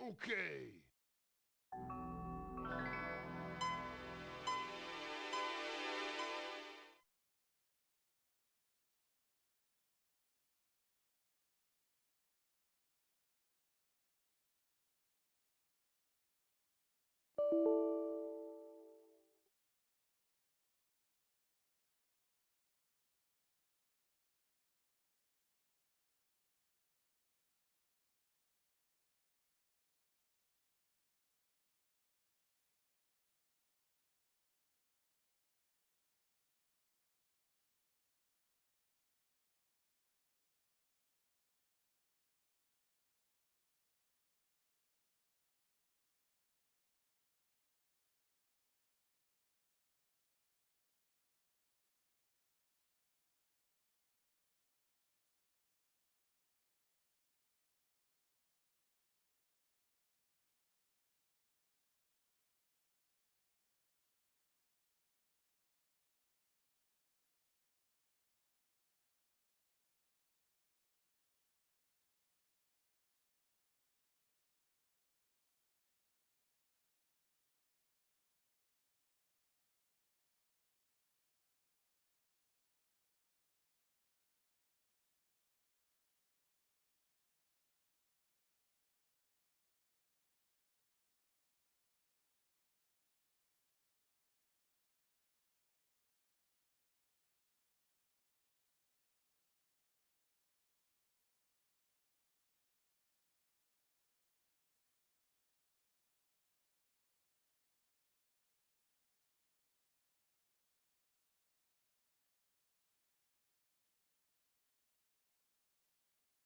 Okay.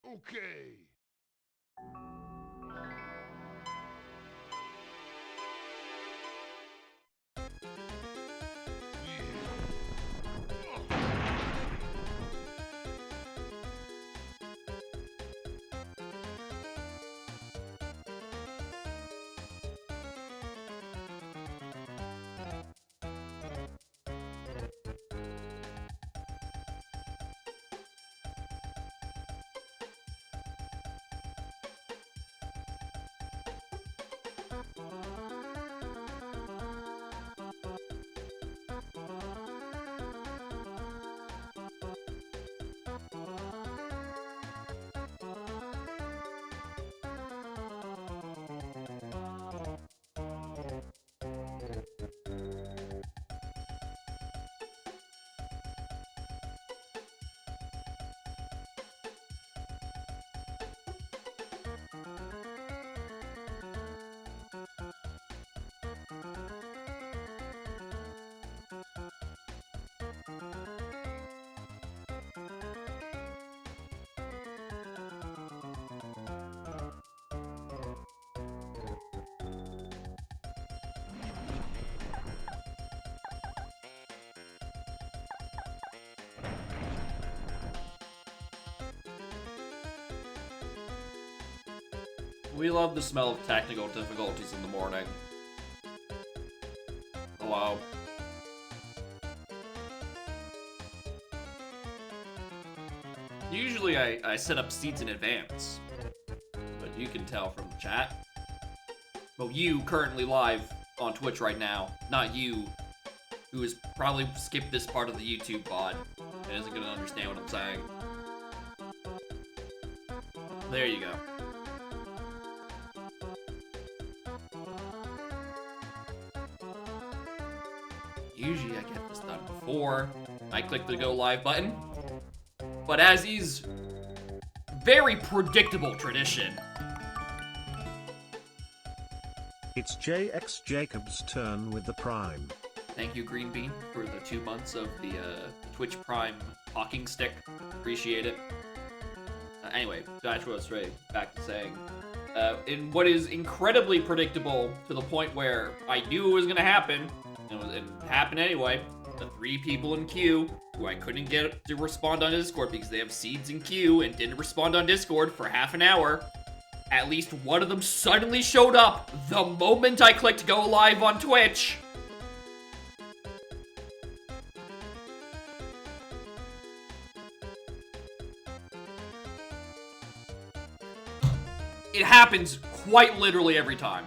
Okay. We love the smell of technical difficulties in the morning. Hello. Usually I set up seats in advance, but you can tell from the chat. Well, you currently live on Twitch right now, not you, who has probably skipped this part of the YouTube pod and isn't gonna understand what I'm saying. There you go. Usually I get this done before I click the go live button, but as is very predictable tradition. It's JX Jacob's turn with the Prime. Thank you, Green Bean, for the 2 months of the Twitch Prime talking stick. Appreciate it. Anyway, back to saying, in what is incredibly predictable to the point where I knew it was gonna happen, and it happened anyway. The 3 people in queue who I couldn't get to respond on Discord because they have seeds in queue and didn't respond on Discord for half an hour. At least one of them suddenly showed up the moment I clicked go live on Twitch. It happens quite literally every time.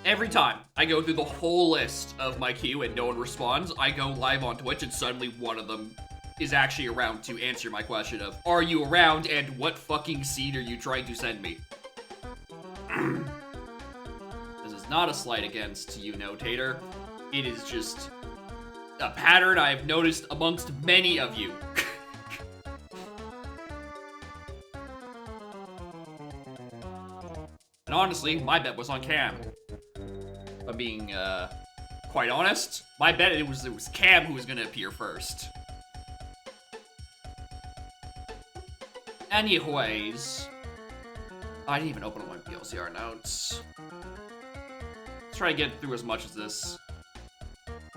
Every time I go through the whole list of my queue and no one responds, I go live on Twitch and suddenly one of them is actually around to answer my question of, are you around and what fucking seed are you trying to send me? This is not a slight against you, Notator. It is just a pattern I've noticed amongst many of you. And honestly, my bet was on Cam. If I'm being quite honest, my bet it was Cam who was gonna appear first. Anyways, I didn't even open up my PLCR notes. Let's try to get through as much as this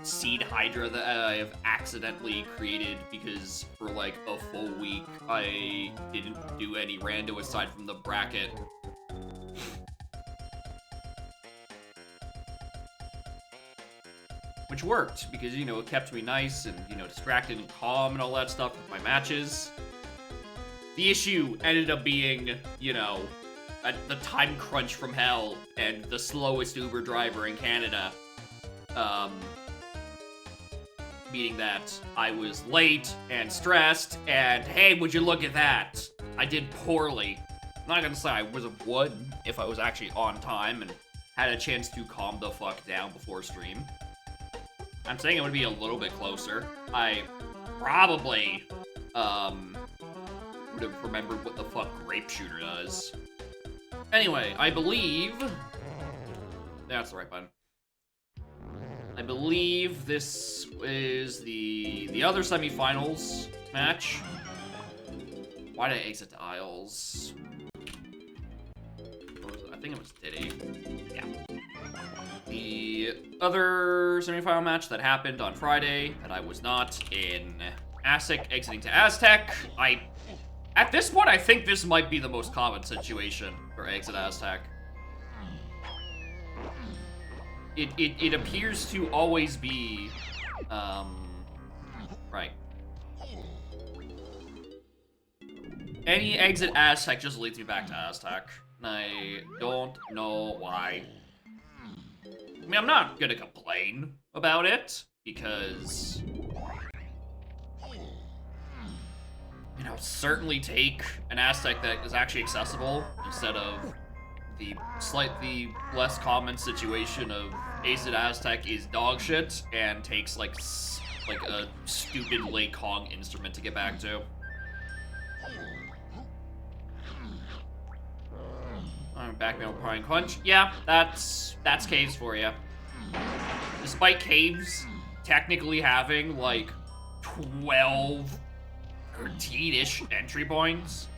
seed hydra that I have accidentally created because for like a full week I didn't do any rando aside from the bracket. Which worked because, you know, it kept me nice and, you know, distracted and calm and all that stuff with my matches. The issue ended up being, you know, the time crunch from hell and the slowest Uber driver in Canada. Meaning that I was late and stressed and, hey, would you look at that? I did poorly. I'm not gonna say I would if I was actually on time and had a chance to calm the fuck down before stream. I'm saying it would be a little bit closer. I probably, would have remembered what the fuck Grape Shooter does. Anyway, I believe... That's the right button. I believe this is the other semifinals match. Why did I exit the aisles? What was it? I think it was Diddy. Yeah. The other semifinal match that happened on Friday that I was not in, ASIC exiting to Aztec. At this point, I think this might be the most common situation for exit Aztec. It appears to always be, right. Any exit Aztec just leads me back to Aztec. And I don't know why. I mean, I'm not gonna complain about it, because... You know, certainly take an Aztec that is actually accessible instead of the slightly less common situation of Acid Aztec is dog shit and takes like a stupid Lake Kong instrument to get back to. Backmail Prying Punch. Yeah, that's Caves for you. Despite Caves technically having like 12, 13-ish entry points,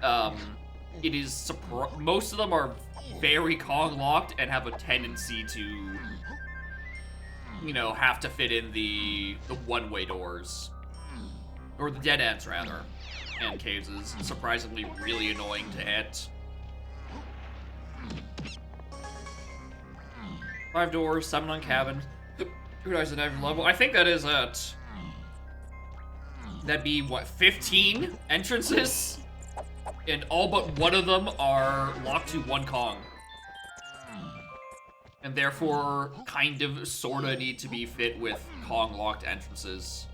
it is most of them are very Kong locked and have a tendency to, you know, have to fit in the one-way doors. Or the dead ends, rather. And Caves is surprisingly really annoying to hit. 5 doors, 7 on cabin. 2 dice at every level. I think that is it. That'd be, what, 15 entrances? And all but one of them are locked to one Kong. And therefore, kind of, sorta need to be fit with Kong-locked entrances.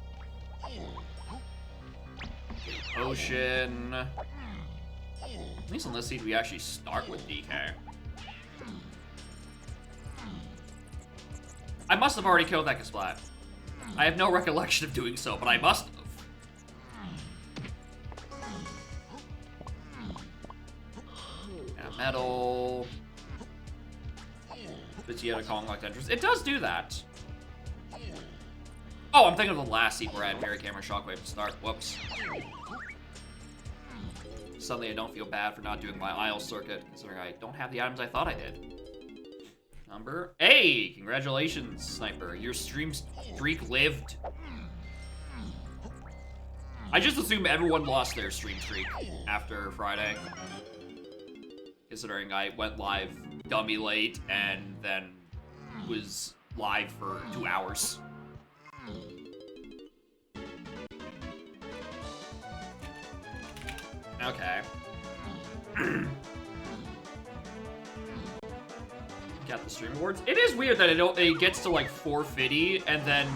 Ocean. At least on this seed, we actually start with DK. I must have already killed that Kasplat. I have no recollection of doing so, but I must have. Metal. But you had a Kong-locked entrance. It does do that. Oh, I'm thinking of the last seat where I had Fairy Camera Shockwave to start. Whoops. Suddenly I don't feel bad for not doing my Isle circuit, considering I don't have the items I thought I did. Number. Hey! Congratulations, Sniper. Your stream streak lived. I just assume everyone lost their stream streak after Friday. Considering I went live dummy late and then was live for 2 hours. Okay. Got the stream awards. It is weird that it gets to like 450 and then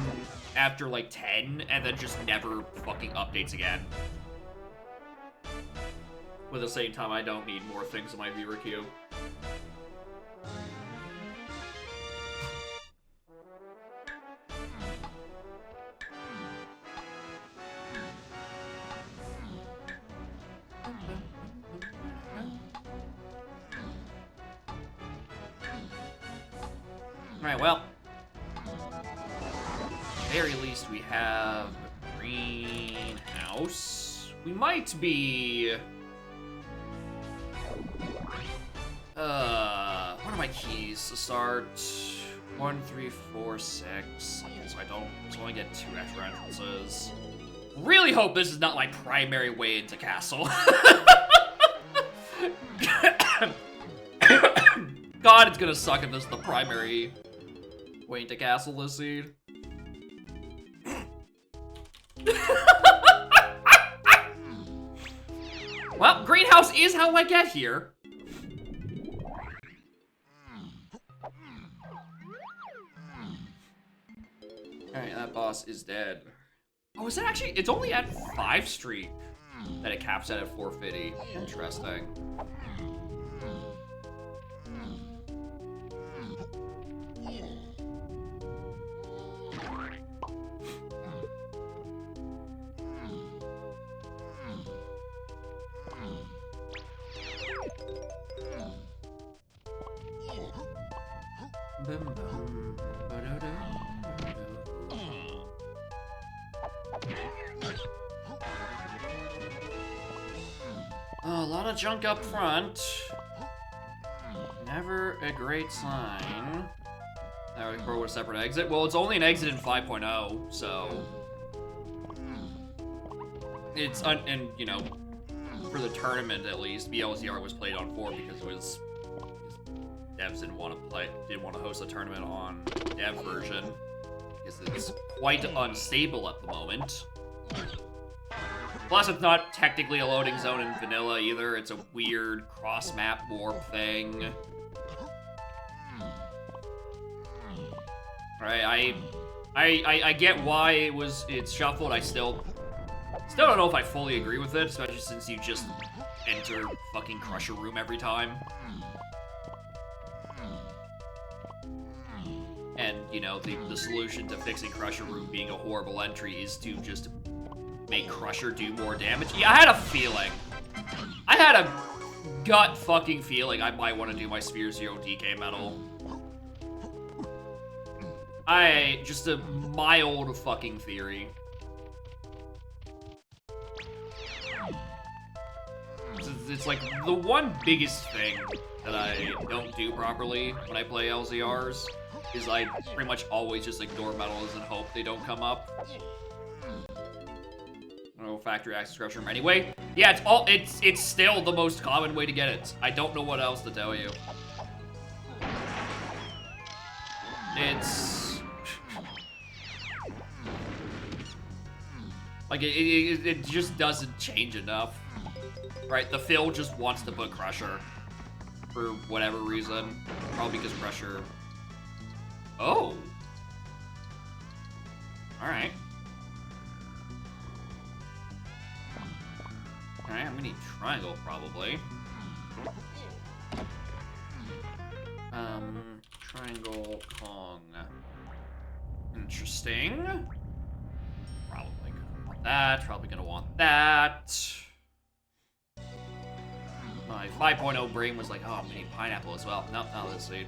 after like 10 and then just never fucking updates again. But at the same time, I don't need more things in my viewer queue. Alright, well. At the very least, we have a greenhouse. We might be... what are my keys to start? 1, 3, 4, 6. So I only get 2 extra entrances. Really hope this is not my primary way into castle. God, it's gonna suck if this is the primary way into castle this seed. Well, greenhouse is how I get here. Alright, that boss is dead. Oh, is it actually? It's only at 5 streak that it caps at 450. Interesting. Oh, a lot of junk up front. Never a great sign. Now we go with a separate exit. Well, it's only an exit in 5.0, so it's and you know, for the tournament at least, BLZR was played on 4 because it was devs didn't want to host a tournament on dev version because it's quite unstable at the moment. Plus, it's not technically a loading zone in vanilla either. It's a weird cross-map warp thing. Right, I get why it's shuffled. I still don't know if I fully agree with it, especially since you just enter fucking Crusher Room every time. And, you know, the solution to fixing Crusher Room being a horrible entry is to just make Crusher do more damage. Yeah, I had a feeling. I had a gut fucking feeling I might want to do my Sphere Zero DK metal. Just a mild fucking theory. It's like the one biggest thing that I don't do properly when I play LZRs is I pretty much always just ignore metals and hope they don't come up. Oh, factory access Crusher Room anyway. Yeah, it's still the most common way to get it. I don't know what else to tell you. It's... Like, it just doesn't change enough. Right, the Phil just wants to put Crusher. For whatever reason. Probably because Crusher... Oh! Alright. Alright, I'm gonna need Triangle, probably. Triangle, Kong. Interesting. Probably gonna want that, probably gonna want that. My 5.0 brain was like, oh, I'm gonna need Pineapple as well. Nope, not this seed.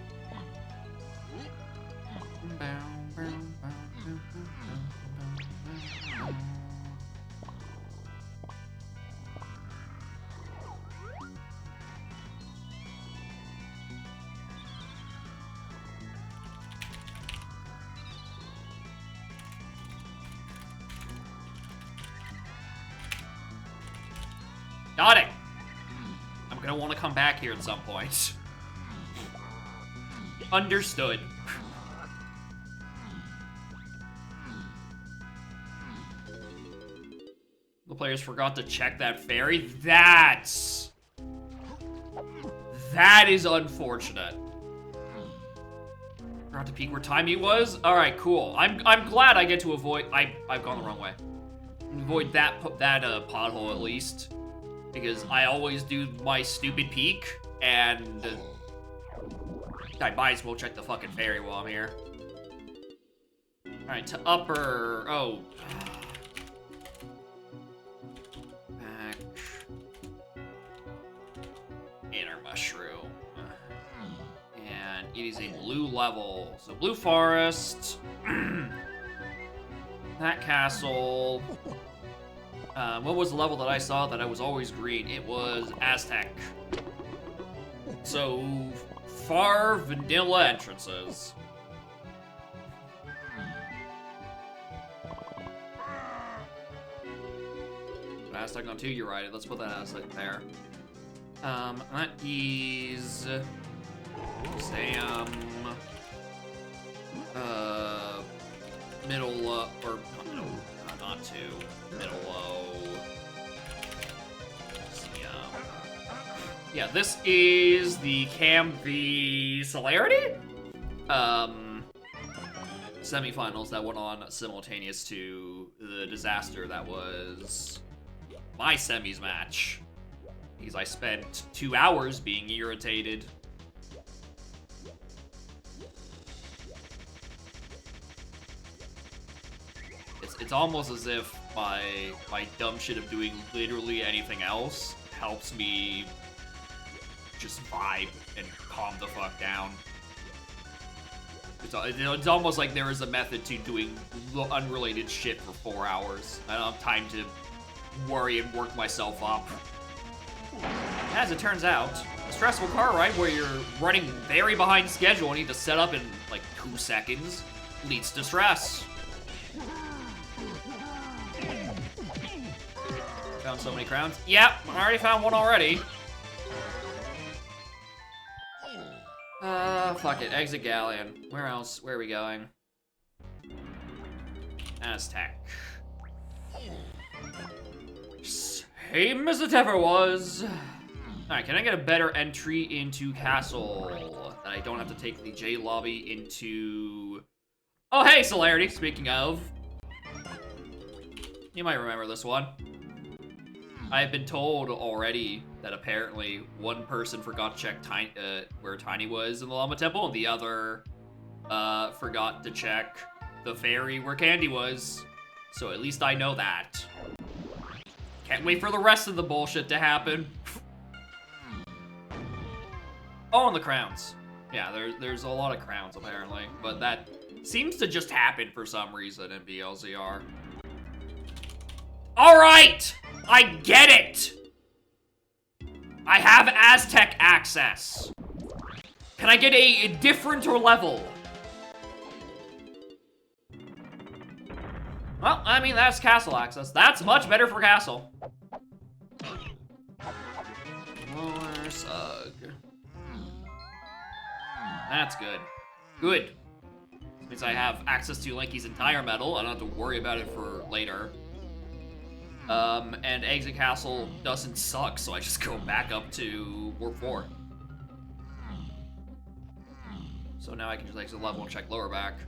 Got it! I'm gonna want to come back here at some point. Understood. The players forgot to check that fairy. That is unfortunate. Forgot to peek where timing was. All right, cool. I'm glad I get to avoid. I've gone the wrong way. Avoid that pothole at least, because I always do my stupid peek, and I might as well check the fucking fairy while I'm here. All right, to upper. Oh. Back. Inner mushroom. And it is a blue level. So blue forest. That castle. What was the level that I saw that I was always green? It was Aztec. So far vanilla entrances. Aztec on 2, you're right. Let's put that Aztec there. That is Sam. Middle, or not middle, not 2. Middle low. Yeah, this is the the Celerity? Semifinals that went on simultaneous to the disaster that was my semis match. Because I spent 2 hours being irritated. It's almost as if my dumb shit of doing literally anything else helps me just vibe and calm the fuck down. It's almost like there is a method to doing unrelated shit for 4 hours. I don't have time to worry and work myself up. As it turns out, a stressful car ride where you're running very behind schedule and need to set up in like 2 seconds leads to stress. Found so many crowns. Yep, I already found one already. Fuck it. Exit Galleon. Where else? Where are we going? Aztec. Same as it ever was. Alright, can I get a better entry into Castle? That I don't have to take the J lobby into... Oh, hey, Celerity, speaking of. You might remember this one. I've been told already that apparently one person forgot to check where Tiny was in the Llama Temple, and the other forgot to check the fairy where Candy was. So at least I know that. Can't wait for the rest of the bullshit to happen. Oh, and the crowns. Yeah, there's a lot of crowns apparently, but that seems to just happen for some reason in BLZR. All right! I get it! I have Aztec access. Can I get a different level? Well, I mean, that's castle access. That's much better for castle. Lower Sug. That's good. Good. Means I have access to Lanky's entire medal. I don't have to worry about it for later. And Exit Castle doesn't suck, so I just go back up to Warp 4. So now I can just exit level and check lower back.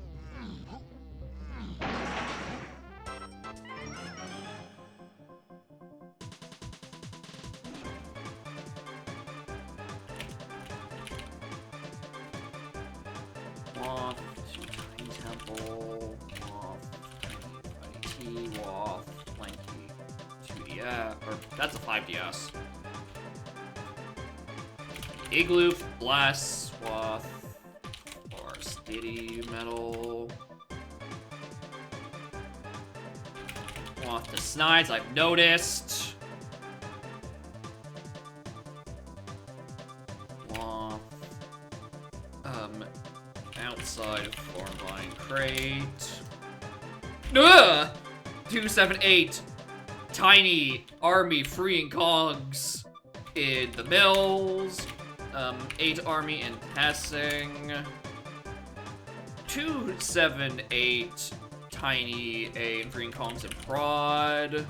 Waff, Tiny Temple, Waff, IT, Waff, Lanky, 2DS, or that's a 5DS. Igloo, Blast, Waff, or Steady Metal. Waff the Snides, I've noticed. Waff. Outside Formbine Crate. Ugh! 278. Tiny Army freeing cogs in the mills. 8 Army in passing. 278. Tiny A and freeing cogs in prod.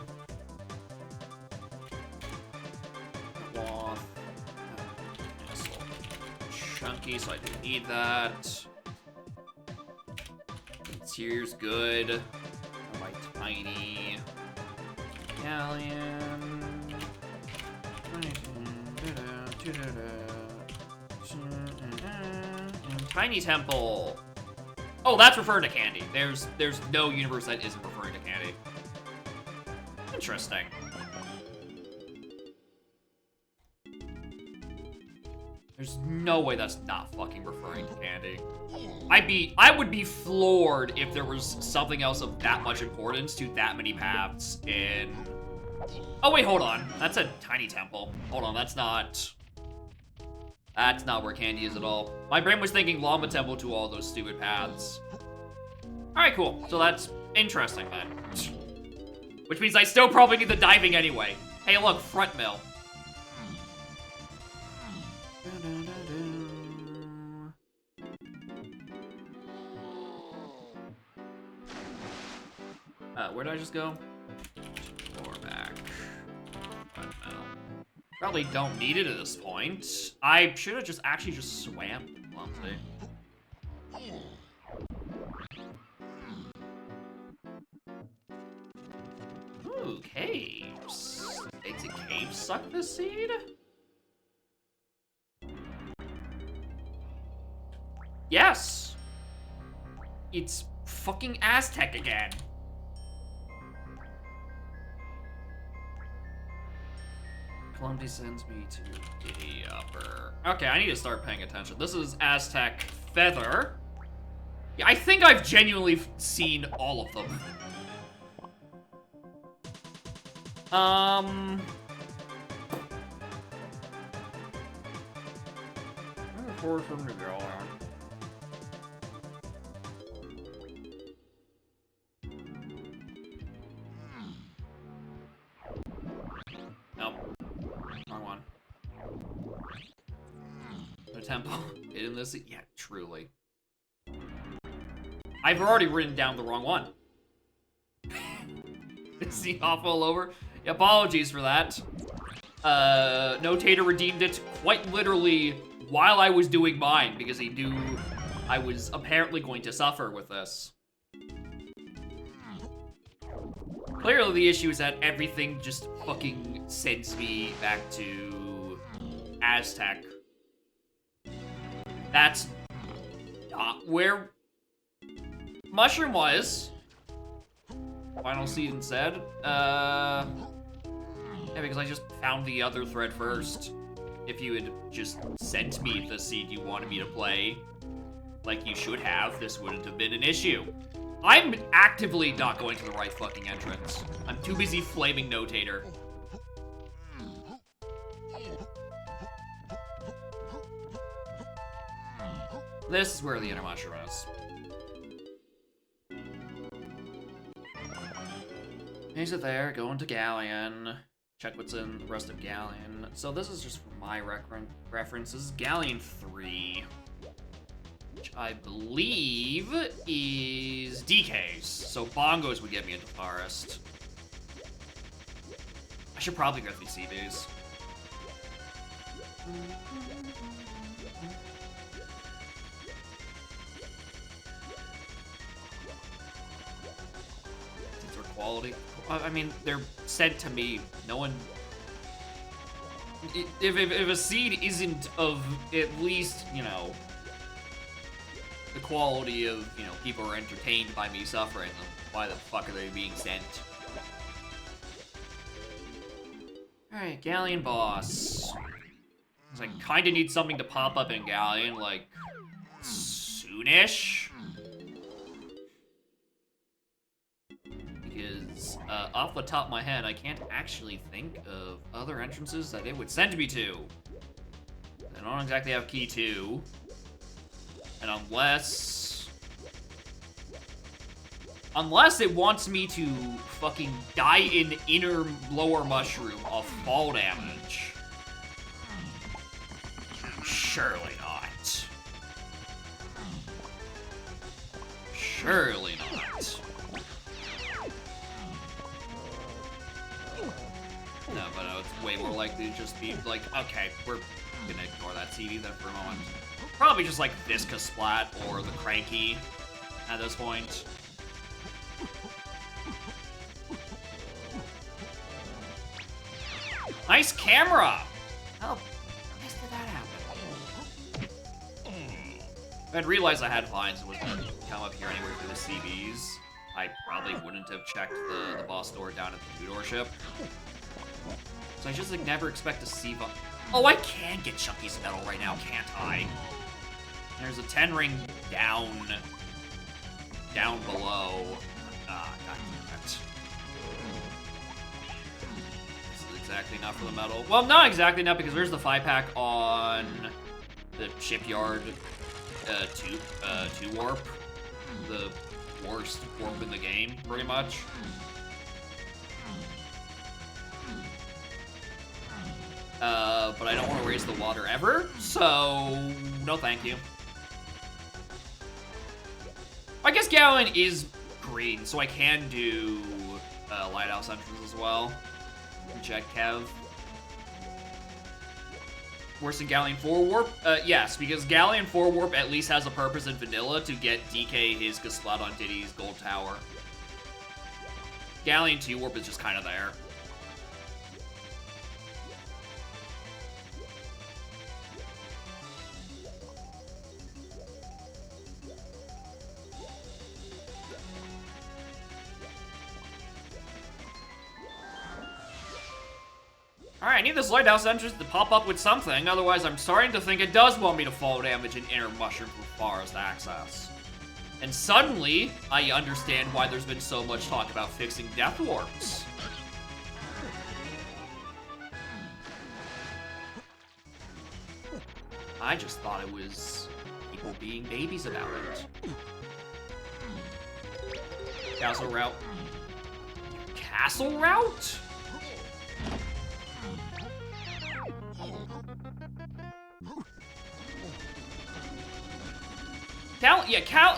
Waff. Chunky, so I didn't need that. Tears good. Oh, my Tiny. Galleon. Tiny Temple. Oh, that's referring to candy. There's no universe that isn't referring to candy. Interesting. There's no way that's not fucking referring to candy. I would be floored if there was something else of that much importance to that many paths in... Oh wait, hold on. That's a Tiny Temple. Hold on, that's not where candy is at all. My brain was thinking Llama Temple to all those stupid paths. Alright, cool. So that's interesting then. Which means I still probably need the diving anyway. Hey look, front mill. Where did I just go? Lower back. Front mill. Probably don't need it at this point. I should have just actually just swam. Clumsy. Ooh, caves. Exit caves suck this seed? Yes! It's fucking Aztec again. Clumsy sends me to Giddy Upper. Okay, I need to start paying attention. This is Aztec Feather. Yeah, I think I've genuinely seen all of them. Force them to go on. Nope. Wrong one. The temple. In this? Yeah, truly. I've already written down the wrong one. See off all over? Apologies for that. Notator redeemed it quite literally while I was doing mine because he knew I was apparently going to suffer with this. Clearly the issue is that everything just fucking sends me back to Aztec. That's not where Mushroom was. Final seed instead. Yeah, because I just found the other thread first. If you had just sent me the seed you wanted me to play, like you should have, this wouldn't have been an issue. I'm actively not going to the right fucking entrance. I'm too busy flaming Notator. This is where the inner mushroom is. Exit there, go into Galleon. Check what's in the rest of Galleon. So this is just for my reference. This is Galleon 3. which I believe is DK's. So bongos would get me into forest. I should probably go through CBs. These are quality. I mean, they're sent to me. No one. If a seed isn't of at least, you know, the quality of, you know, people are entertained by me suffering them, why the fuck are they being sent? Alright, Galleon boss. I kinda need something to pop up in Galleon, like, soonish? Because, off the top of my head, I can't actually think of other entrances that it would send me to. I don't exactly have key 2. And unless it wants me to fucking die in inner lower mushroom of fall damage. Surely not. Surely not. No, but it's way more likely to just be like, okay, we're gonna ignore that CD then for a moment. Probably just like Visca Splat or the Cranky at this point. Nice camera! How did that happen? If I'd realized I had vines and was gonna come up here anywhere through the CBs, I probably wouldn't have checked the boss door down at the two-door ship. So I just like never expect to see oh, I can get Chunky's Metal right now, can't I? There's a 10 ring down below. Ah, god damn it. This is exactly not for the metal. Well, not exactly not, because there's the 5-pack on the shipyard 2 warp. The worst warp in the game, pretty much. But I don't want to raise the water ever, so no thank you. I guess Gallon is green, so I can do Lighthouse entrance as well. Check Kev. Worse than Galleon 4 Warp? Yes, because Galleon 4 Warp at least has a purpose in vanilla to get DK his Splat on Diddy's Gold Tower. Galleon 2 Warp is just kind of there. Alright, I need this Lighthouse entrance to pop up with something, otherwise I'm starting to think it does want me to fall damage in Inner Mushroom for forest access. And suddenly, I understand why there's been so much talk about fixing Death Warps. I just thought it was people being babies about it. Castle route. Castle route?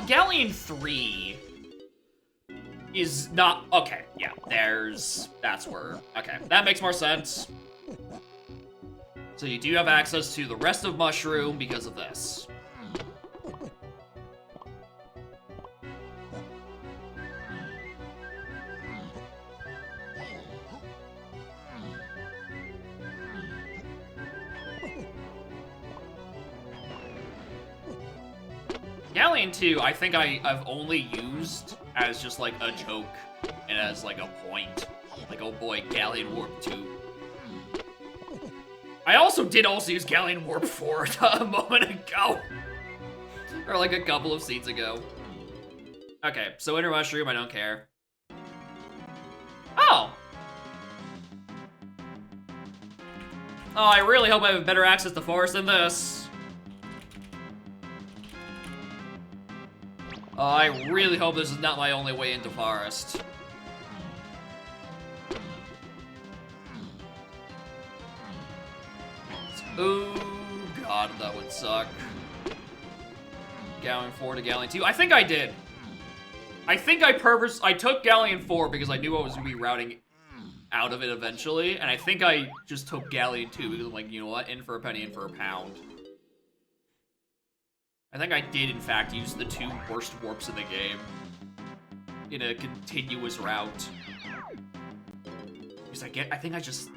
Galleon 3 is not, okay, yeah, that's where, okay, that makes more sense. So you do have access to the rest of Mushroom because of this. Galleon 2, I think I've only used as just like a joke and as like a point. Like, oh boy, Galleon Warp 2. I also did use Galleon Warp 4 a moment ago. Or like a couple of seats ago. Okay, so Inner Mushroom, I don't care. Oh! Oh, I really hope I have better access to forest than this. Oh, I really hope this is not my only way into forest. Oh god, that would suck. Galleon 4 to Galleon 2. I think I did. I think I took Galleon 4 because I knew I was going to be routing out of it eventually, and I think I just took Galleon 2 because I'm like, you know what, in for a penny, in for a pound. I think I did, in fact, use the 2 worst warps in the game in a continuous route. Because I think I just...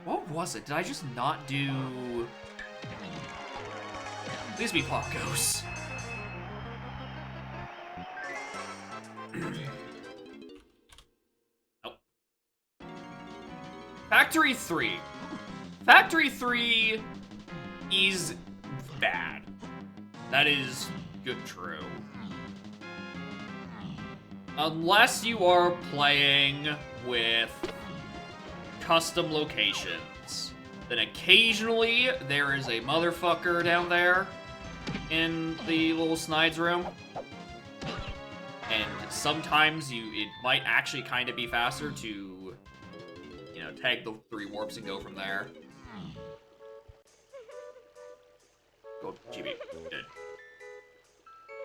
What was it? Did I just not do... Please be Poggos. Nope. Factory 3. Factory 3 is bad. That is good, true. Unless you are playing with custom locations, then occasionally there is a motherfucker down there in the little Snides room. And sometimes it might actually kind of be faster to, you know, tag the 3 warps and go from there. Go, GB. Good.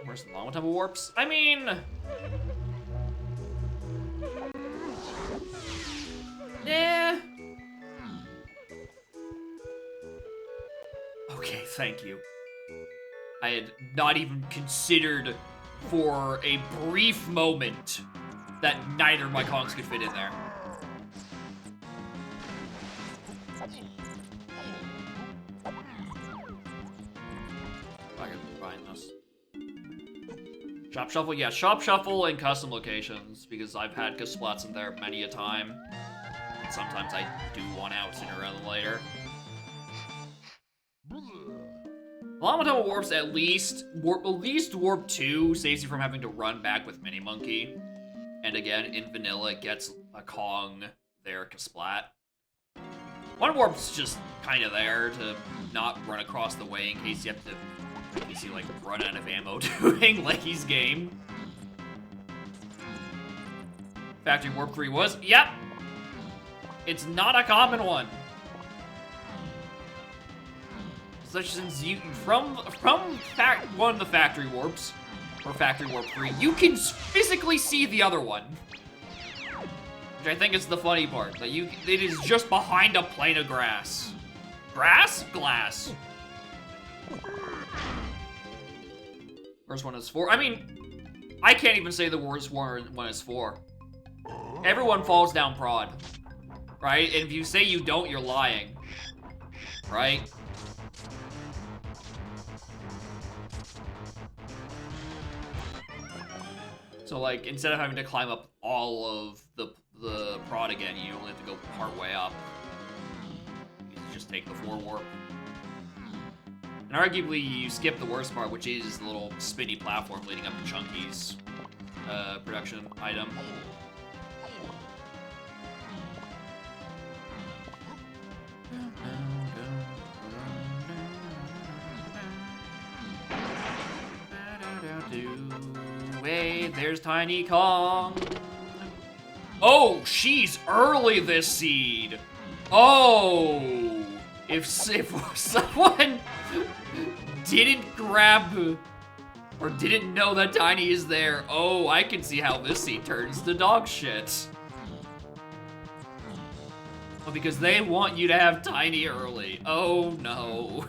Where's the long time of warps? I mean... Yeah. Okay, thank you. I had not even considered for a brief moment that neither of my Kongs could fit in there. I can find this. Shop Shuffle, yeah, Shop Shuffle and custom locations, because I've had Kasplats in there many a time. And sometimes I do one out sooner rather than later. Llamatama Warps at least Warp 2 saves you from having to run back with Mini Monkey. And again, in vanilla, it gets a Kong there, Kasplat. One Warp's just kind of there to not run across the way in case you have to, in case you like run out of ammo doing Lecky's game. Factory Warp 3 was, yep! It's not a common one. Such since you from one of the factory warps, or Factory Warp 3, you can physically see the other one. Which I think is the funny part, that it is just behind a plane of grass. Grass? Glass. Worst one is 4. I mean, I can't even say the worst one is 4. Everyone falls down prod. Right? And if you say you don't, you're lying. Right? So, like, instead of having to climb up all of the prod again, you only have to go part way up. You just take the 4 warp. And arguably, you skip the worst part, which is the little spinny platform leading up to Chunky's production item. Hey, there's Tiny Kong. Oh, she's early this seed. Oh, if someone didn't grab or didn't know that Tiny is there, oh, I can see how this seed turns to dog shit. Well, because they want you to have Tiny early. Oh no.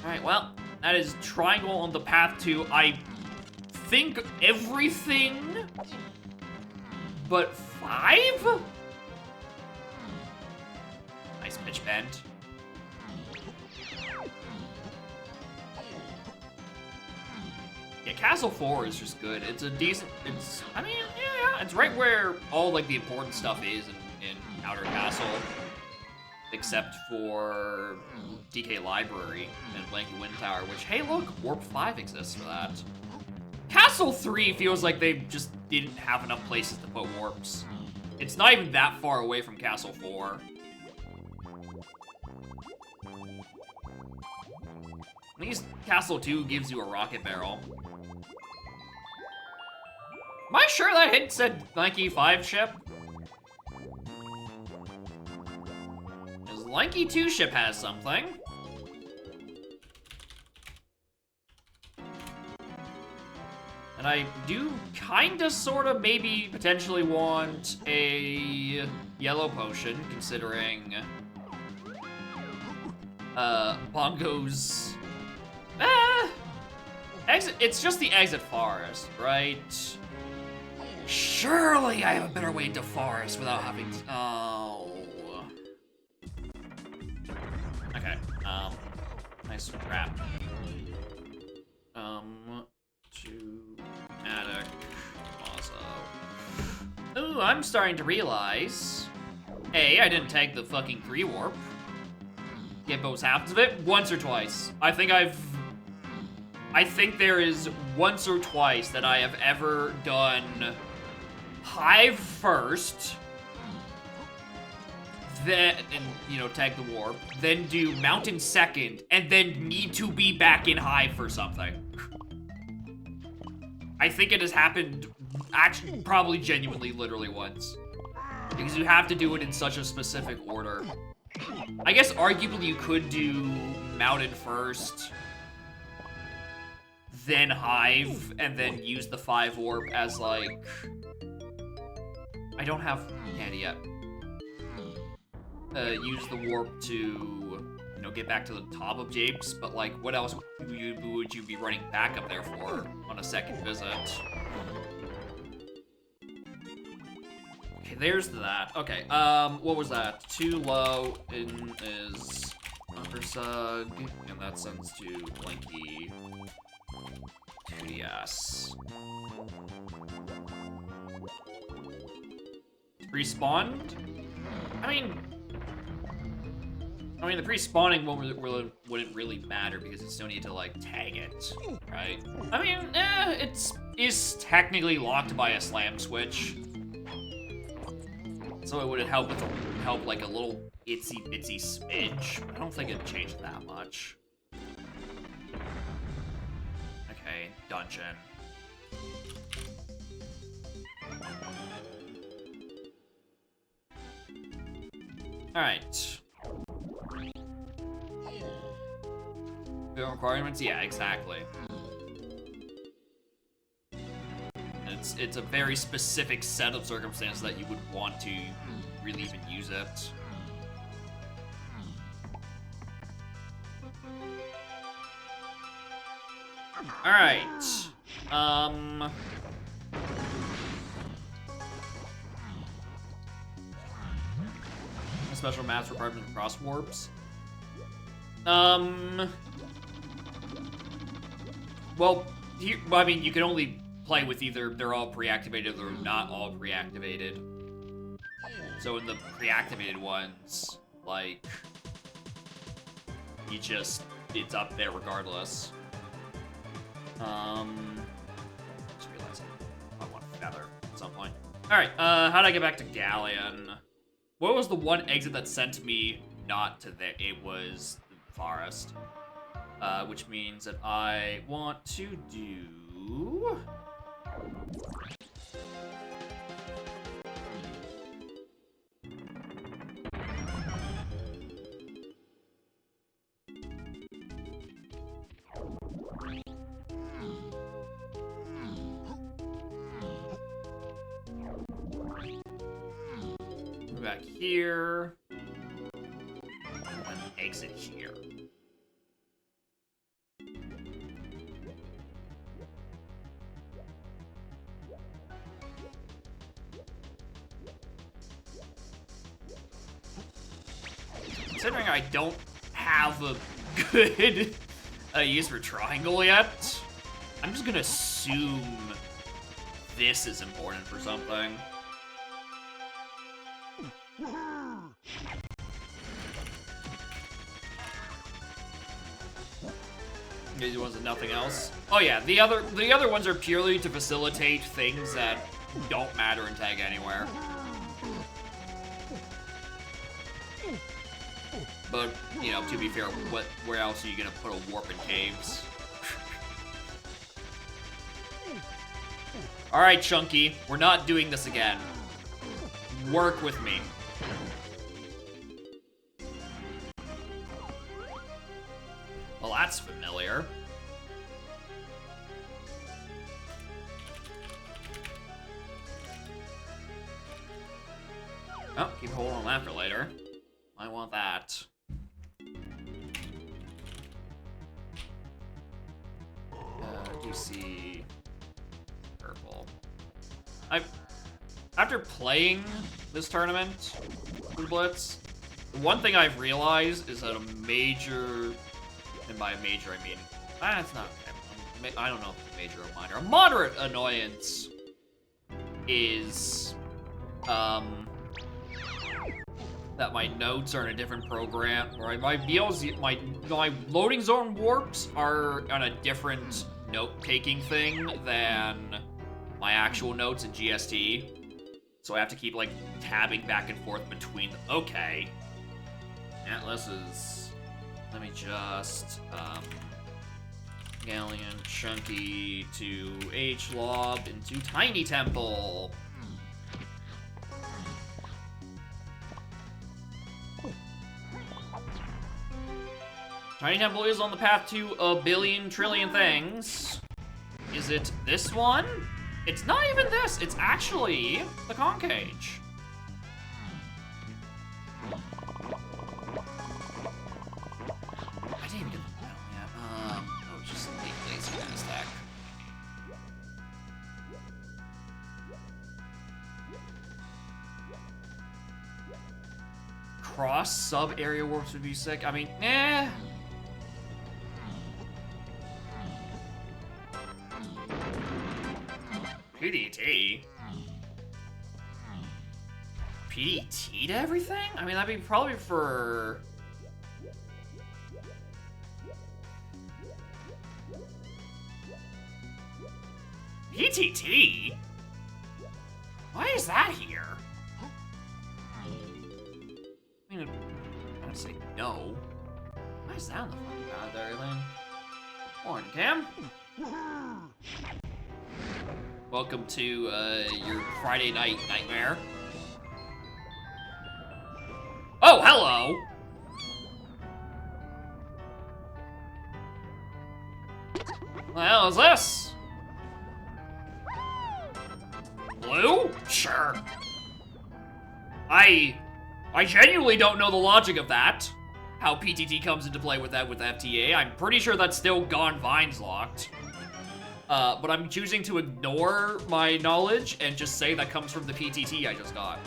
All right, well, that is Triangle on the path to, I think, everything but 5? Nice pitch bend. Yeah, Castle 4 is just good. It's a decent, I mean, yeah, it's right where all, like, the important stuff is in Outer Castle. Except for DK Library and Blanky Wind Tower, which, hey look, Warp 5 exists for that. Castle 3 feels like they just didn't have enough places to put warps. It's not even that far away from Castle 4. At least Castle 2 gives you a rocket barrel. Am I sure that hint said Lanky 5 ship? Lanky 2 ship has something. And I do kinda, sorta, maybe, potentially want a yellow potion, considering Bongo's exit. It's just the exit forest, right? Surely I have a better way into forest without having to. Oh. Okay. Nice trap. To attic. Also. Ooh, I'm starting to realize. A, I didn't tag the fucking 3-warp. Get both halves of it once or twice. I think there is once or twice that I have ever done Hive first, then, and, you know, tag the warp, then do Mountain second, and then need to be back in Hive for something. I think it has happened, actually, probably genuinely, literally once. Because you have to do it in such a specific order. I guess arguably you could do Mountain first, then Hive, and then use the 5-warp as, like... I don't have candy yet. Use the warp to, you know, get back to the top of Japes, but, like, what else would you be running back up there for on a second visit? Okay, there's that. Okay, what was that? Too low in is Undersug, and that sends to Blinky. 2DS. Respawned? I mean, the pre-spawning wouldn't really matter because you still need to, like, tag it, right? I mean, it is technically locked by a slam switch. So it would help like a little itsy bitsy smidge. I don't think it'd change that much. Okay, dungeon. Alright. The requirements? Yeah, exactly. It's a very specific set of circumstances that you would want to really even use it. Alright. Special maps requirement for cross warps. Well, I mean, you can only play with either they're all pre-activated or not all pre-activated. So in the pre-activated ones, like, it's up there regardless. Just realized I want Feather at some point. Alright, how'd I get back to Galleon? What was the one exit that sent me not to there? It was the forest. Which means that I want to do... Go back here. And exit here. Considering I don't have a good use for triangle yet, I'm just gonna assume this is important for something. These ones and nothing else. Oh yeah, the other ones are purely to facilitate things that don't matter in tag anywhere. But, you know, to be fair, where else are you gonna put a warp in caves? Alright, Chunky, we're not doing this again. Work with me. Well, that's familiar. Oh, keep hold on that for later. I want that. DC purple. After playing this tournament, Blue Blitz, one thing I've realized is that a major, and by major I mean, it's not, I don't know if it's a major or minor, a moderate annoyance is, that my notes are in a different program, or my loading zone warps are on a different note-taking thing than my actual notes in GST. So I have to keep, like, tabbing back and forth between them. Okay. Yeah, this is... Let me just, Galleon, Chunky to H-Lob into Tiny Temple. Tiny Temple is on the path to a billion trillion things. Is it this one? It's not even this, it's actually the Concage. I didn't even get the battle yet. Oh, just make laser gas attack. Cross sub-area warps would be sick. I mean, eh. PDT? PDT to everything? I mean, that'd be probably for... PTT? Why is that here? I mean, I'm gonna say no. Why is that on the fucking pad there, Elaine? Morning, Cam. Welcome to your Friday night nightmare. Oh, hello! What the hell is this? Blue? Sure. I genuinely don't know the logic of that. How PTT comes into play with that with FTA. I'm pretty sure that's still Gone Vines locked. But I'm choosing to ignore my knowledge and just say that comes from the PTT I just got.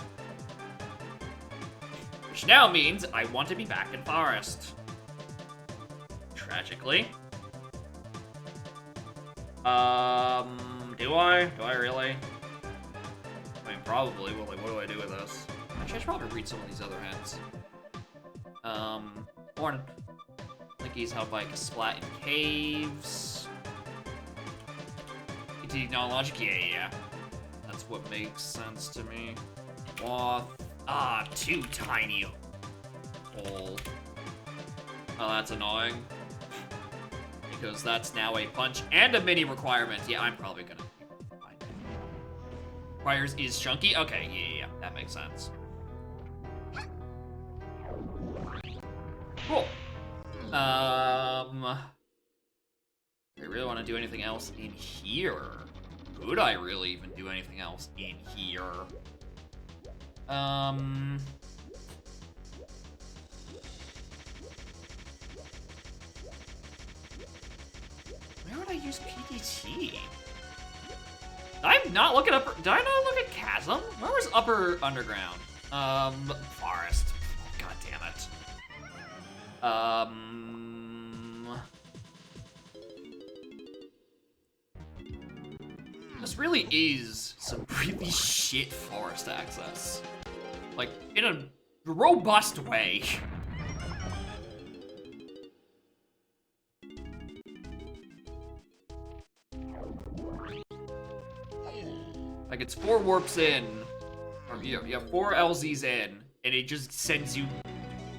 Which now means I want to be back in Forest. Tragically. Do I? Do I really? I mean, probably. Well, like, what do I do with this? Actually, I should probably read some of these other hints. Morning. Licky's held by Splat in Caves. PTT non-logic? Yeah. That's what makes sense to me. Cloth. Ah, too tiny. Hole. Oh, that's annoying. Because that's now a punch and a mini requirement. Yeah, I'm probably gonna find it. Requires is chunky? Okay, yeah, that makes sense. Cool. Do I really want to do anything else in here? Could I really even do anything else in here? Where would I use PDT? Did I not look at upper? Did I not look at Chasm? Where was upper underground? Forest. God damn it. This really is some really shit forest access. Like, in a robust way. Like, it's 4 warps in, or you have 4 LZs in, and it just sends you...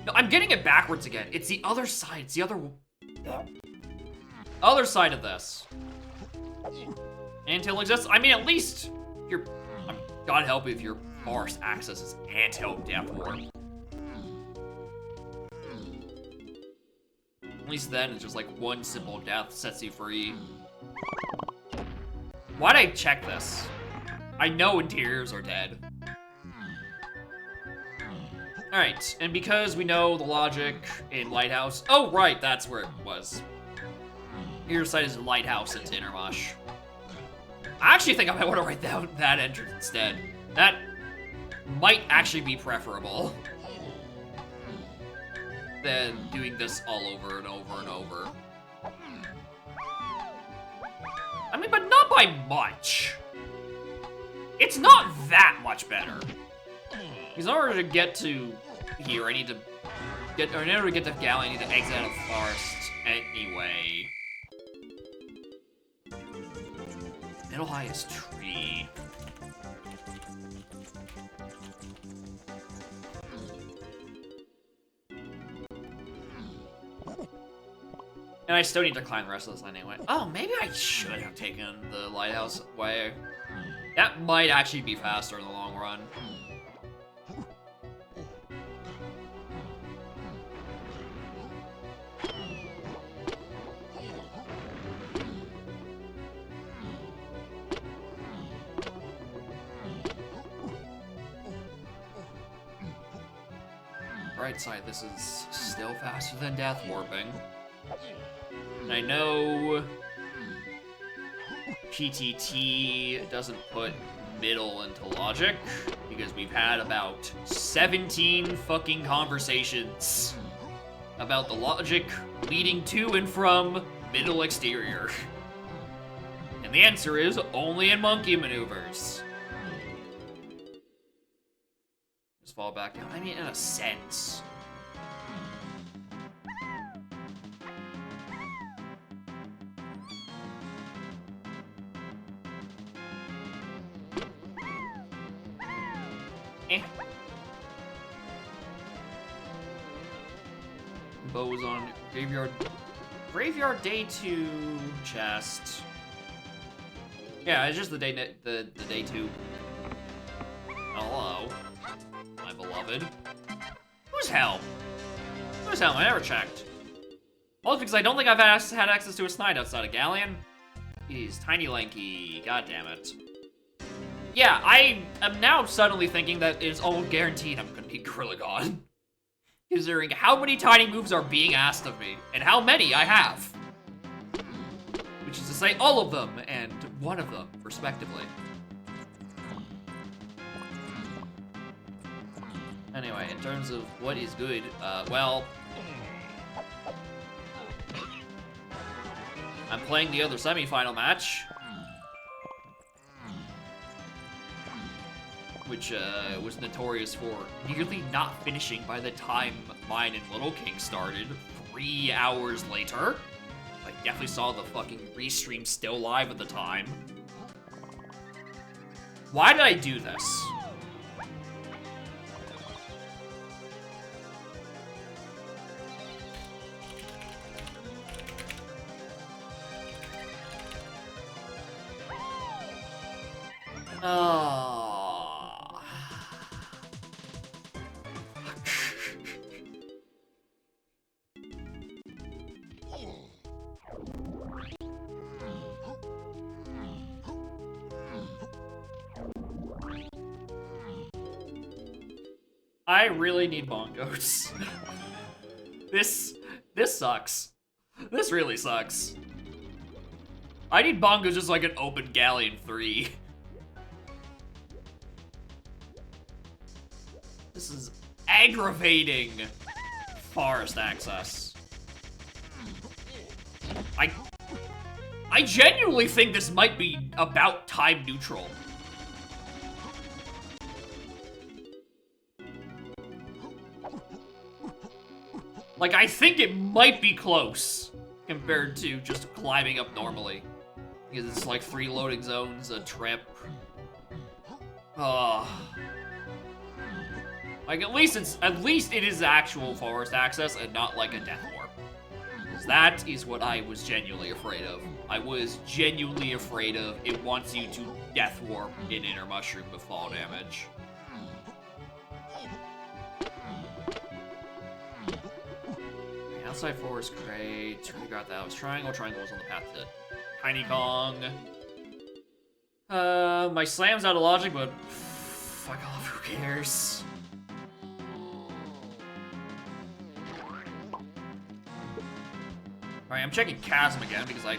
No, I'm getting it backwards again. It's the other side. It's the other side of this. Anthill exists. I mean, at least your... God help you if your forest access is Anthill Death Warp. At least then it's just like one simple death sets you free. Why'd I check this? I know interiors are dead. Alright, and because we know the logic in Lighthouse... Oh, right, that's where it was. Your site is Lighthouse into Intermosh. I actually think I might want to write down that entrance instead. That might actually be preferable than doing this all over and over and over. I mean, but not by much. It's not that much better. Because in order to get to here, I need to get, or in order to get to Galley, I need to exit out of the forest anyway. Middle highest tree. And I still need to climb the rest of this line anyway. Oh, maybe I should have taken the lighthouse way. That might actually be faster in the long run. Right side, this is still faster than death warping. And I know PTT doesn't put middle into logic because we've had about 17 fucking conversations about the logic leading to and from middle exterior. And the answer is only in monkey maneuvers. Just fall back down. I mean, in a sense. Bows on graveyard day 2 chest. Yeah, it's just the day the day 2. Hello, my beloved. Who's hell? Who's hell? I never checked. Well, because I don't think I've had access to a snide outside of Galleon. He's tiny lanky. God damn it. Yeah, I am now suddenly thinking that it's all guaranteed I'm gonna be Gorilla Gone. Considering how many tiny moves are being asked of me, and how many I have. Which is to say all of them, and one of them, respectively. Anyway, in terms of what is good, well... I'm playing the other semi-final match. Which was notorious for nearly not finishing by the time mine and Little King started 3 hours later. I definitely saw the fucking restream still live at the time. Why did I do this? I really need bongos. This sucks. This really sucks. I need bongos just so I can open Galleon 3. This is aggravating forest access. I genuinely think this might be about time neutral. Like, I think it might be close compared to just climbing up normally. Because it's like 3 loading zones, a trip. Like, at least it is actual forest access and not like a death warp. Because that is what I was genuinely afraid of. I was genuinely afraid of it wants you to death warp in Inner Mushroom with fall damage. Outside forest, great. Figure out that was triangle. Triangle was on the path to Tiny Kong. My slam's out of logic, but fuck off, who cares? Alright, I'm checking Chasm again because I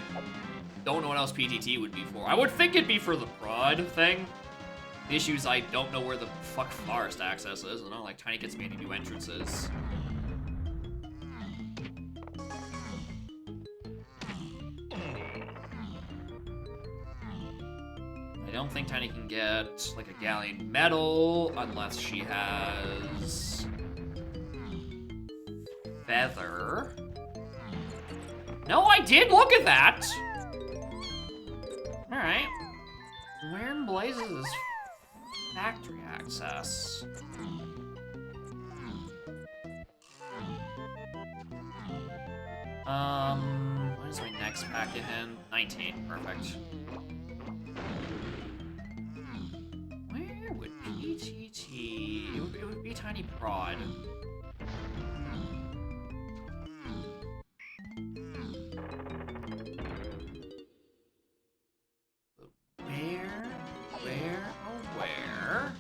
don't know what else PTT would be for. I would think it'd be for the prod thing. The issue is I don't know where the fuck forest access is. I don't like Tiny gets me any new entrances. I don't think Tiny can get like a galleon medal unless she has feather. No, I did look at that. All right. Where in blazes is factory access? What is my next packet in? 19, perfect. Where would PTT? It would be Tiny Prod. Where?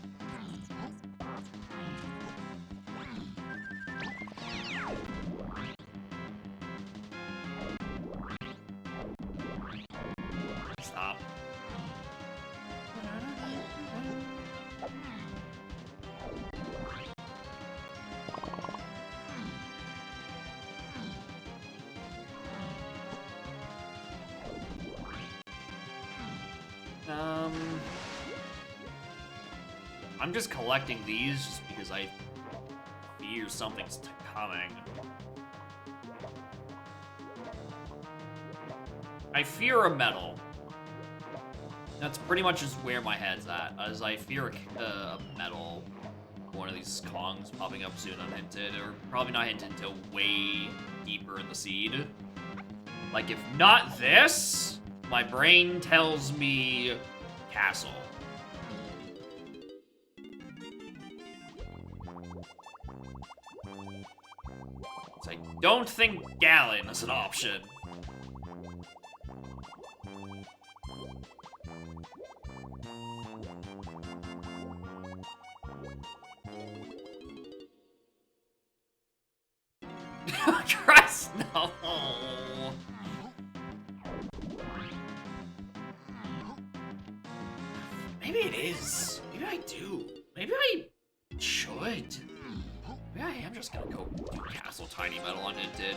Stop. I'm just collecting these just because I fear something's coming. I fear a medal. That's pretty much just where my head's at, as I fear a medal. One of these Kongs popping up soon unhinted, or probably not hinted until way deeper in the seed. Like, if not this, my brain tells me castle. So I don't think Gallon is an option. Christ, no. Maybe it is. Maybe I do. Maybe I should. Maybe I am just gonna go do Castle Tiny Metal unhinted.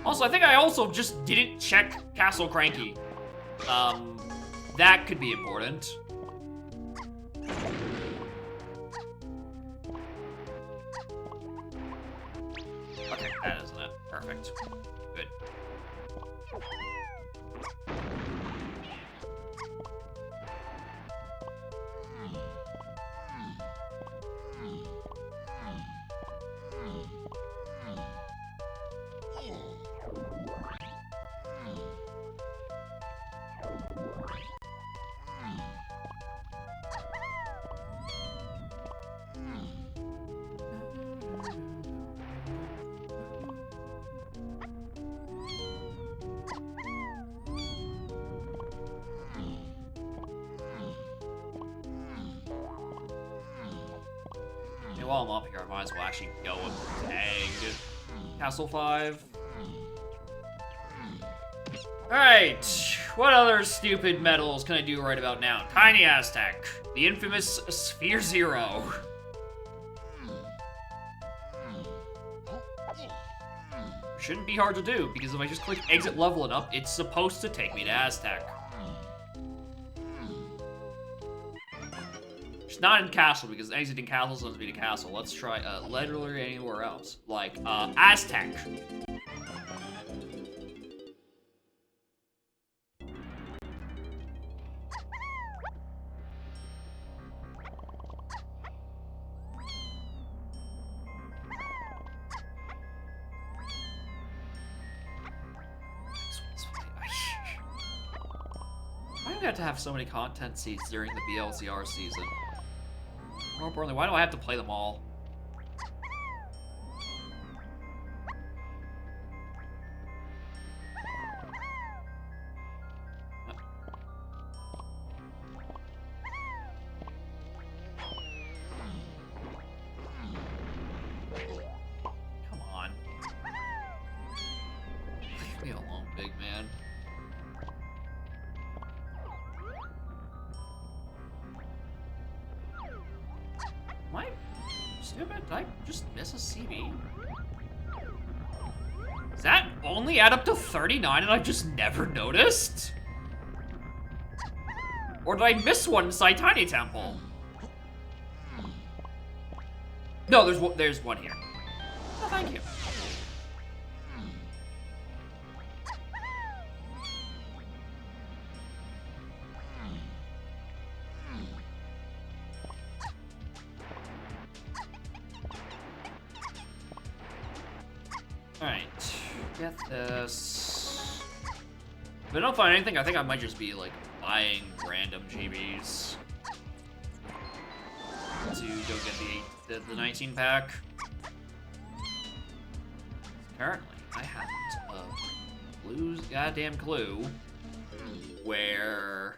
Also, I think I also just didn't check Castle Cranky. That could be important. Okay, that isn't it. Perfect. Good. While I'm up here, I might as well actually go and tag Castle 5. Alright, what other stupid medals can I do right about now? Tiny Aztec, the infamous Sphere Zero. Shouldn't be hard to do, because if I just click exit leveling up, it's supposed to take me to Aztec. It's not in castle, because exiting castle doesn't be to castle. Let's try literally anywhere else. Like, Aztec. Why do we have to have so many content seeds during the BLCR season? More importantly, why do I have to play them all? stupid? Did I just miss a CB? Does that only add up to 39 and I've just never noticed? Or did I miss one inside Tiny Temple? No, there's one here. Oh, thank you. Alright, get this. If I don't find anything, I think I might just be like buying random GBs to go get the 19 pack. Currently, I haven't a blue's goddamn clue where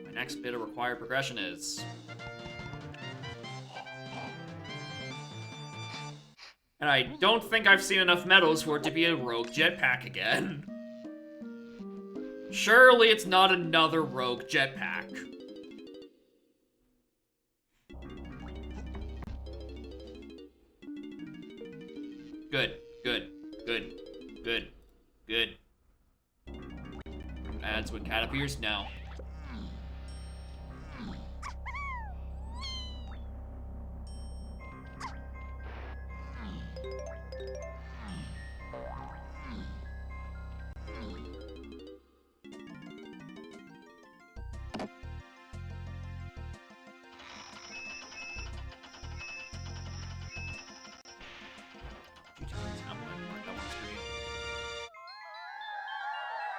my next bit of required progression is. And I don't think I've seen enough medals for it to be a rogue jetpack again. Surely it's not another rogue jetpack. Good, good, good, good, good. Adds when cat appears? No.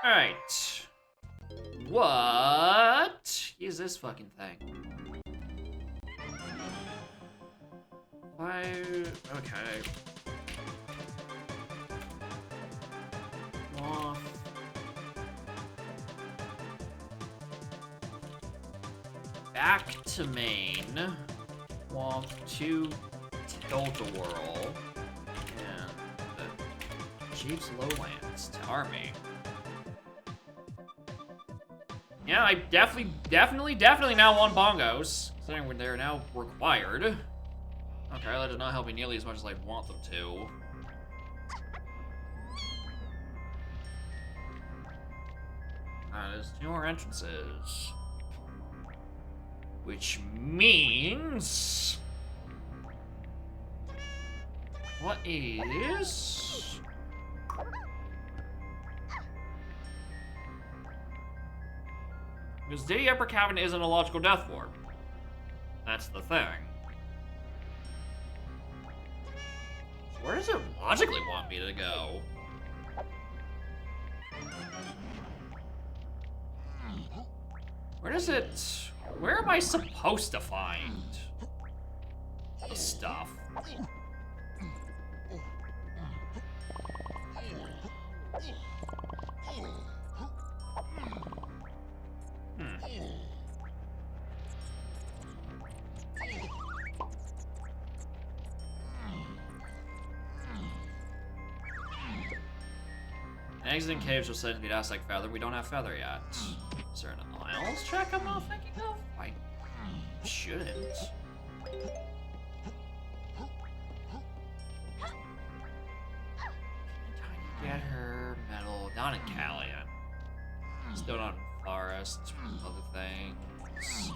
Alright. What is this fucking thing? Okay. Off. Back to main. Walk to Tilt-A-Whirl. And Jeep's Lowlands to army. Yeah, I definitely now want bongos. Considering they're now required. Okay, that did not help me nearly as much as I want them to. There's 2 more entrances. Which means... What is... Because Diddy Upper Cabin isn't a logical death form. That's the thing. Where does it logically want me to go? Where does it... Where am I supposed to find the stuff? Exiting caves will send me to Aztec Feather. We don't have Feather yet. Is there an Isles check I'm not thinking of? I shouldn't. Get her medal. Not in Callian. Still not in Forest. Other things.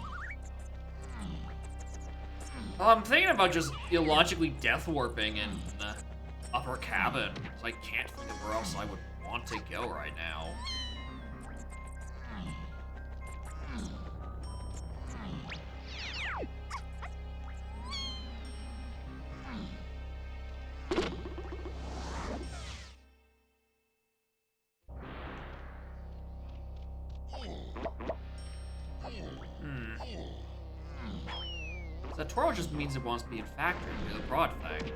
I'm thinking about just illogically death warping in Upper Cabin. So I can't think of where else I would want to go right now. That Toro just means it wants to be in factory with a broad thing.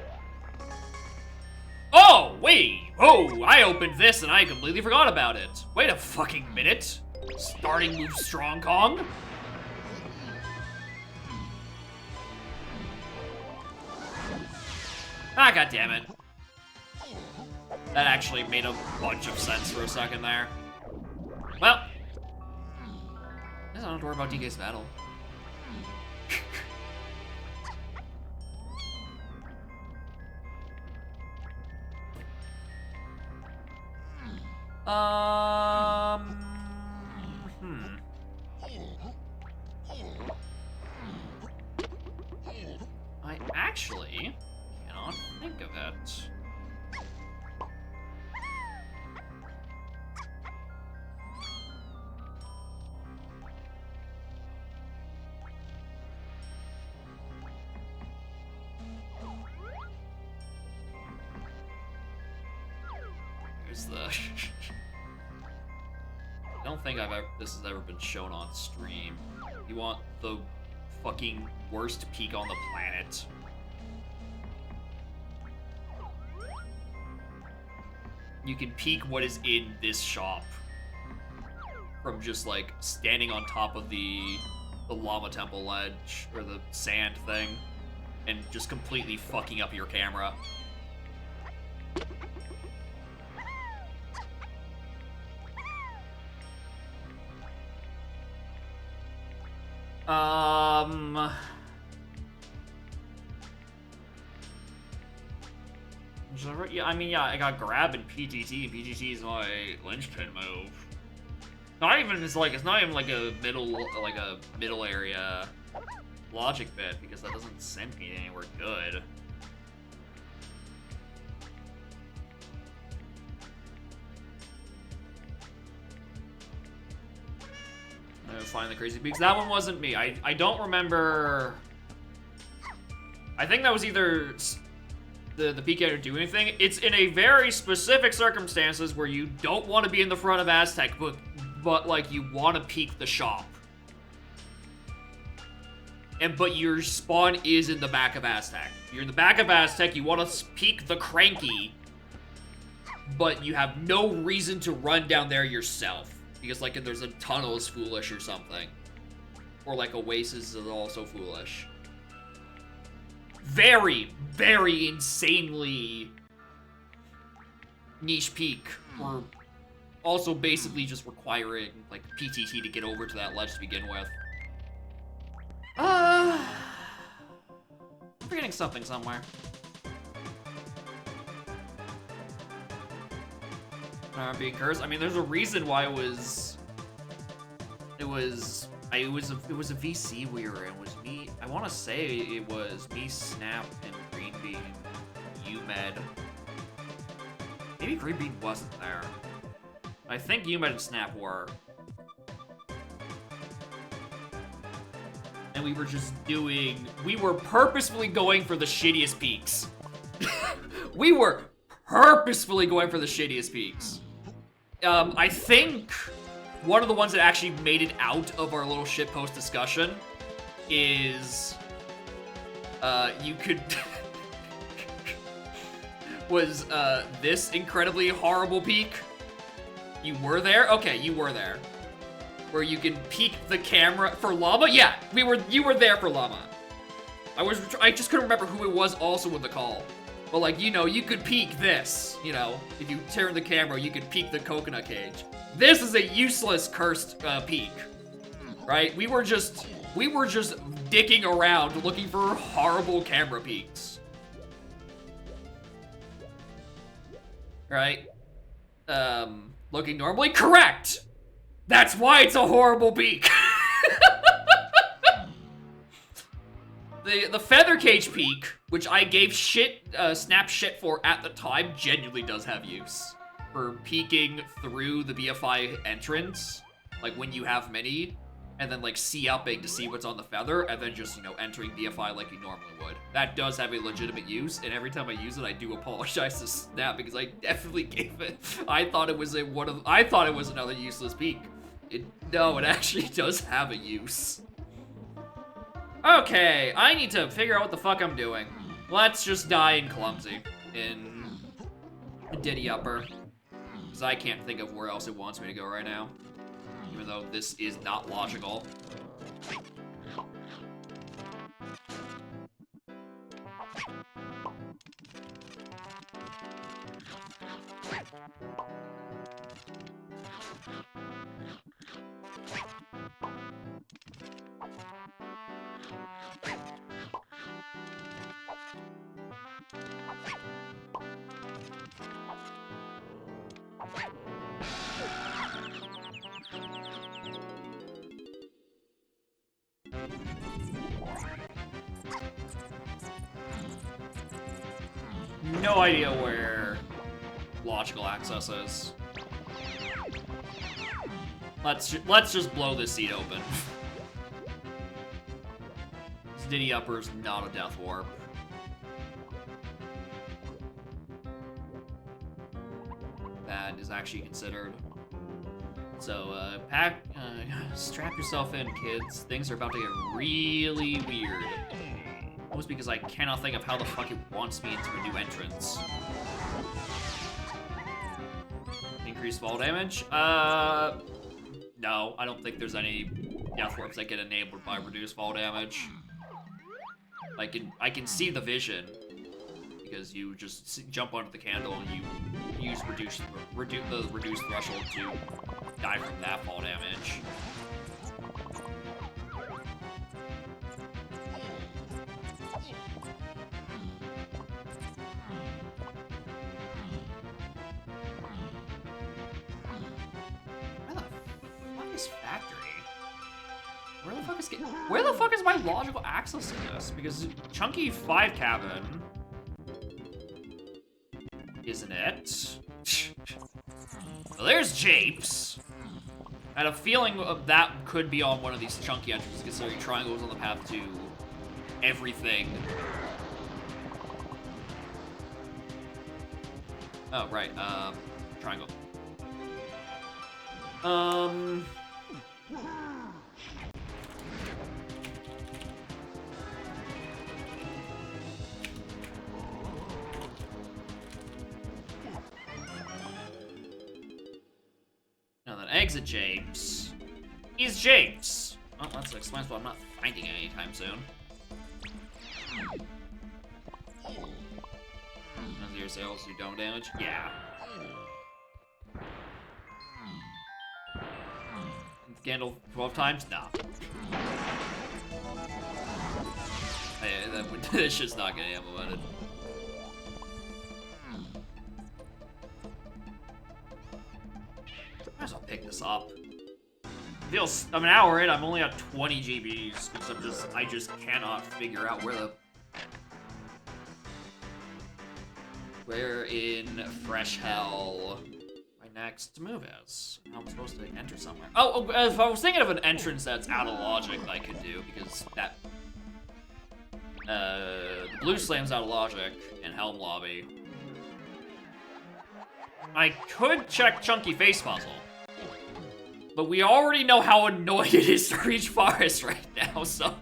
Oh, wait! Oh, I opened this and I completely forgot about it. Wait a fucking minute. Starting move Strong Kong? Ah, goddammit. That actually made a bunch of sense for a second there. Well, I don't have to worry about DK's battle. Hmm. I actually cannot think of it. There's the... I don't think this has ever been shown on stream. You want the fucking worst peak on the planet. You can peek what is in this shop from just like standing on top of the lava temple ledge or the sand thing and just completely fucking up your camera. Yeah, I mean, yeah, I got grab and PTT, and PTT is my linchpin move. It's not even like a middle area logic bit, because that doesn't send me anywhere good. I'm gonna find the crazy peaks. That one wasn't me. I don't remember. I think that was either the peak or do anything. It's in a very specific circumstances where you don't want to be in the front of Aztec, but like you want to peek the shop. But your spawn is in the back of Aztec. You're in the back of Aztec, you want to peek the cranky, but you have no reason to run down there yourself. Because like there's a tunnel is foolish or something. Or like Oasis is also foolish. Very, very insanely niche peak. Or also basically just requiring like PTT to get over to that ledge to begin with. I'm forgetting something somewhere. Being cursed. I mean, there's a reason why it was a VC we were in. It was me. I want to say it was me, Snap, and Green Bean, UMed. Maybe Green Bean wasn't there. I think UMed and Snap were. And we were just doing. We were purposefully going for the shittiest peaks. We were purposefully going for the shittiest peaks. I think one of the ones that actually made it out of our little shitpost discussion is, you could, was, this incredibly horrible peak. You were there? Okay, you were there. Where you can peek the camera for Llama? Yeah, you were there for Llama. I just couldn't remember who it was also in the call. But like, you know, you could peek this, you know, if you turn the camera, you could peek the coconut cage. This is a useless cursed peek, right? We were just dicking around looking for horrible camera peeks. Right? Looking normally? Correct! That's why it's a horrible peek. The feather cage peak, which I gave Snap shit for at the time, genuinely does have use. For peeking through the BFI entrance, like when you have many, and then like C-upping to see what's on the feather, and then just, you know, entering BFI like you normally would. That does have a legitimate use, and every time I use it, I do apologize to Snap, because I definitely gave it. I thought it was another useless peak. No, it actually does have a use. Okay, I need to figure out what the fuck I'm doing. Let's just die in Clumsy. In Diddy Upper. Because I can't think of where else it wants me to go right now. Even though this is not logical. No idea where logical access is. Let's just blow this seat open. This Diddy Upper's not a death warp. That is actually considered. So, strap yourself in, kids. Things are about to get really weird. Almost because I cannot think of how the fuck it wants me into a new entrance. Increased fall damage? No, I don't think there's any death warps that get enabled by reduced fall damage. I can see the vision because you just jump onto the candle and you use the reduced threshold to die from that fall damage. Where the fuck is my logical access to this? Because Chunky 5 cabin, isn't it? Well, there's Japes. I had a feeling of that could be on one of these chunky entrances, considering Triangle was on the path to everything. Oh, right, Triangle. Now that exit Japes is Japes. Well, that explains why I'm not finding it anytime soon. As your sales do dome damage? Yeah. Candle 12 times? Nah. Hey, that shit's not getting implemented. Might as well pick this up. I'm an hour in, I'm only at 20 GBs because I just cannot figure out where in fresh hell my next move is. I'm supposed to enter somewhere. Oh, if I was thinking of an entrance that's out of logic that I could do, because that the Blue Slam's out of logic in Helm Lobby. I could check Chunky Face Puzzle. But we already know how annoying it is to reach Forest right now, so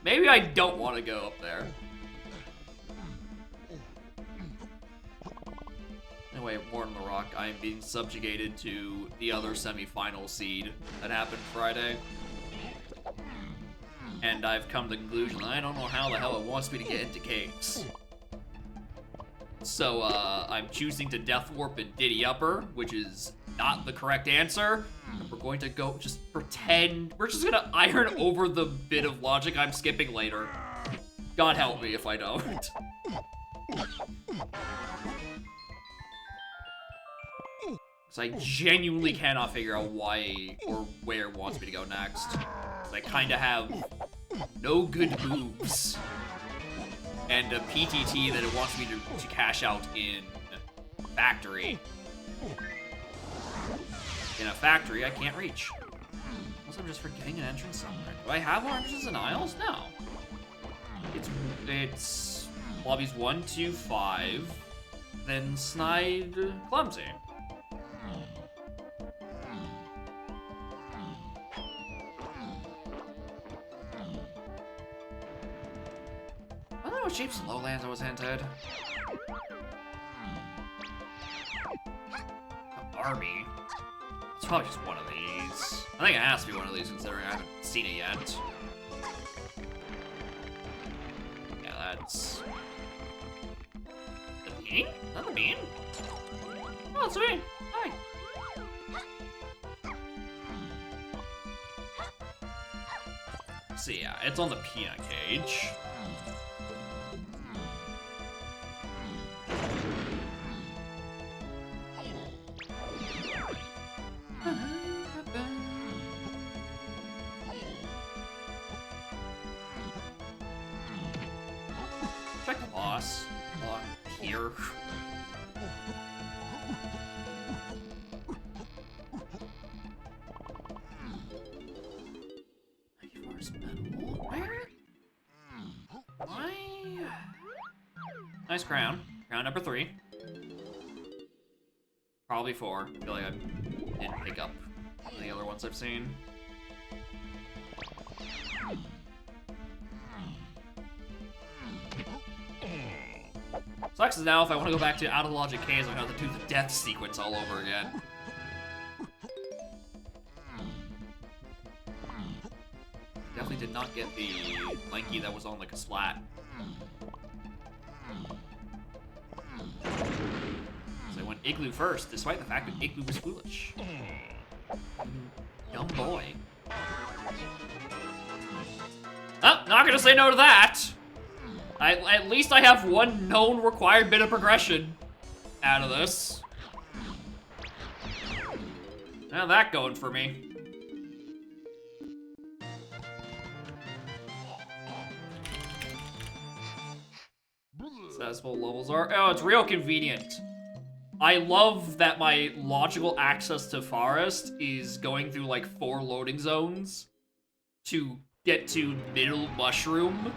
maybe I don't want to go up there. Anyway, War on the Rock, I am being subjugated to the other semi-final seed that happened Friday. And I've come to the conclusion that I don't know how the hell it wants me to get into caves. So, I'm choosing to Death Warp and Diddy Upper, which is not the correct answer. We're going to go just pretend. We're just gonna iron over the bit of logic I'm skipping later. God help me if I don't. So I genuinely cannot figure out why or where it wants me to go next. I kind of have no good moves. And a PTT that it wants me to cash out in Factory. In a factory I can't reach. Unless I'm just forgetting an entrance somewhere. Do I have more entrances in Isles? No. It's lobbies 1, 2, 5, then Snide Clumsy. I don't know what shapes Lowlands I was hinted. Army. It's probably just one of these. I think it has to be one of these considering I haven't seen it yet. Yeah, that's... The bean? Is that the bean? Oh, it's a bean. Hi. So yeah, it's on the peanut cage. expect a boss along here. Where? Why? Nice crown. Crown number 3. Probably 4. I feel like I didn't pick up the other ones I've seen. Sucks is now if I want to go back to Out of Logic Caves, I'm gonna have to do the death sequence all over again. Definitely did not get the lanky that was on like a splat. So I went Igloo first, despite the fact that Igloo was foolish. Dumb boy. Oh, not gonna say no to that! At least I have one known required bit of progression out of this. Now that going for me. Successful levels are... Oh, it's real convenient. I love that my logical access to Forest is going through like 4 loading zones to get to Middle Mushroom.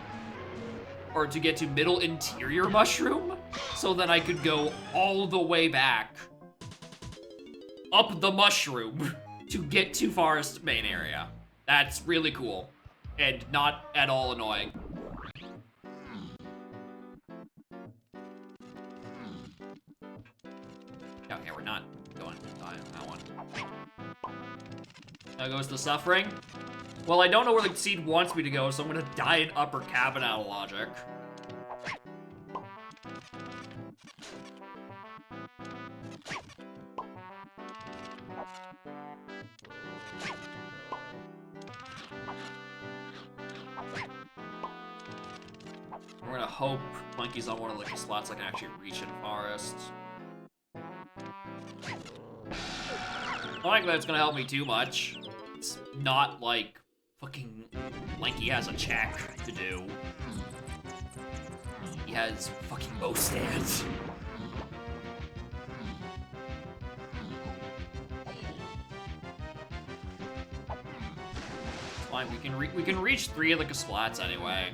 Or to get to Middle Interior Mushroom, so that I could go all the way back up the mushroom to get to Forest main area. That's really cool, and not at all annoying. Okay, we're not going to die on that one. Now goes the Suffering. Well, I don't know where the seed wants me to go, so I'm gonna die in Upper Cabin Out of Logic. We're gonna hope Monkey's on one of like the slots I can actually reach in Forest. I don't think that's gonna help me too much. It's not like fucking Lanky has a check to do. He has fucking bow stands. Fine, we can reach 3 of the Kasplats anyway.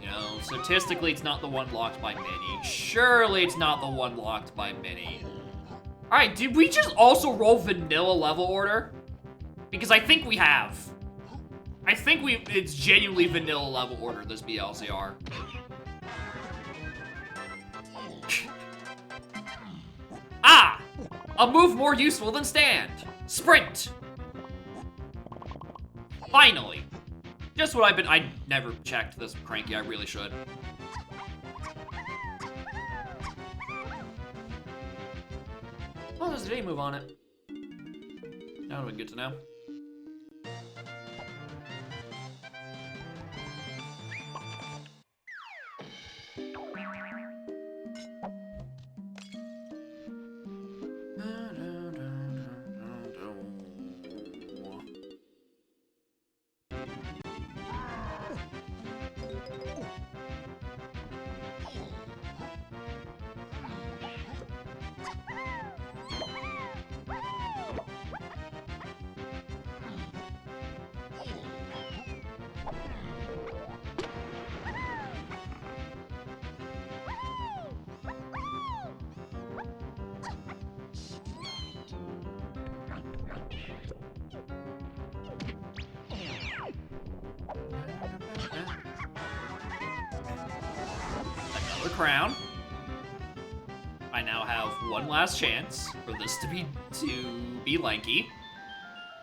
You know, statistically, it's not the one locked by Mini. Surely it's not the one locked by Mini. All right, did we just also roll vanilla level order? Because I think we have. I think it's genuinely vanilla level order, this BLCR. Ah! A move more useful than stand. Sprint. Finally. Just what I never checked this cranky, I really should. Oh, there's a day move on it. That would be good to know. Another crown. I now have one last chance for this to be lanky.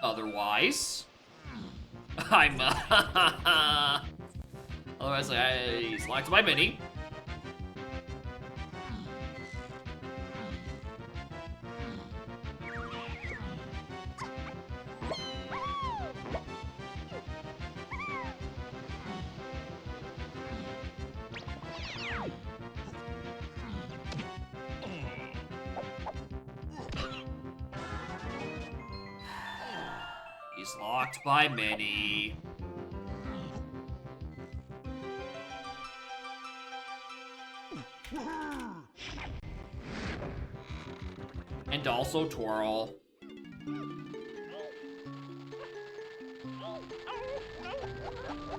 Otherwise, I'm otherwise he's locked by Mini. He's locked by Mini. And also twirl.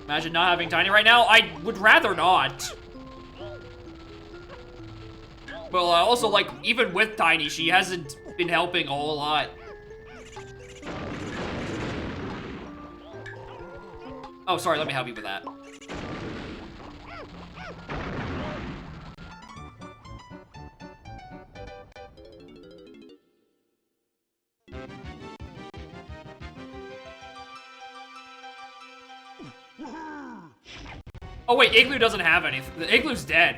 Imagine not having Tiny right now. I would rather not. Well, also, like, even with Tiny, she hasn't been helping a whole lot. Oh, sorry, let me help you with that. Oh wait, Igloo doesn't have anything. The Igloo's dead.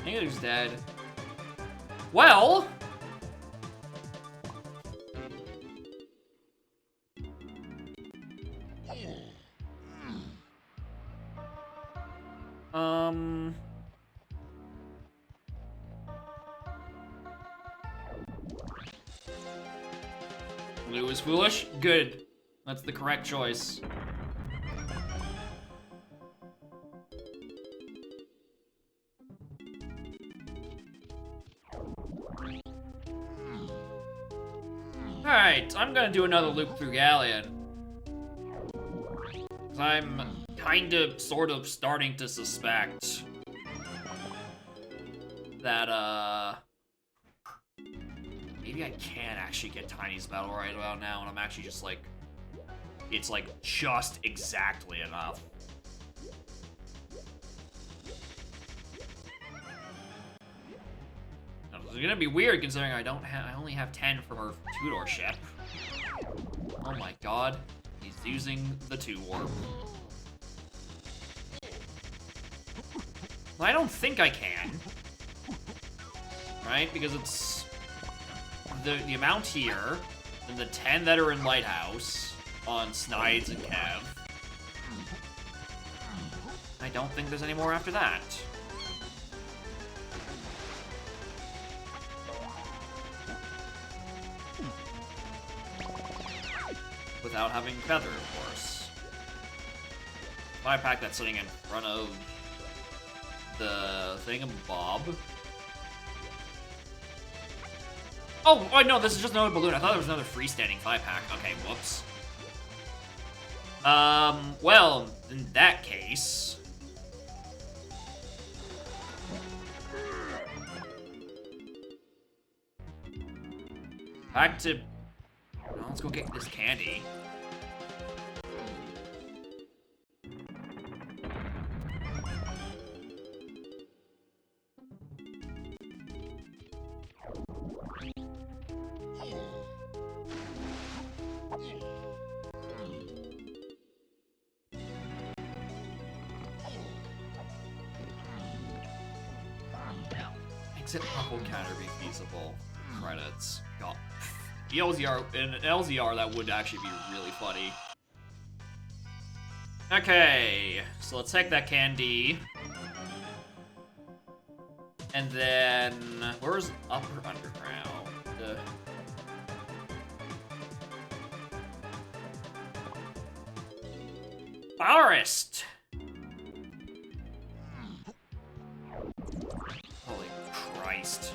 Igloo's dead. Well. Blue is foolish? Good. That's the correct choice. Alright, I'm gonna do another loop through Galleon. Cause I'm kinda, sort of starting to suspect that, maybe I can actually get Tiny's battle right about now, and I'm actually just like, it's like just exactly enough. Now, this is gonna be weird considering I only have 10 from her two-door ship. Oh my god, he's using the 2-warp. Well, I don't think I can. Right? Because it's the amount here, and the 10 that are in Lighthouse on Snides and Kev. I don't think there's any more after that. Without having Feather, of course. 5-pack that's sitting in front of the thingamabob. Oh, no, this is just another balloon. I thought there was another freestanding 5-pack. Okay, whoops. Well, in that case... back to... well, let's go get this candy. Exit level counter be feasible. Credits. God. LZR, in LZR, that would actually be really funny. Okay, so let's take that candy. And then, where's Upper Underground? Forest! Holy Christ.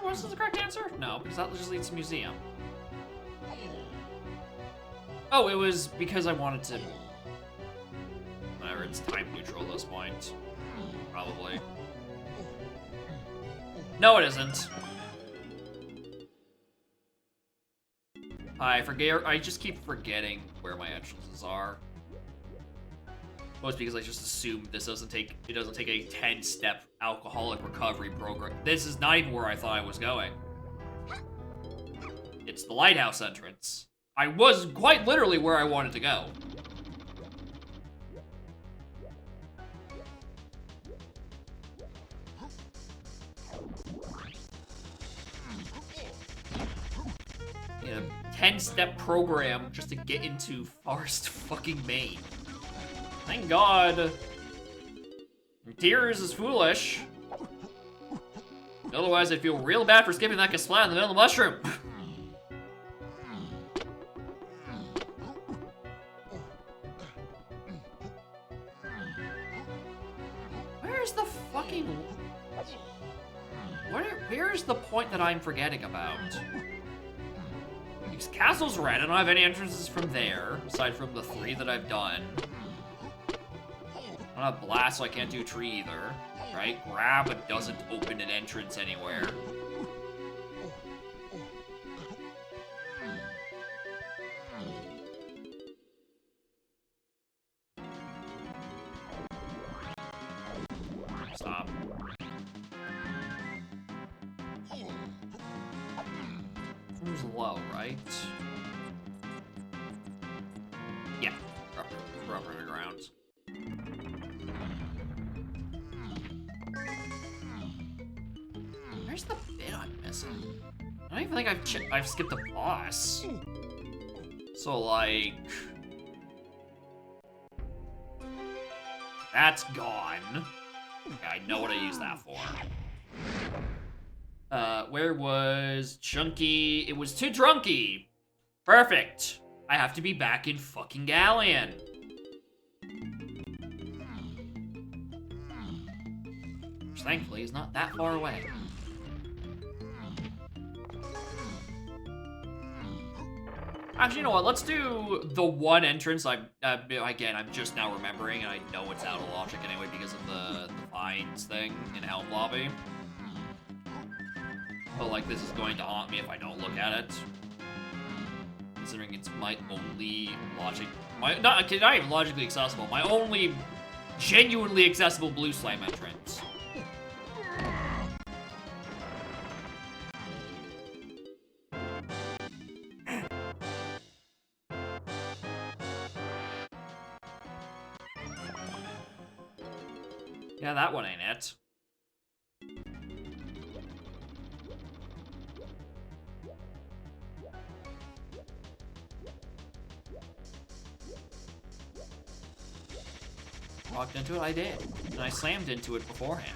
Was this the correct answer? No, because that just leads to museum. Oh, it was because I wanted to... whatever, it's time neutral at this point. Probably. No, it isn't. I just keep forgetting where my entrances are. Most because I just assume it doesn't take a 10-step alcoholic recovery program. This is not even where I thought I was going. It's the lighthouse entrance. I was quite literally where I wanted to go. You know, 10-step program just to get into Forest fucking Maine. Thank God. Tears is foolish. Otherwise, I'd feel real bad for skipping that splat in the middle of the mushroom. Where's the fucking... Where's the point that I'm forgetting about? Because Castle's red, I don't have any entrances from there, aside from the 3 that I've done. I don't have Blast, so I can't do Tree either. Right? Grab, but doesn't open an entrance anywhere. Stop. Who's low, right? Yeah. Rubber to ground. Where's the bit I'm missing? I don't even think I've skipped a boss. So, like... That's gone. Okay, I know what I use that for. Where was Chunky? It was too drunky. Perfect. I have to be back in fucking Galleon. Which thankfully is not that far away. Actually, you know what? Let's do the one entrance. Again, I'm just now remembering, and I know it's out of logic anyway because of the vines thing in Helm Lobby. But like, this is going to haunt me if I don't look at it, considering it's my only not even logically accessible. My only genuinely accessible Blue Slime entrance. Yeah, that one ain't it. Walked into it, I did. And I slammed into it beforehand.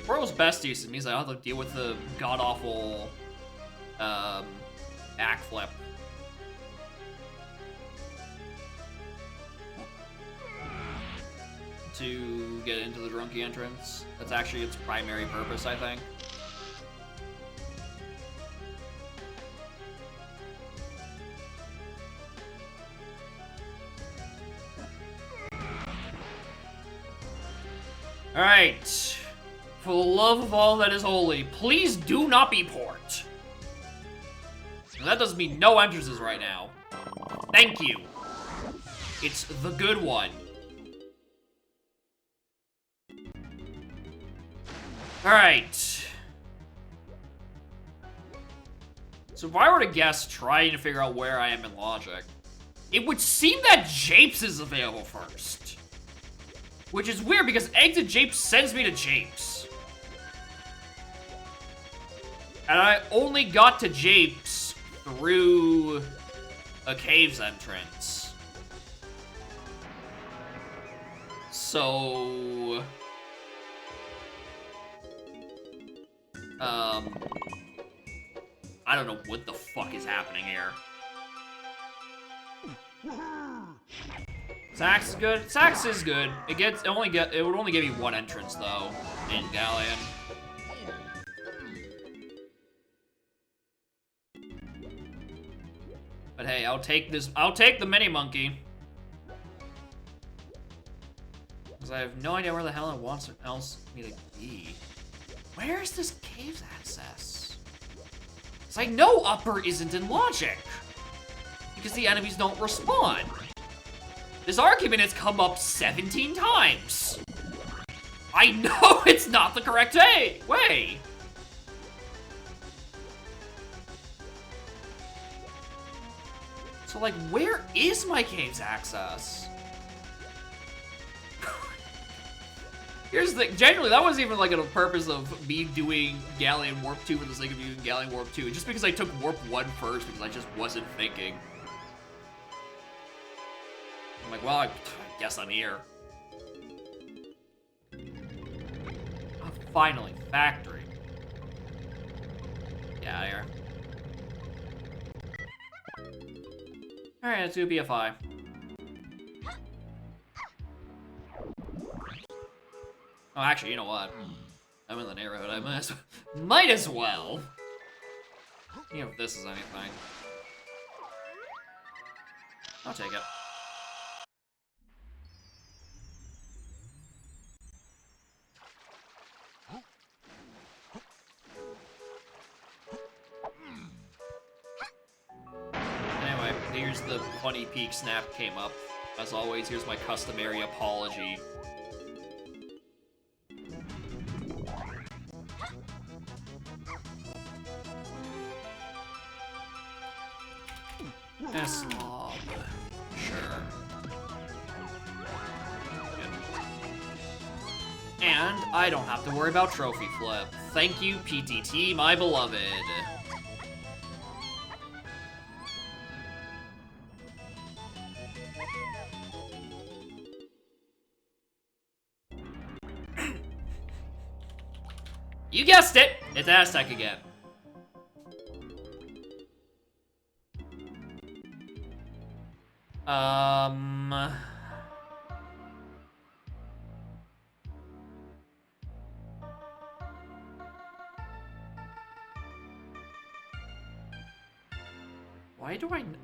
World's best use means I have to deal with the god-awful backflip. To get into the drunky entrance. That's actually its primary purpose, I think. Alright. For the love of all that is holy, please do not be port. That does mean no entrances right now. Thank you. It's the good one. Alright. So if I were to guess, trying to figure out where I am in logic, it would seem that Japes is available first. Which is weird because Exit Japes sends me to Japes. And I only got to Japes through a cave's entrance. So... I don't know what the fuck is happening here. Sax is good. Sax is good. It would only give you one entrance though in Galleon. But hey, I'll take this. I'll take the mini monkey. Because I have no idea where the hell it wants me to be. Where is this cave's access? Because I know upper isn't in logic. Because the enemies don't respawn. This argument has come up 17 times. I know it's not the correct way! So, like, where is my cave's access? Here's the thing. Generally, that wasn't even, like, a purpose of me doing Galleon Warp 2 for the sake of doing Galleon Warp 2. Just because I took Warp 1 first, because I just wasn't thinking. I'm like, well, I guess I'm here. Oh, finally, factory. Get out of here. Alright, let's do BFI. Oh, actually, you know what? I'm in the neighborhood. I might as well. See if this is anything. I'll take it. Anyway, here's the funny peak snap came up. As always, here's my customary apology. Slob. Sure. Good. And I don't have to worry about trophy flip. Thank you, PTT, my beloved. You guessed it! It's Aztec again.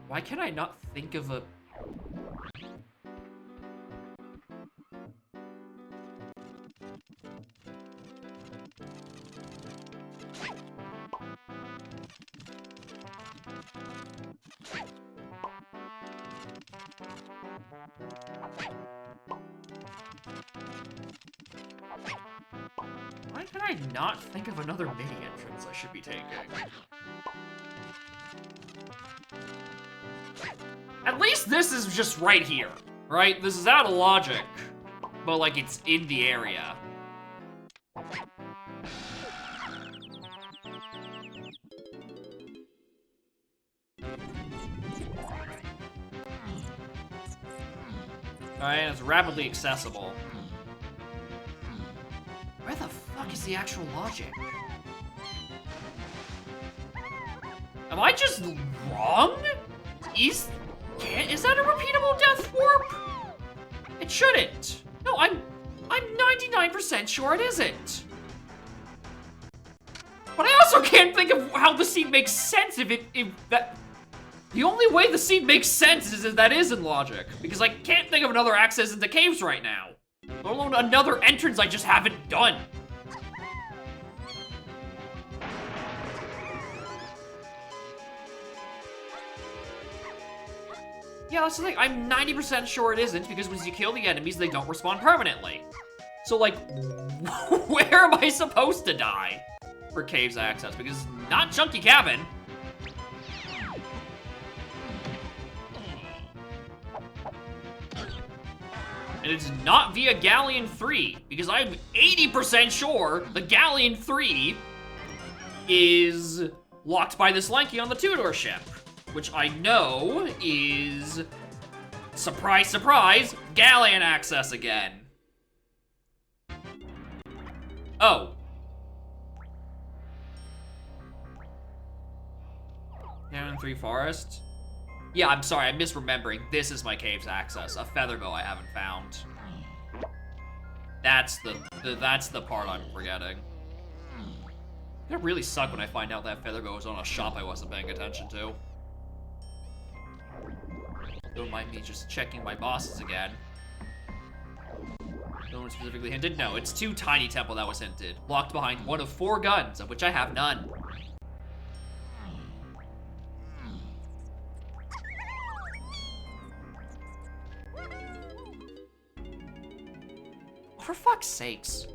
Why can I not think of a... Why can I not think of another mini entrance I should be taking? At least this is just right here, right? This is out of logic, but like it's in the area. Alright, and it's rapidly accessible. Where the fuck is the actual logic? Am I just wrong? Is that a repeatable death warp? It shouldn't. No, I'm 99% sure it isn't. But I also can't think of how the scene makes sense if that... The only way the scene makes sense is if that is in logic. Because I can't think of another access into caves right now. Let alone another entrance I just haven't done. Yeah, that's the thing. I'm 90% sure it isn't, because once you kill the enemies, they don't respawn permanently. So, like, where am I supposed to die for caves access? Because it's not Chunky Cabin. And it's not via Galleon 3, because I'm 80% sure the Galleon 3 is locked by this Lanky on the two-door ship. Which I know is, surprise, surprise, Galleon access again. Oh. Galleon 3 Forest? Yeah, I'm sorry, I'm misremembering. This is my cave's access, a feather bow I haven't found. That's the part I'm forgetting. It's gonna really suck when I find out that feather bow was on a shop I wasn't paying attention to. Don't mind me just checking my bosses again. No one specifically hinted? No, it's 2 Tiny Temple that was hinted. Locked behind one of 4 guns, of which I have none. For fuck's sakes.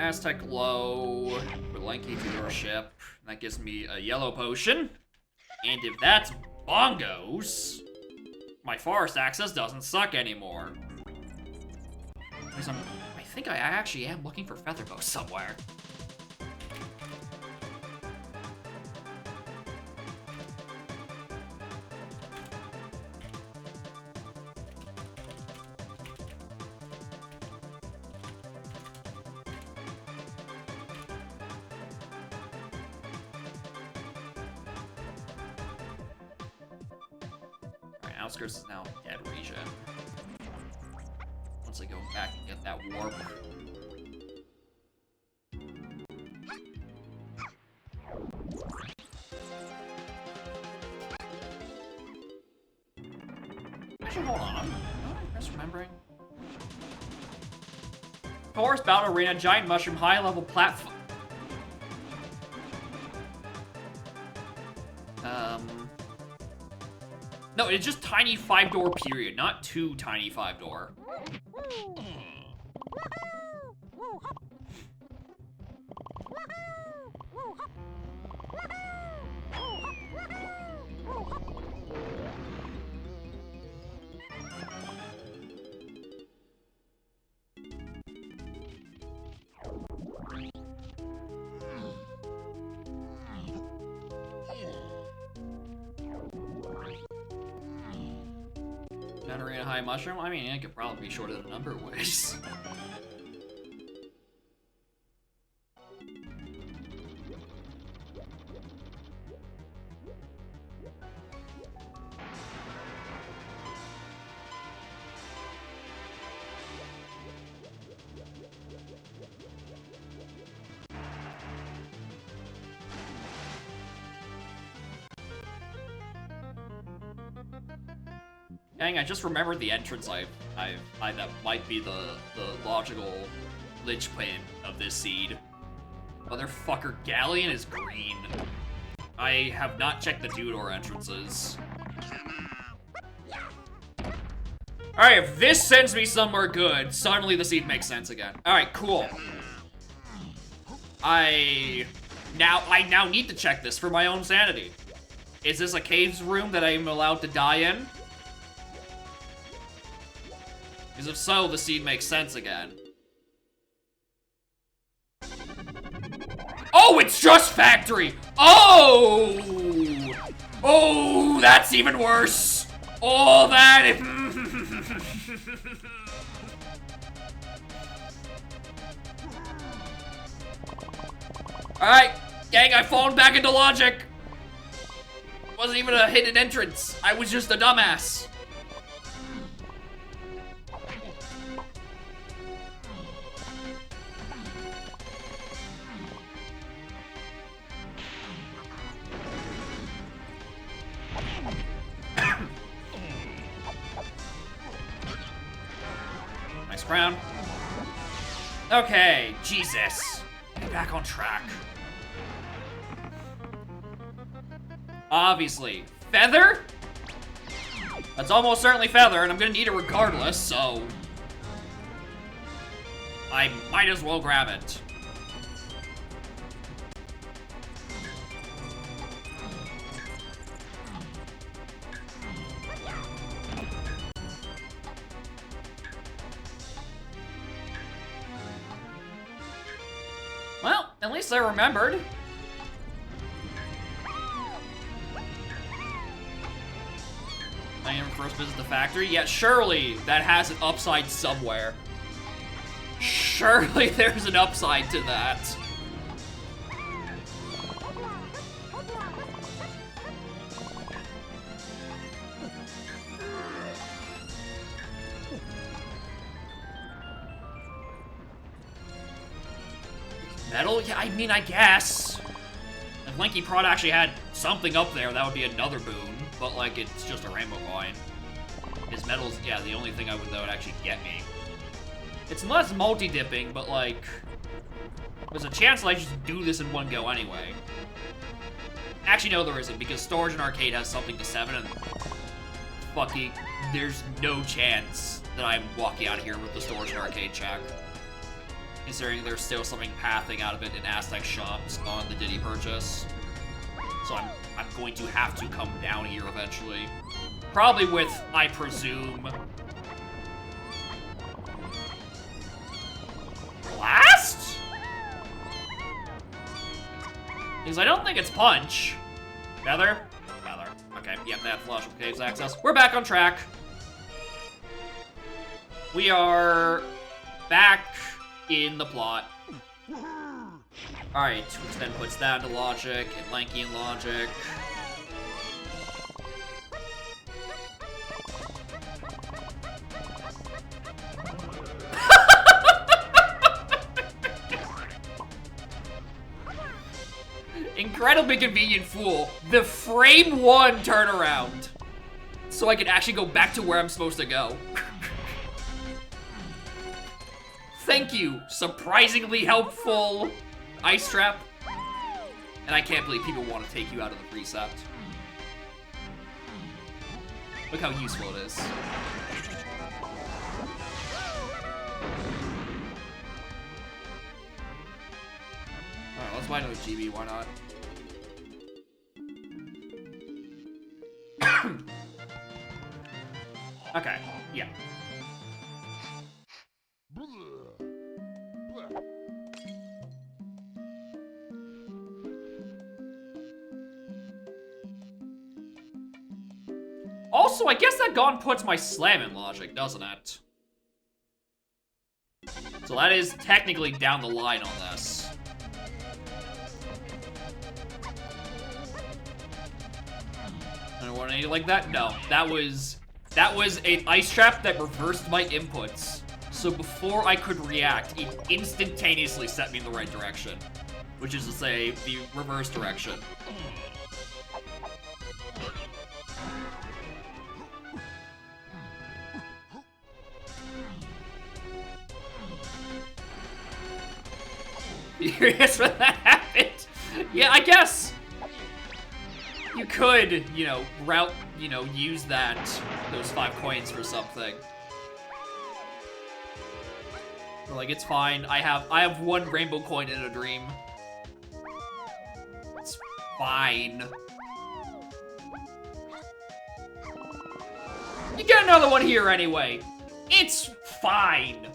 Aztec Low for Lanky to your ship. That gives me a yellow potion. And if that's bongos, my forest access doesn't suck anymore. Because I think I actually am looking for Featherbow somewhere. Outskirts is now dead region. Once I go back and get that warp. Actually, hold on. I'm misremembering. Forest Battle Arena, Giant Mushroom, high level platform. No, it's just tiny 5-door period, not 2 tiny 5-door. Arena high mushroom? I mean, it could probably be shorter than a number of ways. Dang, I just remembered the entrance I that might be the logical linchpin of this seed. Motherfucker, Galleon is green. I have not checked the 2-door entrances. Alright, if this sends me somewhere good, suddenly the seed makes sense again. Alright, cool. I now need to check this for my own sanity. Is this a caves room that I am allowed to die in? Because if so, the seed makes sense again. Oh, it's just factory! Oh! Oh, that's even worse! Oh, that is... Alright, gang, I've fallen back into logic. It wasn't even a hidden entrance. I was just a dumbass. Nice crown. Okay, Jesus. Get back on track. Obviously. Feather? That's almost certainly feather, and I'm gonna need it regardless, so... I might as well grab it. Well, at least I remembered. I am first visit the factory. Yeah, surely that has an upside somewhere. Surely there's an upside to that. Metal? Yeah, I mean, I guess. If Lanky Prod actually had something up there, that would be another boon. But, like, it's just a rainbow coin. His metal's, yeah, the only thing that would actually get me. It's less multi-dipping, but, like, there's a chance that I just do this in one go anyway. Actually, no, there isn't, because Storage and Arcade has something to 7, and fucking, there's no chance that I'm walking out of here with the Storage and Arcade check. considering there's still something pathing out of it in Aztec shops on the Diddy purchase. So I'm going to have to come down here eventually. Probably with, I presume... Blast? Because I don't think it's Punch. Feather? Feather. Okay, yep, that's logical caves access. We're back on track. We are back in the plot. Alright, which then puts that into logic, and Lanky in logic. Incredibly convenient fool. The frame 1 turnaround. So I can actually go back to where I'm supposed to go. Thank you, surprisingly helpful ice trap. And I can't believe people want to take you out of the precept. Look how useful it is. Alright, let's buy another GB, why not? Okay, yeah. Also, I guess that gone puts my slam in logic, doesn't it? So that is technically down the line on this. I don't want anything like that? No, that was an ice trap that reversed my inputs. So before I could react, it instantaneously set me in the right direction. Which is to say, the reverse direction. Furious when that happened? Yeah, I guess. You could, you know, use those 5 coins for something. But, like, it's fine. I have 1 rainbow coin in a dream. It's fine. You get another one here anyway. It's fine.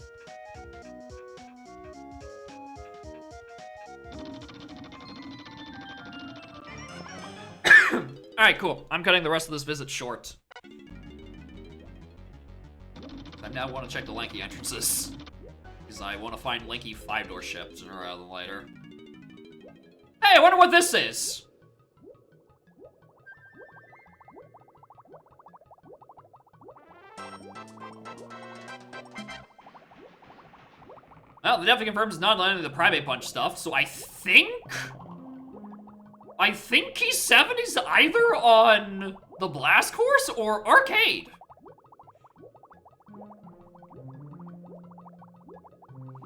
Alright, cool. I'm cutting the rest of this visit short. I now want to check the Lanky entrances. Because I want to find Lanky 5-door ship sooner rather than later. Hey, I wonder what this is! Well, the definitely confirms it's not landing the primate punch stuff, so I think Key 7 is either on the Blast Course or Arcade.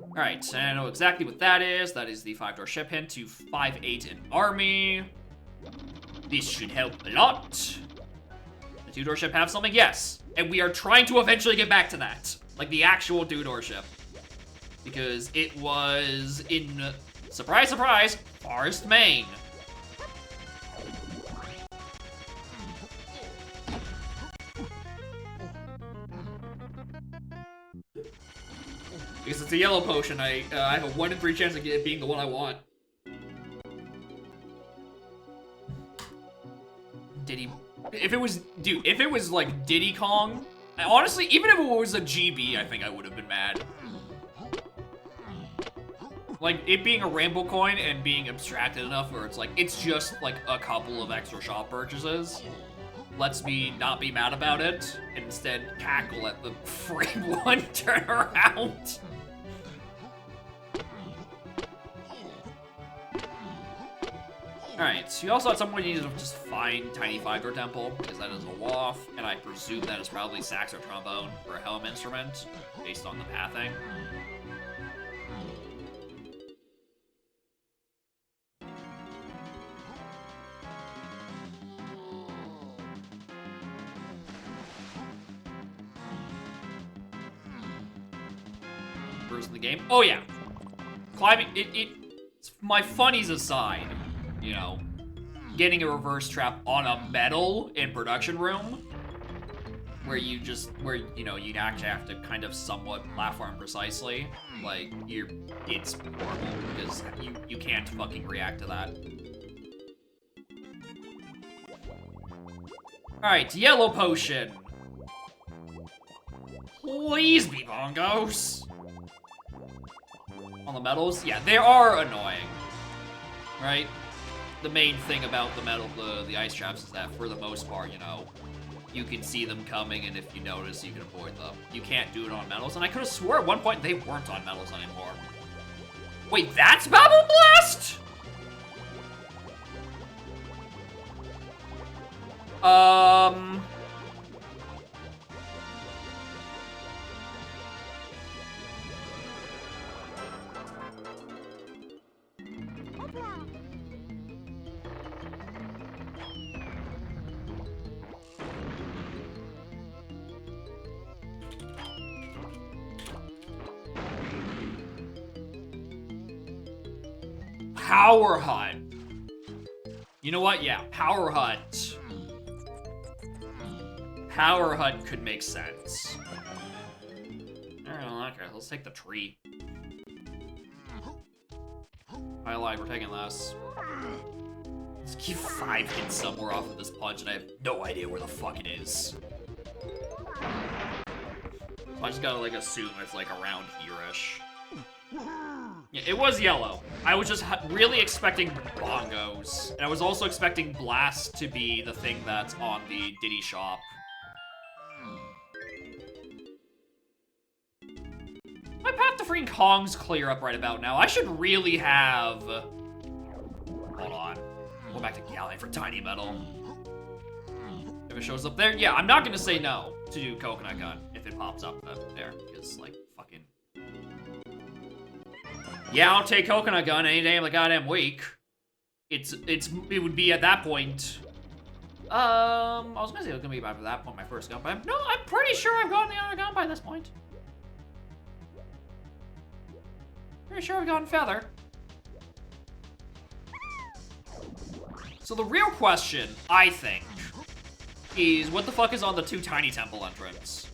Alright, and I know exactly what that is. That is the 5-door ship hint to 5-8 in Army. This should help a lot. The 2-door ship have something? Yes. And we are trying to eventually get back to that. Like the actual 2-door ship. Because it was in, surprise, surprise, Forest, Maine. Because it's a yellow potion, I have a 1 in 3 chance of it being the one I want. Diddy... If it was like Diddy Kong, honestly, even if it was a GB, I think I would have been mad. Like, it being a rainbow coin and being abstracted enough where it's like, it's just like a couple of extra shop purchases lets me not be mad about it, and instead cackle at the frame 1 turnaround. Alright, so you also had someone you need to just find Tiny 5-door Temple, because that is a waft, and I presume that is probably sax or trombone for a helm instrument, based on the pathing. In the game. Oh yeah. climbing, it's my funnies aside, you know, getting a reverse trap on a metal in production room, where you know, you actually have to kind of somewhat platform precisely, like, it's horrible, because you can't fucking react to that. Alright, yellow potion. Please be bongos. On the metals? Yeah, they are annoying. Right? The main thing about the ice traps is that for the most part, you know, you can see them coming, and if you notice, you can avoid them. You can't do it on metals, and I could have swore at one point they weren't on metals anymore. Wait, that's Babble Blast?! Power Hut. You know what? Yeah, Power Hut. Power Hut could make sense. Alright, okay, let's take the tree. I lied, we're taking less. Let's keep 5 hits somewhere off of this punch, and I have no idea where the fuck it is. I just gotta, like, assume it's, like, around here-ish. Yeah, it was yellow. I was just really expecting bongos. And I was also expecting Blast to be the thing that's on the Diddy shop. My path to freeing Kong's clear up right about now. I should really have... Hold on. Go back to Galleon for Tiny Metal. If it shows up there, yeah, I'm not gonna say no to do Coconut Gun if it pops up there. Because, like, fucking... Yeah, I'll take Coconut Gun any day of the goddamn week. It would be at that point. I was gonna say it was gonna be by that point my first gun, but no, I'm pretty sure I've gotten the other gun by this point. Pretty sure I've gotten Feather. So the real question, I think, is what the fuck is on the 2 Tiny Temple entrants?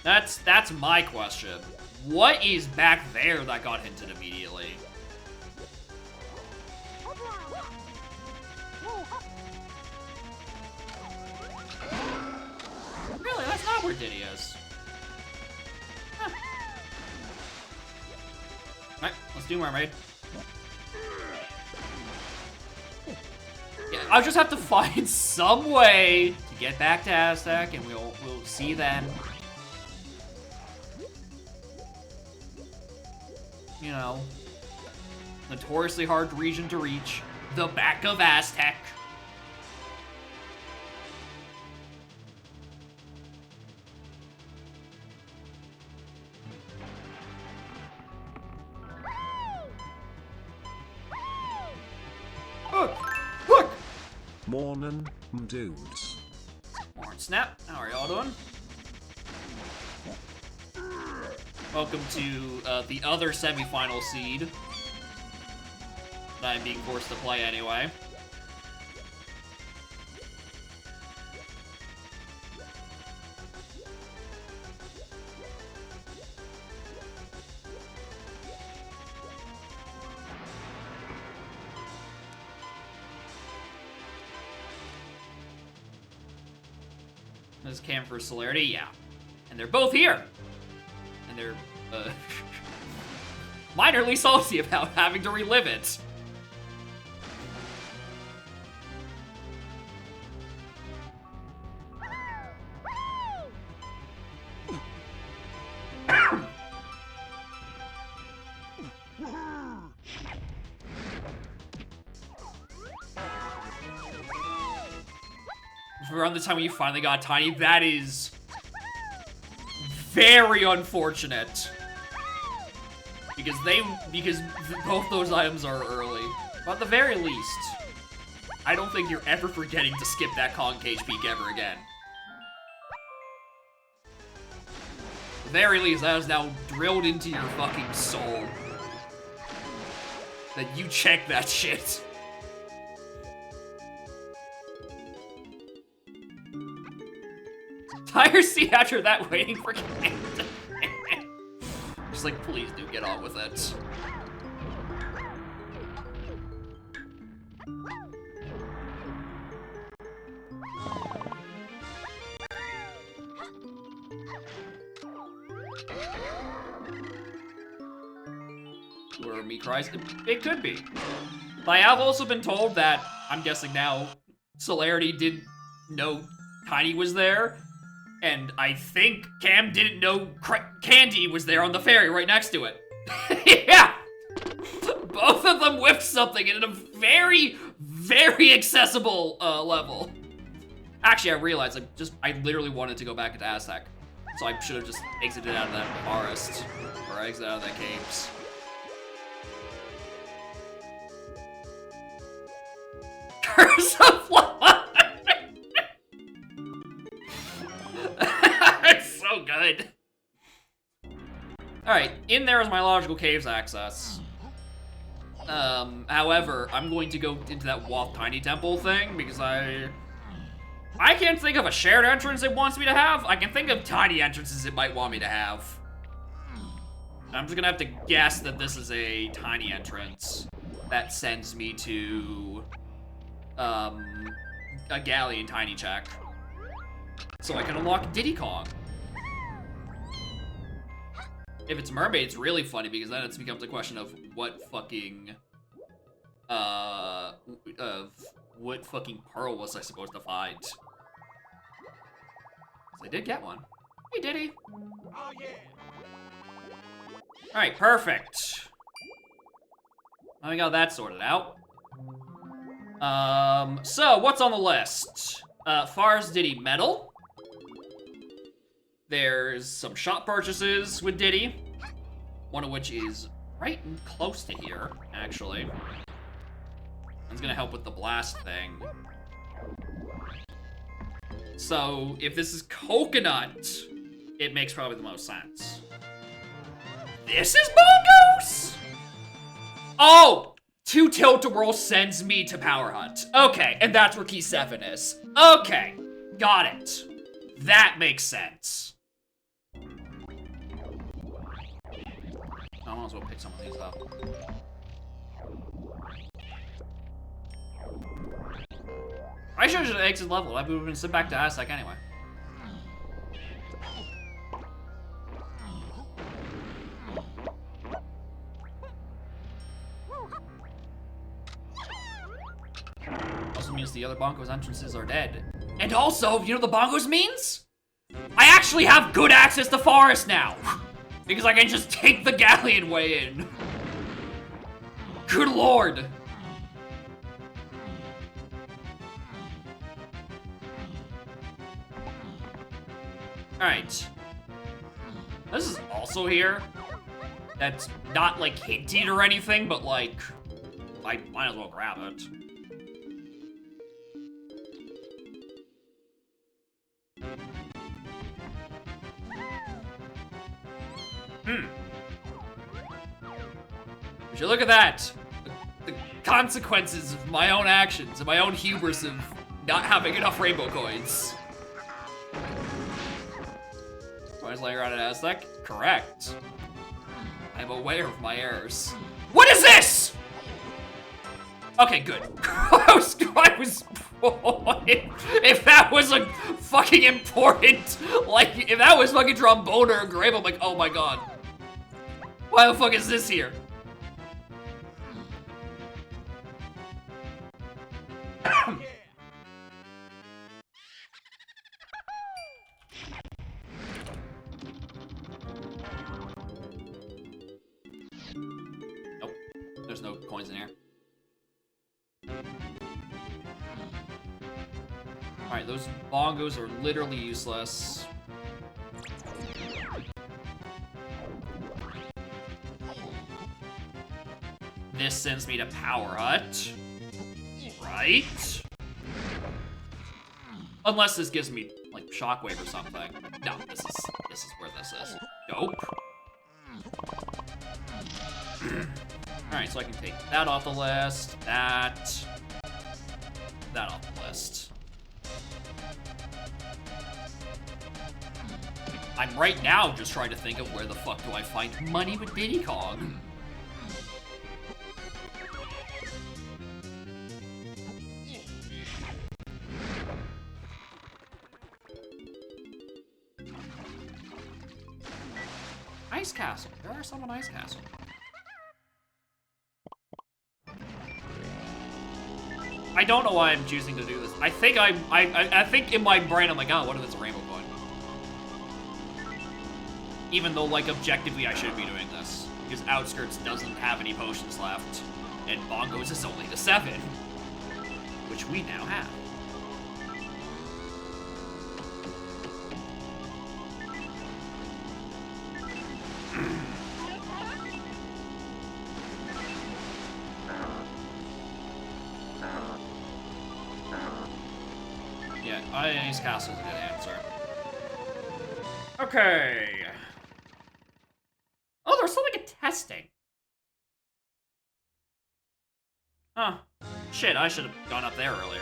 That's my question. What is back there that got hinted immediately? Really, that's not where Diddy is. Huh. Alright, let's do Mermaid. Yeah, I'll just have to find some way to get back to Aztec, and we'll see then. You know, notoriously hard region to reach. The back of Aztec. Look! Mornin', dudes. Morning, Snap. How are y'all doing? Welcome to the other semi-final seed that I'm being forced to play anyway. This is Cam for Celerity, yeah. And they're both here! And they're, minorly salty about having to relive it. Around the time when you finally got Tiny, that is very unfortunate. Because both those items are early. But at the very least, I don't think you're ever forgetting to skip that concave peak ever again. At the very least, that is now drilled into your fucking soul. That you check that shit. Tire seat after that, waiting for Cam. Just like, please do get on with it. Or me cries. It could be. But I have also been told that, I'm guessing now, Celerity didn't know Tiny was there. And I think Cam didn't know Candy was there on the ferry right next to it. Yeah! Both of them whipped something at a very, very accessible level. Actually, I realized I literally wanted to go back into Aztec. So I should have just exited out of that forest. Or exited out of that caves. Curse of Lava! It's so good. Alright, in there is my logical caves access. However, I'm going to go into that Waff Tiny Temple thing because I can't think of a shared entrance it wants me to have. I can think of tiny entrances it might want me to have. I'm just gonna have to guess that this is a tiny entrance that sends me to a Galleon Tiny Check. So I can unlock Diddy Kong. If it's Mermaid, it's really funny because then it becomes a question of what fucking what fucking pearl was I supposed to find? 'Cause I did get one. Hey, Diddy. Oh yeah. All right, perfect. Now we got that sorted out. So what's on the list? Fars Diddy Medal. There's some shop purchases with Diddy, one of which is right close to here, actually. It's gonna help with the blast thing. So if this is coconut, it makes probably the most sense. This is bongos? Oh! 2 Tilt-A-Whirl sends me to Power Hut. Okay, and that's where Key 7 is. Okay, got it. That makes sense. I might as well pick some of these up. I should have just exit level. I would have been sent back to Aztec anyway. Also means the other Bongos entrances are dead. And also, you know what the Bongos means? I actually have good access to Forest now. Because I can just take the Galleon way in. Good lord. Alright. This is also here. That's not like hinted or anything, but like, I might as well grab it. Would you look at that? The consequences of my own actions and my own hubris of not having enough rainbow coins. Coins laying around an Aztec? Correct. I'm aware of my errors. What is this? Okay, good. I was if that was a fucking important, like, if that was fucking trombone or grave, I'm like, oh my god. Why the fuck is this here? Nope, there's no coins in here. Alright, those bongos are literally useless. This sends me to Power Hut. Right? Unless this gives me, like, shockwave or something. No, this is where this is. Dope. Alright, so I can take that off the list, that off the list. I'm right now just trying to think of where the fuck do I find money with Diddy Kong. Ice Castle. There are some on Ice Castle. I don't know why I'm choosing to do this. I think I think in my brain I'm like, oh, what if it's a rainbow coin? Even though, like, objectively I should be doing this. Because Outskirts doesn't have any potions left. And Bongos is only to 7. Which we now have. Yeah, Ice Castle is a good answer. Okay. Oh, there's something in testing. Huh. Shit, I should have gone up there earlier.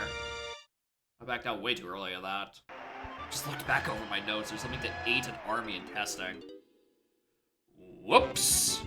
I backed out way too early of that. Just looked back over my notes. There's something to 8 an army in testing. Whoops.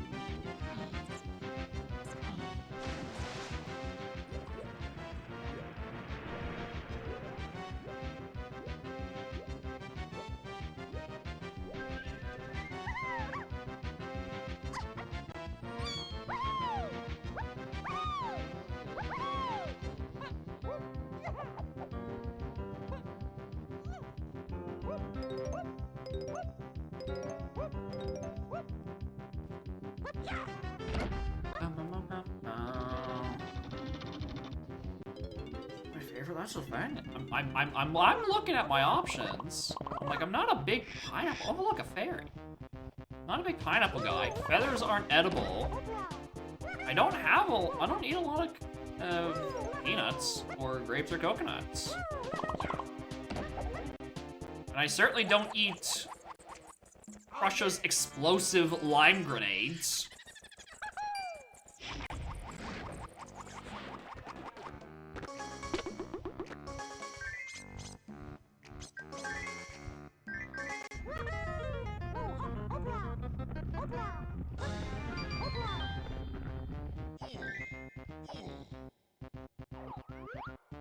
My favorite, that's the thing. I'm looking at my options. I'm like, I'm not a big pineapple. Oh, look, a fairy. Not a big pineapple guy. Feathers aren't edible. I don't eat a lot of peanuts or grapes or coconuts. And I certainly don't eat Russia's explosive lime grenades.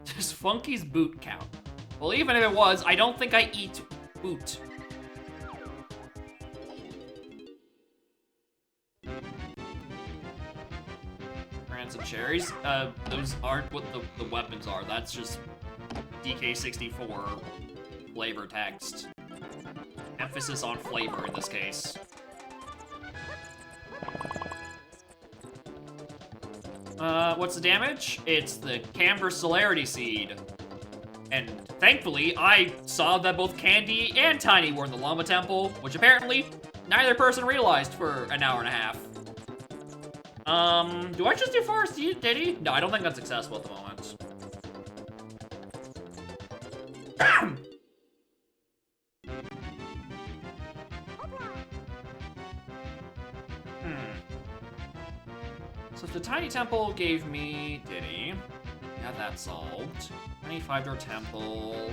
Does Funky's boot count? Well, even if it was, I don't think I eat boot. And cherries. Those aren't what the weapons are. That's just DK64 flavor text. Emphasis on flavor in this case. What's the damage? It's the Camber Celerity Seed. And thankfully, I saw that both Candy and Tiny were in the Llama Temple, which apparently neither person realized for an hour and a half. Do I just do Forest Diddy? No, I don't think that's successful at the moment. So if the Tiny Temple gave me Diddy, got that solved. 25-door temple.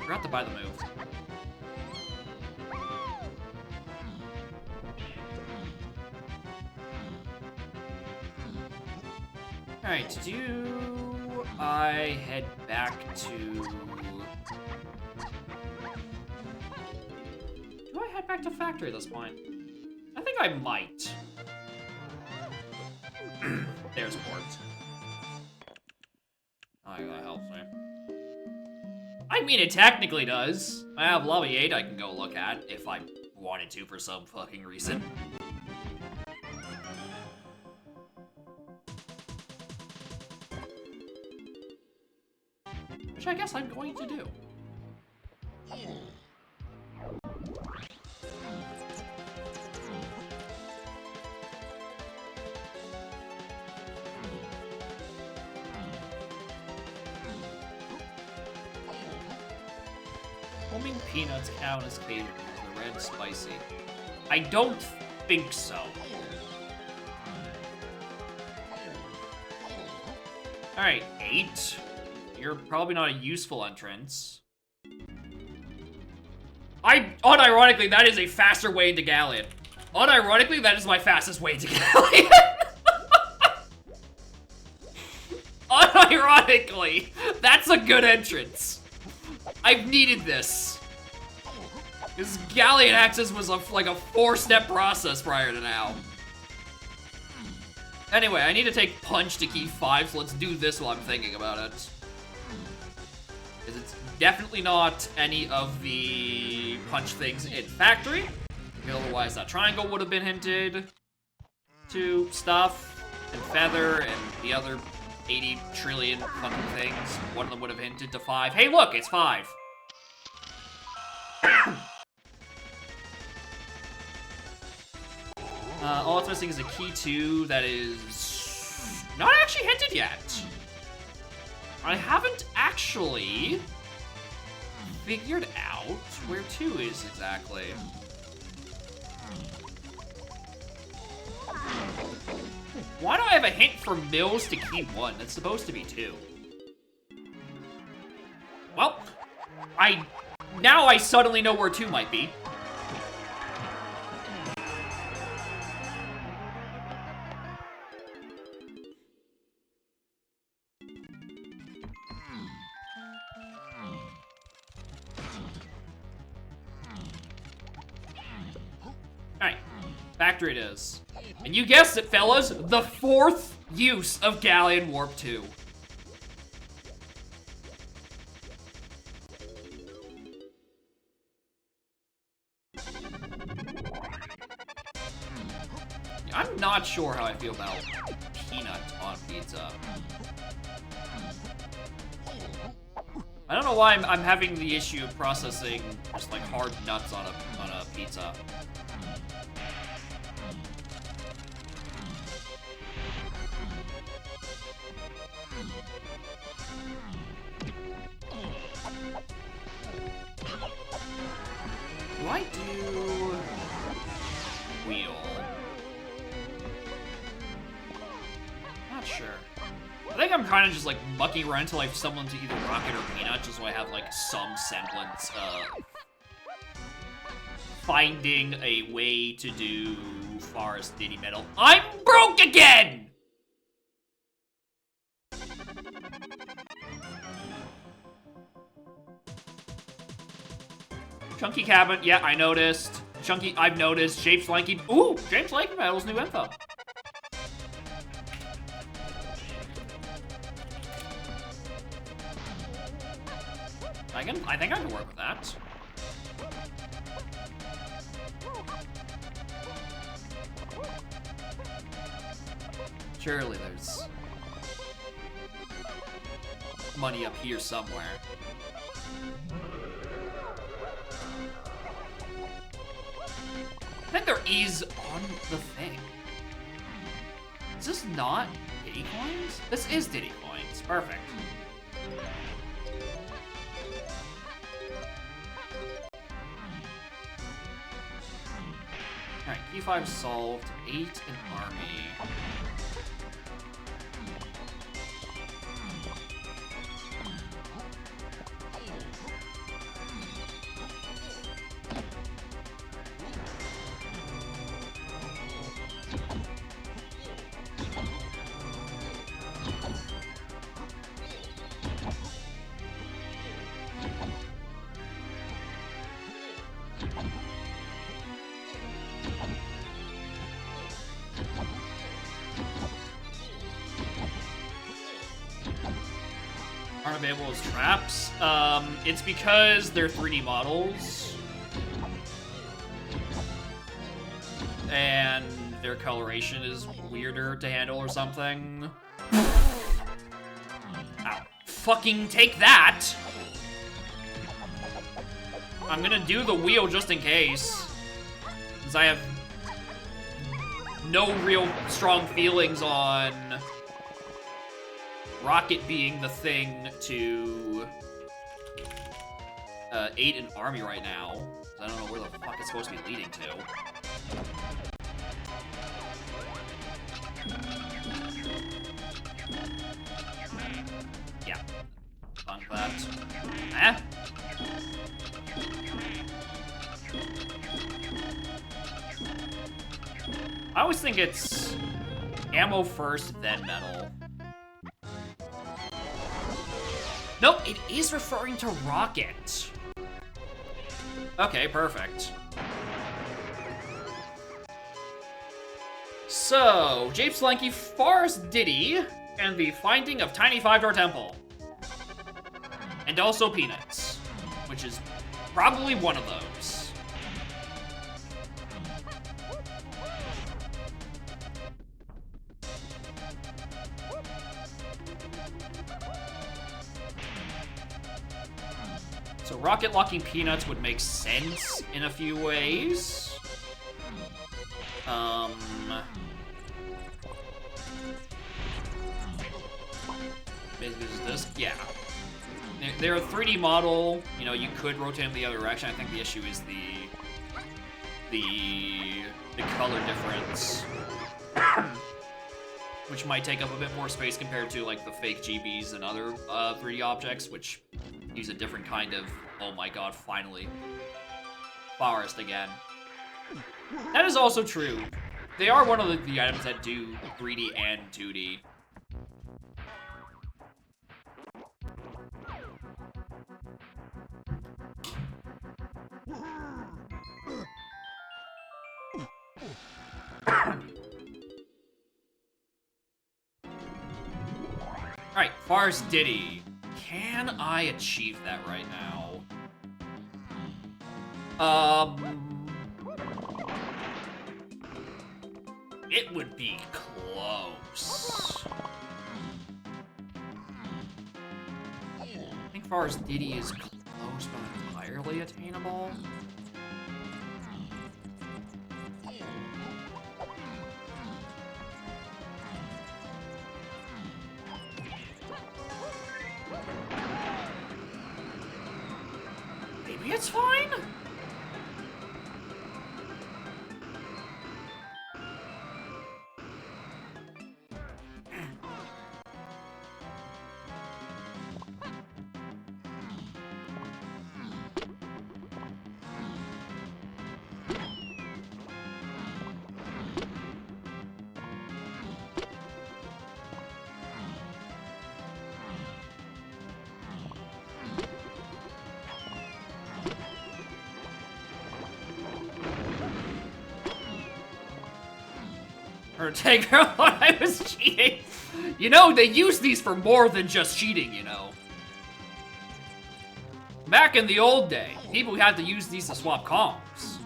Forgot to buy the move. Alright, do I head back to... Do I head back to factory at this point? I think I might. There's port. Oh, that helps me. I mean, it technically does. I have Lobby 8 I can go look at if I wanted to for some fucking reason. Which I guess I'm going to do. assuming peanuts count as Cajun, the red spicy. I don't think so. Alright, 8. You're probably not a useful entrance. Unironically, that is a faster way into Galleon. Unironically, that is my fastest way into Galleon. Unironically, that's a good entrance. I've needed this. Because Galleon access was like a 4-step process prior to now. Anyway, I need to take Punch to key 5, so let's do this while I'm thinking about it. Because it's definitely not any of the Punch things in Factory. Because otherwise that triangle would have been hinted to stuff, and Feather, and the other 80 trillion fucking things. One of them would have hinted to 5. Hey look, it's 5! All it's missing is a key 2 that is not actually hinted yet. I haven't actually figured out where 2 is exactly. Why do I have a hint for Mills to key 1? That's supposed to be 2. Well, now I suddenly know where 2 might be. Alright, Factory it is. And you guessed it, fellas, the 4th use of Galleon Warp 2. I'm not sure how I feel about peanut on pizza. I don't know why I'm having the issue of processing just like hard nuts on a pizza. Do I do wheel? Not sure. I think I'm kind of just like mucking around until I summon to either Rocket or Peanut, just so I have like some semblance of finding a way to do Forest Diddy Metal. I'm broke again! Chunky Cabin, yeah, I noticed. Chunky, I've noticed. James Lanky, ooh, James Lanky Metal's new info. I think I can work with that. Surely there's money up here somewhere. I think there is on the thing. Is this not Diddy Coins? This is Diddy Coins. Perfect. Alright, key 5 solved. 8 in Army. Aren't available as traps. It's because they're 3D models. And their coloration is weirder to handle or something. Ow. Fucking take that! I'm gonna do the wheel just in case. Because I have no real strong feelings on Rocket being the thing to aid an army right now. I don't know where the fuck it's supposed to be leading to. Yeah. On that. Eh? I always think it's ammo first, then metal. Nope, it is referring to rocket. Okay, perfect. So, Jape Slanky, Forest Diddy, and the Finding of Tiny Five-Door Temple. And also Peanuts, which is probably one of those. So rocket locking Peanuts would make sense in a few ways. Basically just this, yeah. They're a 3D model, you know, you could rotate them the other direction. I think the issue is the color difference. Which might take up a bit more space compared to like the fake GBs and other 3D objects, which use a different kind of, oh my god, finally. Forest again. That is also true. They are one of the items that do 3D and 2D. Alright, Forest Diddy. Can I achieve that right now? It would be close. I think Forest Diddy is close but entirely attainable. Maybe it's fine? Or take her when I was cheating. You know, they use these for more than just cheating, you know. Back in the old day, people had to use these to swap comps.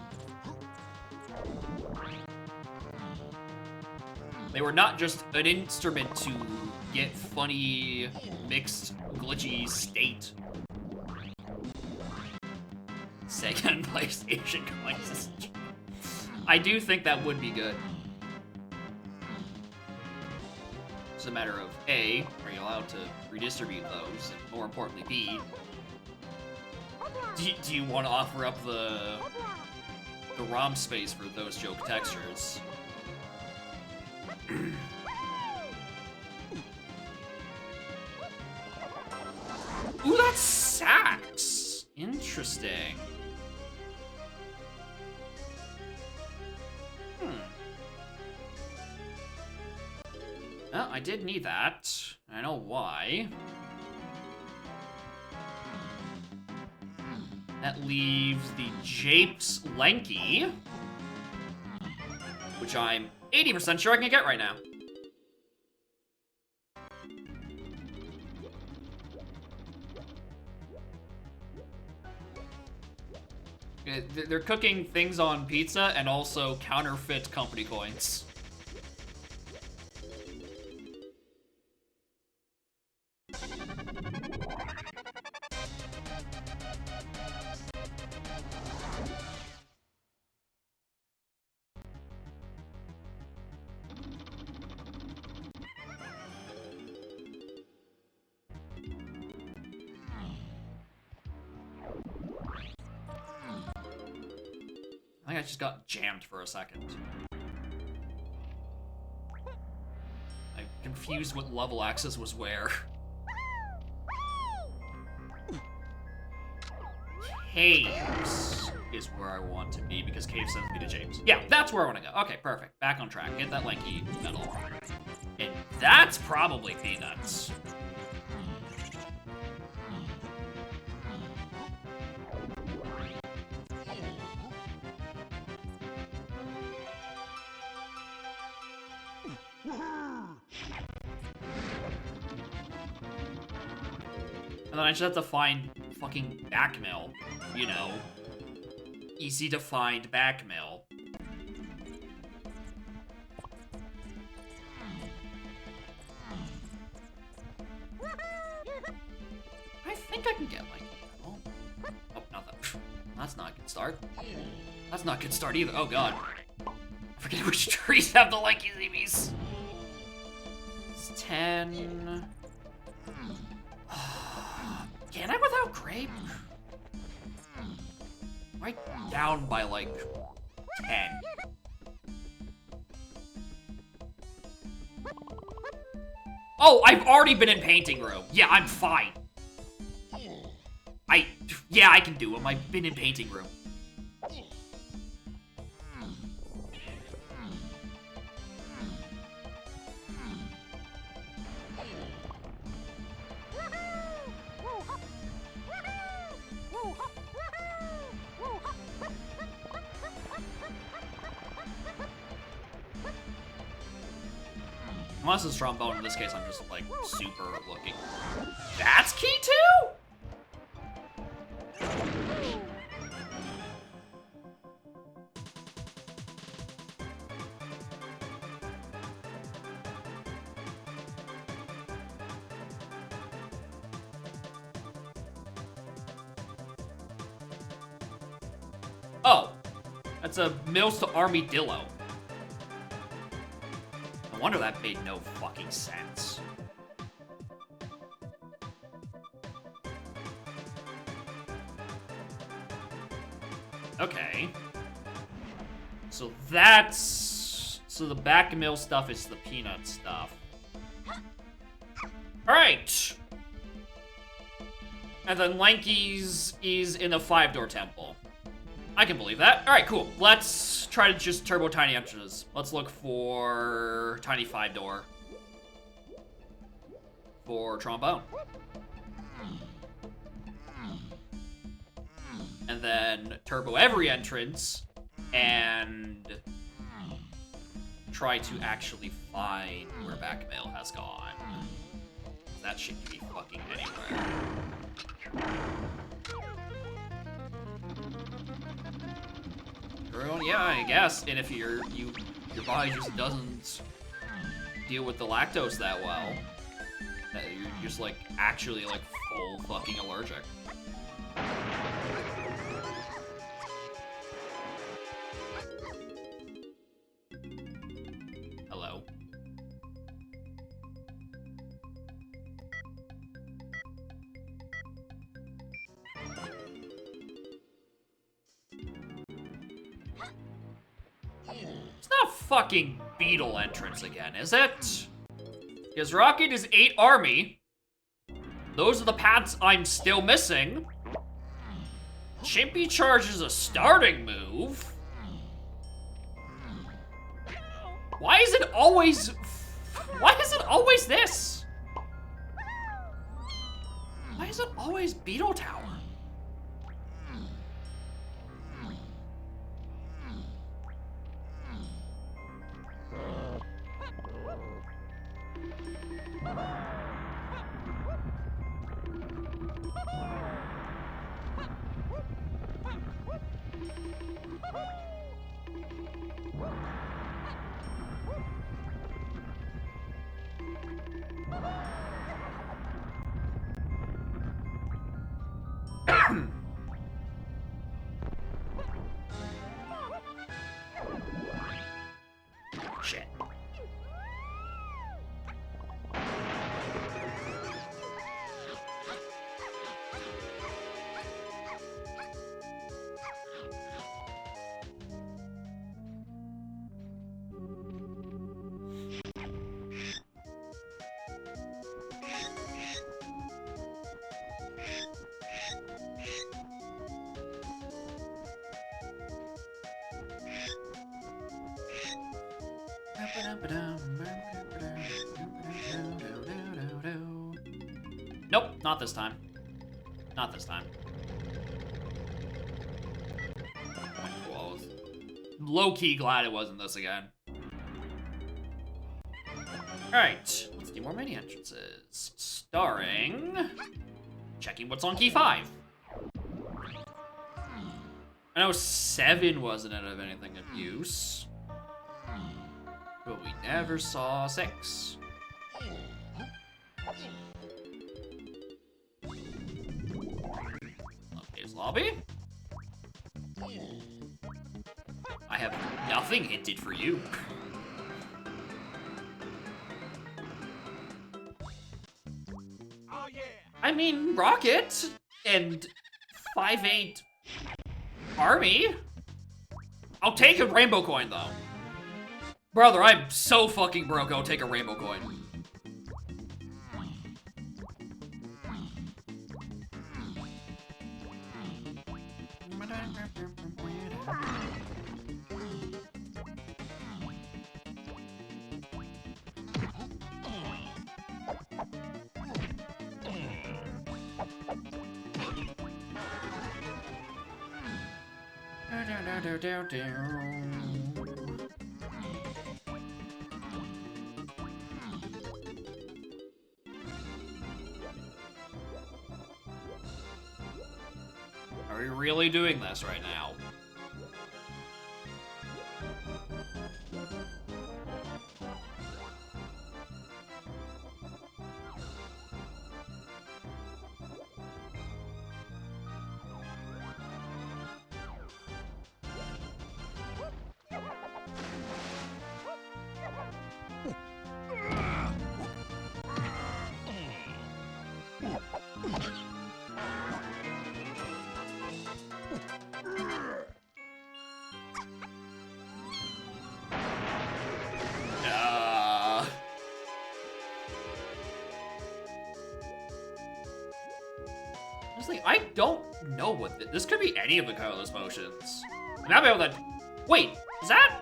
They were not just an instrument to get funny, mixed, glitchy state. Sega and PlayStation coins. I do think that would be good. It's a matter of A, are you allowed to redistribute those? And more importantly, B, do you want to offer up the ROM space for those joke textures? Ooh, that's sax! Interesting. Well, I did need that. I know why. That leaves the Japes Lanky, which I'm 80% sure I can get right now. They're cooking things on pizza and also counterfeit company coins. I think I just got jammed for a second. I'm confused what level access was where. Caves is where I want to be because Cave sends me to James. Yeah, that's where I want to go. Okay, perfect. Back on track. Get that lanky medal. And that's probably Peanuts. And then I just have to find fucking backmill. You know, easy to find backmill. I think I can get like, oh, not that. That's not a good start. That's not a good start either. Oh god, I forget which trees have the lanky zebbies. It's 10. Can I without grape? Am I down by like 10? Oh, I've already been in painting room. Yeah, I'm fine. Yeah, I can do them. I've been in painting room. Unless it's trombone, in this case, I'm just, like, super looking. That's key, too? Oh. That's a Mills to Armadillo. No wonder that made no fucking sense. Okay. So that's... So the back mill stuff is the peanut stuff. Alright! And then Lanky's is in a 5-door temple. I can believe that. Alright, cool. Let's try to just turbo tiny entrances. Let's look for tiny 5-door. For trombone. And then turbo every entrance and try to actually find where back mail has gone. That shit can be fucking anywhere. Yeah, I guess. And if your body just doesn't deal with the lactose that well, you're just like actually like full fucking allergic. Hello. It's not fucking Beetle entrance again, is it? Because Rocket is 8 army. Those are the paths I'm still missing. Chimpy Charge is a starting move. Why is it always this? Why is it always Beetle Tower? Shit. Nope, not this time. Not this time. Well, I was low-key glad it wasn't this again. Alright, let's do more mini entrances. Starring... checking what's on key 5. I know 7 wasn't of anything of use. But we never saw 6. Update's lobby. I have nothing hinted for you. I mean, Rocket and 5/8 Army. I'll take a rainbow coin, though. Brother, I'm so fucking broke, I'll take a rainbow coin. Are we really doing this right now? Honestly, I don't know what this could be. Any of the colorless potions. I'm not able to. Wait, is that?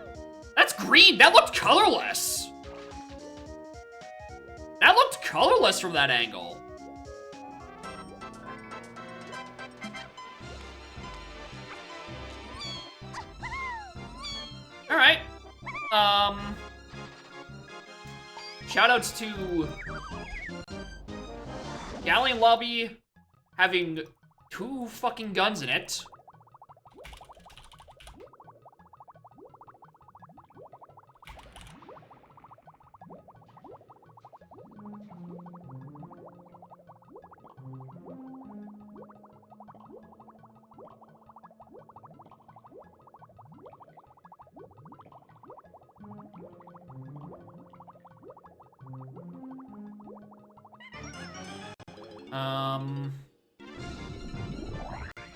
That's green. That looked colorless. That looked colorless from that angle. All right. Shoutouts to Galleon Lobby having 2 fucking guns in it.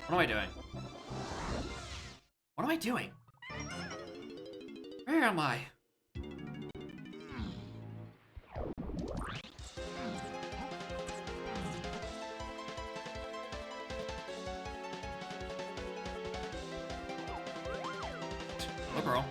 What am I doing? What am I doing? Where am I? Hello, girl.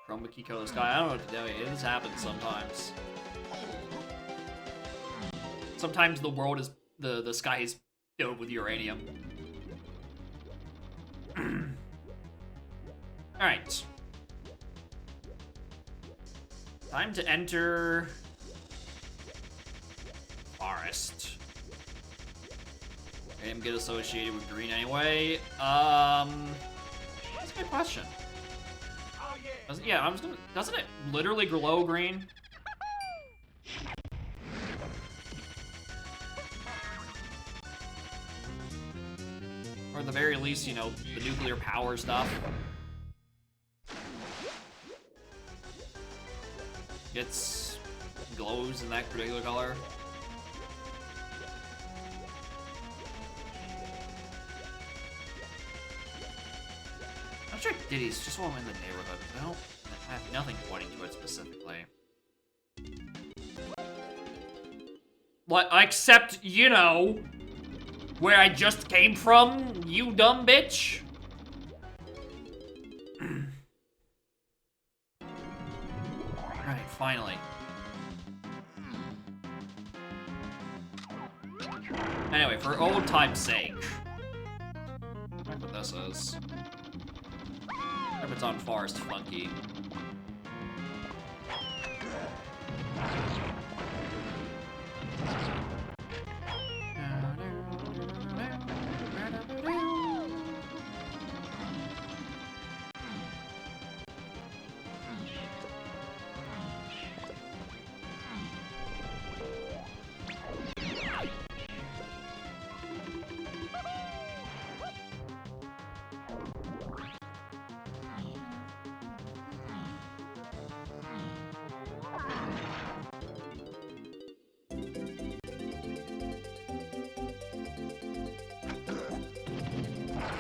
Chroma key color sky. I don't know what to tell you. This happens sometimes. Sometimes the world is the sky is filled with uranium. All right. Time to enter forest. I am get associated with green anyway. That's a good question. Yeah, I'm just gonna. Doesn't it literally glow green? Or at the very least, you know, the nuclear power stuff. It's glows in that particular color. I'll check Diddy's just while I'm in the neighborhood. I have nothing pointing to it specifically. What, except, you know, where I just came from, you dumb bitch? Right, finally. Anyway, for old time's sake. I wonder what this is. If it's on Forest Funky.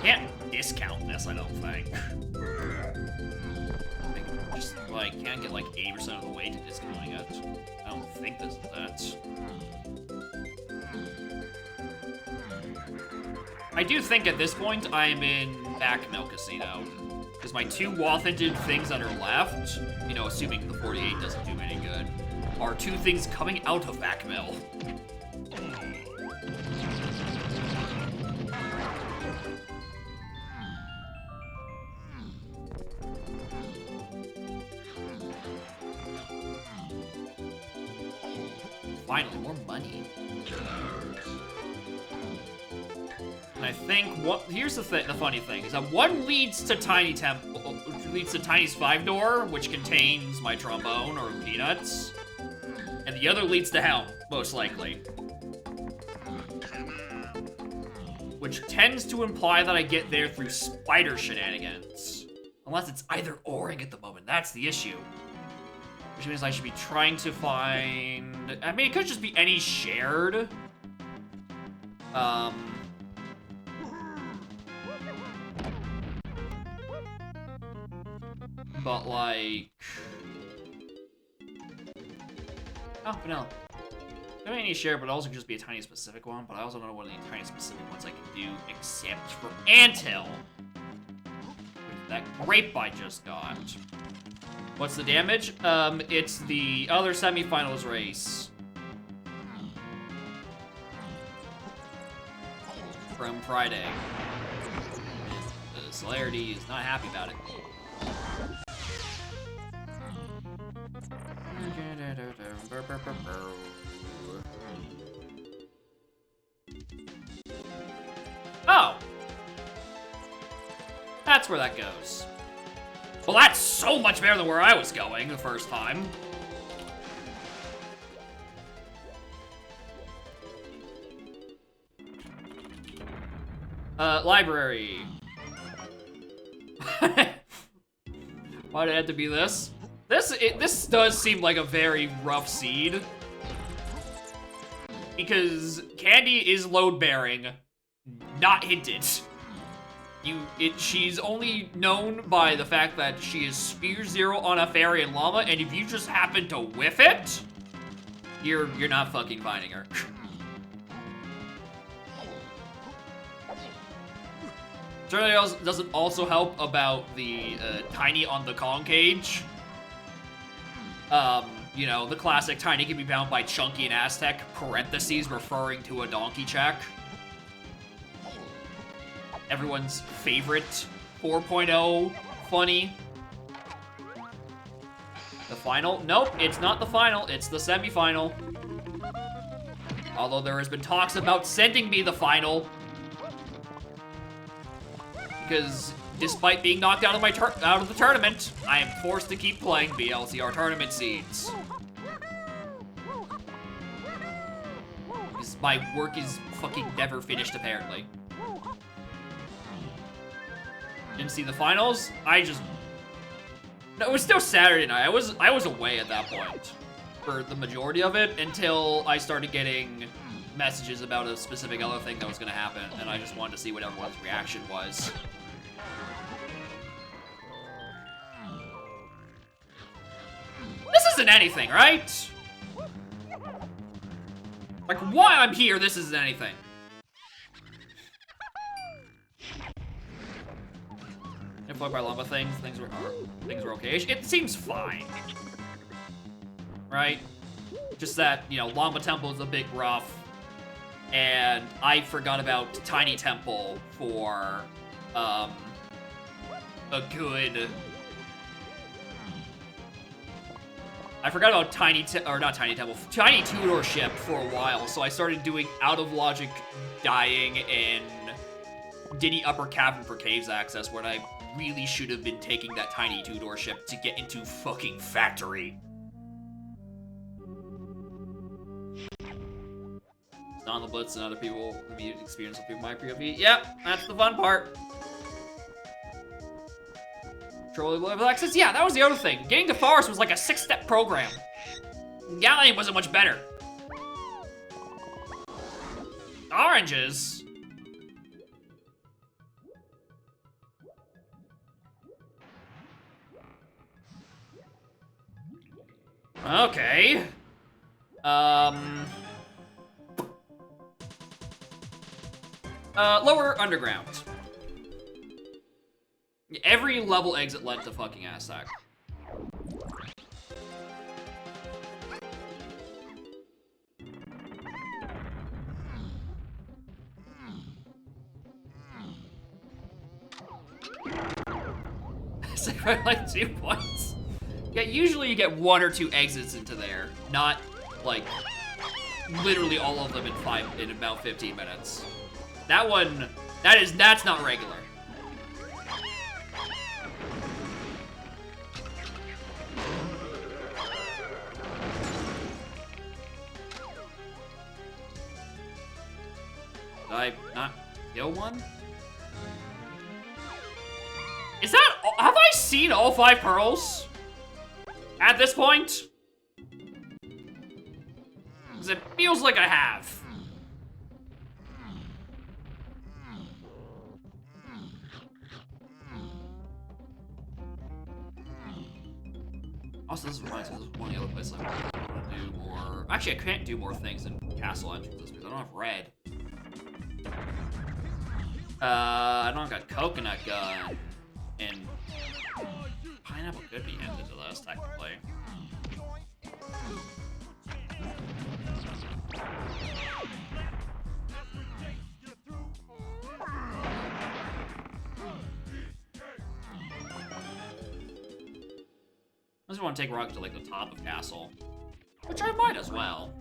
Can't discount this, I don't think. Just, like, can't get, like, 80% of the way to discounting it. I don't think this is it. I do think at this point I'm in Back Mill Casino. Because my two authentic things that are left, you know, assuming the 48 doesn't do any good, are two things coming out of Back Mill. Finally, more money. And I think here's the funny thing is that one leads to Tiny's 5-door, which contains my trombone or peanuts, and the other leads to Helm, most likely. Which tends to imply that I get there through spider shenanigans. Unless it's either oring at the moment, that's the issue. Which means I should be trying to find... I mean, it could just be any shared. But, like... Oh, vanilla. There may be any shared, but also could just be a tiny specific one. But I also don't know what any tiny specific ones I can do, except for Anthill. That grape I just got. What's the damage? It's the other semifinals race. From Friday. The Celerity is not happy about it. Oh! That's where that goes. Well, that's so much better than where I was going the first time. Library. Why did it have to be this? This does seem like a very rough seed. Because Candy is load-bearing. Not hinted. She's only known by the fact that she is Spear Zero on a Fairy and Llama, and if you just happen to whiff it, you're not fucking finding her. Certainly doesn't also help about the Tiny on the Kong cage. You know, the classic Tiny can be bound by Chunky and Aztec, parentheses referring to a donkey check. Everyone's favorite 4.0 funny. The final? Nope, it's not the final, it's the semi-final. Although there has been talks about sending me the final. Because despite being knocked out of out of the tournament, I am forced to keep playing BLCR tournament seeds. Because my work is fucking never finished, apparently. Didn't see the finals. No, it was still Saturday night. I was away at that point for the majority of it until I started getting messages about a specific other thing that was gonna happen, and I just wanted to see what everyone's reaction was. This isn't anything, right? Like, why I'm here, this isn't anything. Influenced by lava things were okay. It seems fine. Right? Just that, you know, Lava Temple is a bit rough. And I forgot about Tiny Temple for, a good... I forgot about Tiny Tutorship for a while, so I started doing Out of Logic dying in Diddy Upper Cavern for Caves Access, when I really should have been taking that Tiny Tutorship to get into fucking Factory. On the Blitz and other people, immediate experience with people my POV. Yep, that's the fun part. Trolley level access? Yeah, that was the other thing. Getting to Forest was like a 6-step program. Galleon wasn't much better. Oranges? Okay. Lower underground. Every level exit led to fucking Aztec. So I like 2 points. Yeah, usually you get 1 or 2 exits into there, not like literally all of them in about 15 minutes. That one, that's not regular. Did I not kill one? Is that, have I seen all 5 pearls? At this point? Because it feels like I have. Also, this reminds me, this is one of the other places I want to do more. Actually, I can't do more things in castle entrances because I don't have red. I don't got coconut gun. And pineapple could be ended to this, technically. I just want to take Rocket to like the top of castle, which I might as well.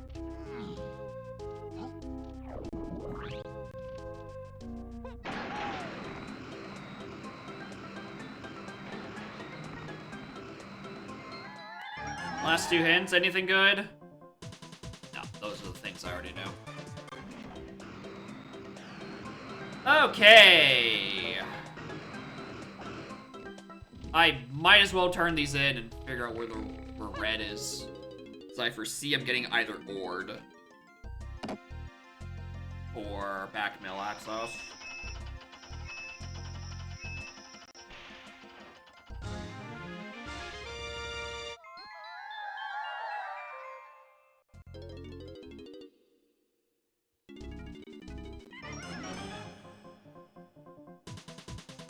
Last 2 hints, anything good? No, those are the things I already know. Okay. I might as well turn these in and figure out where red is. Because I foresee I'm getting either Ord or back mill access.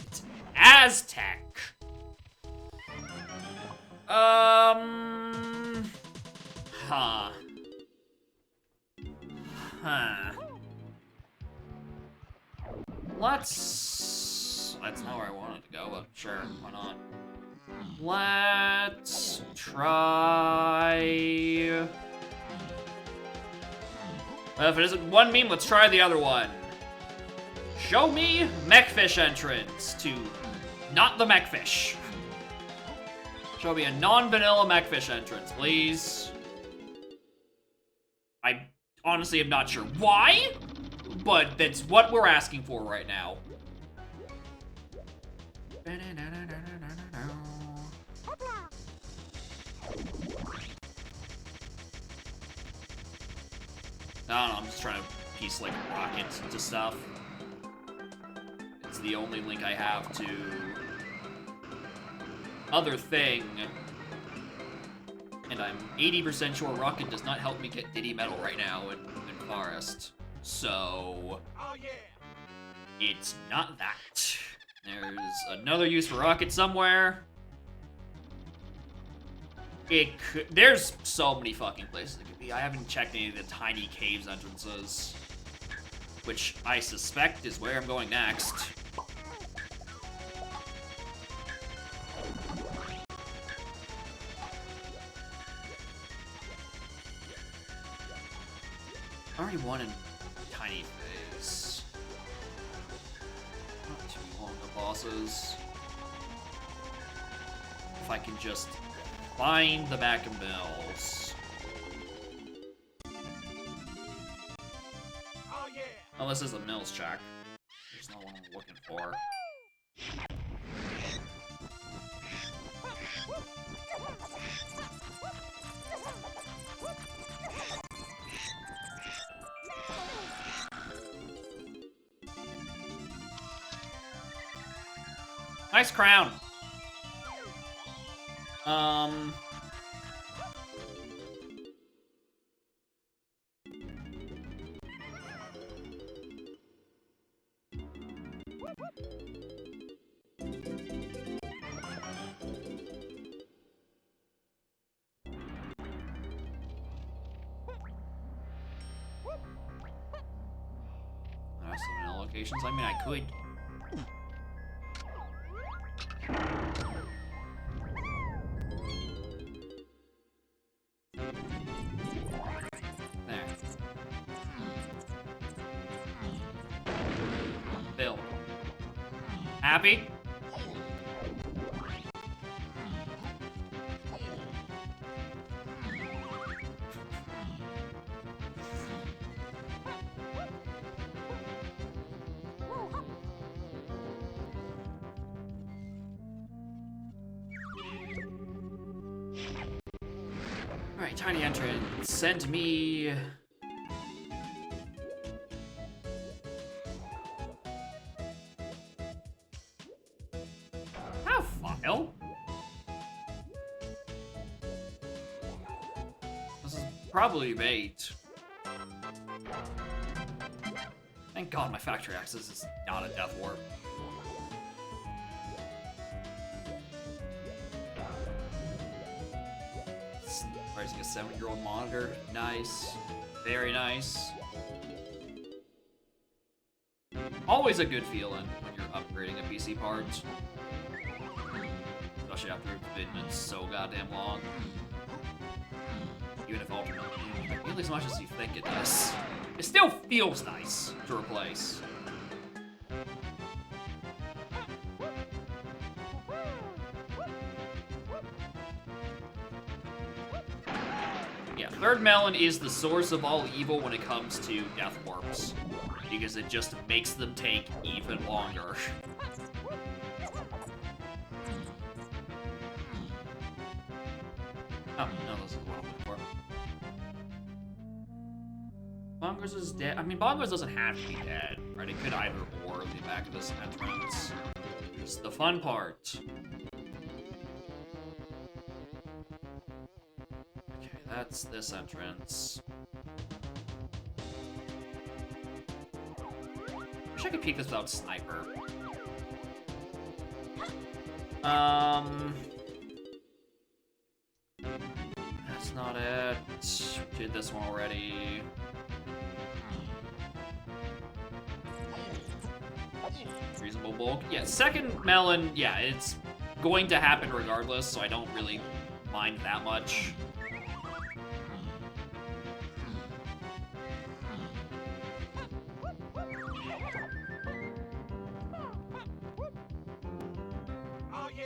It's Aztec. Huh. That's not where I wanted to go, but sure, why not? Let's try... Well, if it isn't one meme, let's try the other one. Show me Mechfish entrance to not the Mechfish. Show me a non-vanilla Mechfish entrance, please. I honestly am not sure why, but that's what we're asking for right now. I don't know, I'm just trying to piece like rockets into stuff. It's the only link I have to other thing. And and I'm 80% sure Rocket does not help me get Diddy Metal right now in Forest. So... it's not that. There's another use for Rocket somewhere. There's so many fucking places it could be. I haven't checked any of the tiny caves entrances, which I suspect is where I'm going next. I already won in tiny phase. Not too long of bosses. If I can just find the back of mills. Oh, this is a mills check. There's no one I'm looking for. Nice crown. Some locations. I mean, I could. There. Bill. Happy? Alright, tiny entrance. Send me... Have file? This is probably bait. Thank God my factory access is not a death warp. Pricing a 7-year-old monitor. Nice. Very nice. Always a good feeling when you're upgrading a PC part. Especially after it's been so goddamn long. Even if ultimately, nearly as much as you think it does. It still feels nice to replace. Yeah, Third Melon is the source of all evil when it comes to death warps, because it just makes them take even longer. Oh, no, this is what I'm looking for. Bongos is dead. I mean, Bongos doesn't have to be dead, right? It could either or the back of this entrance. It's the fun part. Okay, that's this entrance. Wish I could peek this without sniper. That's not it. Did this one already. Reasonable bulk. Yeah, second melon, yeah, it's going to happen regardless, so I don't really mind that much. Oh yeah.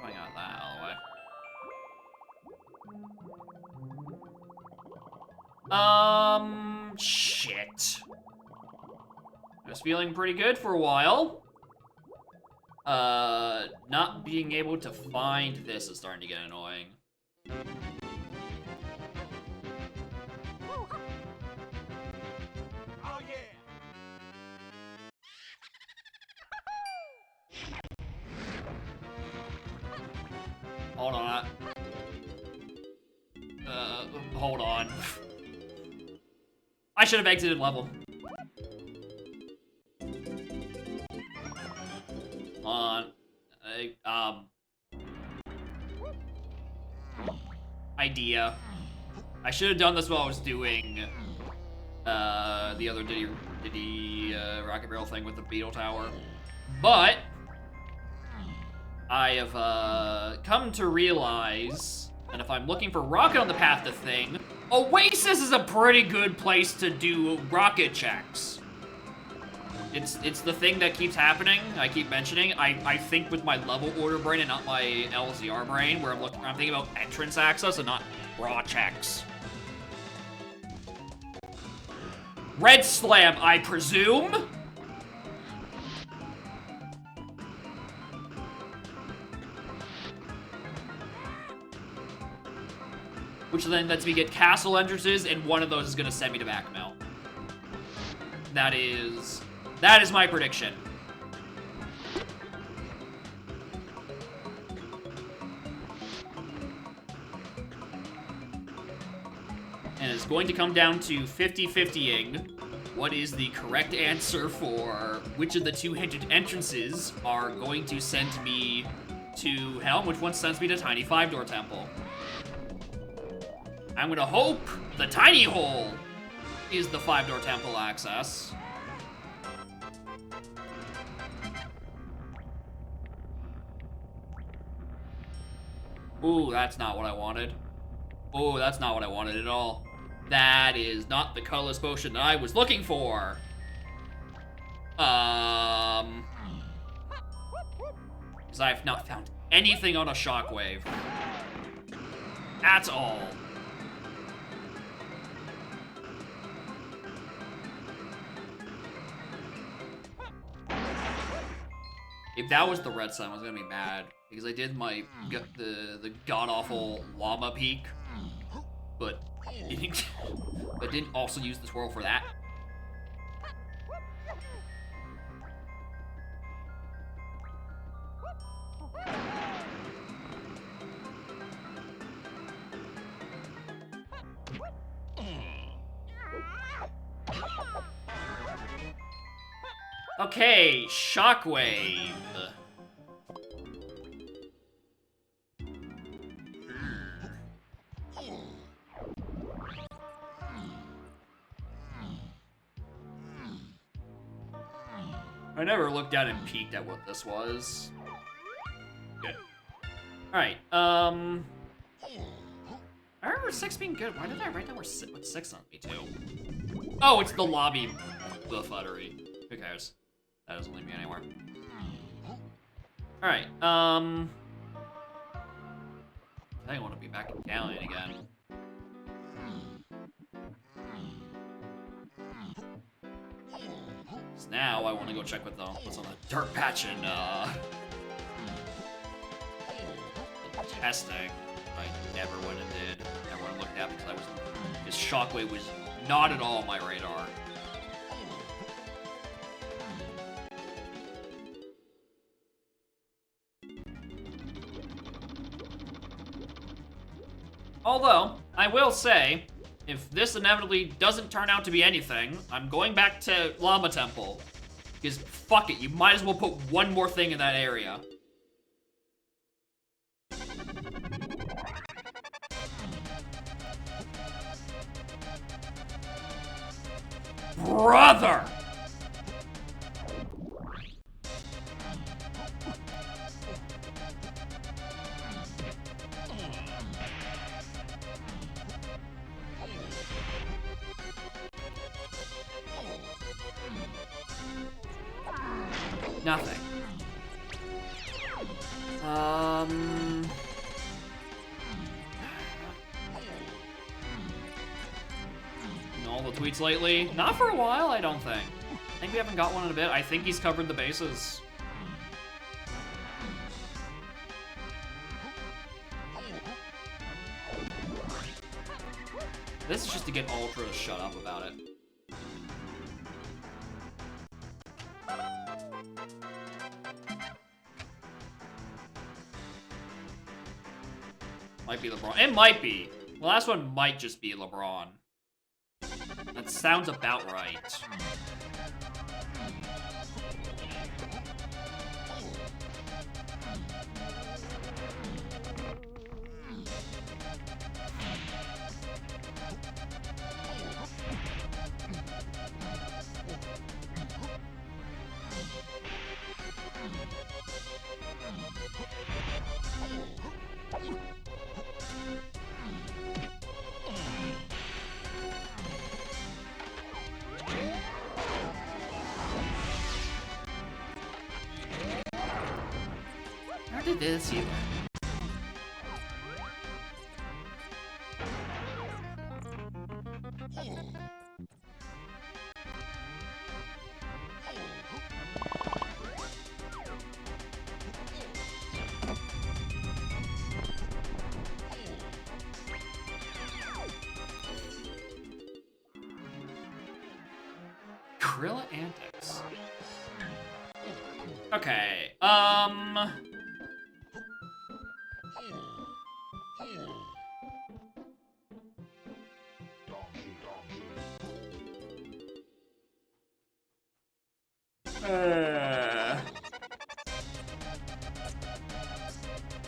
I got that all the way. Shit. I was feeling pretty good for a while. Not being able to find this is starting to get annoying. Oh yeah. Hold on. Hold on. I should have exited level. Hold on. Idea. I should have done this while I was doing the other Diddy rocket barrel thing with the beetle tower. But I have come to realize that if I'm looking for rocket on the path to thing, Oasis is a pretty good place to do rocket checks. It's the thing that keeps happening. I keep mentioning. I think with my level order brain and not my LZR brain, where I'm thinking about entrance access and not raw checks. Red Slam, I presume. Which then lets me get castle entrances, and one of those is gonna send me to Backmelt. That is my prediction. And it's going to come down to 50-50ing what is the correct answer for which of the two hinted entrances are going to send me to Hell, which one sends me to Tiny 5-Door Temple. I'm gonna hope the tiny hole is the 5-Door Temple access. Ooh, that's not what I wanted. Oh, that's not what I wanted at all. That is not the colorless potion that I was looking for. Because I have not found anything on a shockwave. That's all. If that was the red sign, I was gonna be mad because I did my the god awful llama peak, but didn't also use the swirl for that. Okay, shockwave. I never looked down and peeked at what this was. Good. Alright, I remember 6 being good. Why did I write down with 6 on me, too? Oh, it's the lobby buffoonery. Who cares? That doesn't lead me anywhere. Alright, I want to be back in Galleon again. So now I want to go check what's on the dirt patch and testing. I never went and did. Never went and looked at because his shockwave was not at all on my radar. Although, I will say, if this inevitably doesn't turn out to be anything, I'm going back to Llama Temple. Because, fuck it, you might as well put one more thing in that area. Brother! Nothing. All the tweets lately? Not for a while, I don't think. I think we haven't got one in a bit. I think he's covered the bases. This is just to get Ultra to shut up about it. Might be LeBron. It might be. The last one might just be LeBron. That sounds about right. How did this here? Gorilla antics. Okay,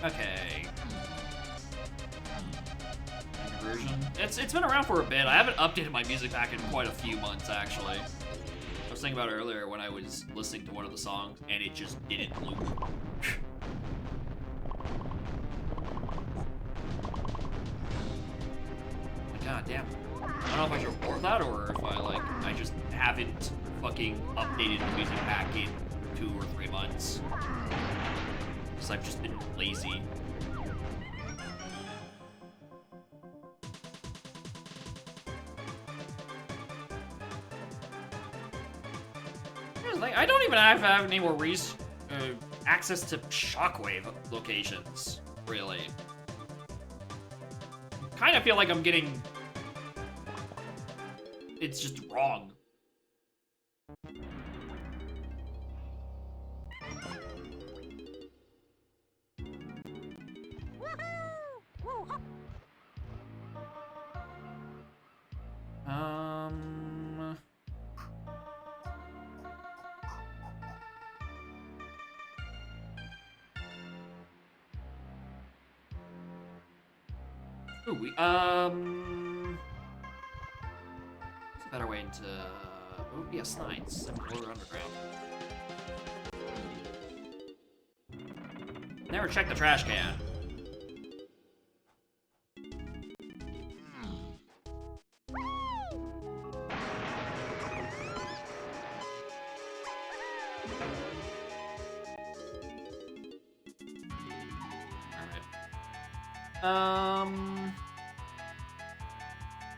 okay. Version. It's been around for a bit. I haven't updated my music pack in quite a few months, actually. I was thinking about it earlier when I was listening to one of the songs, and it just didn't loop. God damn. I don't know if I should report that or if I just haven't fucking updated the music pack in 2 or 3 months. Because I've just been lazy. I don't even have any more access to shockwave locations, really. Kind of feel like I'm getting... It's just wrong. Ooh, what's a better way into... Oh, yes, nice. Underground. Never check the trash can.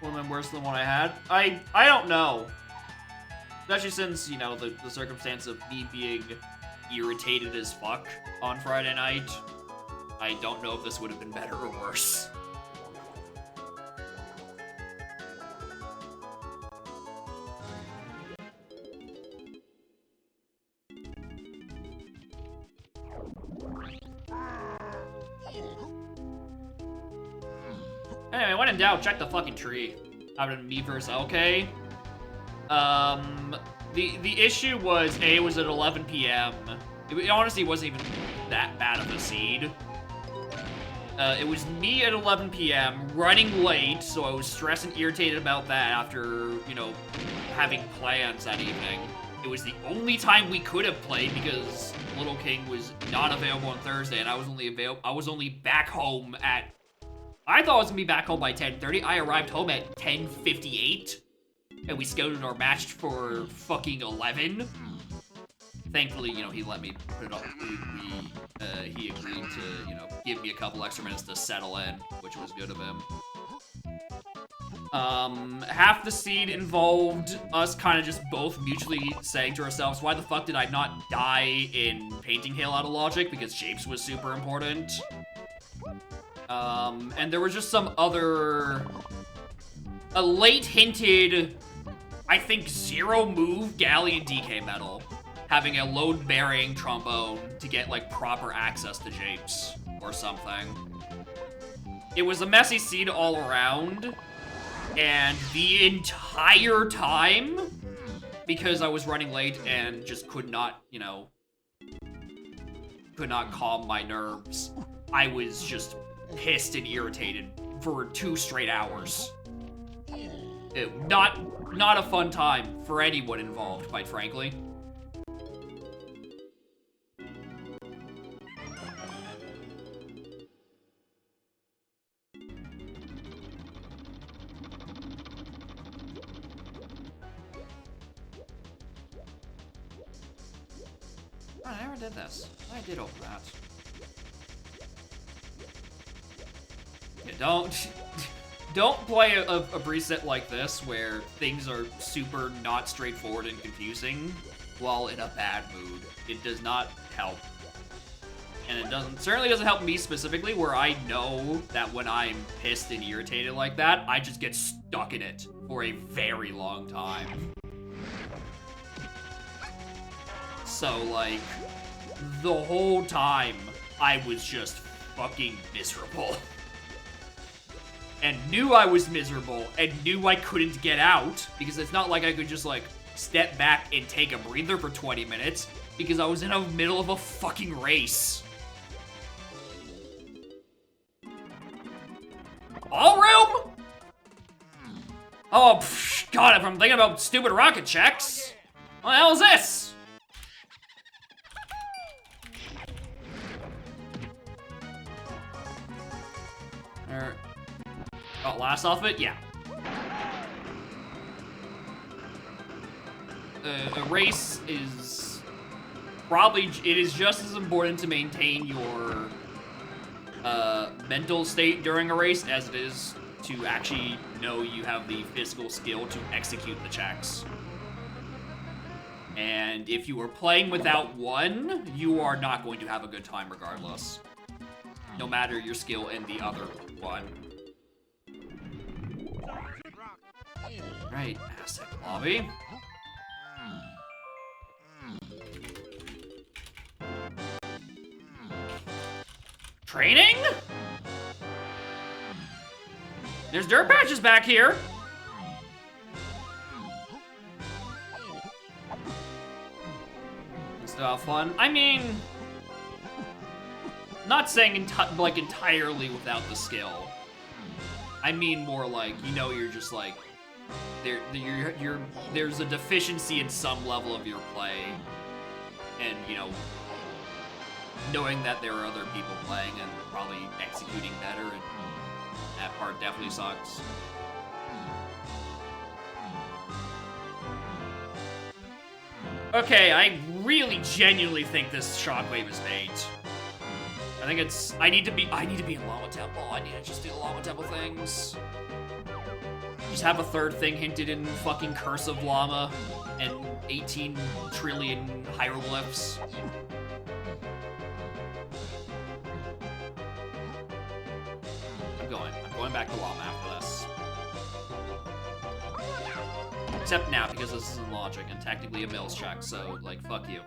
Woman worse than what I had? I don't know. Especially since, you know, the circumstance of me being irritated as fuck on Friday night. I don't know if this would have been better or worse. Anyway, when in doubt, check the fucking tree. Out in me versus LK. The issue was, A, it was at 11 p.m. It honestly wasn't even that bad of a seed. It was me at 11 p.m., running late, so I was stressed and irritated about that after, you know, having plans that evening. It was the only time we could have played because Little King was not available on Thursday, and I was only back home at... I thought I was gonna be back home by 10:30. I arrived home at 10:58, and we scheduled our match for fucking 11. Thankfully, you know, he let me put it on. He agreed to, you know, give me a couple extra minutes to settle in, which was good of him. Half the seed involved us kind of just both mutually saying to ourselves, why the fuck did I not die in Painting Hail out of logic? Because shapes was super important. And there was just some other a late hinted, I think 0 move Galleon DK medal, having a load-bearing trombone to get like proper access to Japes or something. It was a messy scene all around, and the entire time, because I was running late and just could not, you know, could not calm my nerves, I was just pissed and irritated for 2 straight hours. Not a fun time for anyone involved, quite frankly. Oh, I never did this. I did open that. Yeah, don't play a preset like this where things are super not straightforward and confusing while in a bad mood. It does not help. And it certainly doesn't help me specifically, where I know that when I'm pissed and irritated like that, I just get stuck in it for a very long time. So, like, the whole time, I was just fucking miserable. And knew I was miserable, and knew I couldn't get out, because it's not like I could just, like, step back and take a breather for 20 minutes, because I was in the middle of a fucking race. Ballroom? Oh, God, if I'm thinking about stupid rocket checks, what the hell is this? Got last off it? Yeah. A race is probably, it is just as important to maintain your mental state during a race as it is to actually know you have the physical skill to execute the checks. And if you are playing without one, you are not going to have a good time regardless. No matter your skill in the other one. Right, Aztec lobby. Training? There's dirt patches back here. Still have fun. I mean, not saying entirely without the skill. I mean more like, you know, you're just like, there's a deficiency in some level of your play, and, you know, knowing that there are other people playing and probably executing better, and that part definitely sucks. Okay, I really genuinely think this shockwave is bait. I think it's, I need to be in Llama Temple. I need to just do the Llama Temple things. Just have a third thing hinted in fucking Curse of Llama and 18 trillion hieroglyphs. I'm going back to Llama after this. Except now, because this isn't logic and technically a mills check, so, like, fuck you.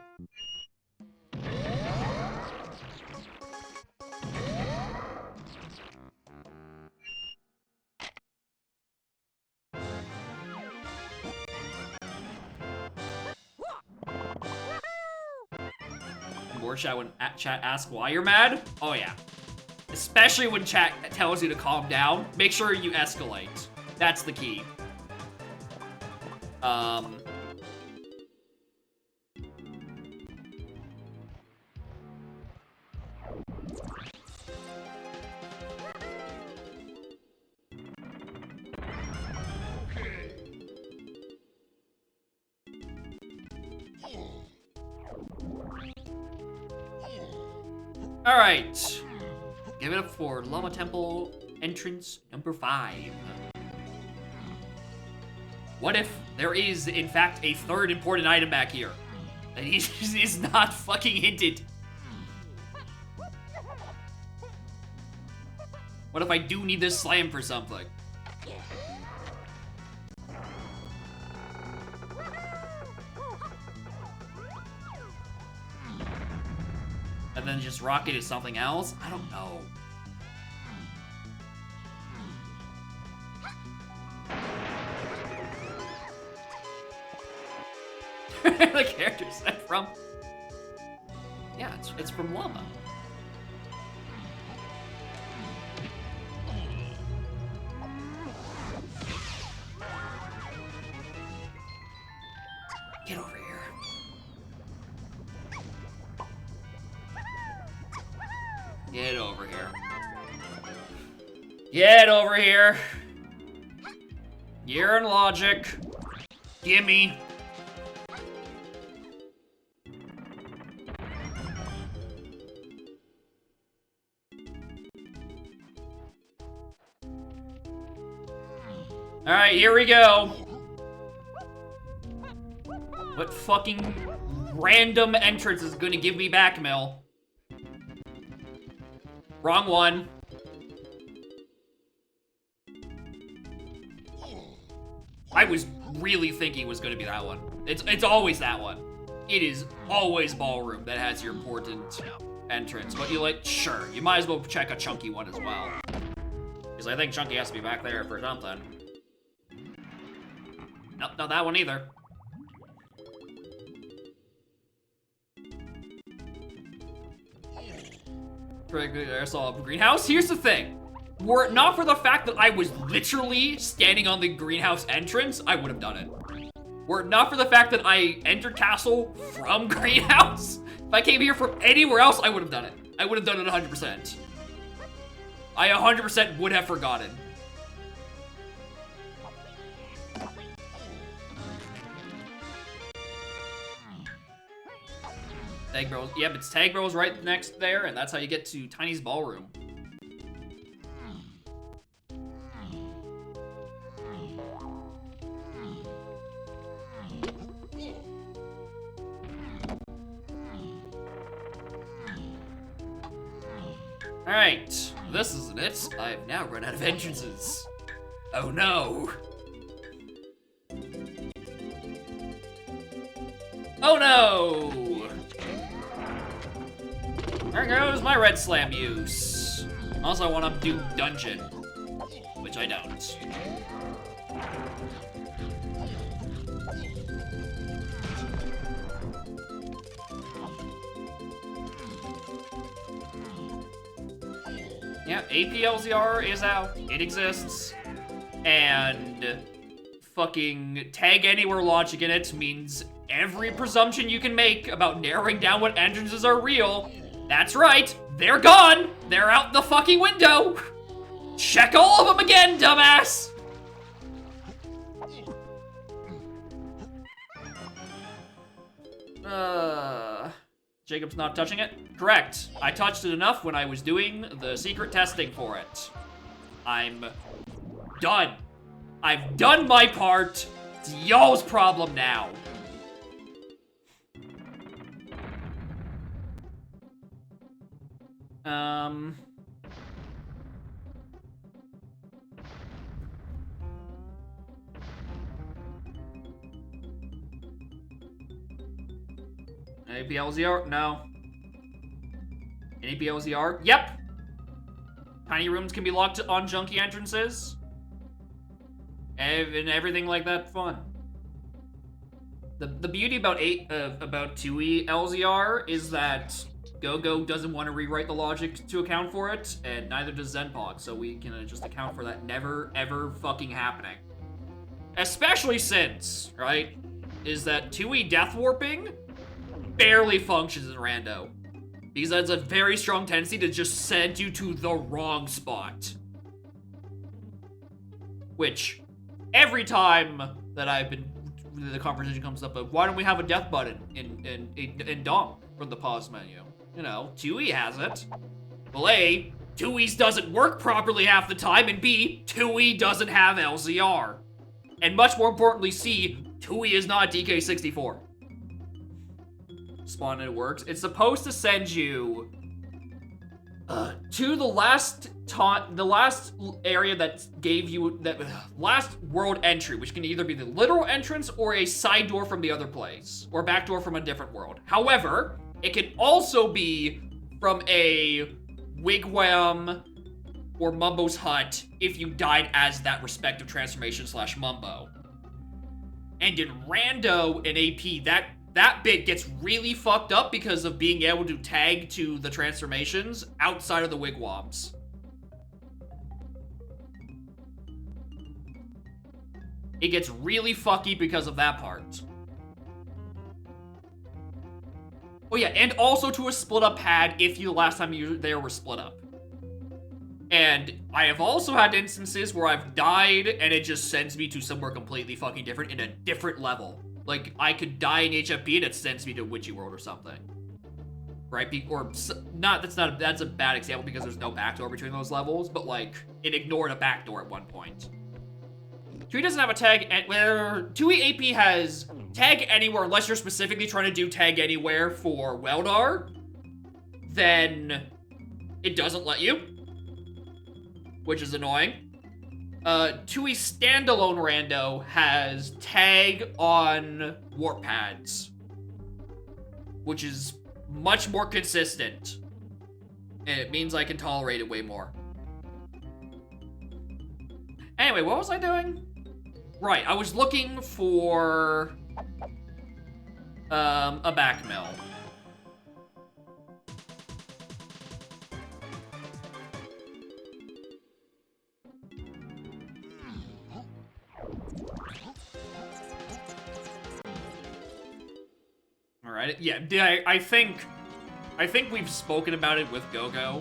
More chat when chat asks why you're mad? Oh yeah. Especially when chat tells you to calm down. Make sure you escalate. That's the key. All right. Give it up for Llama Temple entrance number 5. What if there is, in fact, a third important item back here that is not fucking hinted? What if I do need this slam for something? just rock it as something else? I don't know. The character said from... Yeah, it's from Llama. Get over here. Get over here. Get over here. You're in logic. Gimme. Alright, here we go. What fucking random entrance is gonna give me back, Mill? Wrong one. I was really thinking it was gonna be that one. It's always that one. It is always ballroom that has your important entrance. But you like, sure, you might as well check a chunky one as well. Because I think chunky has to be back there for something. Nope, not that one either. I saw a greenhouse. Here's the thing. Were it not for the fact that I was literally standing on the greenhouse entrance, I would have done it. Were it not for the fact that I entered castle from greenhouse, if I came here from anywhere else, I would have done it. I would have done it 100%. I 100% would have forgotten. Tag Bros. Yep, it's Tag Bros right next there, and that's how you get to Tiny's Ballroom. Alright, this isn't it. I have now run out of entrances. Oh no. Oh no! There goes my red slam use. Also, I want to do dungeon, which I don't. Yeah, APLZR is out. It exists. And fucking tag anywhere logic in it means every presumption you can make about narrowing down what entrances are real. That's right, they're gone. They're out the fucking window. Check all of them again, dumbass. Jacob's not touching it? Correct. I touched it enough when I was doing the secret testing for it. I'm done. I've done my part. It's y'all's problem now. APLZR? No. APLZR? Yep! Tiny rooms can be locked on junky entrances. And everything like that fun. The beauty about 2E LZR is that Go-Go doesn't want to rewrite the logic to account for it, and neither does Zenpog, so we can just account for that never, ever fucking happening. Especially since, right, is that 2E Death Warping barely functions in Rando. Because that's a very strong tendency to just send you to the wrong spot. Which, every time that the conversation comes up of, why don't we have a death button in Dom from the pause menu? You know, 2E has it. Well, A, 2E's doesn't work properly half the time, and B, 2E doesn't have LZR. And much more importantly, C, 2E is not DK64. Spawn and it works. It's supposed to send you to the last area that gave you that last world entry, which can either be the literal entrance or a side door from the other place, or back door from a different world. However, it can also be from a wigwam or Mumbo's hut if you died as that respective transformation / Mumbo. And in Rando and AP, that bit gets really fucked up because of being able to tag to the transformations outside of the wigwams. It gets really fucky because of that part. Oh yeah, and also to a split up pad if you last time you were there were split up. And I have also had instances where I've died and it just sends me to somewhere completely fucking different in a different level. Like, I could die in HFP and it sends me to Witchy World or something. Right? That's a bad example because there's no backdoor between those levels, but like, it ignored a backdoor at one point. 2E doesn't have a tag, where 2E AP has tag anywhere unless you're specifically trying to do tag anywhere for Weldar, then it doesn't let you, which is annoying. 2E standalone rando has tag on warp pads, which is much more consistent, and it means I can tolerate it way more. Anyway, what was I doing? Right, I was looking for a back mill. All right, yeah, I think we've spoken about it with Gogo,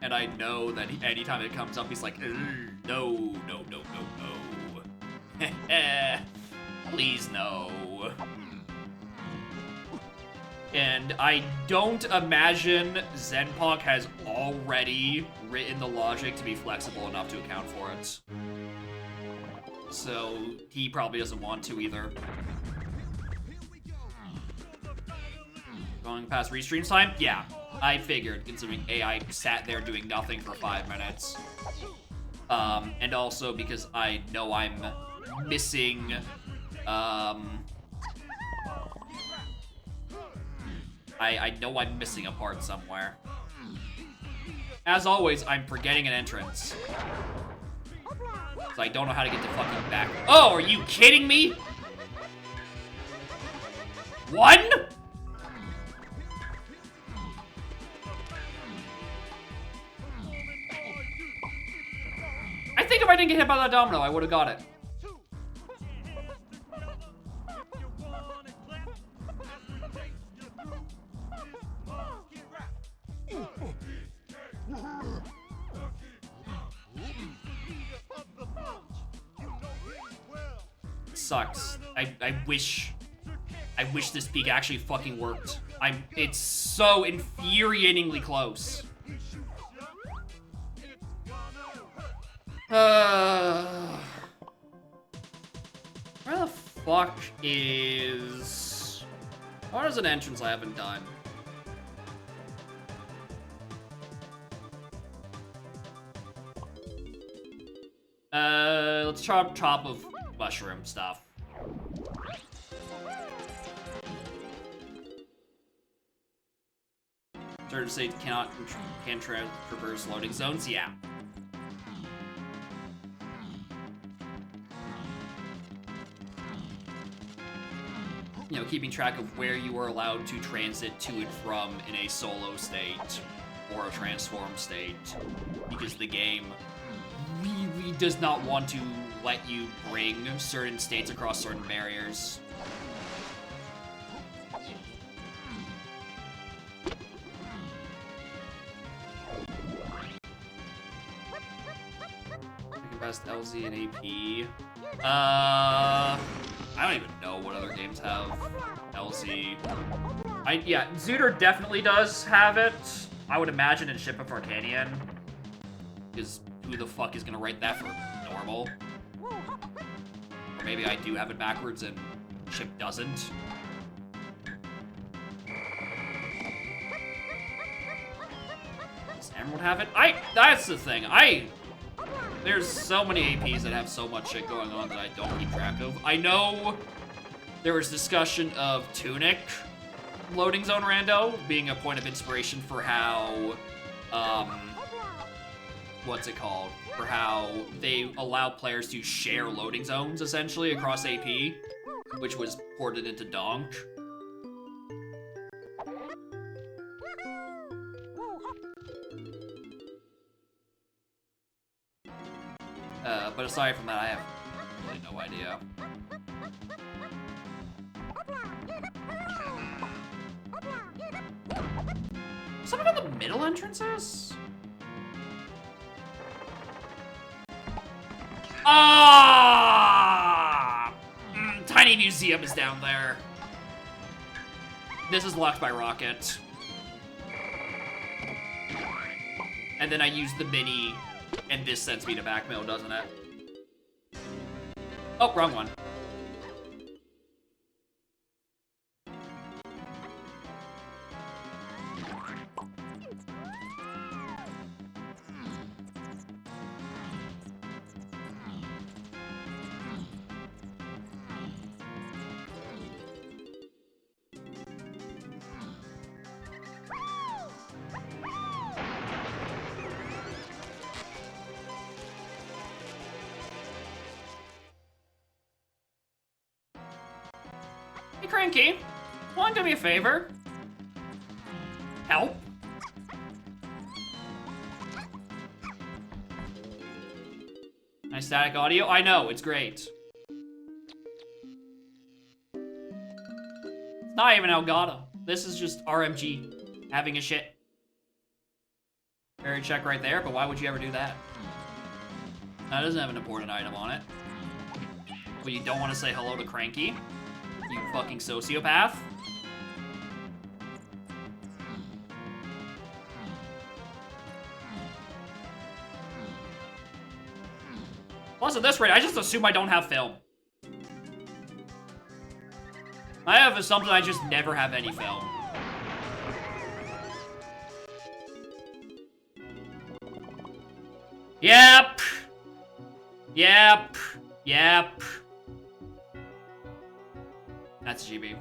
and I know that anytime it comes up, he's like, no. Please no. And I don't imagine Zenpok has already written the logic to be flexible enough to account for it. So he probably doesn't want to either. Going past restream time? Yeah, I figured, considering AI sat there doing nothing for 5 minutes. And also because I know I'm missing, I know I'm missing a part somewhere. As always, I'm forgetting an entrance. So I don't know how to get the fucking back. Oh, are you kidding me? One? I think if I didn't get hit by that domino, I would have got it. Sucks. I wish this peak actually fucking worked. It's so infuriatingly close. Where the fuck is... What is an entrance I haven't done? Let's try up top of mushroom stuff. Started to say can't traverse loading zones? Yeah. You know, keeping track of where you are allowed to transit to and from in a solo state or a transform state, because the game really does not want to let you bring certain states across certain barriers. Best LZ and AP. I don't even know what other games have LZ. Yeah, Zooter definitely does have it. I would imagine in Ship of Arcanian. Because who the fuck is gonna write that for normal? Or maybe I do have it backwards and Ship doesn't. Does Emerald have it? That's the thing. There's so many APs that have so much shit going on that I don't keep track of. I know there was discussion of Tunic loading zone rando being a point of inspiration for how, what's it called? For how they allow players to share loading zones, essentially, across AP, which was ported into Donk. But aside from that, I have really no idea. Something about the middle entrances? Ah! Tiny Museum is down there. This is locked by Rocket. And then I use the mini, and this sends me to Backmill, doesn't it? Oh, wrong one. Hey, Cranky, wanna do me a favor? Help? Nice static audio? I know, it's great. It's not even Elgato. This is just RMG having a shit. Barrier check right there, but why would you ever do that? That doesn't have an important item on it. But you don't want to say hello to Cranky? You fucking sociopath. Plus, at this rate, I just assume I don't have film. I have something I just never have any film. Yep. Yep. Yep. That's GB.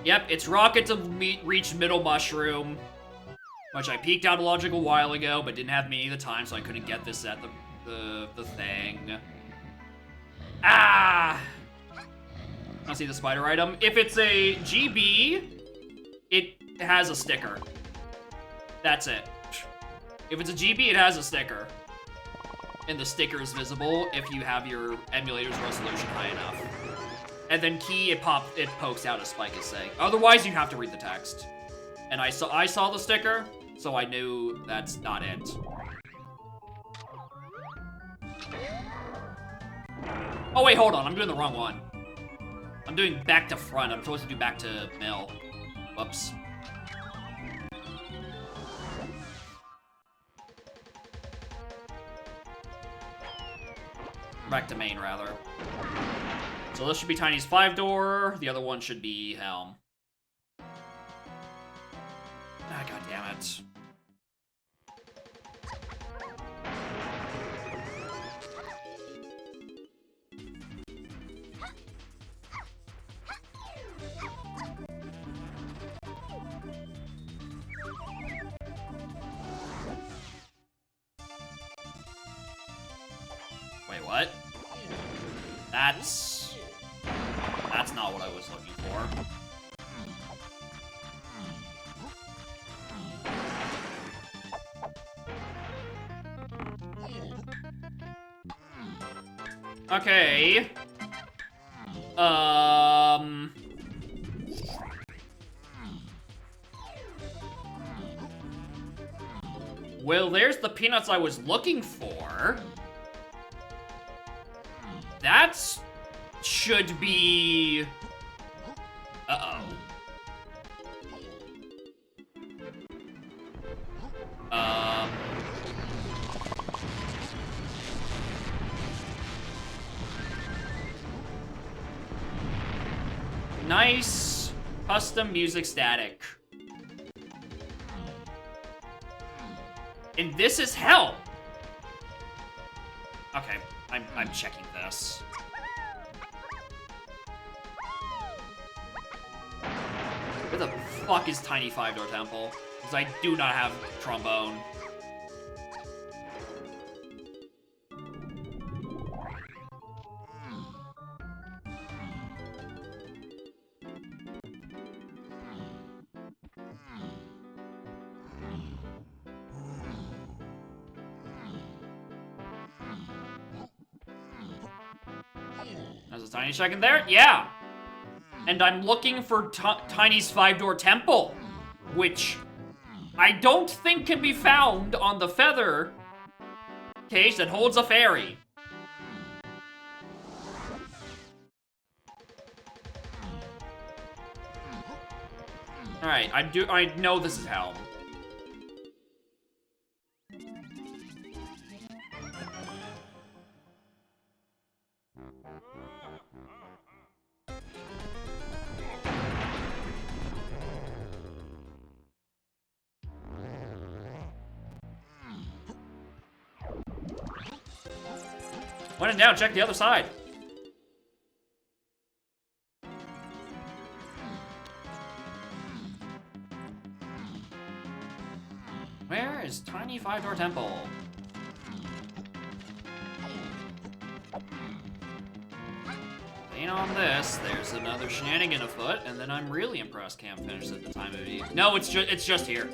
Yep, it's Rocket to reach Middle Mushroom, which I peeked out a logical while ago, but didn't have many of the time, so I couldn't get this at the thing. Ah! I see the spider item. If it's a GB, it has a sticker. That's it. If it's a GB, it has a sticker. And the sticker is visible if you have your emulator's resolution high enough. And then key, it pokes out as Spike is saying. Otherwise, you have to read the text. And I saw the sticker, so I knew that's not it. Oh wait, hold on, I'm doing the wrong one. I'm doing back to front. I'm supposed to do back to mill. Whoops. Back to main, rather. So this should be Tiny's 5-door. The other one should be Helm. Ah, god damn it. Wait, what? That's not what I was looking for. Okay. Well, there's the peanuts I was looking for. That's should be... Uh-oh. Nice custom music static. And this is hell. Okay, I'm checking this. fuck is Tiny Five-Door Temple? Because I do not have trombone. There's a tiny check in there? Yeah! And I'm looking for Tiny's Five-Door Temple, which I don't think can be found on the feather cage that holds a fairy. Alright, I know this is hell. When in doubt, check the other side. Where is Tiny Five-Door Temple? Ain't on this. There's another shenanigan afoot, and then I'm really impressed Cam finished at the time of E. No, it's just here.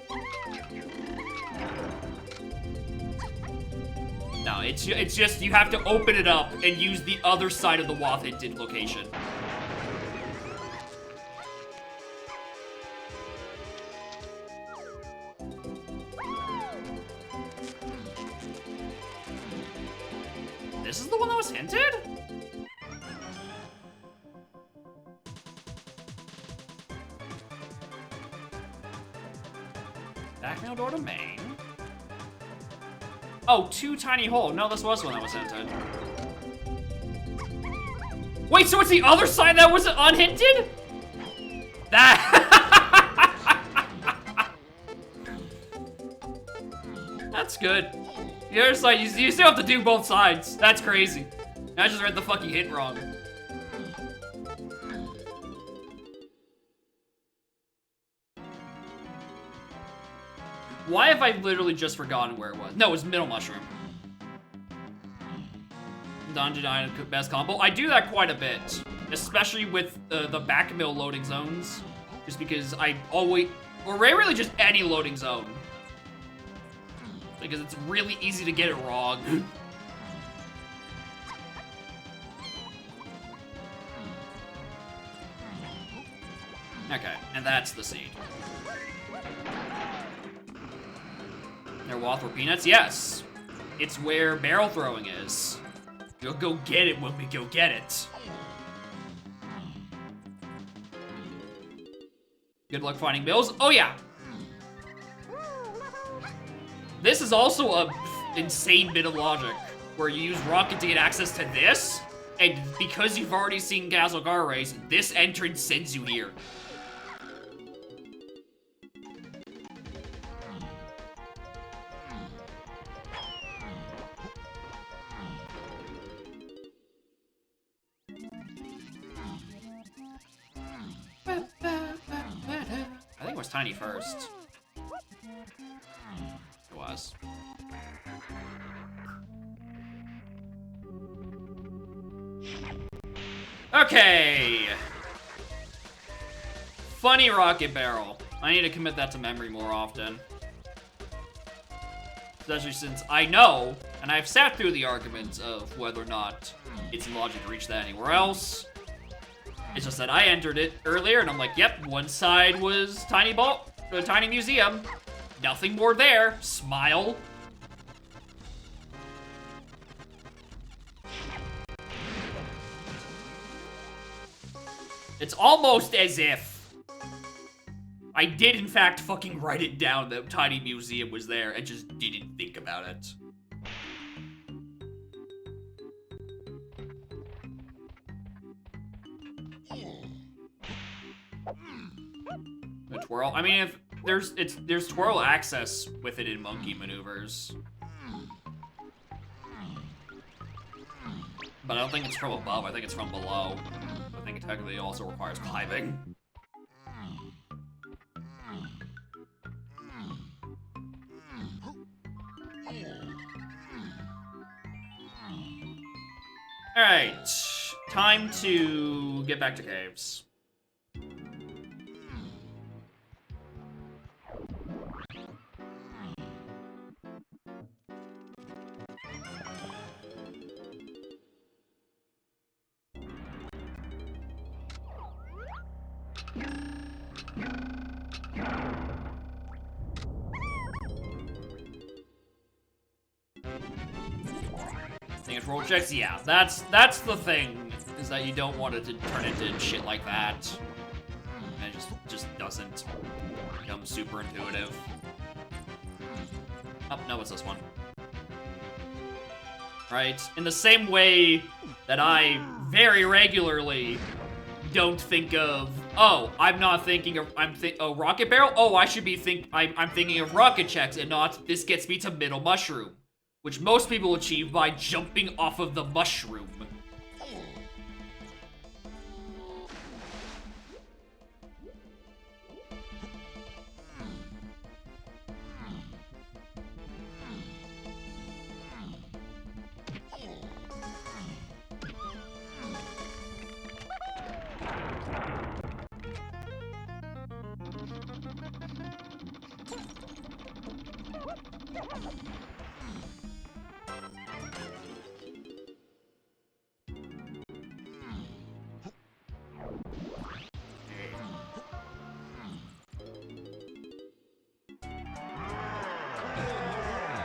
No, it's just you have to open it up and use the other side of the Wath hinted location. This is the one that was hinted? Back mail door to main. Oh, 2 tiny hole. No, this was one that was hinted. Wait, so it's the other side that was unhinted? That's good. The other side, you still have to do both sides. That's crazy. I just read the fucking hint wrong. Why have I literally just forgotten where it was? No, it was Middle Mushroom. Dungeon item best combo. I do that quite a bit, especially with the back mill loading zones, just because I always, or rarely just any loading zone, because it's really easy to get it wrong. Okay, and that's the seed. There Wath for peanuts? Yes. It's where barrel throwing is. We'll go get it when we go get it. Good luck finding bills. Oh yeah. This is also a insane bit of logic where you use Rocket to get access to this, and because you've already seen Castle Car Race, this entrance sends you here. I think it was Tiny first. It was. Okay. Funny rocket barrel. I need to commit that to memory more often. Especially since I know, and I've sat through the arguments of whether or not it's logic to reach that anywhere else. It's just that I entered it earlier, and I'm like, yep, one side was Tiny Ball, the Tiny Museum. Nothing more there. Smile. It's almost as if I did, in fact, fucking write it down that Tiny Museum was there and just didn't think about it. The twirl. I mean, if there's twirl access with it in monkey maneuvers, but I don't think it's from above. I think it's from below. I think it technically also requires climbing. Alright. Time to get back to caves. Thing is roll checks, yeah, that's the thing, is that you don't want it to turn into shit like that. And it just doesn't become super intuitive. Oh, no, it's this one. Right? In the same way that I very regularly don't think of, oh, I'm not thinking of, oh, rocket barrel? Oh, I should be I'm thinking of rocket checks and not, this gets me to middle mushroom. Which most people achieve by jumping off of the mushroom.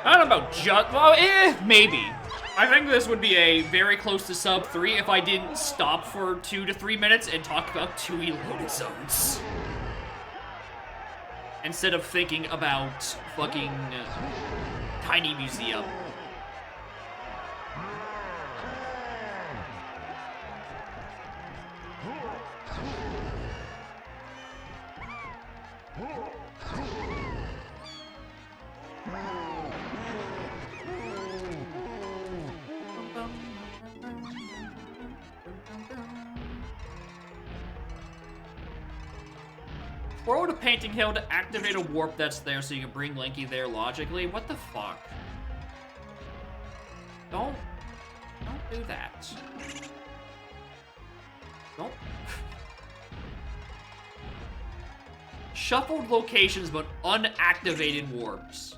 I don't know about well, maybe. I think this would be a very close to sub 3 if I didn't stop for 2 to 3 minutes and talk about 2 loading zones. Instead of thinking about fucking Tiny Museum. Throw to Painting Hill to activate a warp that's there so you can bring Linky there logically. What the fuck? Don't do that. Don't. Shuffled locations but unactivated warps.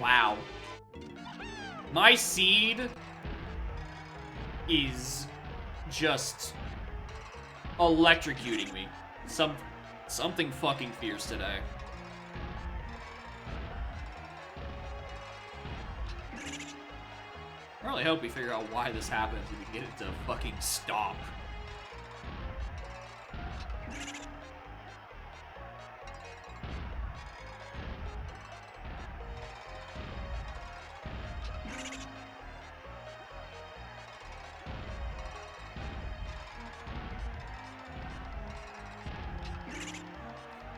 Wow. My seed is just electrocuting me. Something fucking fierce today. I really hope we figure out why this happens and we get it to fucking stop.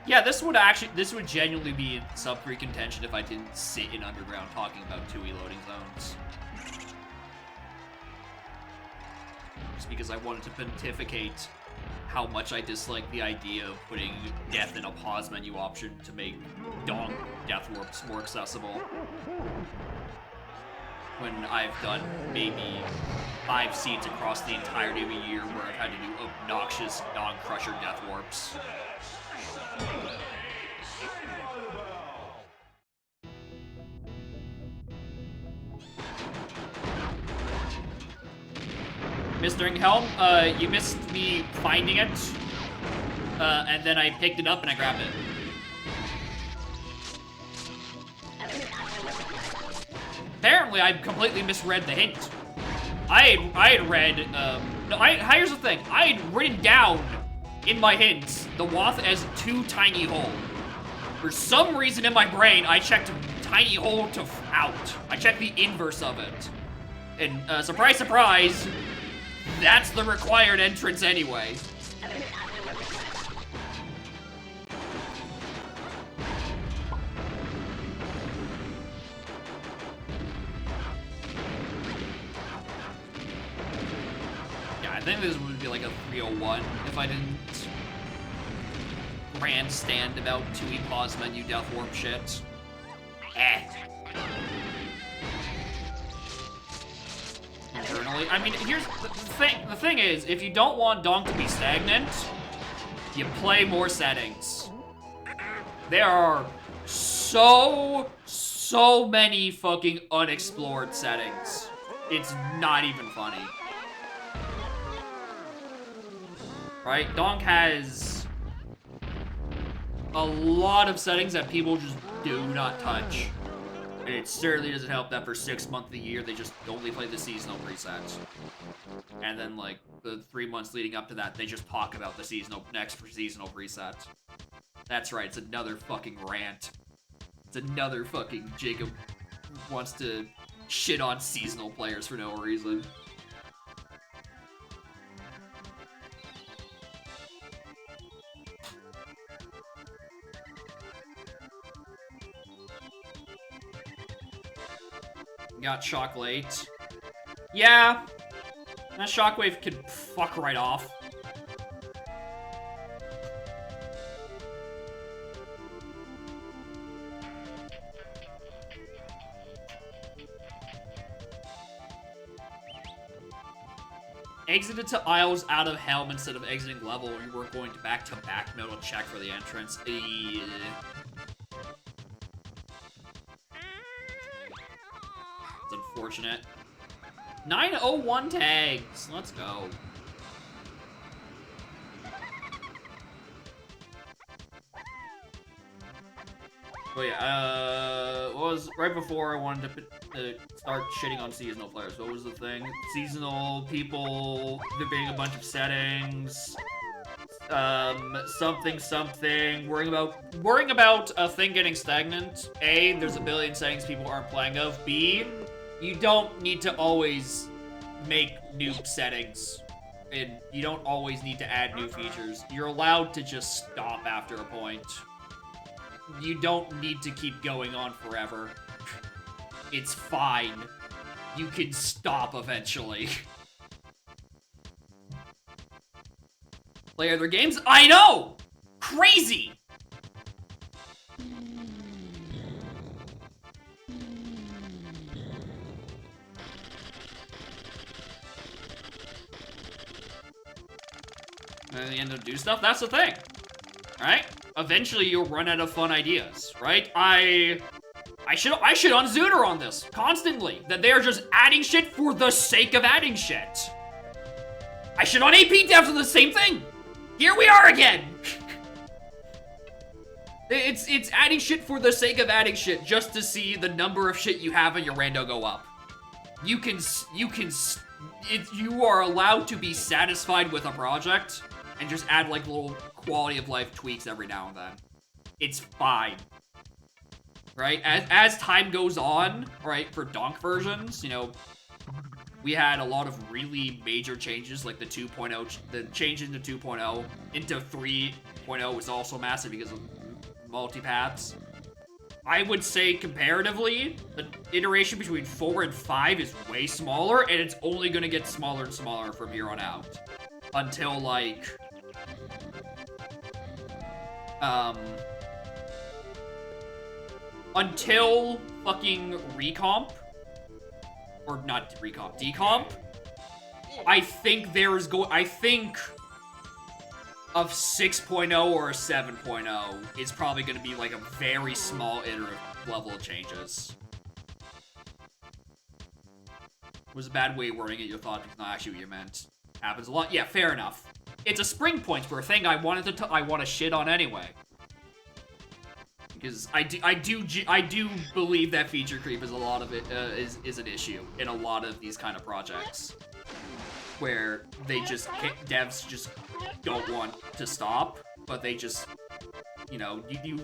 Yeah, this would genuinely be in sub 3 contention if I didn't sit in Underground talking about 2E loading zones. Just because I wanted to pontificate how much I dislike the idea of putting death in a pause menu option to make donk death warps more accessible. When I've done maybe 5 seeds across the entirety of a year where I've had to do obnoxious non-crusher death warps. Mr. Helm, you missed me finding it, and then I picked it up and I grabbed it. Apparently, I completely misread the hint. I had read, here's the thing. I had written down in my hints the Wath as 2 tiny hole. For some reason in my brain, I checked tiny hole to out. I checked the inverse of it. And surprise, surprise, That's the required entrance anyway. Yeah, I think this would be like a 301 if I didn't grandstand about 2E pause menu death warp shit. Internally, I mean, here's the thing. The thing is, if you don't want Donk to be stagnant, you play more settings. There are so many fucking unexplored settings. It's not even funny. Right? Donk has a lot of settings that people just do not touch. And it certainly doesn't help that for 6 months of the year, they just only play the seasonal presets. And then, like, the 3 months leading up to that, they just talk about the next seasonal preset. That's right, it's another fucking rant. It's another fucking Jacob wants to shit on seasonal players for no reason. Got Shock late. Yeah. That Shockwave could fuck right off. Exited to Isles out of Helm instead of exiting level. We were going to back mode on check for the entrance. It's unfortunate. 901 tags. Let's go. Oh yeah, what was right before I wanted to start shitting on seasonal players? What was the thing? Seasonal people, there being a bunch of settings, something, worrying about a thing getting stagnant. A, there's a billion settings people aren't playing of. B, you don't need to always make new settings. And you don't always need to add new features. You're allowed to just stop after a point. You don't need to keep going on forever. It's fine. You can stop eventually. Play other games? I know! Crazy! And then you end up do stuff? That's the thing. Right? Eventually you'll run out of fun ideas, right? I should on Zooter on this constantly, that they are just adding shit for the sake of adding shit. I should on AP devs on the same thing. Here we are again. It's adding shit for the sake of adding shit just to see the number of shit you have in your rando go up. You are allowed to be satisfied with a project and just add like little quality of life tweaks every now and then. It's fine. Right? As time goes on, right, for Donk versions, you know, we had a lot of really major changes, like the 2.0, the change into 2.0, into 3.0 was also massive because of multipaths. I would say comparatively, the iteration between 4 and 5 is way smaller, and it's only gonna get smaller and smaller from here on out. Until, like, until fucking recomp, or not recomp, decomp, I think of 6.0 or a 7.0 is probably going to be like a very small iterative level of changes. It was a bad way of wording it, your thought, because not actually what you meant. Happens a lot. Yeah, fair enough. It's a spring point for a thing I want to shit on anyway. Because I do believe that feature creep is a lot of it is an issue in a lot of these kind of projects, where they just devs just don't want to stop, but they just, you know,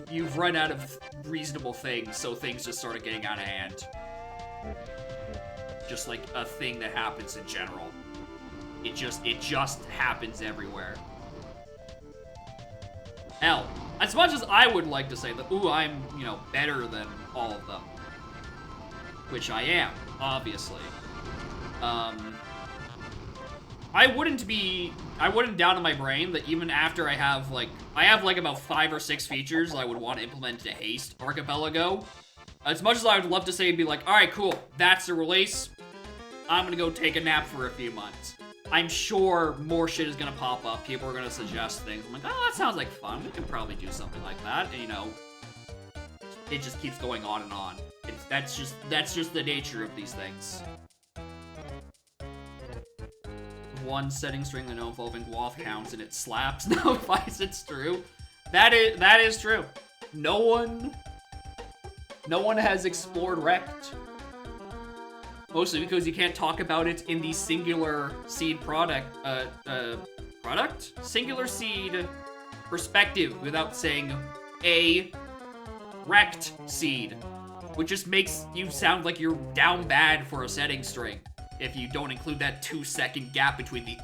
you've run out of reasonable things, so things just sort of getting out of hand. Just like a thing that happens in general It just happens everywhere. Hell, as much as I would like to say that, ooh, I'm, you know, better than all of them, which I am, obviously. I wouldn't doubt in my brain that even after I have like about 5 or 6 features I would want to implement to Haste Archipelago. As much as I would love to say, be like, alright, cool, that's the release, I'm gonna go take a nap for a few months. I'm sure more shit is gonna pop up, people are gonna suggest things. I'm like, oh, that sounds like fun, we could probably do something like that, and you know, it just keeps going on and on. That's just the nature of these things. One setting string that no involving WAF counts and it slaps. No, advice, it's true. That is true. No one has explored Rect. Mostly because you can't talk about it in the singular seed singular seed perspective without saying a Rect seed, which just makes you sound like you're down bad for a setting string if you don't include that 2-second gap between the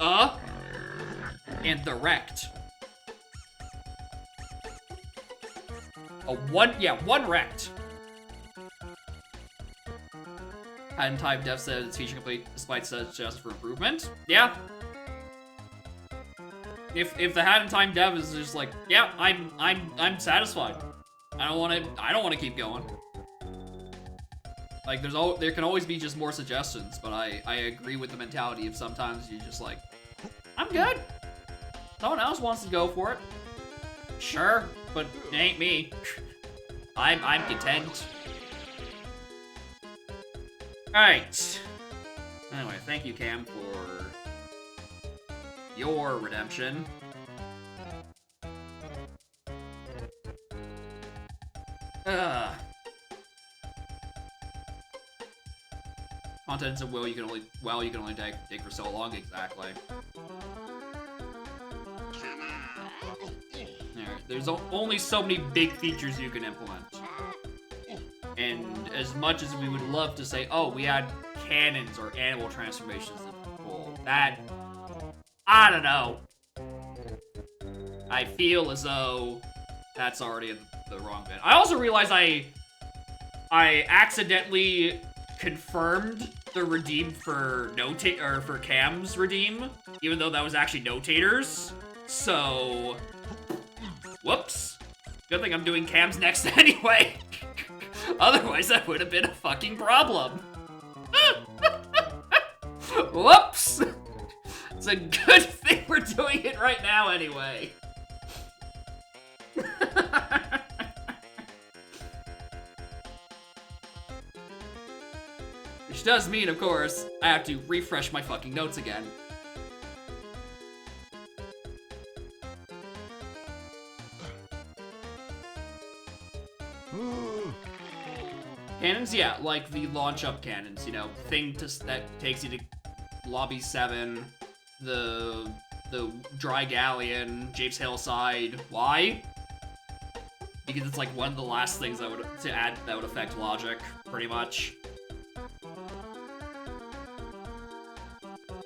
and the Rect. One Rect. Patent type dev says it's feature complete despite suggestions for improvement. Yeah. If the hat in time dev is just like, yeah, I'm satisfied. I don't want to keep going. Like there can always be just more suggestions, but I agree with the mentality of sometimes you're just like, I'm good. Someone else wants to go for it. Sure, but it ain't me. I'm content. Alright. Anyway, thank you, Cam, for your redemption. Contents of will you can only dig for so long, exactly. There's only so many big features you can implement. And as much as we would love to say, oh, we had cannons or animal transformations that were cool, that, I don't know. I feel as though that's already in the wrong bit. I also realized I accidentally confirmed the redeem for for Cam's redeem, even though that was actually notators. So, whoops. Good thing I'm doing Cam's next anyway. Otherwise, that would have been a fucking problem. Whoops. It's a good thing we're doing it right now anyway. Which does mean, of course, I have to refresh my fucking notes again. Cannons, yeah, like the launch-up cannons, you know, that takes you to Lobby 7, the Dry Galleon, Japes Hillside. Why? Because it's like one of the last things that would affect logic, pretty much.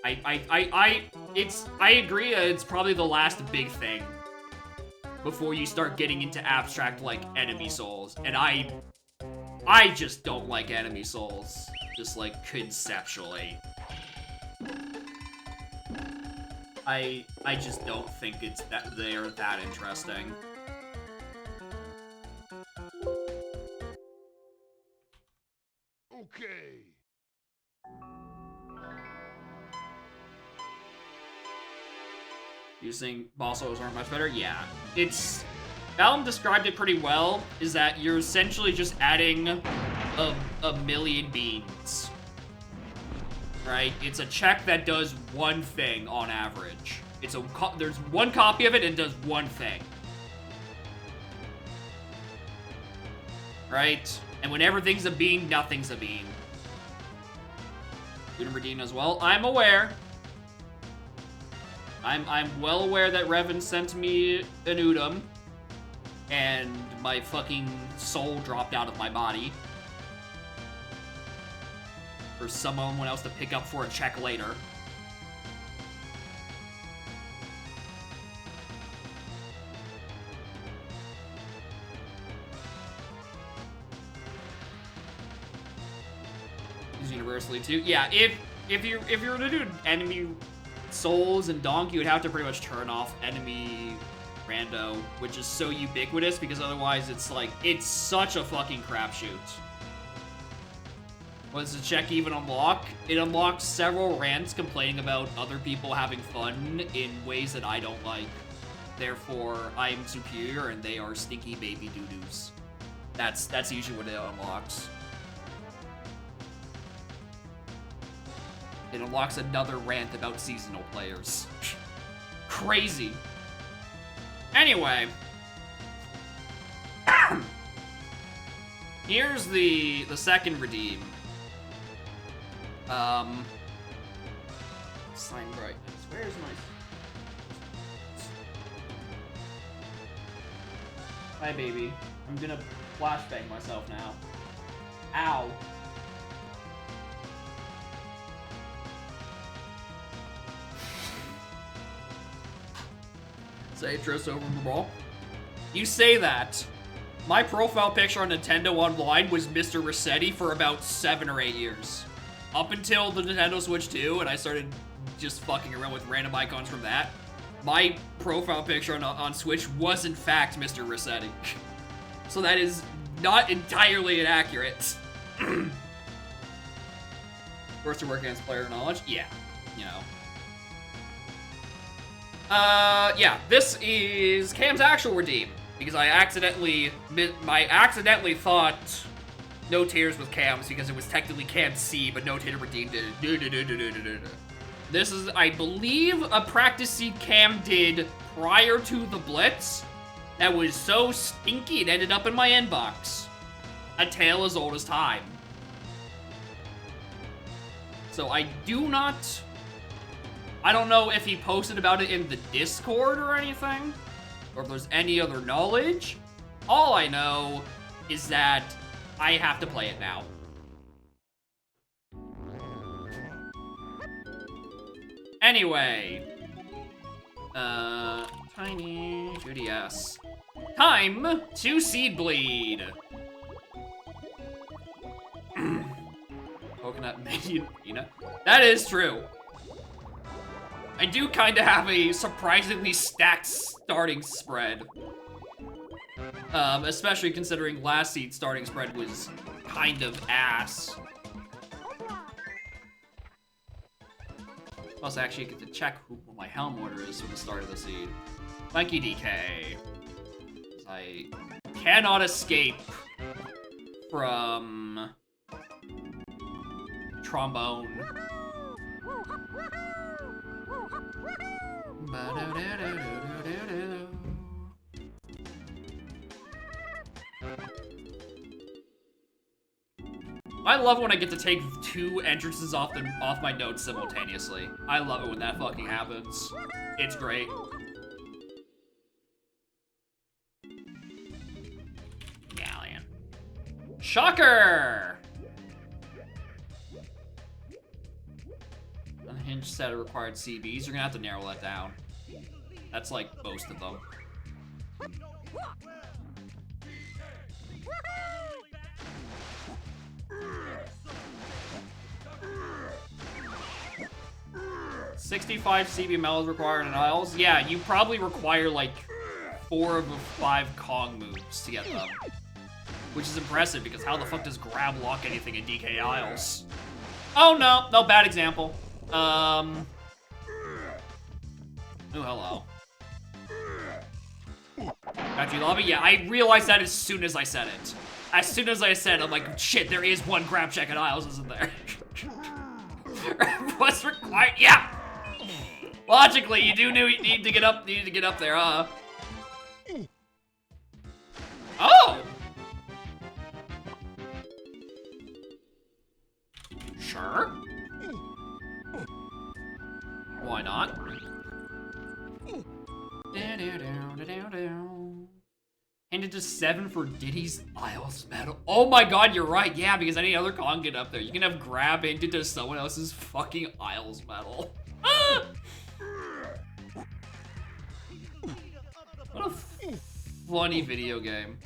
I agree, it's probably the last big thing before you start getting into abstract, like, enemy souls, and I just don't like enemy souls, just like conceptually. I just don't think they're that interesting. Okay. You think boss souls aren't much better? Yeah. Alum described it pretty well, is that you're essentially just adding a million beans. Right? It's a check that does one thing on average. There's one copy of it and it does one thing. Right? And when everything's a bean, nothing's a bean. Udom redeemed as well. I'm aware. I'm well aware that Revan sent me an Udom. And my fucking soul dropped out of my body. For someone else to pick up for a check later. Is universally too. Yeah, if you were to do enemy souls and donk, you would have to pretty much turn off enemy rando, which is so ubiquitous because otherwise it's like it's such a fucking crapshoot. What does the check even unlock? It unlocks several rants complaining about other people having fun in ways that I don't like. Therefore, I am superior and they are stinky baby doo-doos. That's usually what it unlocks. It unlocks another rant about seasonal players. Crazy. Anyway. Here's the second redeem. Sign brightness. Where's my... Hi, baby. I'm gonna flashbang myself now. Ow. Say Tris over the ball. You say that. My profile picture on Nintendo Online was Mr. Rossetti for about 7 or 8 years. Up until the Nintendo Switch 2, and I started just fucking around with random icons from that. My profile picture on Switch was in fact Mr. Rossetti. So that is not entirely inaccurate. First to work against player knowledge? Yeah, you know. Yeah, this is Cam's actual redeem. Because I accidentally thought no tears with Cam's because it was technically Cam C, but no tater redeemed it. This is, I believe, a practice seed Cam did prior to the Blitz that was so stinky it ended up in my inbox. A tale as old as time. So I don't know if he posted about it in the Discord or anything, or if there's any other knowledge. All I know is that I have to play it now. Anyway. Tiny 2DS. Time to Seed Bleed. Coconut minion, you know? That is true. I do kind of have a surprisingly stacked starting spread. Especially considering last seed's starting spread was kind of ass. Plus, I actually get to check what my helm order is from the start of the seed. Thank you, DK. I cannot escape from trombone. I love when I get to take 2 entrances off my notes simultaneously. I love it when that fucking happens. It's great. Galleon. Shocker! Unhinged set of required CBs. You're gonna have to narrow that down. That's like most of them. $65 CB medals required in Isles. Yeah, you probably require like 4 of the 5 Kong moves to get them. Which is impressive because how the fuck does grab lock anything in DK Isles? Oh no, bad example. Oh, hello. Got you, Lobby? Yeah, I realized that as soon as I said it. As soon as I said, I'm like, shit, there is 1 grab check at Isles, isn't there? What's required? Yeah! Logically, you do need to get up there, huh? Oh! Sure. Why not? Handed to 7 for Diddy's Isles medal. Oh my god, you're right. Yeah, because any other Kong get up there. You can have grab handed to someone else's fucking Isles medal. What a funny video game.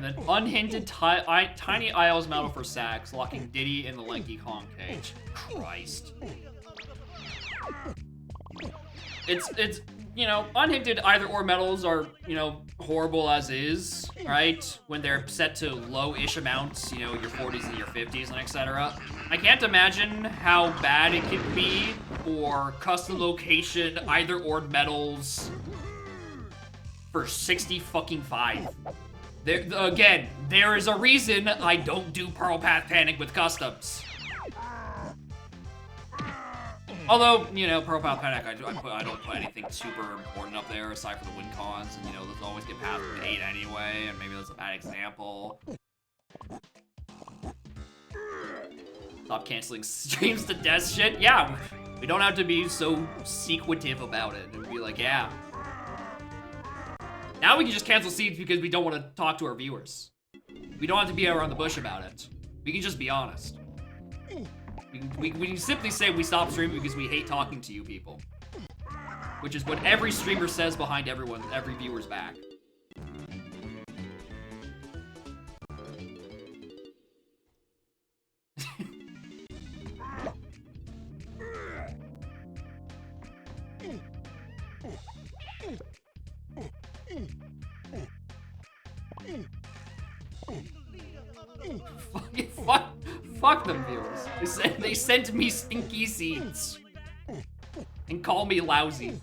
And then unhinted tiny aisles metal for sacks, locking Diddy in the lanky Kong cage. Christ. It's you know, unhinted either or medals are, you know, horrible as is, right? When they're set to low-ish amounts, you know, your 40s and your 50s and etc. I can't imagine how bad it could be for custom location either or medals for 60 fucking 5. Again, there is a reason I don't do Pearl Path Panic with customs. Although, you know, Pearl Path Panic, I don't put anything super important up there aside from the win cons, and you know, those always get past 8 anyway, and maybe that's a bad example. Stop canceling streams to death shit. Yeah, we don't have to be so secretive about it and be like, yeah. Now we can just cancel seeds because we don't want to talk to our viewers. We don't have to be around the bush about it. We can just be honest. We can simply say we stopped streaming because we hate talking to you people. Which is what every streamer says behind every viewer's back. Fuck them viewers. They sent me stinky seeds and call me lousy.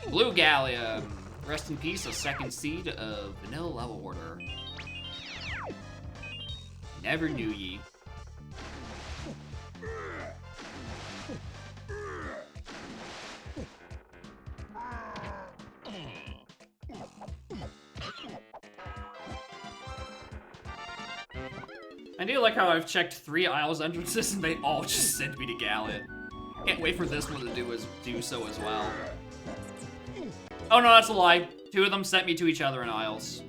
Blue Gallium. Rest in peace, a second seed of vanilla level order. Never knew ye. I do like how I've checked 3 aisles entrances and they all just sent me to Gallion. Can't wait for this one to do so as well. Oh no, that's a lie. 2 of them sent me to each other in aisles.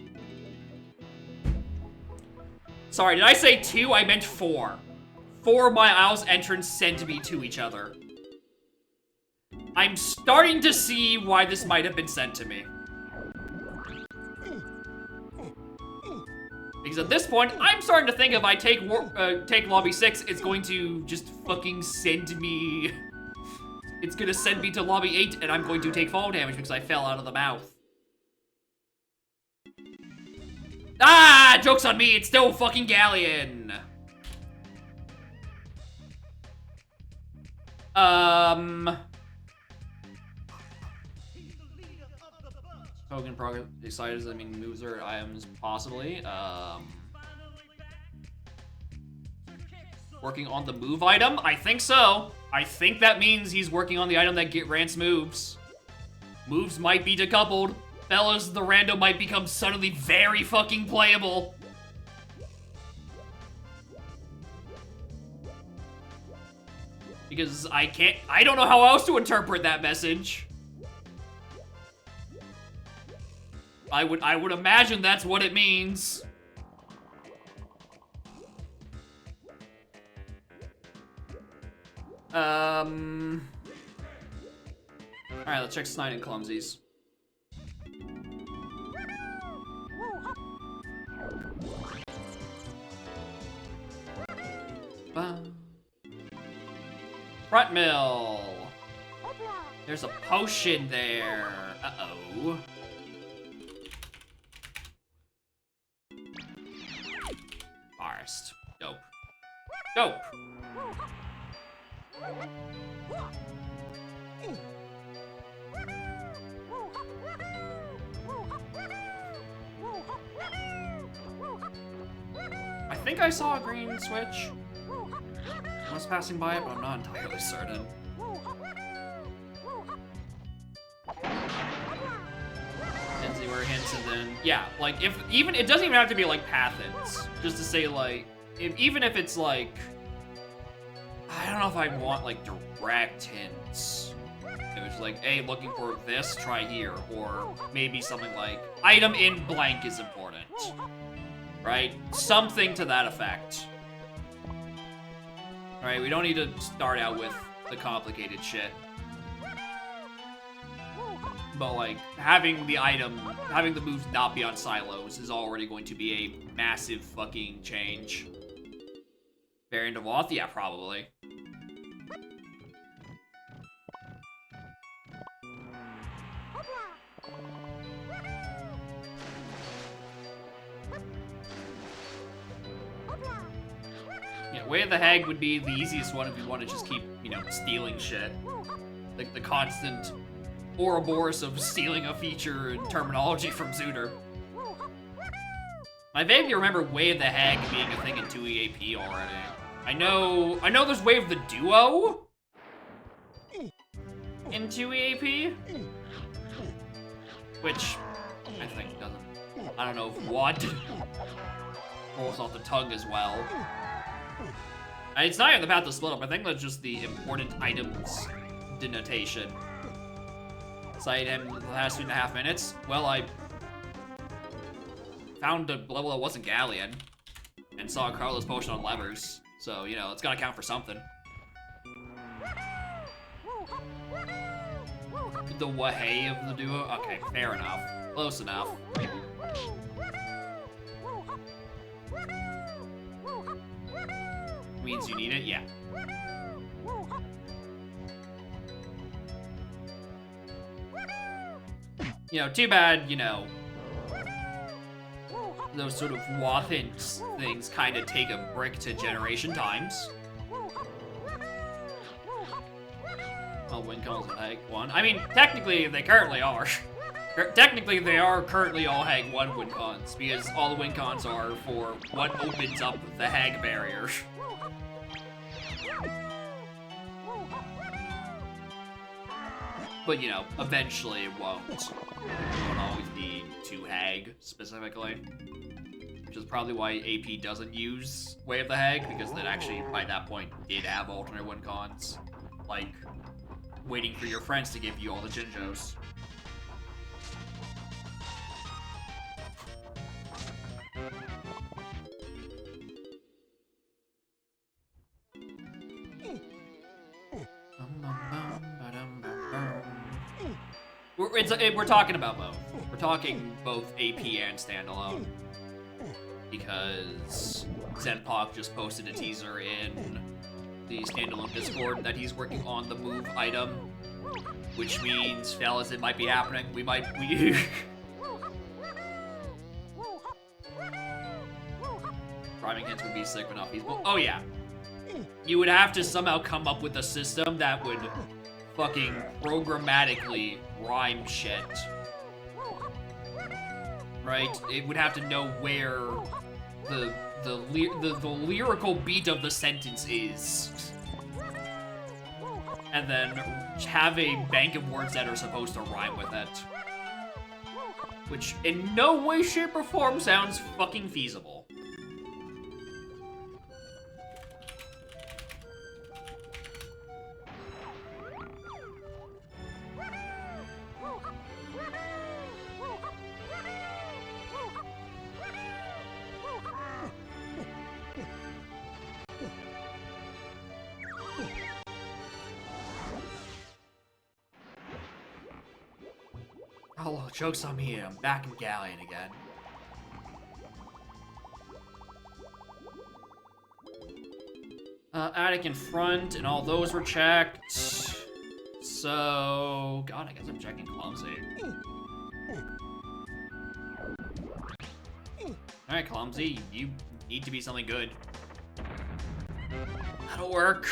Sorry, did I say 2? I meant 4. 4 of my aisles entrance sent me to each other. I'm starting to see why this might have been sent to me. Because at this point, I'm starting to think if I take lobby 6, it's going to just fucking send me... It's gonna send me to lobby 8, and I'm going to take fall damage because I fell out of the mouth. Ah! Joke's on me, it's still fucking Galleon! Token progress excited, I mean, moves or items, possibly. Working on the move item? I think so. I think that means he's working on the item that grants moves. Moves might be decoupled. Fellas, the rando might become suddenly very fucking playable. Because I don't know how else to interpret that message. I would imagine that's what it means. Alright, let's check Snide and Clumsies. Front mill. There's a potion there. Uh-oh. Forest. Dope. Dope. I think I saw a green switch. I was passing by it, but I'm not entirely certain. Anywhere hints, and then yeah, like it doesn't even have to be like path hints. Just to say like, even if it's like, I don't know if I want like direct hints. It was like, hey, looking for this, try here, or maybe something like item in blank is important, right? Something to that effect. Right, we don't need to start out with the complicated shit. But, like, having the moves not be on silos is already going to be a massive fucking change. Variant of Oth? Yeah, probably. Yeah, Way of the Hag would be the easiest one if you want to just keep, you know, stealing shit. Like the constant Ouroboros of stealing a feature and terminology from Zooter. I vaguely remember Way of the Hag being a thing in 2EAP already. I know there's Way of the Duo in 2EAP, which I think doesn't. I don't know if WAD rolls off the tongue as well. And it's not even the path to split up. I think that's just the important items denotation. Cite him the last 2.5 minutes. Well, I found a level that wasn't Galleon and saw Carlos potion on levers. So, you know, it's gotta count for something. The Wahey of the duo? Okay, fair enough. Close enough. Means you need it? Yeah. You know, too bad, you know, those sort of Wathan things kind of take a brick to generation times. Oh, win cones and Hag 1. I mean, technically, they currently are. Technically, they are currently all Hag 1 win cons, because all the win cons are for what opens up the Hag barrier. But, you know, eventually it won't. You won't always need to Hag, specifically. Which is probably why AP doesn't use Way of the Hag, because it actually, by that point, did have alternate win cons. Like, waiting for your friends to give you all the Jinjos. We're talking about both. We're talking both AP and standalone. Because Zenpok just posted a teaser in the standalone Discord that he's working on the move item. Which means, fellas, it might be happening. Rhyming hints would be sick, but not feasible. Oh yeah. You would have to somehow come up with a system that would fucking programmatically rhyme shit. Right? It would have to know where the lyrical beat of the sentence is. And then have a bank of words that are supposed to rhyme with it. Which in no way, shape, or form sounds fucking feasible. Oh, joke's on me, I'm back in Galleon again. Attic in front, and all those were checked. So, God, I guess I'm checking Clumsy. Alright, Clumsy, you need to be something good. That'll work.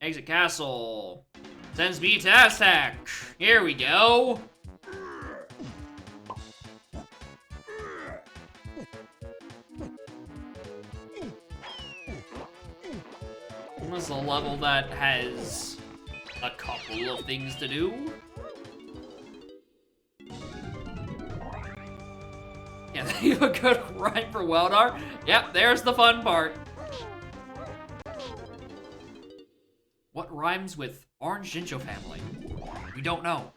Exit castle. Sends me to Aztec. Here we go. This is a level that has a couple of things to do. Yeah, they have a good rhyme for Weldar. Yep, there's the fun part. What rhymes with Orange Jinjo family? We don't know.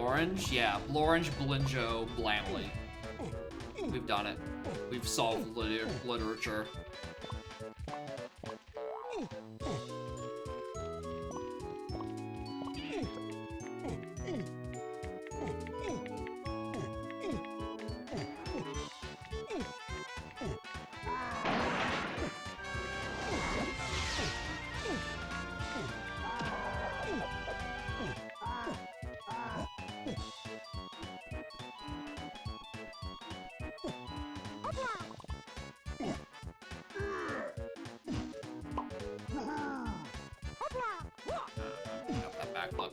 Blorange? Yeah, Blorange, Blinjo, Blamley. We've done it. We've solved literature. Look.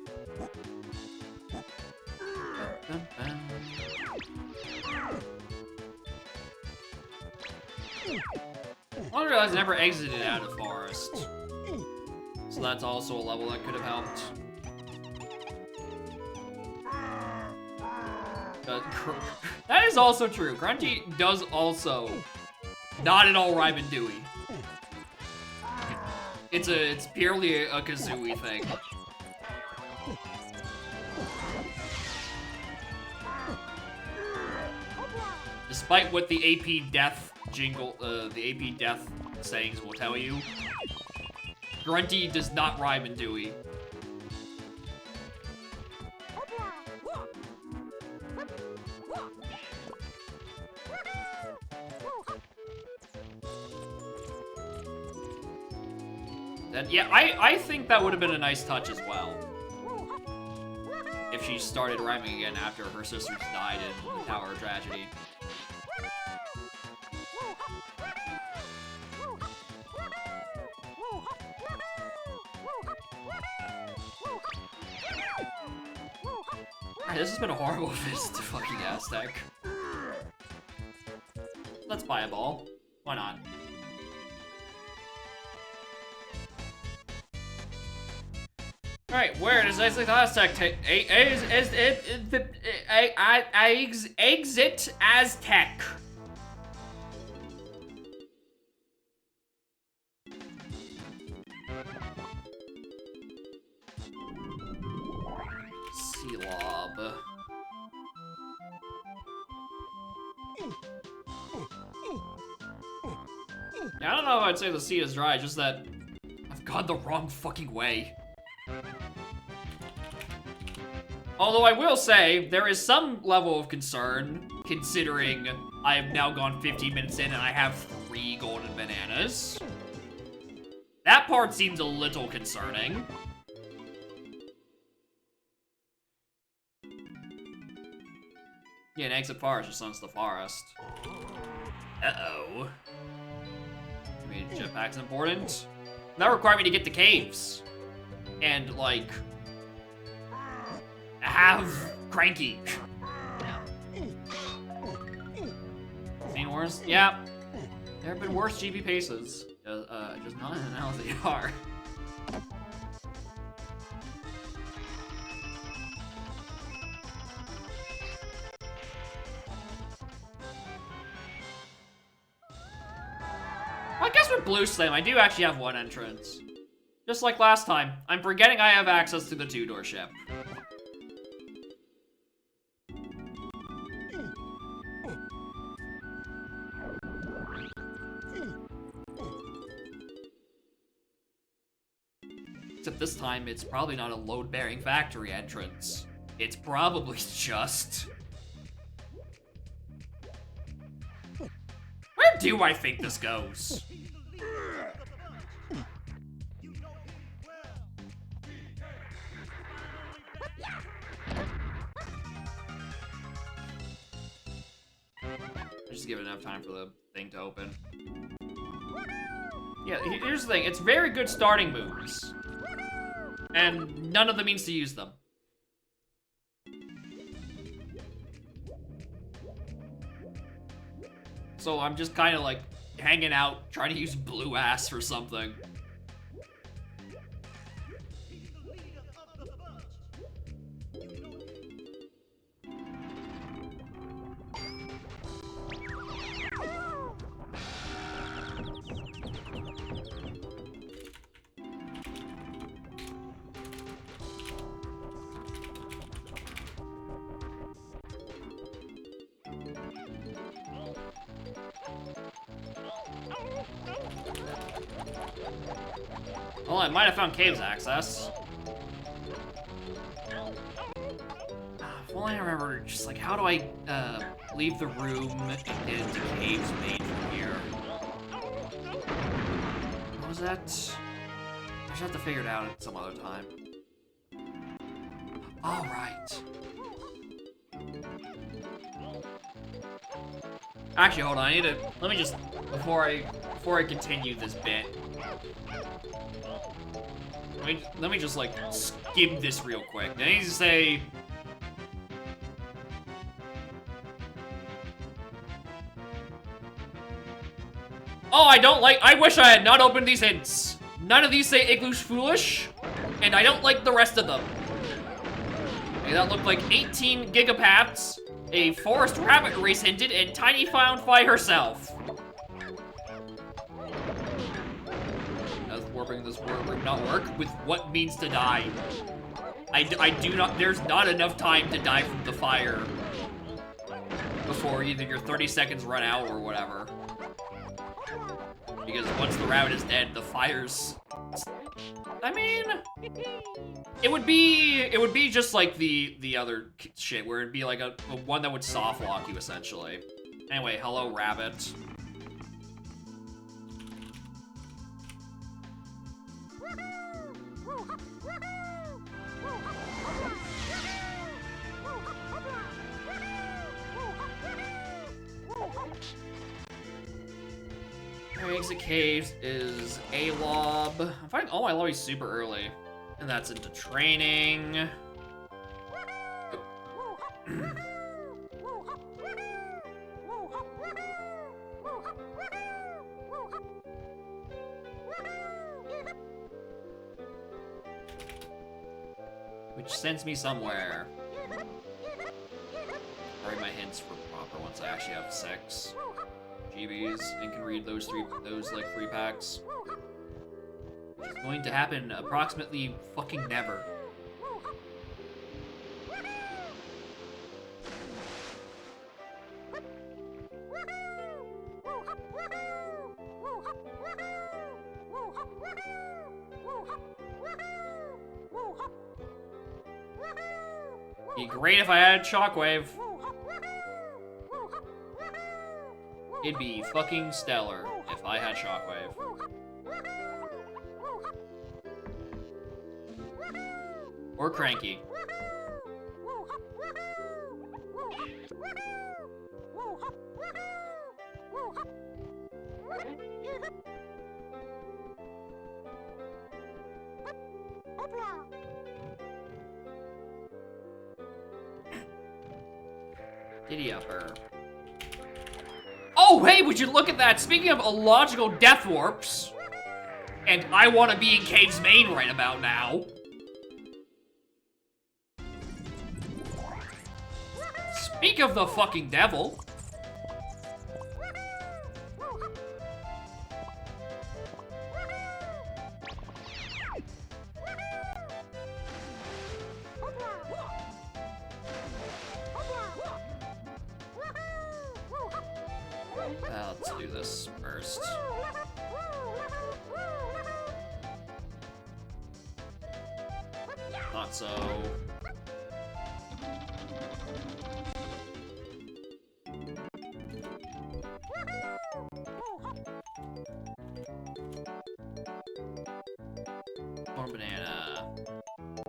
I realized I never exited out of forest. So that's also a level that could have helped. That is also true. Grunty does also not at all rhyme and Dewey. It's purely a Kazooie thing. Despite what the AP Death jingle, the AP Death sayings will tell you, Grunty does not rhyme and Dewey. And yeah, I think that would have been a nice touch as well. If she started rhyming again after her sisters died in the Tower of Tragedy. Alright, this has been a horrible visit to fucking Aztec. Let's buy a ball. Why not? Alright, where does Aztec take exit Aztec? Selob. Yeah, I don't know if I'd say the sea is dry, just that I've gone the wrong fucking way. Although I will say, there is some level of concern, considering I have now gone 15 minutes in and I have 3 golden bananas. That part seems a little concerning. Yeah, an exit forest just owns the forest. Uh-oh. I mean, jetpack's important. That required me to get the caves. And, like, have Cranky. Seen worse? Yeah. There have been worse GB paces. Just not in an LZR. Well, I guess with Blue Slam, I do actually have one entrance. Just like last time, I'm forgetting I have access to the 2-door ship. Except this time, it's probably not a load-bearing factory entrance. It's probably just... Where do I think this goes? Just give it enough time for the thing to open. Yeah, here's the thing. It's very good starting moves. And none of them means to use them. So I'm just kind of like hanging out, trying to use blue ass for something. Well, I might have found caves access. If only I remember, just like, how do I leave the room and get into caves main from here? What was that? I just have to figure it out at some other time. All right. Actually, hold on. I need to. Let me just before I continue this bit. Let me just like skim this real quick. I need to say. Oh, I wish I had not opened these hints. None of these say Igloo's foolish, and I don't like the rest of them. Okay, that looked like 18 gigapaths, a forest rabbit race hinted, and Tiny found Fi herself. Does warping this room not work? With what means to die? I do not, there's not enough time to die from the fire before either your 30 seconds run out or whatever. Because once the rabbit is dead, the fire's... I mean... It would be just like the other shit, where it'd be like a one that would soft lock you, essentially. Anyway, hello, rabbit. Exit caves is a lob. I'm finding all my lobbies super early. And that's into training. Which sends me somewhere. Write my hints for proper once I actually have 6 GBs and can read those like 3 packs. Which is going to happen approximately fucking never. Be great if I had Shockwave. It'd be fucking stellar if I had Shockwave. Or Cranky. Giddy upper. Oh, hey, would you look at that? Speaking of illogical death warps, and I want to be in Cade's main right about now. Speak of the fucking devil. Let's do this first. Not so. Or banana.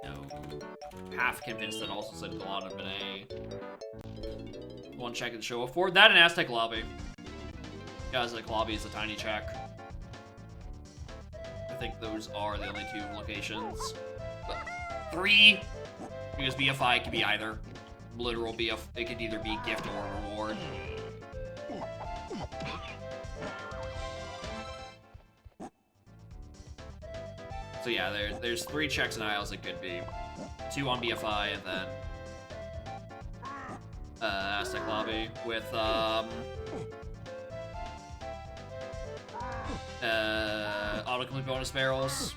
No. Half convinced that also said Galana Banana. One check and show afford that in Aztec Lobby. Yeah, Aztec Lobby is a tiny check. I think those are the only 2 locations. But 3! Because BFI could be either. Literal BF, it could either be gift or reward. So yeah, there's 3 checks and aisles it could be. 2 on BFI and then Aztec Lobby with autocomplete bonus barrels.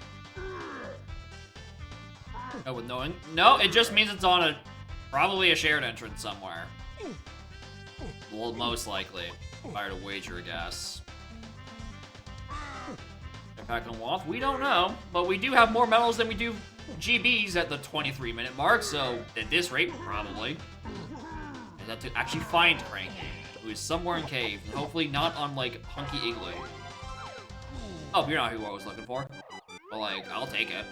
Oh, with knowing? No, it just means it's on probably a shared entrance somewhere. Well, most likely, if I were to wager a guess. Back on Woth, we don't know, but we do have more medals than we do GBs at the 23-minute mark, so at this rate, probably. And have to actually find Cranky, who is somewhere in cave, and hopefully not on, like, Hunky Igloo. Oh, you're not who I was looking for. But, like, I'll take it.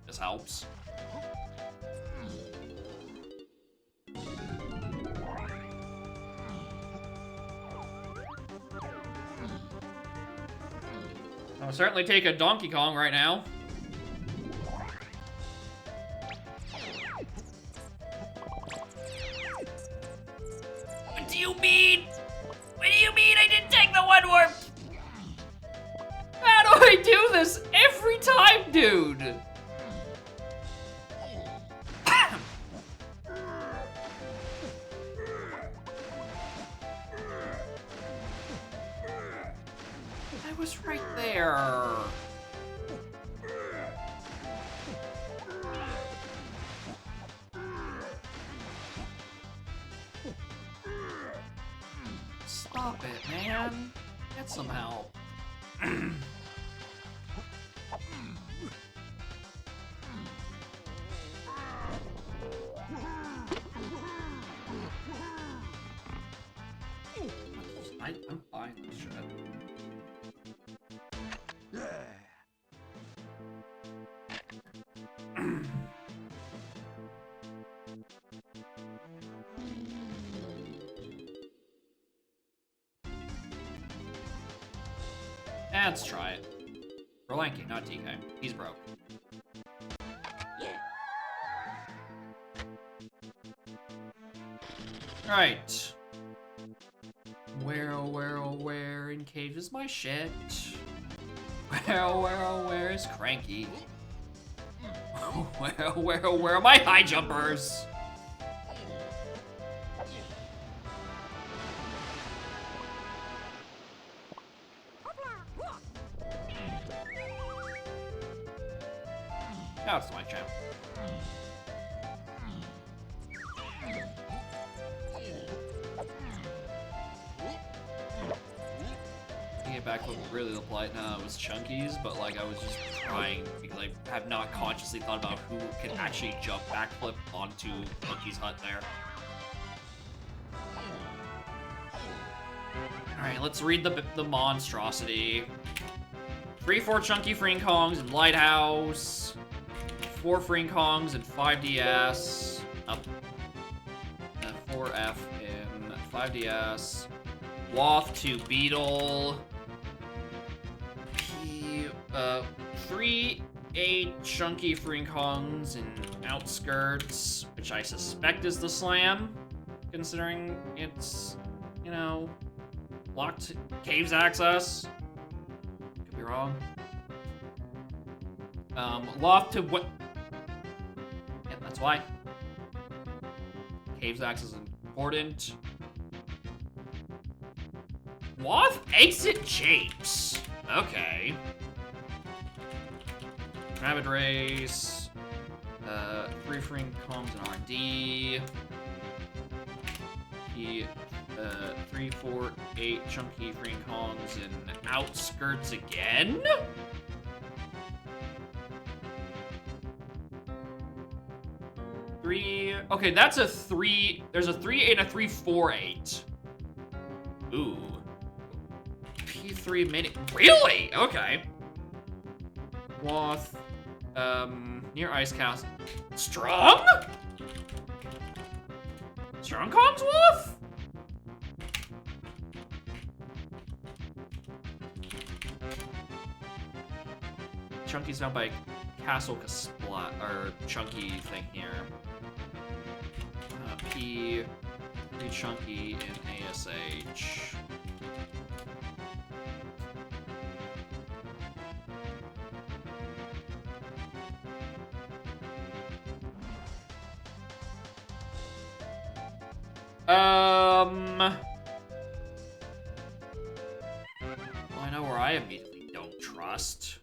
This helps. I'll certainly take a Donkey Kong right now. What do you mean? What do you mean I didn't take the one warp? How do I do this every time, dude? I was right there. Stop it, man. Get some help. I'm fine with shit. Let's try it. Rolanky, not TK. He's broke. Right. Where, oh, where, oh, where in cave is my shit? Where, oh, where is Cranky? Where are my high jumpers? Shout out to my champ. Back what really applied now was Chunky's, but like I was just trying because I have not consciously thought about who can actually jump backflip onto Chunky's hut there. Alright, let's read the monstrosity. 3-4 Chunky Freen Kongs in Lighthouse. 4 Freen Kongs in 5DS. Up. 4F in 5DS. Woth to Beetle. 3 8 Chunky Freen Kongs in Outskirts, which I suspect is the slam, considering it's, you know, locked caves access. Could be wrong. Loft to what? Yep, that's why. Caves access is important. Woth exit Japes. Okay. Rabbit Race. 3 Freen Kongs in RD. 3, 4, 8 Chunky Freen Kongs in Outskirts again? Okay, that's a 3. There's a 3, 8, and a 3, 4, 8. Ooh. P3 mini. Really? Okay. Woth. Near Ice Castle. Strong? Strong Kongs Woth? Chunky's down by Castle Kasplat, or Chunky thing here. P. 3 Chunky in ASH. Well, I know where I immediately don't trust.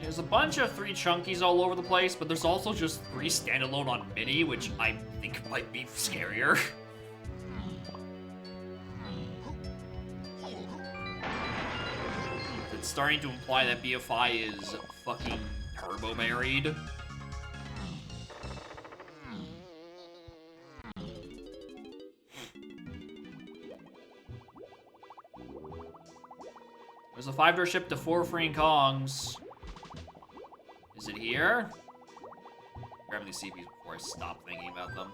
There's a bunch of 3 chunkies all over the place, but there's also just 3 standalone on Mini, which I think might be scarier. It's starting to imply that BFI is fucking turbo married. There's a 5-door ship to 4 freeing Kongs. Is it here? Grabbing these CPs before I stop thinking about them.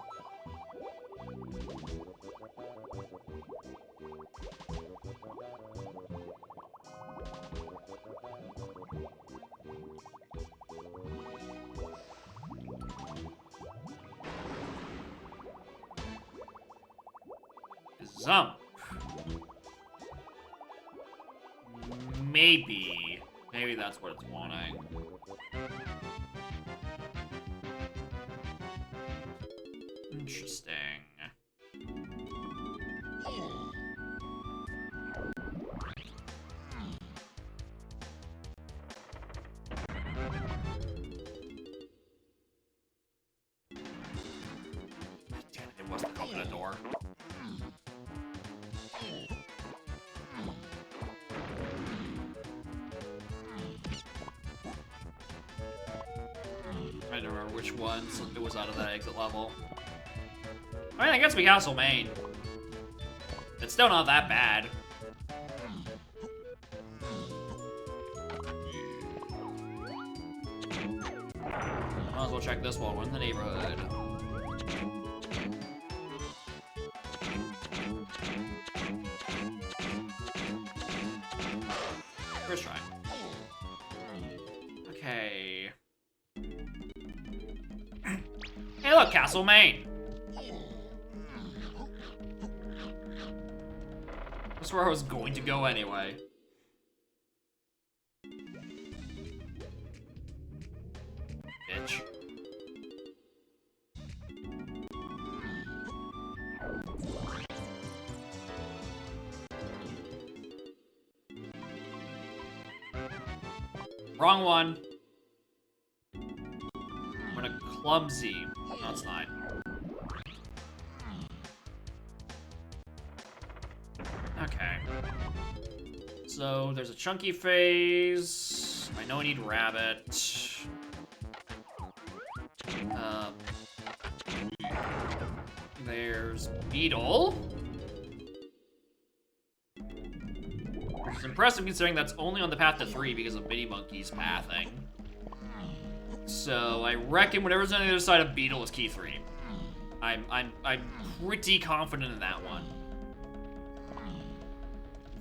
Zump. Maybe. Maybe that's what it's wanting. Interesting. Damn it, it wasn't open a door. I don't remember which one it was out of that exit level. I mean, I guess we Castle Main. It's still not that bad. Might as well check this one. We're in the neighborhood. First try. Okay. Hey, look, Castle Main. That's where I was going to go anyway. Bitch. Wrong one. I'm gonna clumsy. No, it's not. Okay. So there's a chunky phase. I know I need rabbit. There's beetle. Which is impressive considering that's only on the path to 3 because of Mini Monkey's pathing. So I reckon whatever's on the other side of beetle is key 3. I'm pretty confident in that one.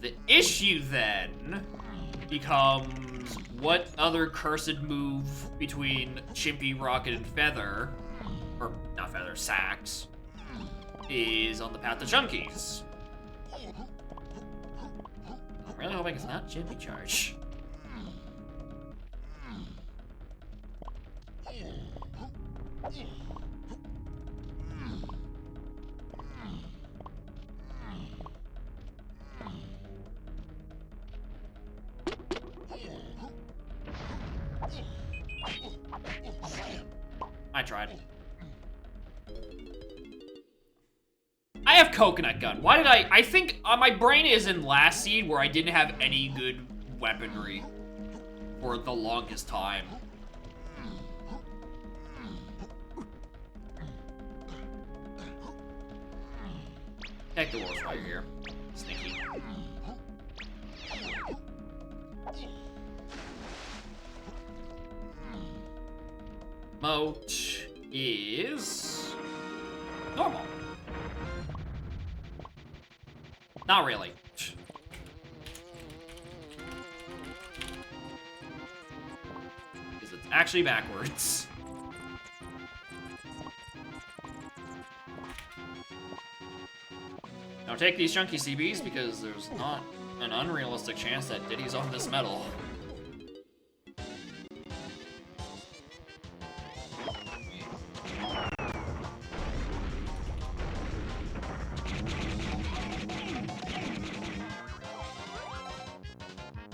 The issue then becomes what other cursed move between Chimpy, Rocket, and Feather, or not Feather, Sax, is on the path to Chunkies. I'm really hoping it's not Chimpy Charge. I tried. I have Coconut Gun. Why did I think my brain is in last seed where I didn't have any good weaponry for the longest time. Heck the world's while you're here. Stinky. Moat is normal. Not really. Because it's actually backwards. Now take these chunky CBs because there's not an unrealistic chance that Diddy's on this medal.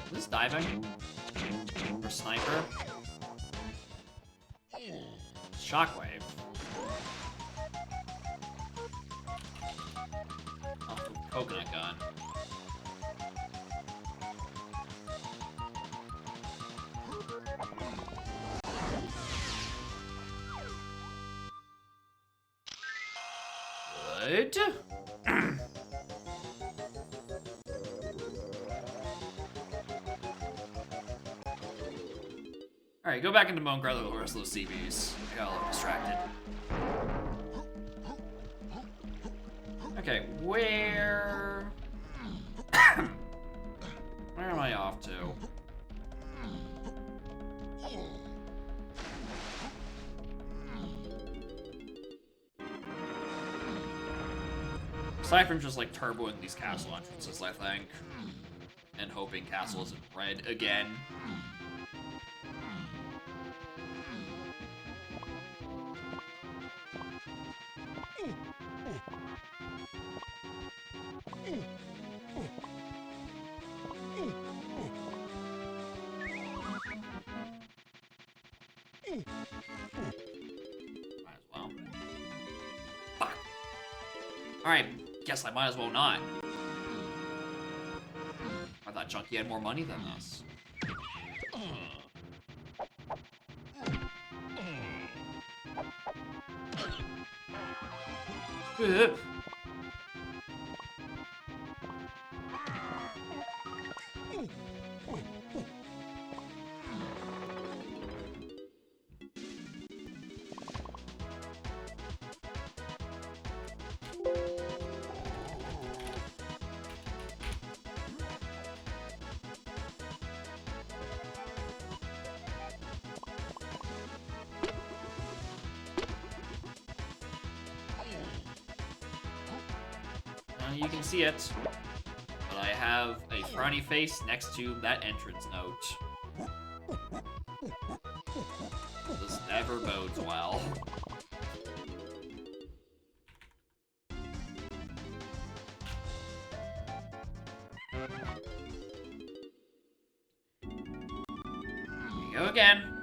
Is this diving? Or sniper? Shockwave. Oh, coconut gun. Good. Alright, go back into Moan Cry the rest of those CBs. I got a little distracted. Okay, where... where am I off to? Aside from just like turboing these castle entrances, I think. And hoping castle isn't red again. Might as well. Fuck. Alright, guess I might as well not. I thought Chunky had more money than us. You can see it, but I have a frowny face next to that entrance note. This never bodes well. Here we go again.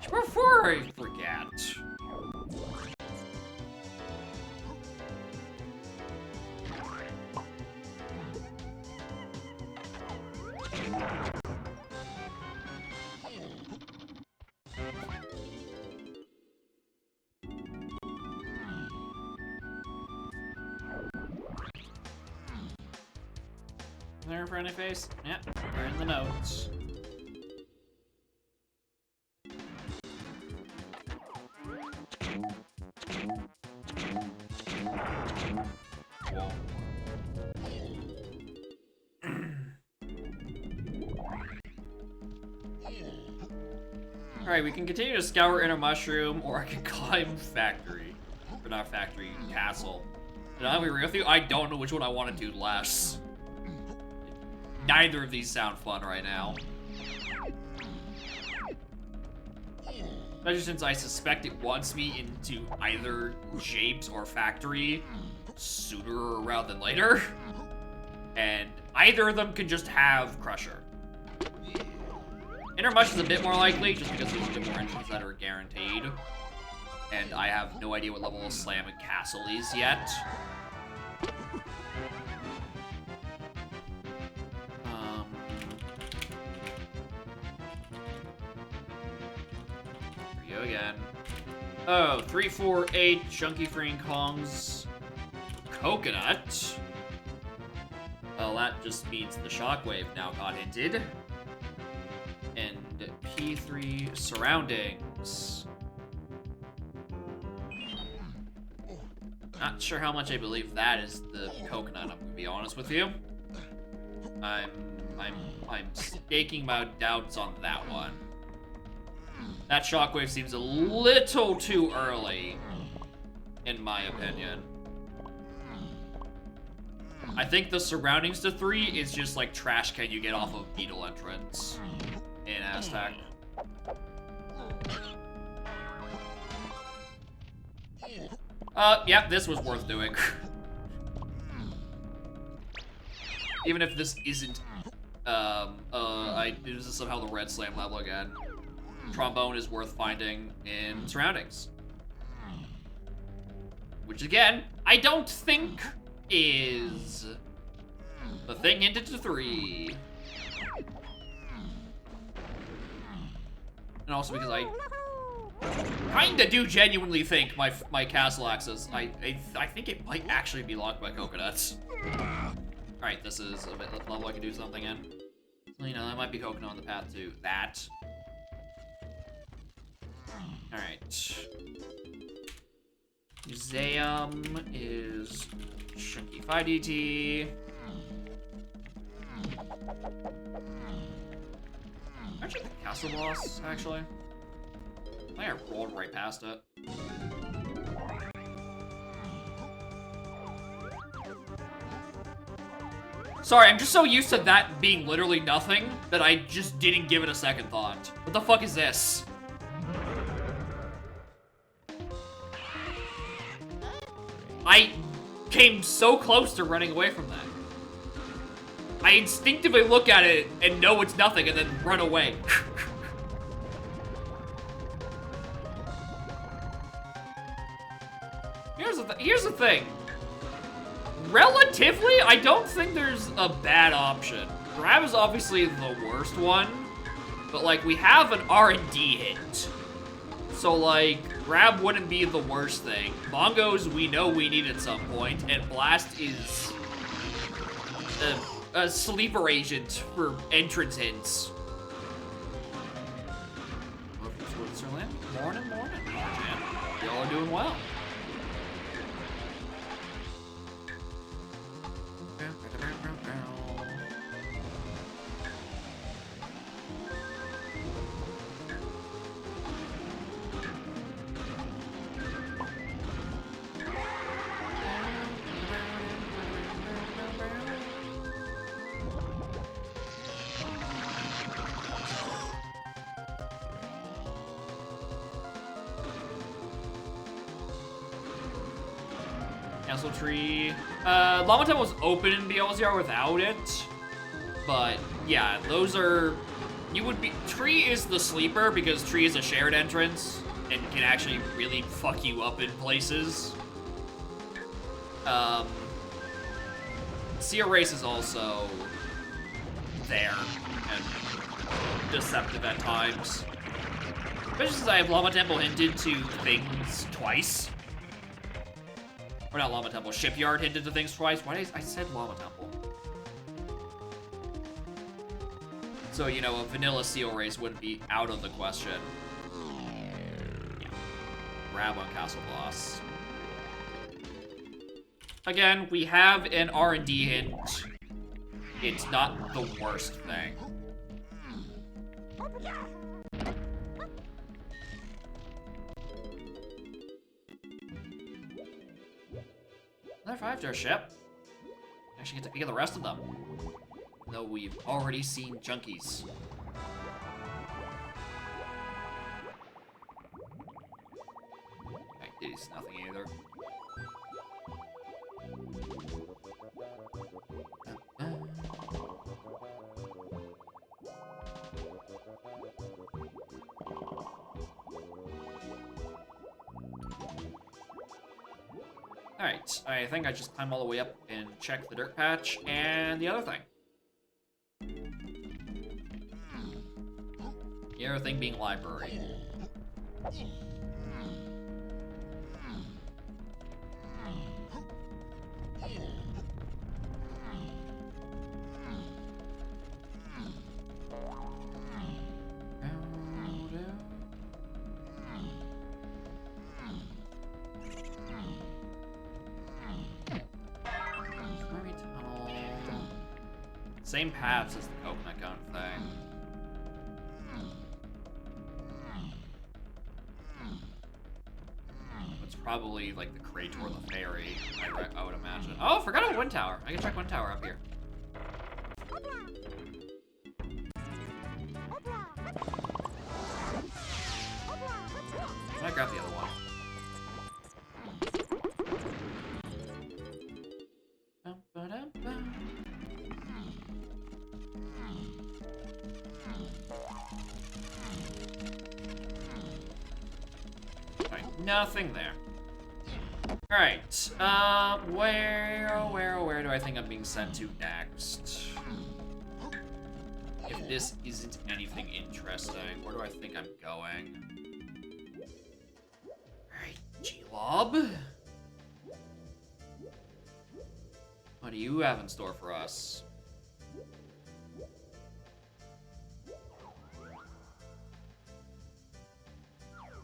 Before I forget. There for any face? Yep, they're in the notes. Whoa. Alright, we can continue to scour Inner Mushroom, or I can climb Factory. Or not Factory, Castle. And I'll be real with you, I don't know which one I want to do less. Neither of these sound fun right now. Especially since I suspect it wants me into either Japes or Factory sooner rather than later. And either of them can just have Crusher. Inner Mush is a bit more likely, just because there's a bit more entries that are guaranteed. And I have no idea what level of Slam and Castle is yet. Again. Oh, 3, 4, 8, Chunky Free Kong's Coconut. Well, that just means the Shockwave now got hinted. And P3 Surroundings. Not sure how much I believe that is the Coconut, I'm gonna be honest with you. I'm staking my doubts on that one. That Shockwave seems a little too early, in my opinion. I think the surroundings to 3 is just like trash can you get off of Beetle entrance in Aztec. Yeah, this was worth doing. Even if this isn't, this is somehow the red slam level again. trombone is worth finding in surroundings. Which again, I don't think is the thing hinted to 3. And also because I kinda do genuinely think my castle access, I think it might actually be locked by coconuts. Alright, this is a bit level I can do something in. So, you know, that might be coconut on the path to that. Alright. Museum is Chunky 5DT. Actually, the castle boss, actually. I think I rolled right past it. Sorry, I'm just so used to that being literally nothing that I just didn't give it a second thought. What the fuck is this? I came so close to running away from that. I instinctively look at it and know it's nothing and then run away. Here's the thing. Relatively, I don't think there's a bad option. Grab is obviously the worst one, but like we have an R&D hit. So like, grab wouldn't be the worst thing. Bongos we know we need at some point, and blast is a sleeper agent for entrance hints. Welcome to Switzerland. Morning. Y'all are doing well. Castle Tree. Llama Temple was open in BLZR without it. But yeah, those are... Tree is the sleeper because Tree is a shared entrance and can actually really fuck you up in places. Sea Race is also there and deceptive at times. Especially since I have Llama Temple hinted to things twice. Or not Llama Temple, Shipyard hinted to things twice. Why did I said Llama Temple? So, you know, a vanilla seal race wouldn't be out of the question. Yeah. Grab on Castle Boss. Again, we have an R&D hint. It's not the worst thing. Another 5-star ship. Actually get to peek at the rest of them. Though we've already seen junkies. Alright, it's nothing either. Alright, I think I just climb all the way up and check the dirt patch and the other thing. The other thing being library. Same paths as the coconut gun thing. It's probably like the Krator or the Fairy, I would imagine. Oh, I forgot about Wind Tower. I can check Wind Tower up here. I might grab the other one. Nothing there. Alright, where do I think I'm being sent to next? If this isn't anything interesting, where do I think I'm going? Alright, G-Lob. What do you have in store for us?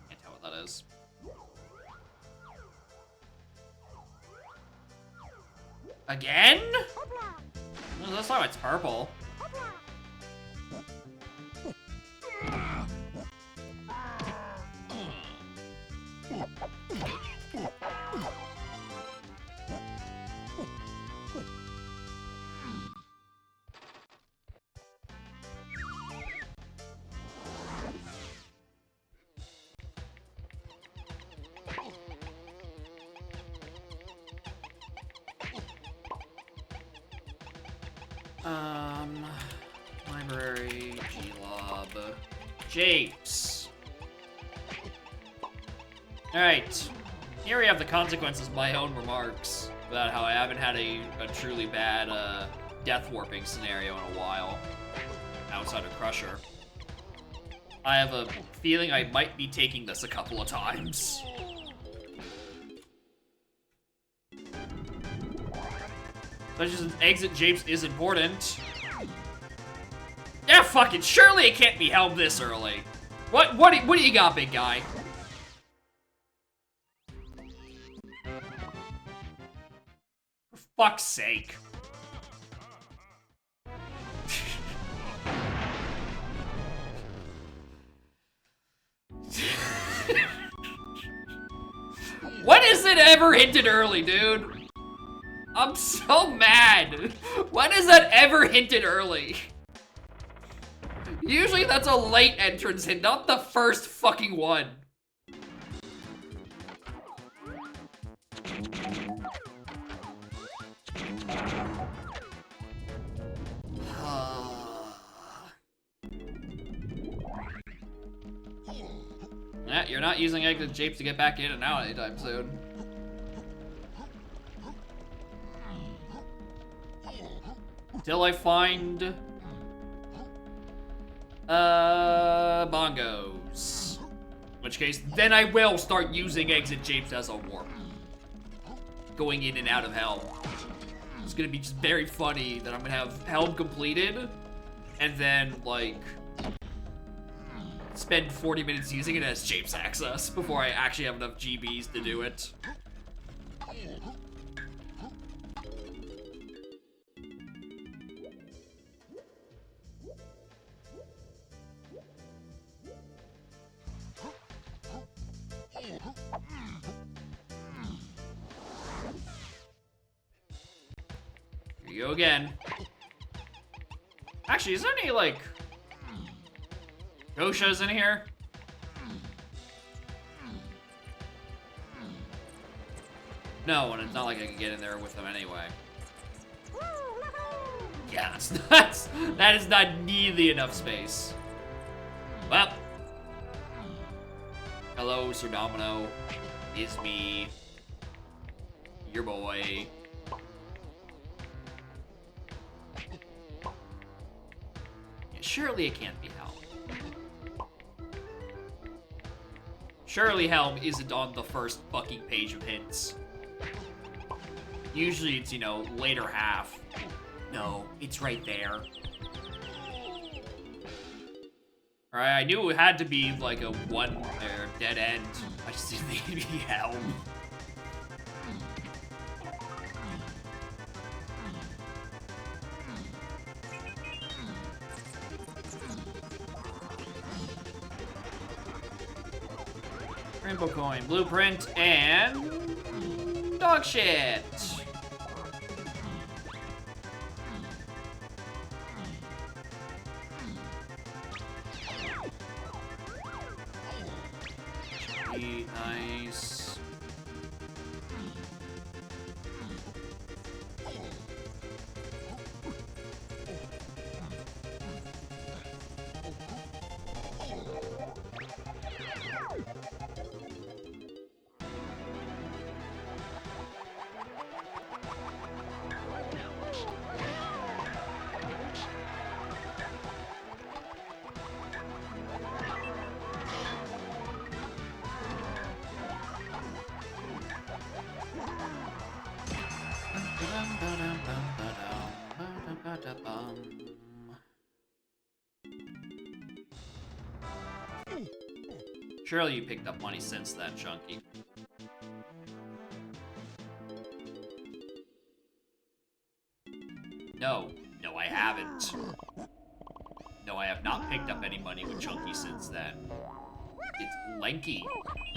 Can't tell what that is. Again? Oh, this time it's purple. Library, G-Lob, Japes. Alright, here we have the consequences of my own remarks about how I haven't had a truly bad death warping scenario in a while outside of Crusher. I have a feeling I might be taking this a couple of times. Especially since exit Japes is important. Yeah, fuck it. Surely it can't be held this early. What do you got, big guy? For fuck's sake. When is it ever hinted early, dude? I'm so mad. When is that ever hinted early? Usually that's a late entrance hint, not the first fucking one. Yeah, you're not using exit Japes to get back in and out anytime soon. Till I find bongos. In which case, then I will start using exit Japes as a warp. Going in and out of Helm. It's gonna be just very funny that I'm gonna have Helm completed and then like spend 40 minutes using it as Japes access before I actually have enough GBs to do it. Here you go again. Actually, is there any, like, Goshas in here? No, and it's not like I can get in there with them anyway. Yeah, that is not nearly enough space. Well. Hello, Sir Domino. It's me. Your boy. Yeah, surely it can't be Helm. Surely Helm isn't on the first fucking page of hints. Usually it's, you know, later half. No, it's right there. Alright, I knew it had to be like a one or dead end. I just didn't think it'd be Helm. Rainbow coin, blueprint, and dog shit. Nice. Surely you picked up money since then, Chunky. No. No, I haven't. No, I have not picked up any money with Chunky since then. It's Lanky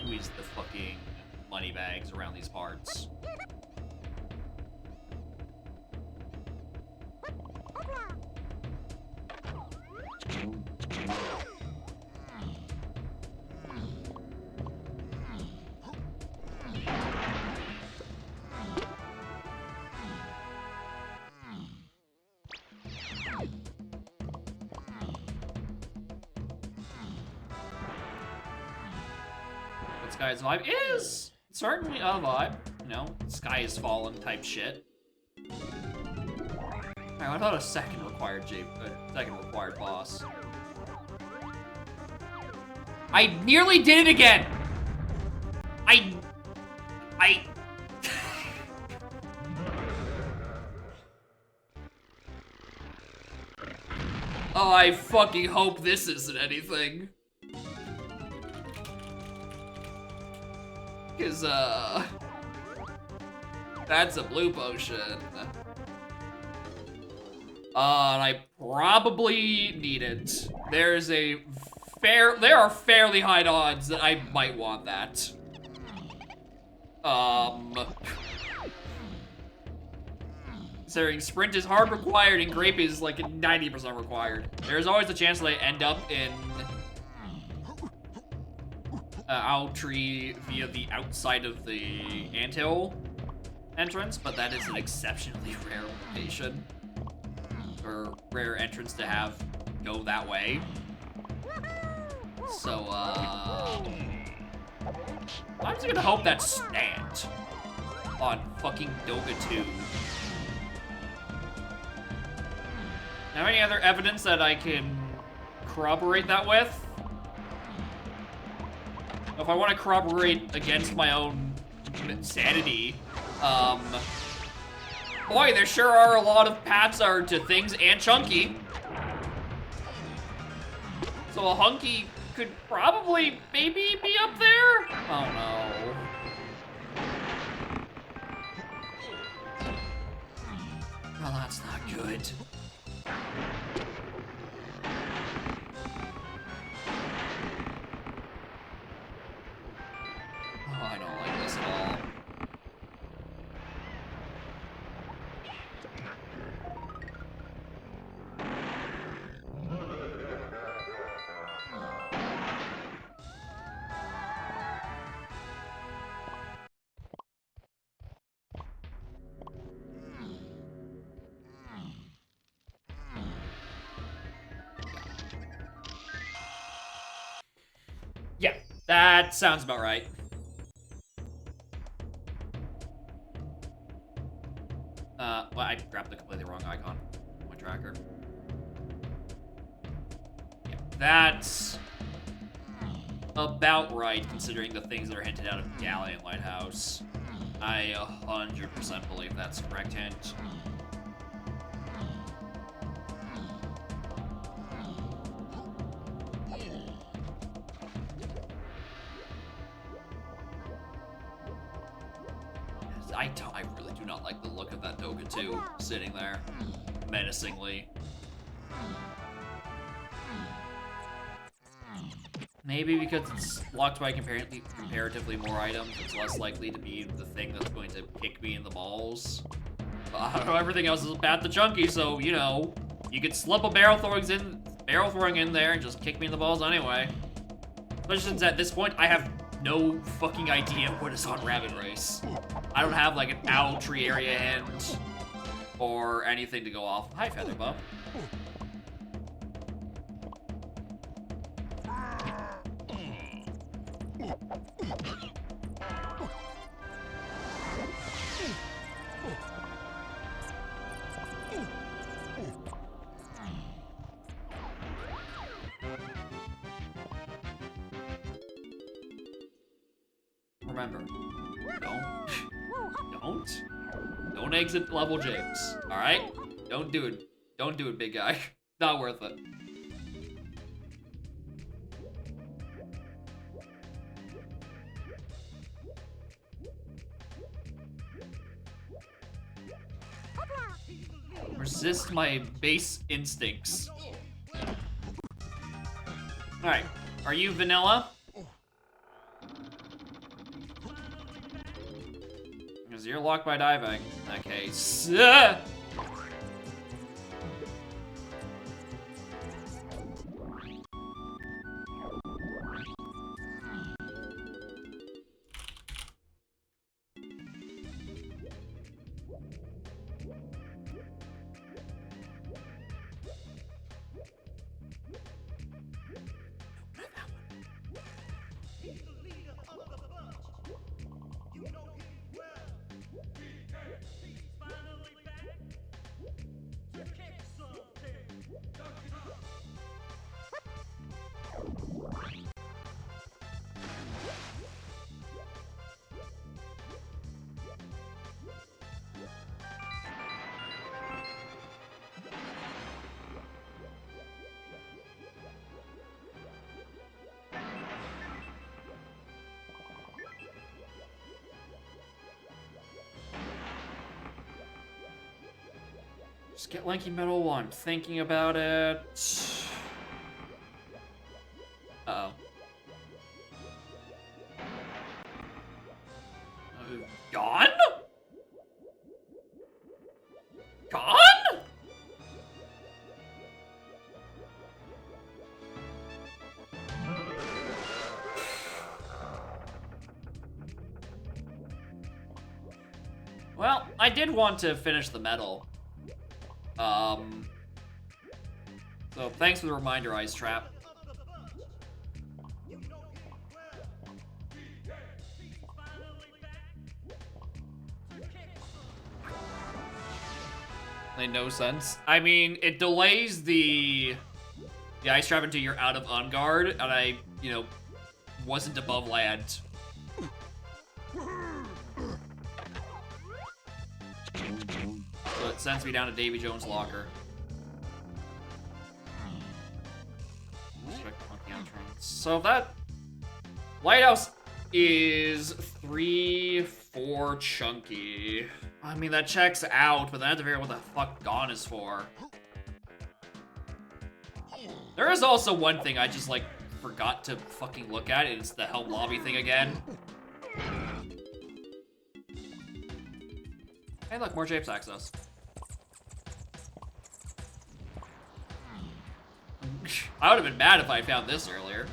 who is the fucking money bags around these parts. Sky's vibe is certainly a vibe. You know, sky is fallen type shit. Alright, what about a second required boss? I nearly did it again! Oh, I fucking hope this isn't anything. Cause, that's a blue potion. And I probably need it. There are fairly high odds that I might want that. Considering sprint is hard required and grape is like 90% required. There's always a chance that I end up in owl tree via the outside of the anthill entrance, but that is an exceptionally rare location or rare entrance to have go that way. So I'm just gonna hope that's stand on fucking Doga 2. Now, any other evidence that I can corroborate that with? If I want to corroborate against my own sanity, boy, there sure are a lot of paths are to things and Chunky. So a Hunky could probably maybe be up there? Oh no. Well, that's not good. Oh, I don't like this at all. Yeah, that sounds about right. Well, I grabbed the completely wrong icon on my tracker. Yeah, that's about right, considering the things that are hinted out of Galleon Lighthouse. I 100% believe that's a correct hint. I really do not like the look of that Doga 2 sitting there menacingly. Maybe because it's blocked by comparatively more items, it's less likely to be the thing that's going to kick me in the balls. Everything else is a path to Chunky, so, you know, you could slip a barrel throwing in there and just kick me in the balls anyway. Especially since at this point, I have no fucking idea what is on Rabbit Race. I don't have like an owl tree area end or anything to go off. Hi, Featherbuff. Remember, don't. Don't exit level James, alright? Don't do it. Don't do it, big guy. Not worth it. Resist my base instincts. Alright, are you vanilla? Because you're locked by diving. In that case. Just get Lanky Metal 1. Thinking about it. Uh-oh. Gone? Gone? Well, I did want to finish the medal. So thanks for the reminder, Ice Trap. Made no sense. I mean, it delays the Ice Trap until you're out of on guard, and I, you know, wasn't above land. So it sends me down to Davy Jones' locker. So that lighthouse is 3-4 chunky. I mean, that checks out, but then I have to figure out what the fuck Gone is for. There is also one thing I just, like, forgot to fucking look at. It's the Helm Lobby thing again. Hey, look, more Japes access. I would have been mad if I found this earlier.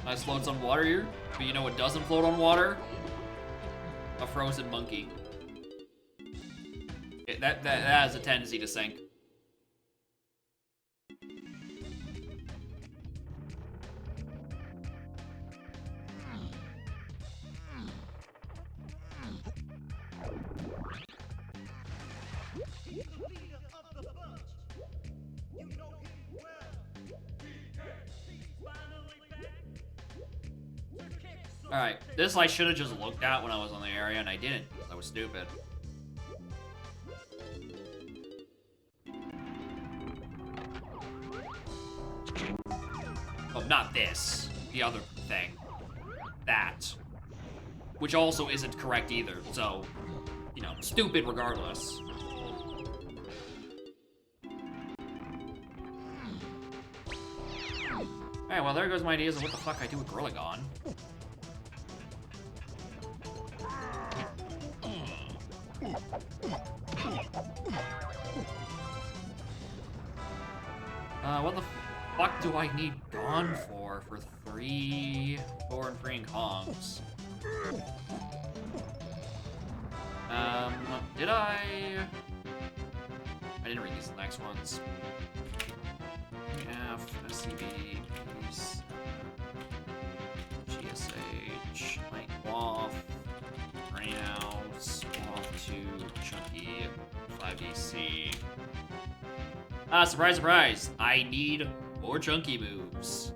Nice floats on water here, but you know what doesn't float on water? A frozen monkey. That has a tendency to sink. Alright, this I should have just looked at when I was on the area, and I didn't, because I was stupid. Oh, not this. The other thing. That. Which also isn't correct either, so, you know, stupid regardless. Alright, well, there goes my ideas of what the fuck I do with Gorilla Gone. What the fuck do I need Gone for 3, 4, and freeing Kongs? Did I didn't read these next ones. F, SCB, Peace, GSH, Light Waff, Rainhouse, Waff 2, Chunky, 5DC. Surprise, surprise. I need more chunky moves.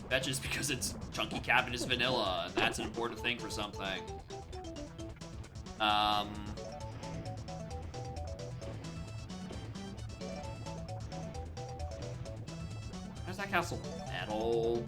That's just because it's Chunky Cabin is vanilla, and that's an important thing for something. Where's that castle? Metal.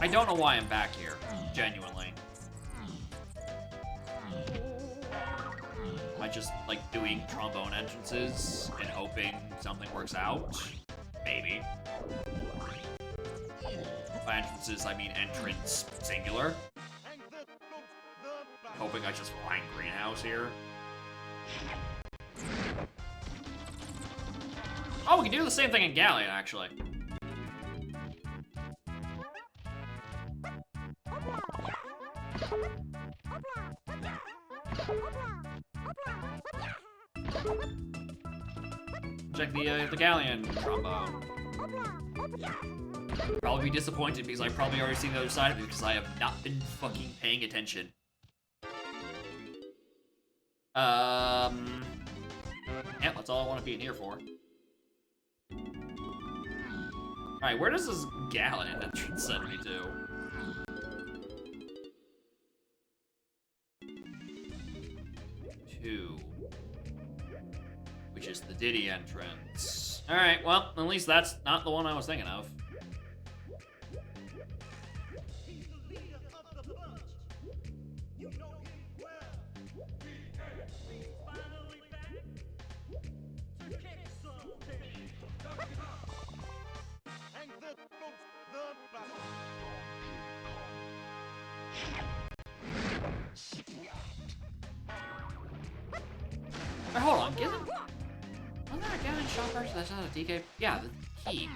I don't know why I'm back here, genuinely. Am I just, like, doing trombone entrances and hoping something works out? Maybe. By entrances, I mean entrance singular. Hoping I just find greenhouse here. Oh, we can do the same thing in Galleon, actually. Check the Galleon trombone. Probably be disappointed because I've probably already seen the other side of it because I have not been fucking paying attention. Yeah, that's all I want to be in here for. Alright, where does this Galleon entrance send me to? Which is the Diddy entrance. Alright, well, at least that's not the one I was thinking of. Wait, hold on, wasn't that a Galleon shopper that's not a DK? Yeah, the key.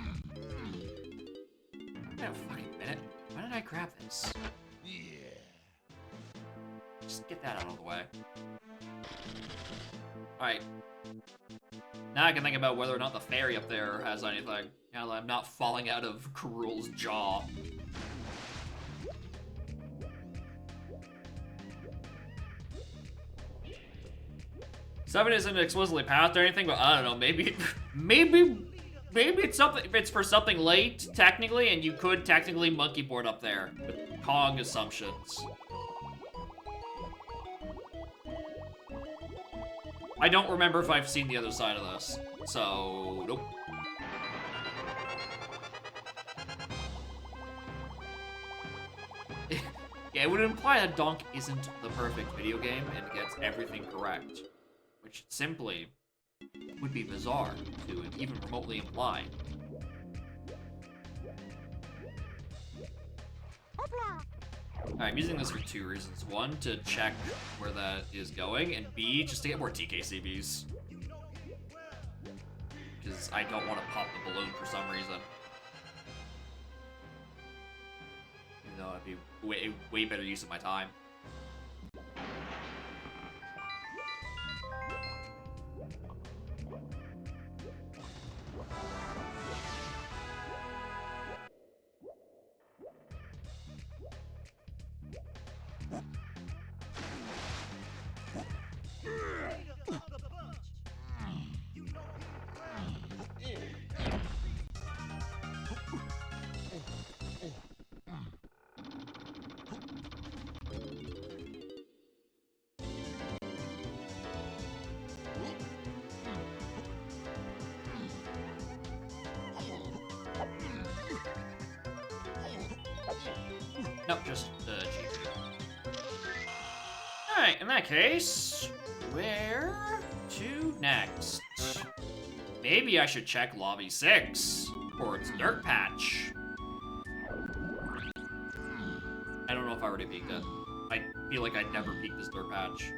Wait a fucking minute. Why did I grab this? Just get that out of the way. Alright. Now I can think about whether or not the fairy up there has anything. Now that I'm not falling out of Karul's jaw. Seven isn't explicitly pathed or anything, but I don't know, maybe it's something, if it's for something late, technically, and you could technically monkey board up there with Kong assumptions. I don't remember if I've seen the other side of this, so nope. Yeah, it would imply that Donk isn't the perfect video game and gets everything correct. Which simply would be bizarre to even remotely imply. I'm using this for two reasons. One, to check where that is going, and B, just to get more TKCBs. Because I don't want to pop the balloon for some reason. Even though it'd be way better use of my time. Nope, just GP. Alright, in that case, where to next? Maybe I should check Lobby 6 for its dirt patch. I don't know if I already peeked it. I feel like I'd never peeked this dirt patch.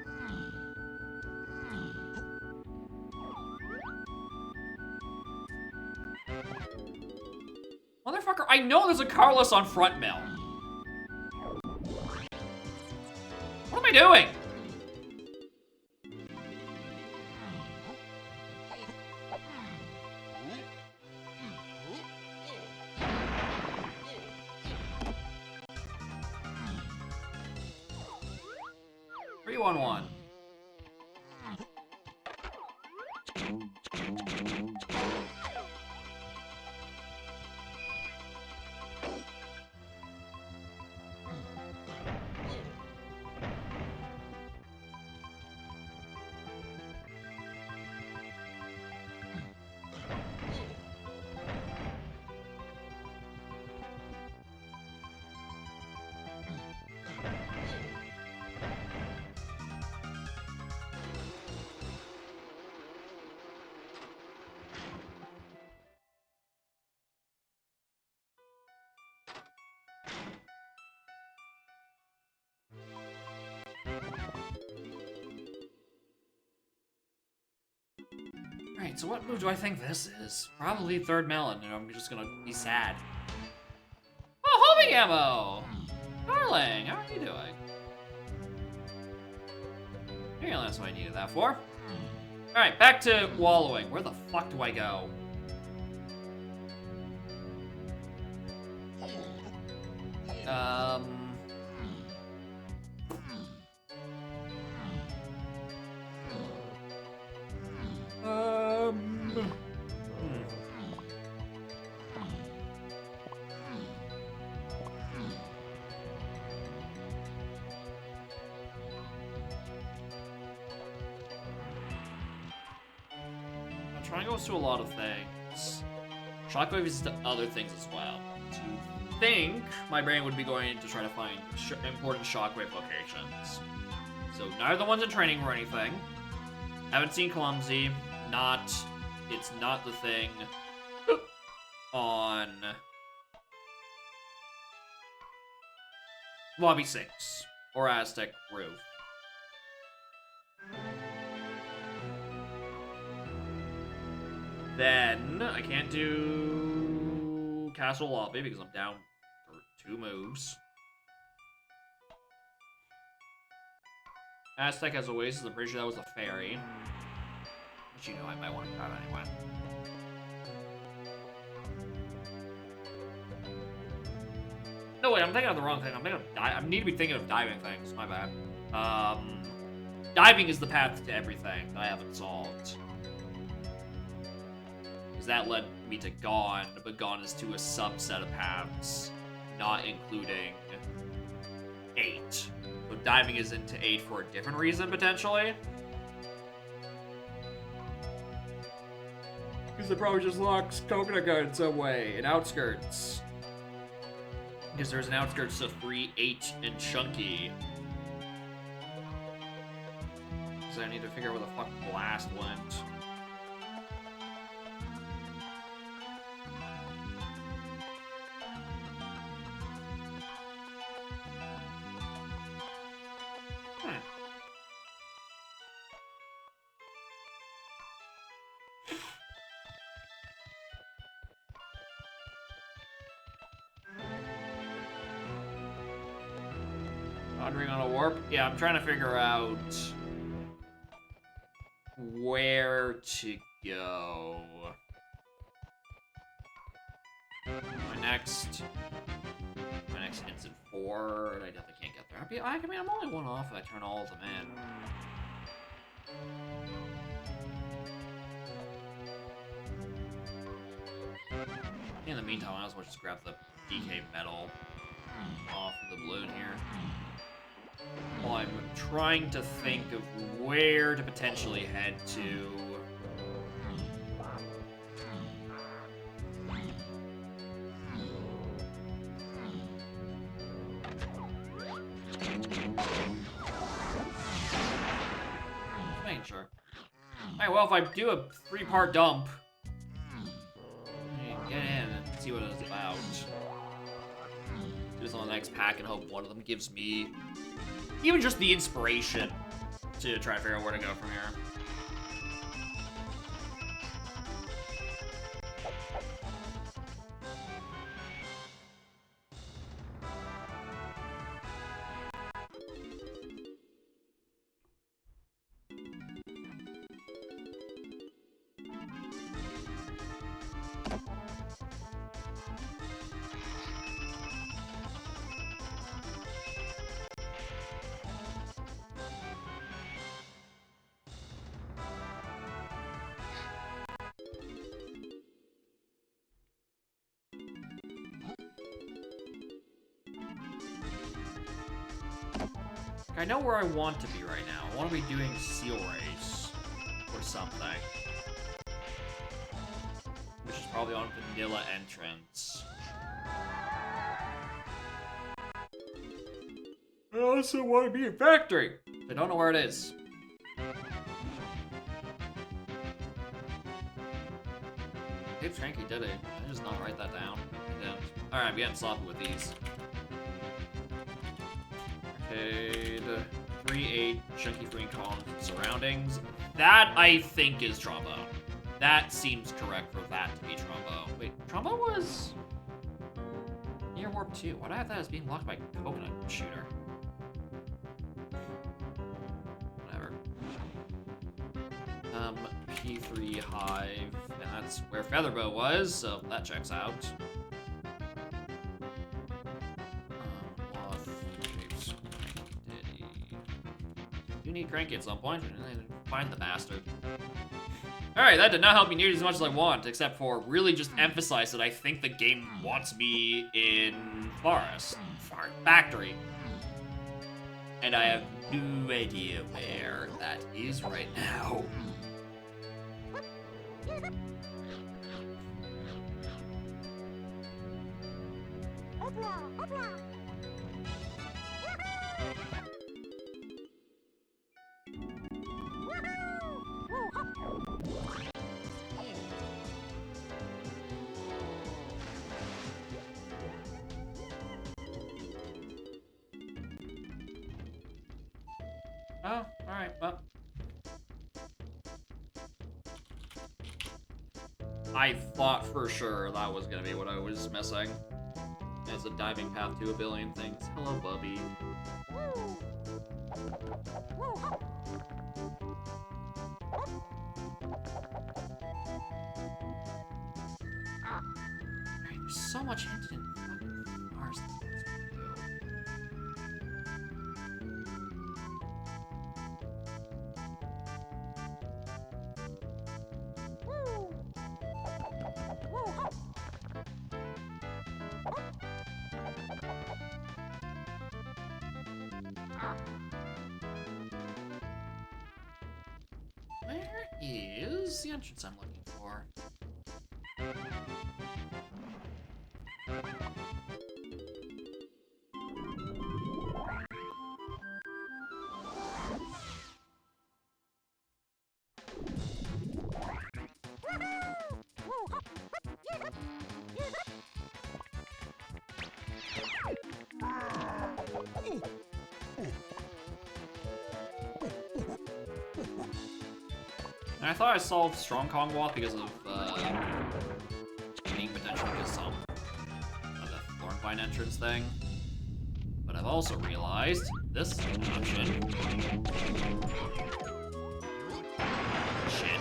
Motherfucker, I know there's a Carlos on front mill. What am I doing? Three, one, one. Alright, so what move do I think this is? Probably third melon, and I'm just gonna be sad. Oh, homing ammo! Darling, how are you doing? Here, that's what I needed that for. Alright, back to wallowing. Where the fuck do I go? Triangle goes to a lot of things. Shockwave is to other things as well. To think, my brain would be going to try to find important shockwave locations. So neither the ones in training or anything. Haven't seen Clumsy. It's not the thing on Lobby 6 or Aztec Roof. Then I can't do Castle Lobby because I'm down for 2 moves. Aztec has Oasis. I'm pretty sure that was a fairy. But you know I might want to cut anyway. No, wait, I'm thinking of the wrong thing. I need to be thinking of diving things. My bad. Diving is the path to everything that I haven't solved. Because that led me to Gone, but Gone is to a subset of paths, not including 8. So diving is into 8 for a different reason, potentially. Because it probably just locks Coconut Gun in some way, in Outskirts. Because there's an Outskirts of 3, 8, and Chunky. Because I need to figure out where the fuck Blast went. Wandering on a warp? Yeah, I'm trying to figure out where to go. My next hint's in 4, and I definitely can't get there. I mean, I'm only 1 off if I turn all of them in. In the meantime, I might as well just grab the DK metal off of the balloon here. Well, I'm trying to think of where to potentially head to. Making sure. Alright, well, if I do a 3-part dump, get in and see what it's about. Do this on the next pack and hope one of them gives me even just the inspiration to try to figure out where to go from here. I know where I want to be right now. I want to be doing Seal Race or something. Which is probably on vanilla entrance. I also want to be in Factory. I don't know where it is. Hey, Frankie did it. I just not write that down. I didn't. Alright, I'm getting sloppy with these. Arcade. 3-8, chunky green columns, surroundings. That, I think, is Trombone. That seems correct for that to be Trombone. Wait, Trombone was... near Warp 2. Why do I have that as being locked by Coconut Shooter? Whatever. P3 Hive, and that's where Featherbow was, so that checks out. You need Cranky at some point, and find the bastard. Alright, that did not help me nearly as much as I want, except for really just emphasize that I think the game wants me in Factory. And I have no idea where that is right now. Oh, alright, well. I thought for sure that was gonna be what I was missing. It's a diving path to a billion things. Hello, Bubby. Alright, there's so much hinted in fucking Mars that I was gonna do. Where is the entrance I'm looking for? And I thought I solved Strong Kong Walk because of being potentially just some of the Thornpine entrance thing. But I've also realized this is an option. Shit.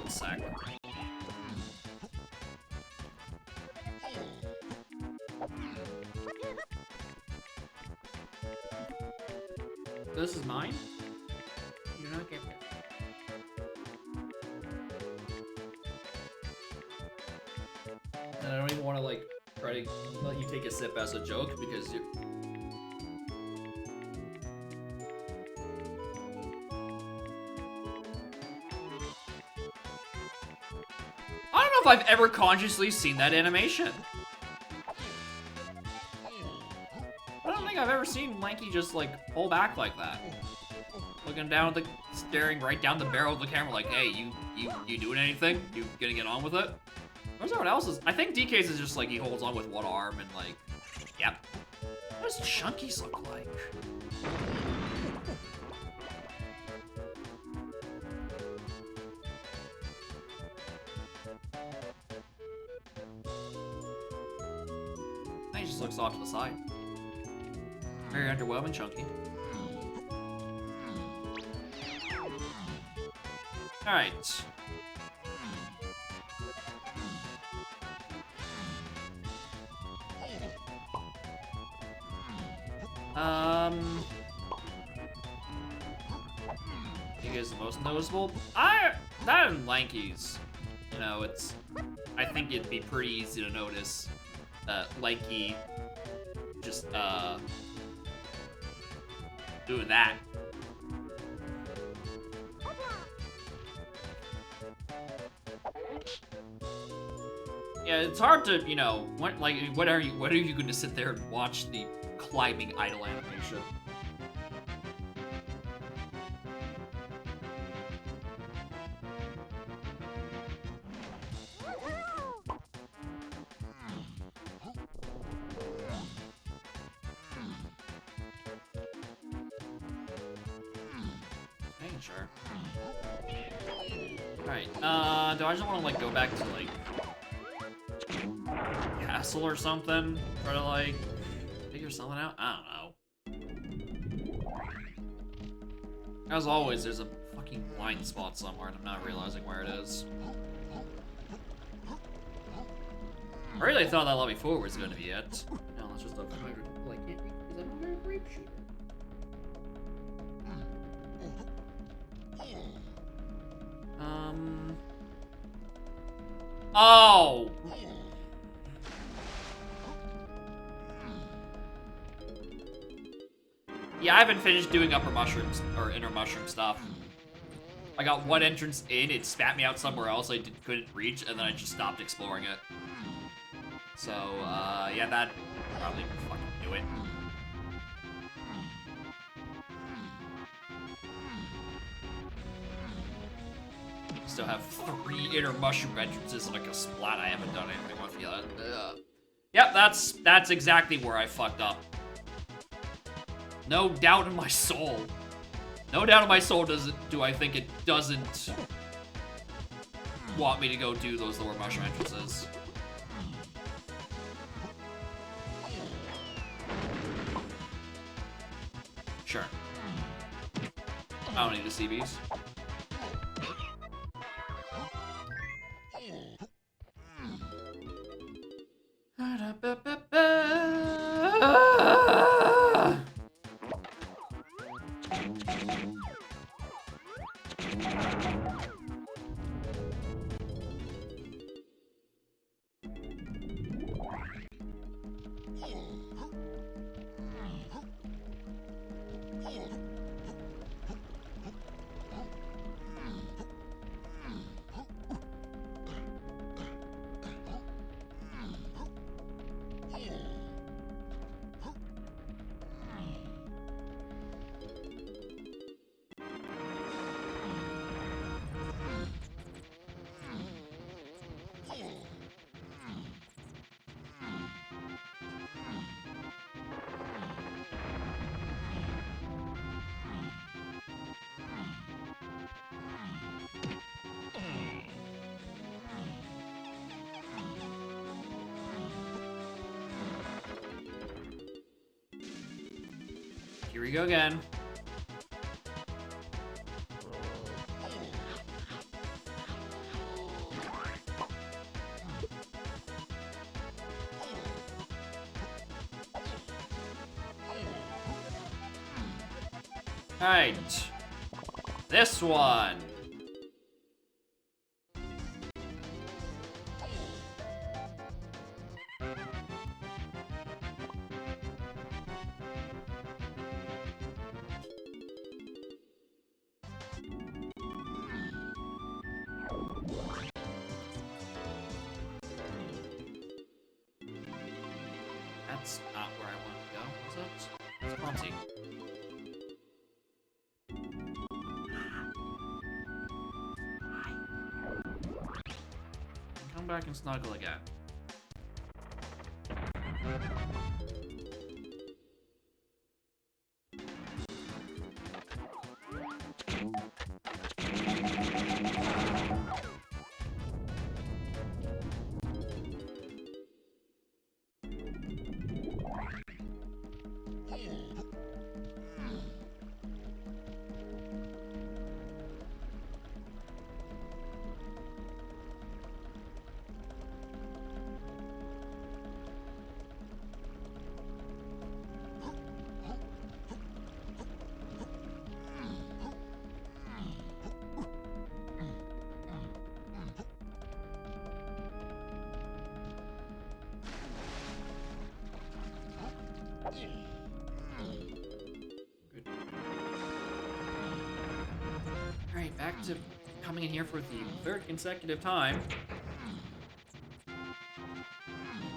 Sec. This is mine? You're not getting it. And I don't even want to like try to let you take a sip as a joke because you. I don't know if I've ever consciously seen that animation. I don't think think I've ever seen Lanky just, like, pull back like that. Looking down at the, staring right down the barrel of the camera like, hey, you doing anything? You gonna get on with it? Where's everyone else's? I think DK's is just like, he holds on with one arm and like, yep. What does Chunky's look like? He just looks off to the side. Very underwhelming, Chunky. Alright. I think is the most noticeable. That and Lanky's. You know, it's. I think it'd be pretty easy to notice that Lanky just doing that. Yeah, it's hard to, you know, what are you going to sit there and watch the climbing idle animation? Making sure. Alright, do I just want to, like, go back to, like, castle or something? Try to, like, figure something out? I don't know. As always, there's a fucking blind spot somewhere, and I'm not realizing where it is. I really thought that lobby 4 was going to be it. No, that's just a like, is that a grape shooter? Oh! Yeah, I haven't finished doing upper mushrooms, or inner mushroom stuff. I got one entrance in, it spat me out somewhere else I couldn't reach, and then I just stopped exploring it. So, yeah, that probably fucking do it. Still have 3 inner mushroom entrances and like a splat I haven't done anything with yet. Yep, that's exactly where I fucked up. No doubt in my soul. No doubt in my soul do I think it doesn't want me to go do those lower mushroom entrances. Sure. I don't need the CBs. Here we go again. Alright. This one. That's not where I wanted to go, was it? It's clumsy. Come back and snuggle again. Good. Alright, back to coming in here for the third consecutive time.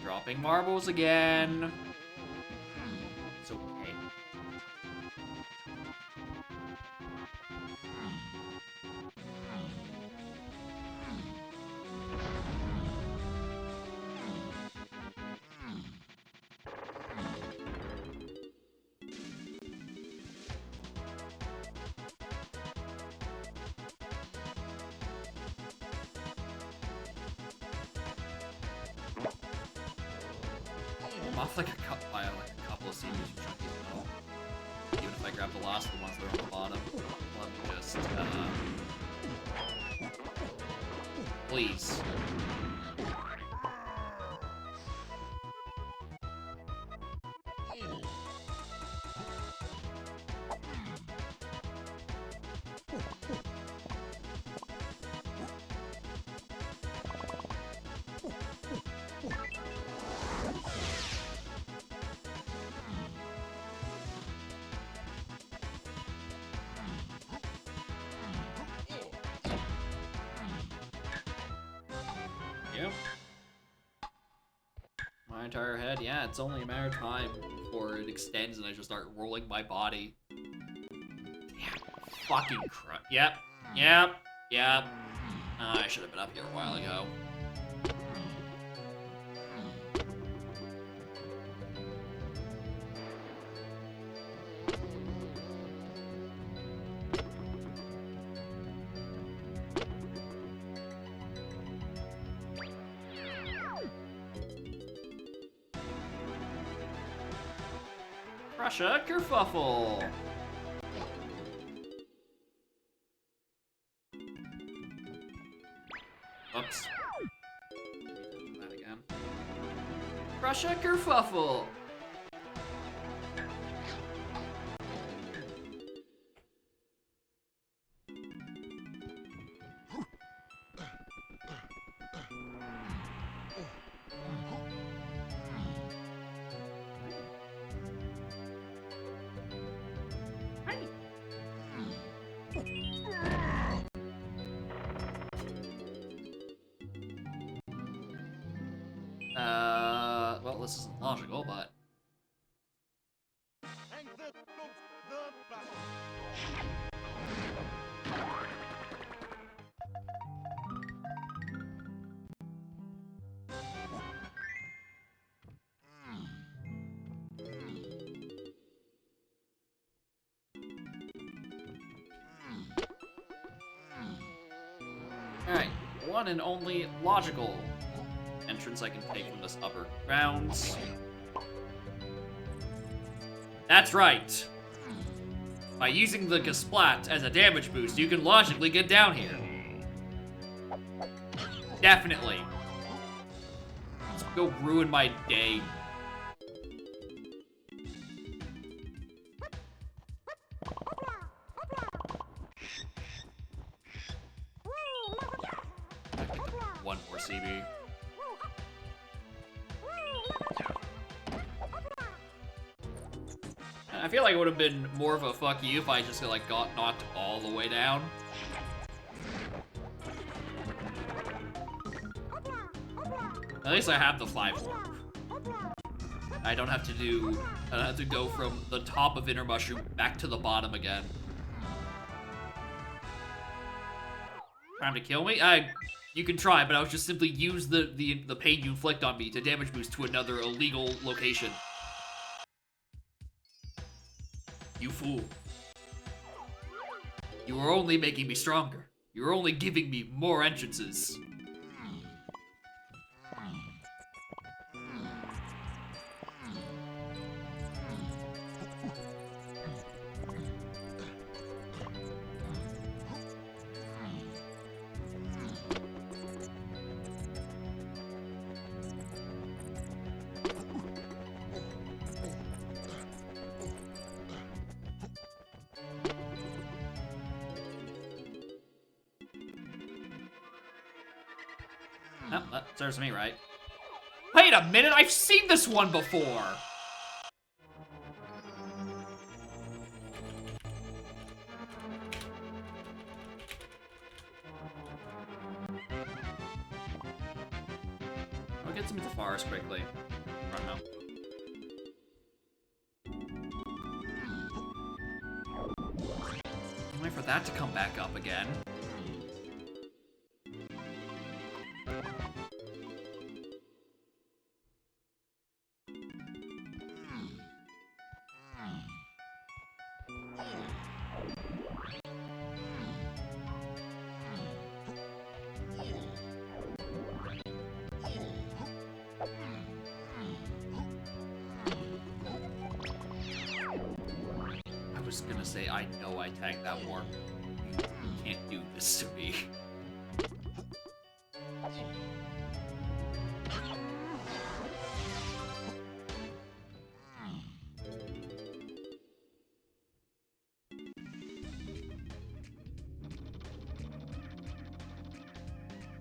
Dropping marbles again. It's okay. I'm off like by like a couple of CBs from Chunky's metal. Even if I grab the last of the ones that are on the bottom. Let me just, please. Yep. My entire head, yeah, it's only a matter of time before it extends and I just start rolling my body. Yeah, fucking crap. Yep. I should have been up here a while ago. Russia kerfuffle. Oops. That again. Russia kerfuffle. Well, this isn't logical, but... Alright, one and only logical entrance I can take from this upper grounds. That's right! By using the Gasplat as a damage boost, you can logically get down here. Definitely. Let's go ruin my day. One more CB. I feel like it would have been more of a fuck you if I just like got knocked all the way down. At least I have the 5 warp. I don't have to go from the top of Inner Mushroom back to the bottom again. Trying to kill me? You can try, but I would just simply use the pain you inflict on me to damage boost to another illegal location. You fool. You are only making me stronger. You are only giving me more entrances. Oh, that serves me right. Wait a minute, I've seen this one before! I'll get some of the forest quickly. I don't know. Wait for that to come back up again. I was gonna say, I know I tagged that warp. You can't do this to me.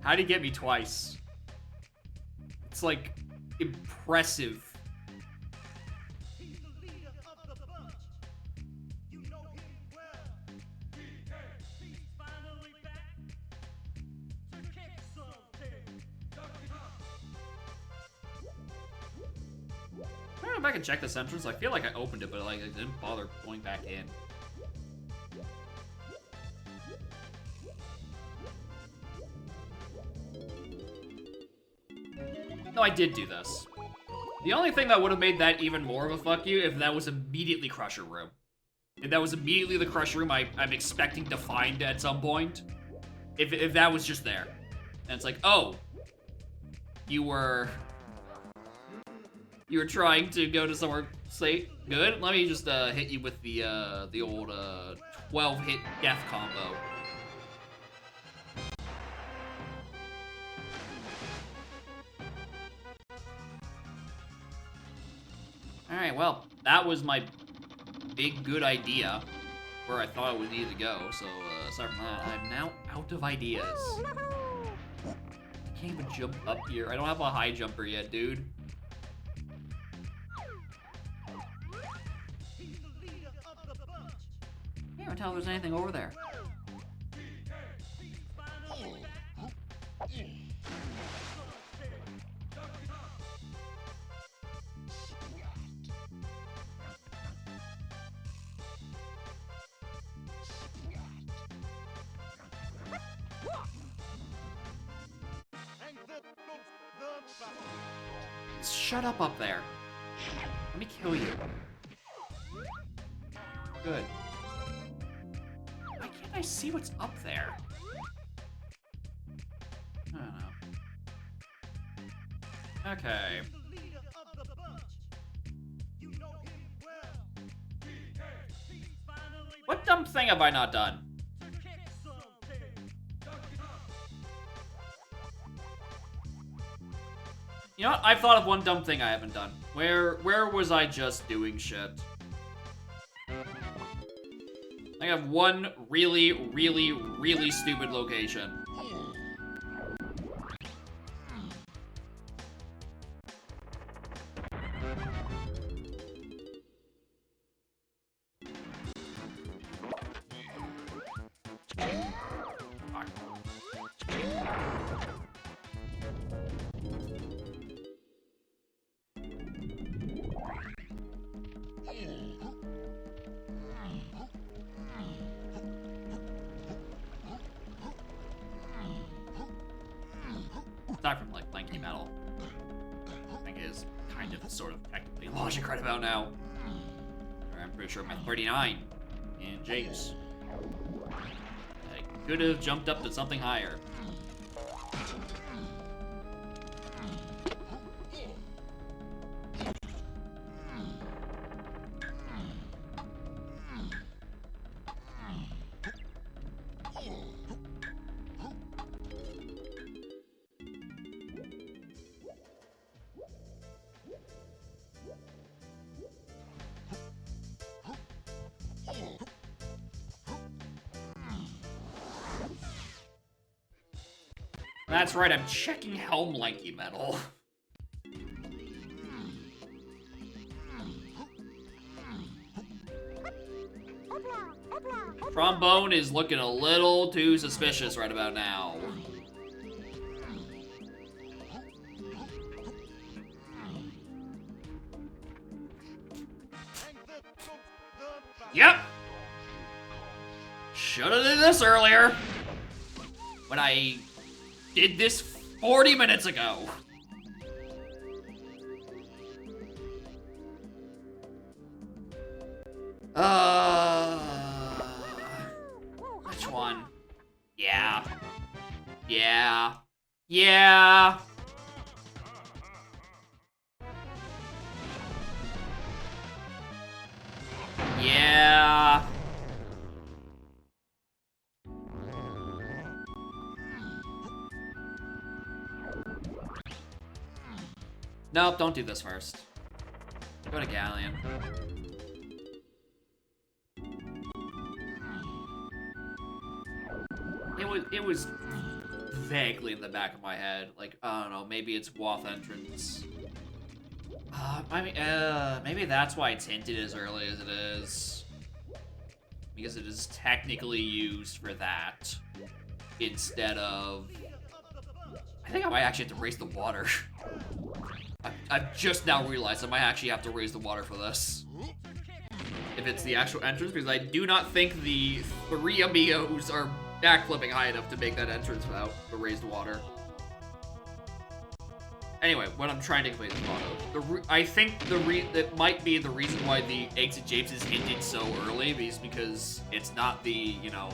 How'd he get me twice? It's like impressive. I don't know if I can check this entrance. I feel like I opened it, but like I didn't bother going back in. No, I did do this. The only thing that would have made that even more of a fuck you if that was immediately Crusher Room. If that was immediately the Crusher Room I'm expecting to find at some point. If that was just there. And it's like, oh, you were trying to go to somewhere safe. Good. Let me just hit you with the old 12-hit death combo. Alright, well, that was my big good idea where I thought I would need to go, so aside from that, I'm now out of ideas. I can't even jump up here. I don't have a high jumper yet, dude. Can't tell if there's anything over there. Shut up there. Let me kill you. Good. Why can't I see what's up there? I don't know. Okay. What dumb thing have I not done? You know what? I've thought of one dumb thing I haven't done. Where was I just doing shit? I have one really, really, really stupid location. aside from like lanky metal, I think is kind of sort of technically logic right about now. I'm pretty sure I'm at 39 in James. I could have jumped up to something higher. That's right, I'm checking Helm Lanky Metal. Trombone is looking a little too suspicious right about now. Yep! Should've did this earlier. When I did this 40 minutes ago. Which one? Yeah. Yeah. Yeah. Yeah. Nope, don't do this first. Go to Galleon. It was vaguely in the back of my head. Like, I don't know, maybe it's Wath entrance. I mean, maybe that's why it's hinted as early as it is. Because it is technically used for that. Instead of... I think I might actually have to raise the water. I've just now realized I might actually have to raise the water for this. If it's the actual entrance, because I do not think the 3 amigos are backflipping high enough to make that entrance without the raised water. Anyway, what I'm trying to complete this motto. I think that might be the reason why the Exit Japes is hinted so early, is because it's not the, you know...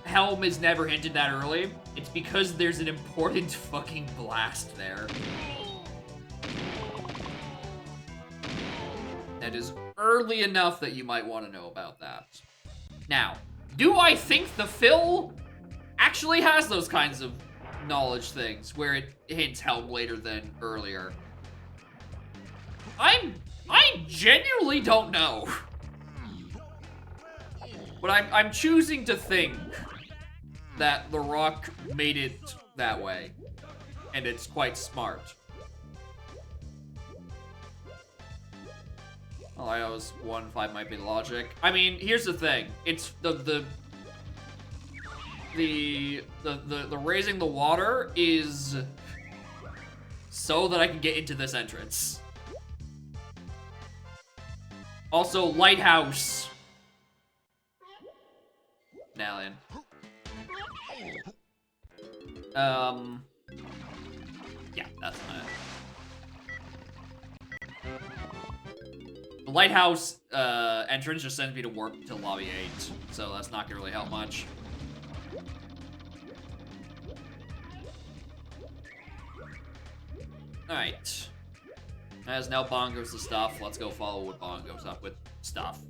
Helm is never hinted that early. It's because there's an important fucking blast there. That is early enough that you might want to know about that. Now, do I think the fill actually has those kinds of knowledge things where it hints Helm later than earlier? I genuinely don't know. But I'm choosing to think that The Rock made it that way. And it's quite smart. Well, I always 1-5 might be the logic. I mean, here's the thing. It's the raising the water is so that I can get into this entrance. Also, lighthouse. Nalian. Yeah, that's not it. The lighthouse entrance just sends me to warp to lobby 8, so that's not gonna really help much. Alright. As now Bongo's the stuff, let's go follow what Bongo's up with stuff.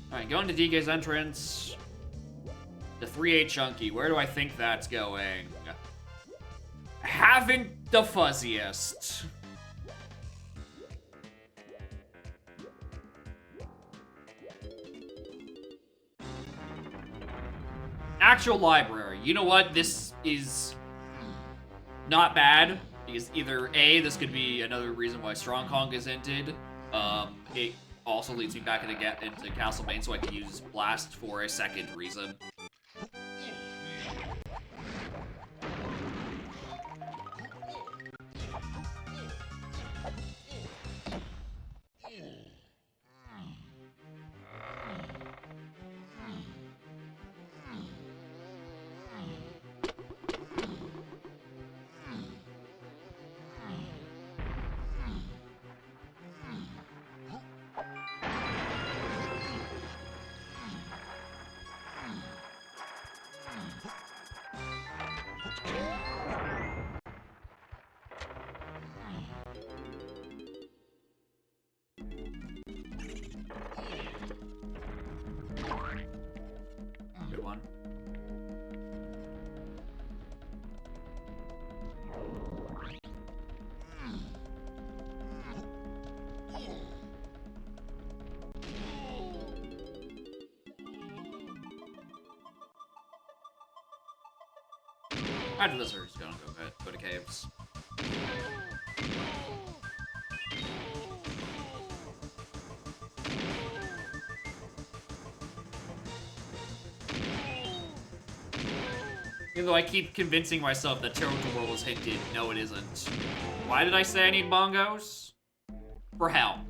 Alright, going to DK's entrance. The 3-8 chunky. Where do I think that's going? Haven't the fuzziest. Actual library. You know what? This is not bad. Because either A, this could be another reason why Strong Kong is hinted. It also leads me back into Castlemaine so I can use Blast for a second reason. Good one. After this, we're just gonna go to caves. Even though I keep convincing myself that Terror to World was hinted, no it isn't. Why did I say I need bongos? For Helm.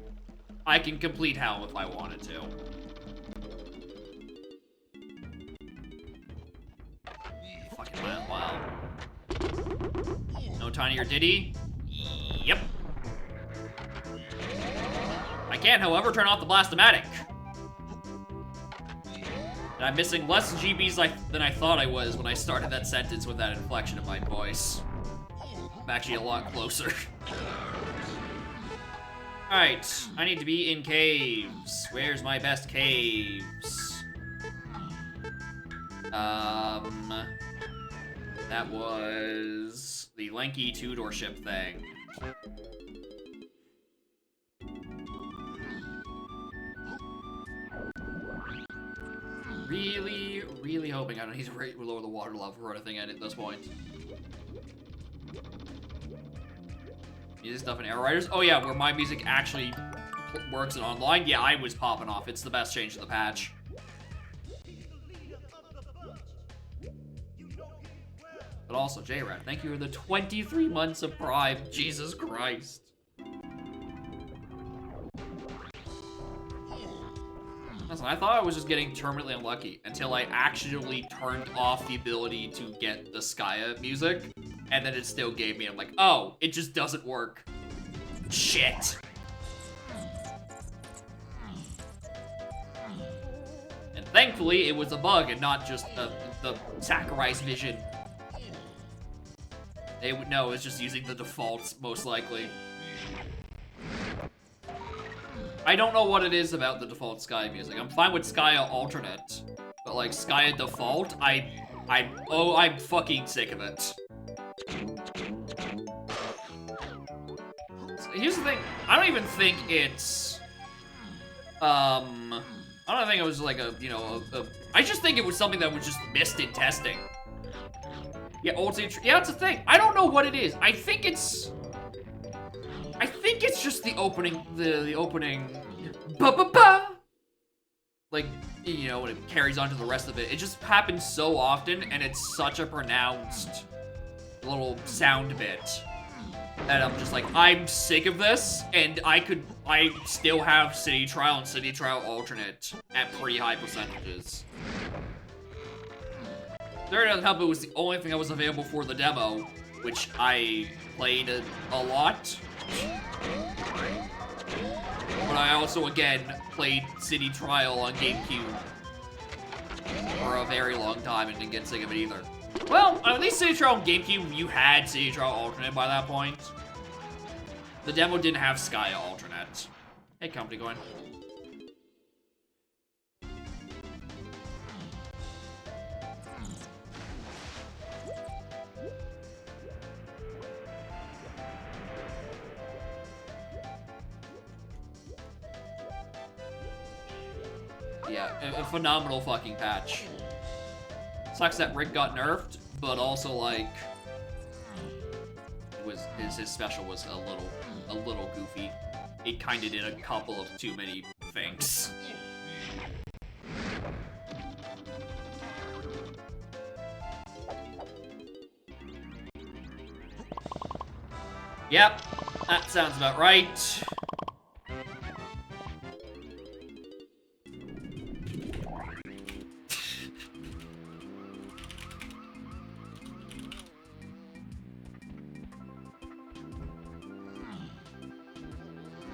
I can complete Helm if I wanted to. Fucking wow. No Tiny or Diddy? Yep. I can, however, turn off the Blastomatic. And I'm missing less GBs than I thought I was when I started that sentence with that inflection of my voice. I'm actually a lot closer. Alright, I need to be in caves. Where's my best caves? That was the lanky two-door ship thing. Really, really hoping I don't need to lower the water level or anything at this point. Music stuff and Arrow Riders? Oh yeah, where my music actually works in online? Yeah, I was popping off. It's the best change to the patch. But also, J-Rat, thank you for the 23 months of Prime. Jesus Christ. Listen, I thought I was just getting terminally unlucky until I actually turned off the ability to get the Skya music, and then it still gave me, I'm like, oh, it just doesn't work. Shit. And thankfully, it was a bug and not just the Sakurai's vision. They would know it's just using the defaults, most likely. I don't know what it is about the default Skya music. I'm fine with Skya alternate, but like Skya default, I'm fucking sick of it. So here's the thing, I don't even think it's, I don't think it was like I just think it was something that was just missed in testing. Yeah, yeah, that's the thing. I don't know what it is. I think it's just the opening, the opening, ba-ba-ba! Like, you know, when it carries on to the rest of it. It just happens so often, and it's such a pronounced little sound bit. And I'm just like, I'm sick of this, and I still have City Trial and City Trial alternate at pretty high percentages. Third doesn't help, it was the only thing that was available for the demo, which I played a lot. But I also, again, played City Trial on GameCube for a very long time and didn't get sick of it either. Well, at least City Trial on GameCube, you had City Trial alternate by that point. The demo didn't have Skya alternate. Hey, company going. Yeah, a phenomenal fucking patch. Sucks that Rick got nerfed, but also like his special was a little goofy. It kind of did a couple of too many Yikes. Yep, that sounds about right.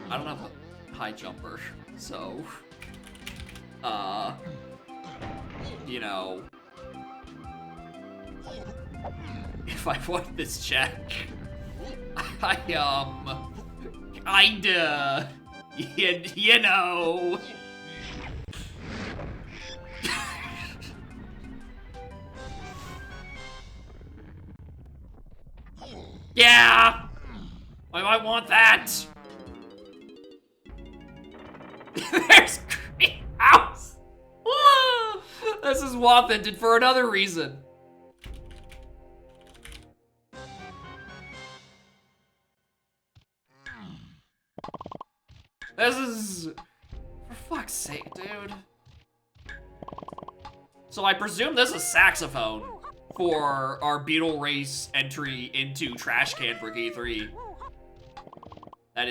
I don't have a high jumper, so, you know, if I won this check, I, kinda, you know. Yeah! I might want that! There's greenhouse! This is Wathented for another reason. This is... For fuck's sake, dude. So I presume this is saxophone for our Beetle Race entry into Trash Can for K3. That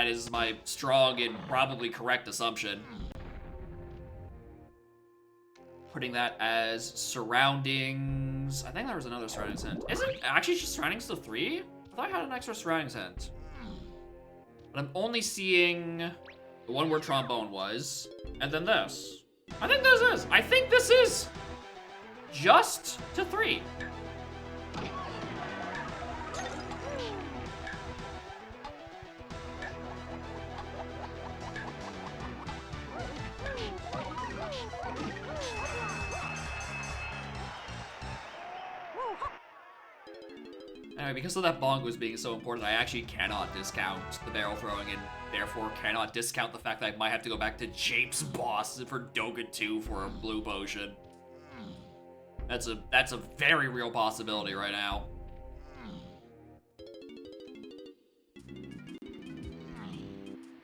is my strong and probably correct assumption. Putting that as surroundings. I think there was another surroundings hint. Is it actually just surroundings to 3? I thought I had an extra surroundings hint. But I'm only seeing the one where trombone was, and then this. I think this is just to 3. Anyway, because of that bongos being so important, I actually cannot discount the barrel throwing and therefore cannot discount the fact that I might have to go back to Jape's boss for Doga 2 for a blue potion. That's a very real possibility right now.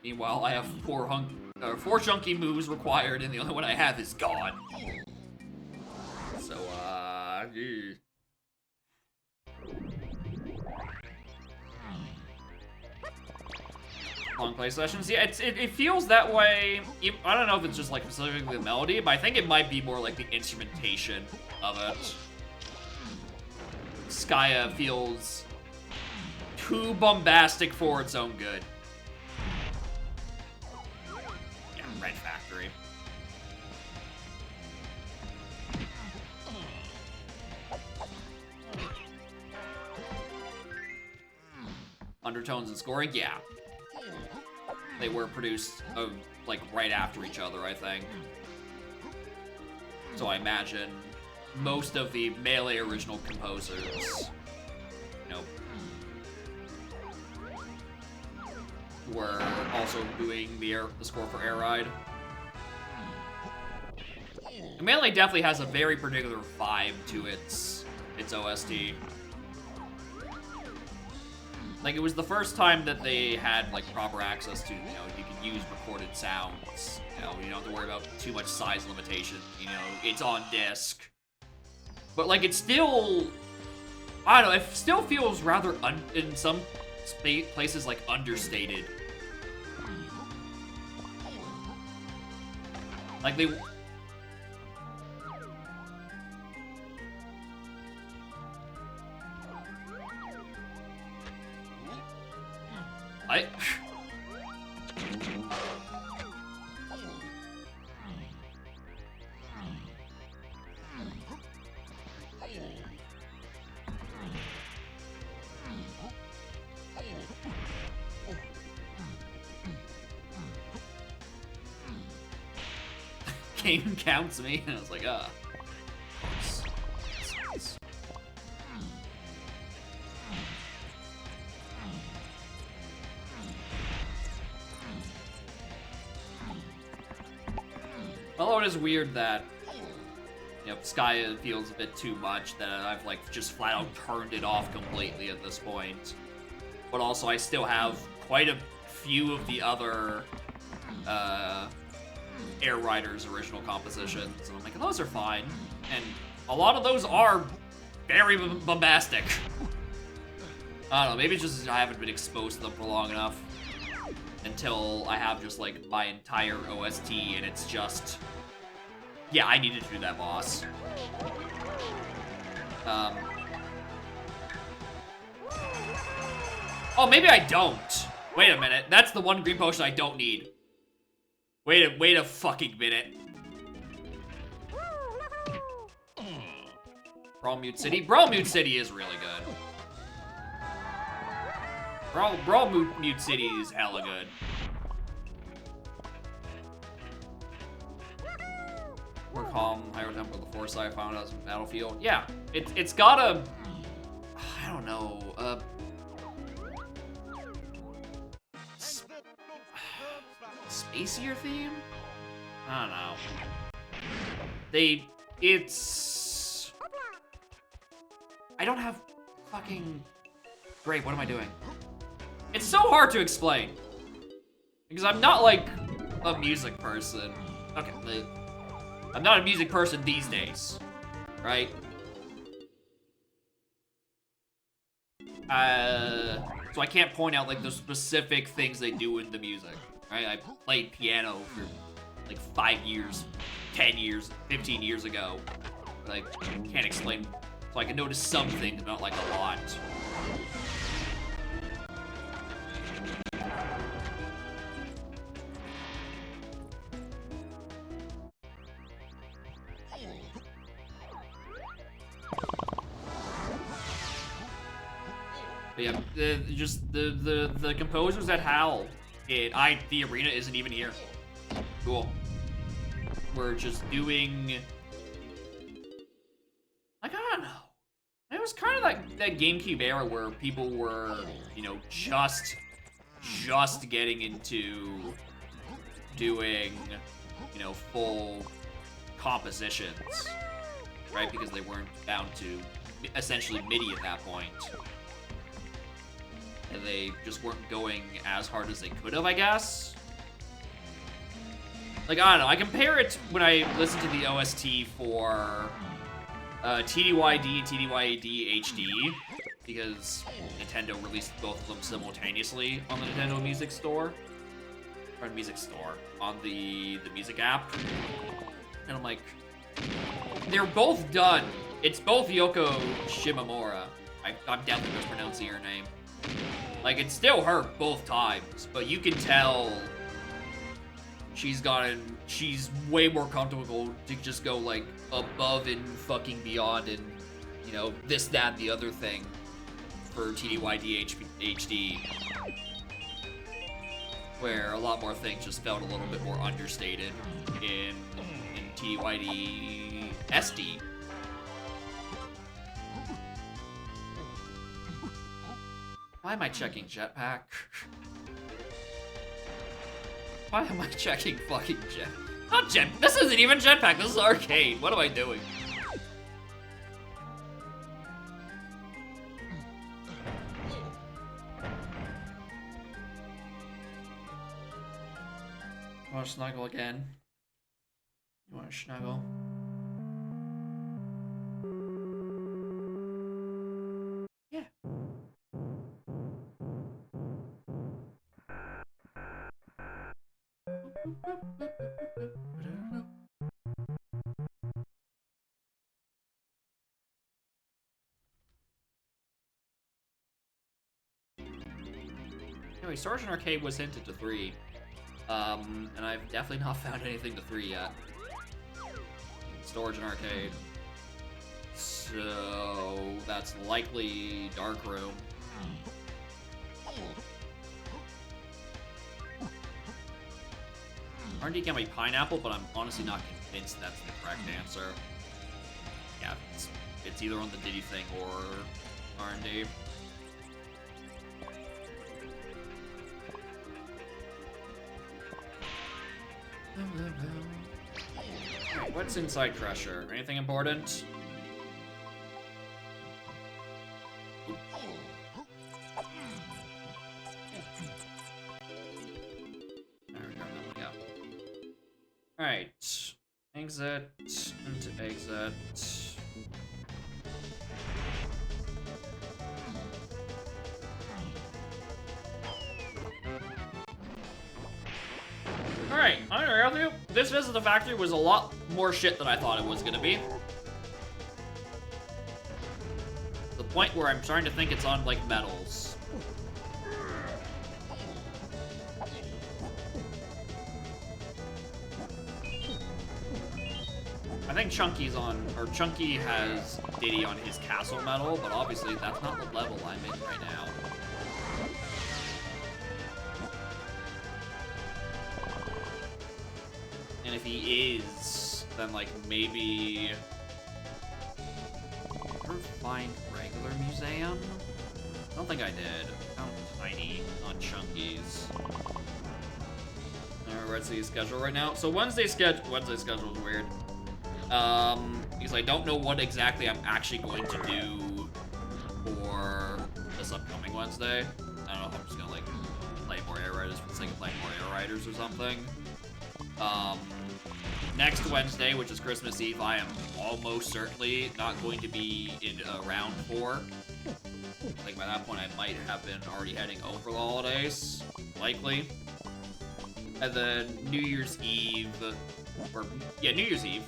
Meanwhile, I have 4 chunky moves required, and the only one I have is gone. So, yeah. Long play sessions. Yeah, it feels that way. I don't know if it's just like specifically the melody, but I think it might be more like the instrumentation of it. Skya feels too bombastic for its own good. Yeah, Red Factory. Undertones and scoring, yeah. They were produced, like, right after each other, I think. So I imagine most of the Melee original composers, you know, were also doing the score for Air Ride. And Melee definitely has a very particular vibe to its OST. Like, it was the first time that they had, like, proper access to, you know, you can use recorded sounds. You know, you don't have to worry about too much size limitation. You know, it's on disc. But, like, it's still... I don't know, it still feels rather, in some places, like, understated. Like, they... Game counts me, and I was like, ah. Although it is weird that, you know, Skya feels a bit too much, that I've, like, just flat out turned it off completely at this point. But also, I still have quite a few of the other, Air Rider's original compositions, and I'm like, those are fine. And a lot of those are very bombastic. I don't know, maybe it's just I haven't been exposed to them for long enough until I have just like my entire OST and it's just, yeah, I needed to do that boss. Oh, maybe I don't. Wait a minute, that's the one green potion I don't need. Wait a fucking minute. Brawl Mute City? Brawl Mute City is really good. Brawl Mute City is hella good. More calm, higher tempo, the foresight found as Battlefield. Yeah, it's got a, I don't know, spacier theme? I don't know. I don't have fucking, great, what am I doing? It's so hard to explain. Because I'm not like a music person. Okay, I'm not a music person these days, right? So I can't point out like the specific things they do in the music, right? I played piano for like 5 years, 10 years, 15 years ago, but I can't explain. So I can notice some things, not like a lot. But yeah, just the composers at HAL, the arena isn't even here. Cool. We're just doing, like, I don't know. It was kind of like that GameCube era where people were, you know, just getting into doing, you know, full compositions, right? Because they weren't bound to essentially MIDI at that point. And they just weren't going as hard as they could have, I guess. Like, I don't know, I compare it when I listen to the OST for TDYD and TDYD HD, because Nintendo released both of them simultaneously on the Nintendo Music Store. Or Music Store, on the Music app. And I'm like, they're both done. It's both Yoko Shimomura. I'm definitely mispronouncing her name. Like, it's still her both times, but you can tell she's way more comfortable to just go, like, above and fucking beyond and, you know, this, that, and the other thing for TDYD HD. Where a lot more things just felt a little bit more understated in TDYD SD. Why am I checking Jetpack? Why am I checking fucking Jet? Not Jet. This isn't even Jetpack. This is Arcade. What am I doing? You wanna snuggle again? You wanna snuggle? Yeah. Anyway, Sergeant Arcade was hinted to 3. And I've definitely not found anything to 3 yet. Storage and Arcade. So that's likely Dark Room. R&D can be Pineapple, but I'm honestly not convinced that's the correct answer. Yeah, it's either on the Diddy thing or R&D. Alright, what's inside Crusher? Anything important? exit, into exit. Alright, I'm gonna with you. This visit to the factory was a lot more shit than I thought it was gonna be. The point where I'm starting to think it's on, like, metals. I think Chunky has Diddy on his castle medal, but obviously that's not the level I'm in right now. And if he is, then like maybe ever find regular museum? I don't think I did. I found tiny on Chunky's. Alright, let's see his schedule right now. So Wednesday schedule is weird. Because I don't know what exactly I'm actually going to do for this upcoming Wednesday. I don't know if I'm just gonna like play more Air Riders for the sake of playing more Air Riders or something. Next Wednesday, which is Christmas Eve, I am almost certainly not going to be in round 4. Like by that point, I might have been already heading home for the holidays, likely. And then New Year's Eve, New Year's Eve,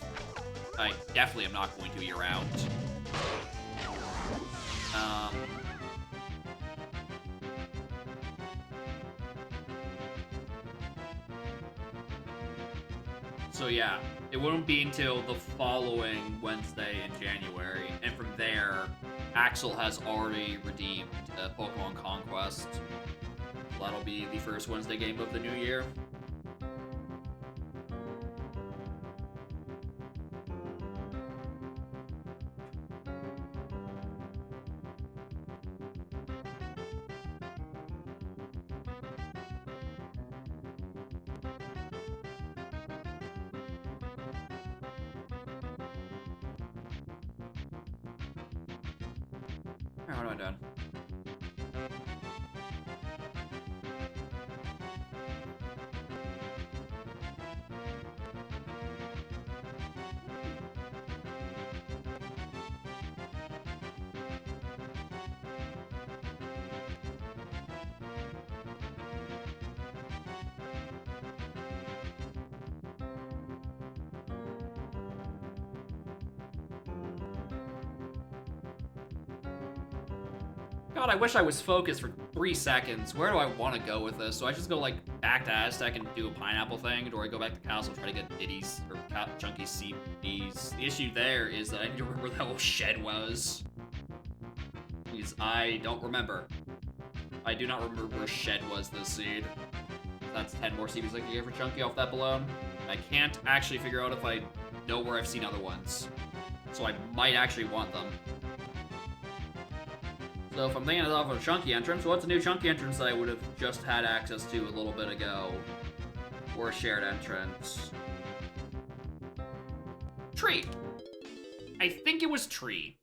I definitely am not going to be around. So yeah, it won't be until the following Wednesday in January, and from there, Axel has already redeemed Pokemon Conquest. That'll be the first Wednesday game of the new year. What am I doing? God, I wish I was focused for 3 seconds. Where do I want to go with this? So I just go like back to Aztec and do a pineapple thing, or I go back to Castle and try to get Diddy's or Chunky's CBs. The issue there is that I need to remember where the whole shed was. Because I don't remember. I do not remember where shed was this seed. That's 10 more CBs I can get for Chunky off that balloon. I can't actually figure out if I know where I've seen other ones. So I might actually want them. So if I'm thinking of a Chunky entrance, what's a new Chunky entrance that I would have just had access to a little bit ago? Or a shared entrance? Tree. I think it was Tree.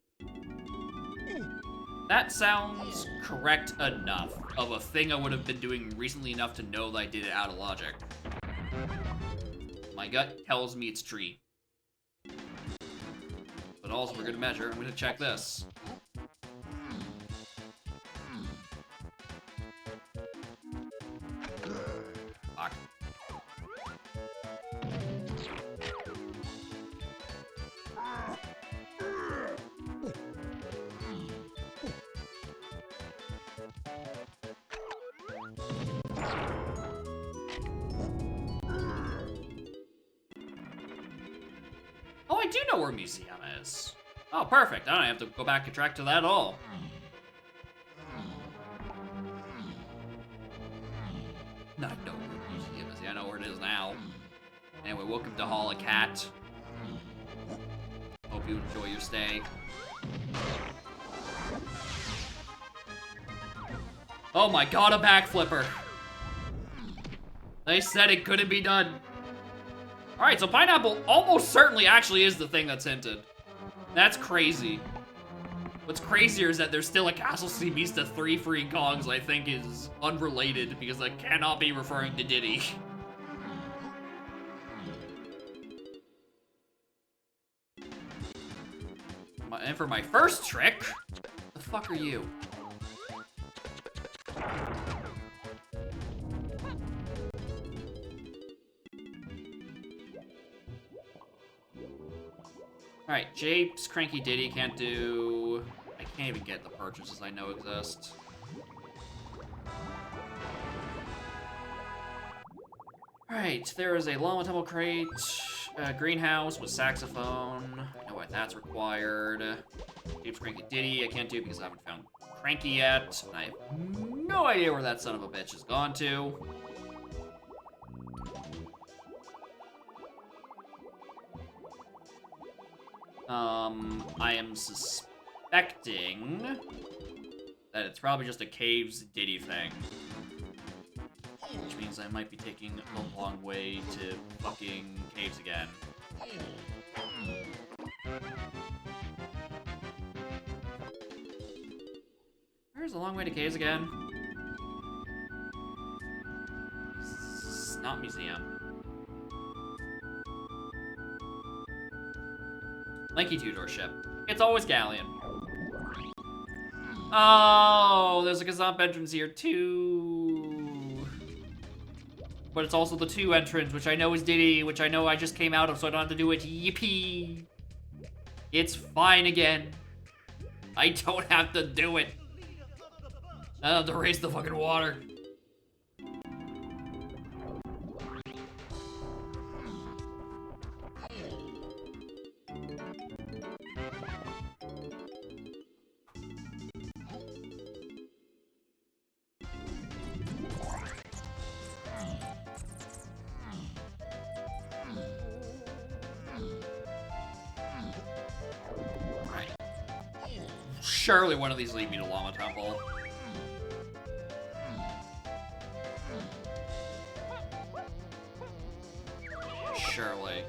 That sounds correct enough of a thing I would have been doing recently enough to know that I did it out of logic. My gut tells me it's Tree. But also for good measure, I'm gonna check this. Fuck. Oh, I do know where museum is. Oh, perfect. I don't have to go back and track to that at all. No, I know where the museum is. Yeah, I know where it is now. Anyway, welcome to Hall of Cat. Hope you enjoy your stay. Oh my god, a backflipper. They said it couldn't be done. Alright, so pineapple almost certainly actually is the thing that's hinted. That's crazy. What's crazier is that there's still a Castle CBs to 3 free Kongs I think is unrelated because I cannot be referring to Diddy. And for my first trick, the fuck are you? Alright, Japes, Cranky Diddy can't do... I can't even get the purchases I know exist. Alright, there is a Llama Temple Crate, Greenhouse with Saxophone. I know why that's required. Japes, Cranky Diddy I can't do because I haven't found Cranky yet. I have no idea where that son of a bitch has gone to. I am suspecting that it's probably just a Caves Diddy thing. Which means I might be taking a long way to fucking Caves again. Where's the long way to Caves again? It's not museum. Lanky Two-Door Ship. It's always Galleon. Oh, there's a Gazump entrance here too. But it's also the 2 entrance, which I know is Diddy, which I know I just came out of, so I don't have to do it. Yippee! It's fine again. I don't have to do it. I don't have to race the fucking water. Surely one of these lead me to Llama Temple. Surely.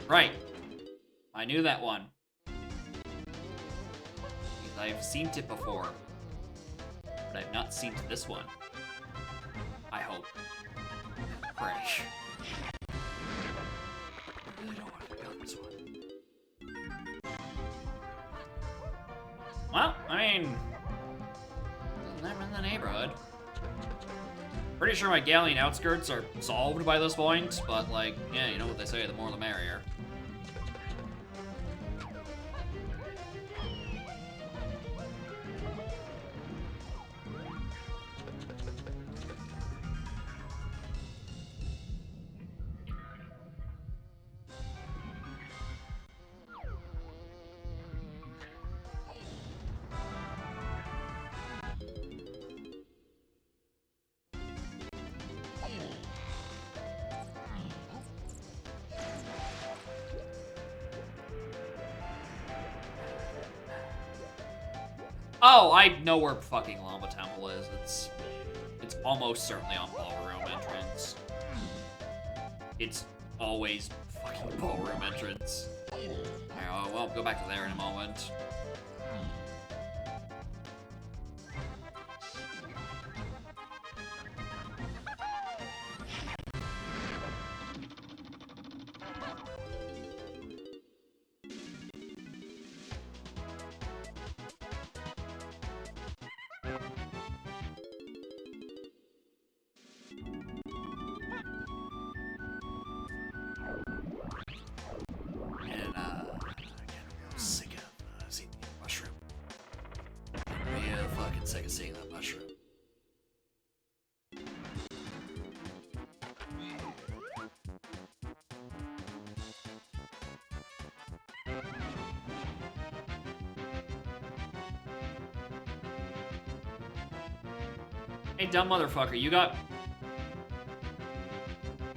Right. I knew that one. Because I've seen it before. But I've not seen this one. I hope. Pray. I really don't want to go this one. Well, I mean, never in the neighborhood. Pretty sure my Galleon outskirts are solved by this point, but like, yeah, you know what they say, the more the merrier. Oh, I know where fucking Llama Temple is. It's almost certainly on ballroom entrance. It's always fucking ballroom entrance. Alright, well, go back to there in a moment. Sick of seeing that mushroom. Hey, dumb motherfucker, you got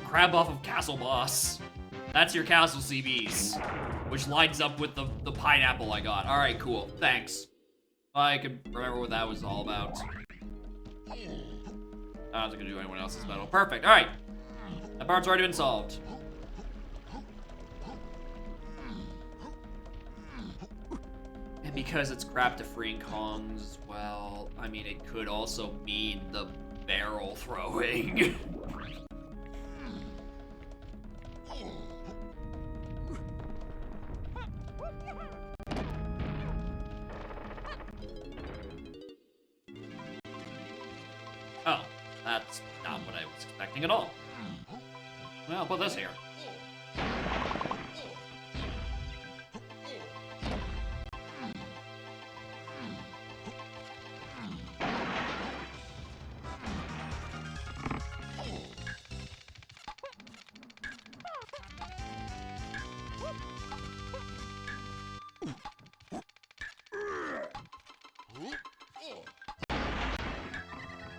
crab off of Castle Boss. That's your Castle CBs, which lines up with the pineapple I got. All right, cool. Thanks. I can remember what that was all about. I don't think I can do anyone else's battle. Perfect. All right. That part's already been solved. because it's crap to freeing Kongs, well, I mean, it could also mean the barrel throwing. Oh, that's not what I was expecting at all. Well, I'll put this here.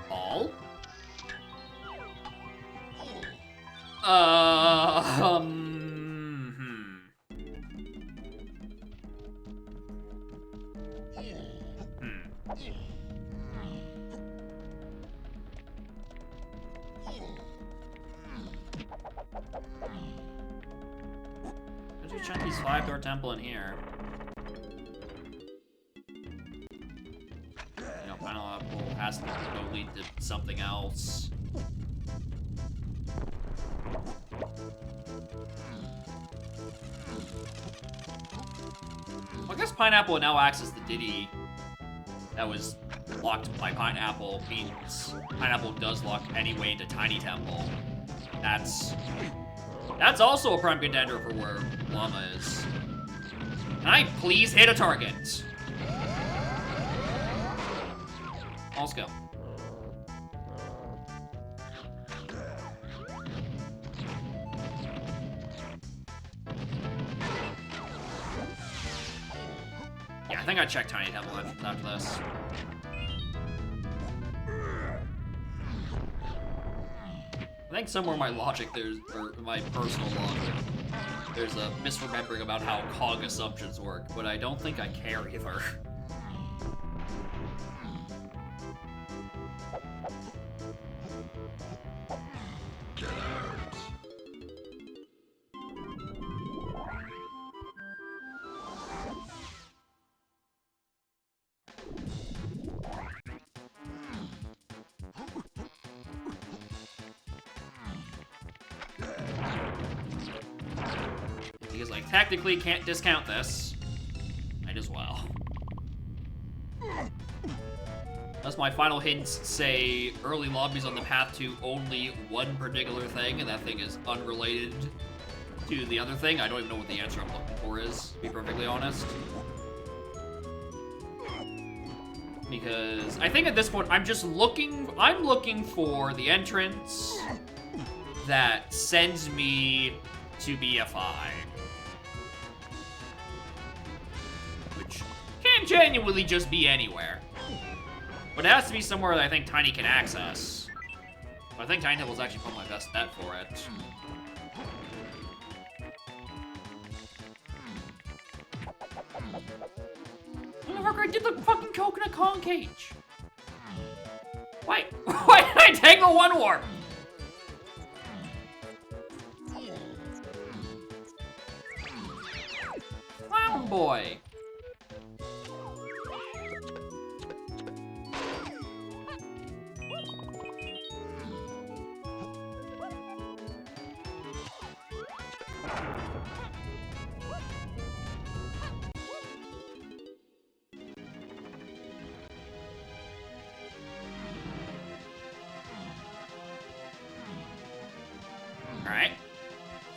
All? There's a Chunky's 5-door temple in here. You know, pineapple has to go lead to something else. Well, I guess pineapple now acts as the Diddy that was locked by pineapple, means pineapple does lock anyway into Tiny Temple. That's also a prime contender for where Llama is. Can I please hit a target? Let's go. Yeah, I think I checked Tiny Temple after this. I think somewhere in my logic, or my personal logic, there's a misremembering about how cog assumptions work, but I don't think I care either. Because, like, technically can't discount this. Might as well. Unless my final hints say early lobbies on the path to only one particular thing, and that thing is unrelated to the other thing. I don't even know what the answer I'm looking for is, to be perfectly honest. Because I think at this point, I'm looking for the entrance that sends me to BFI. Which can genuinely just be anywhere. But it has to be somewhere that I think Tiny can access. But I think Tiny Temple's actually probably my best bet for it. Motherfucker, I did the fucking coconut Kong cage. Why did I tangle one warp? Clown boy. Alright.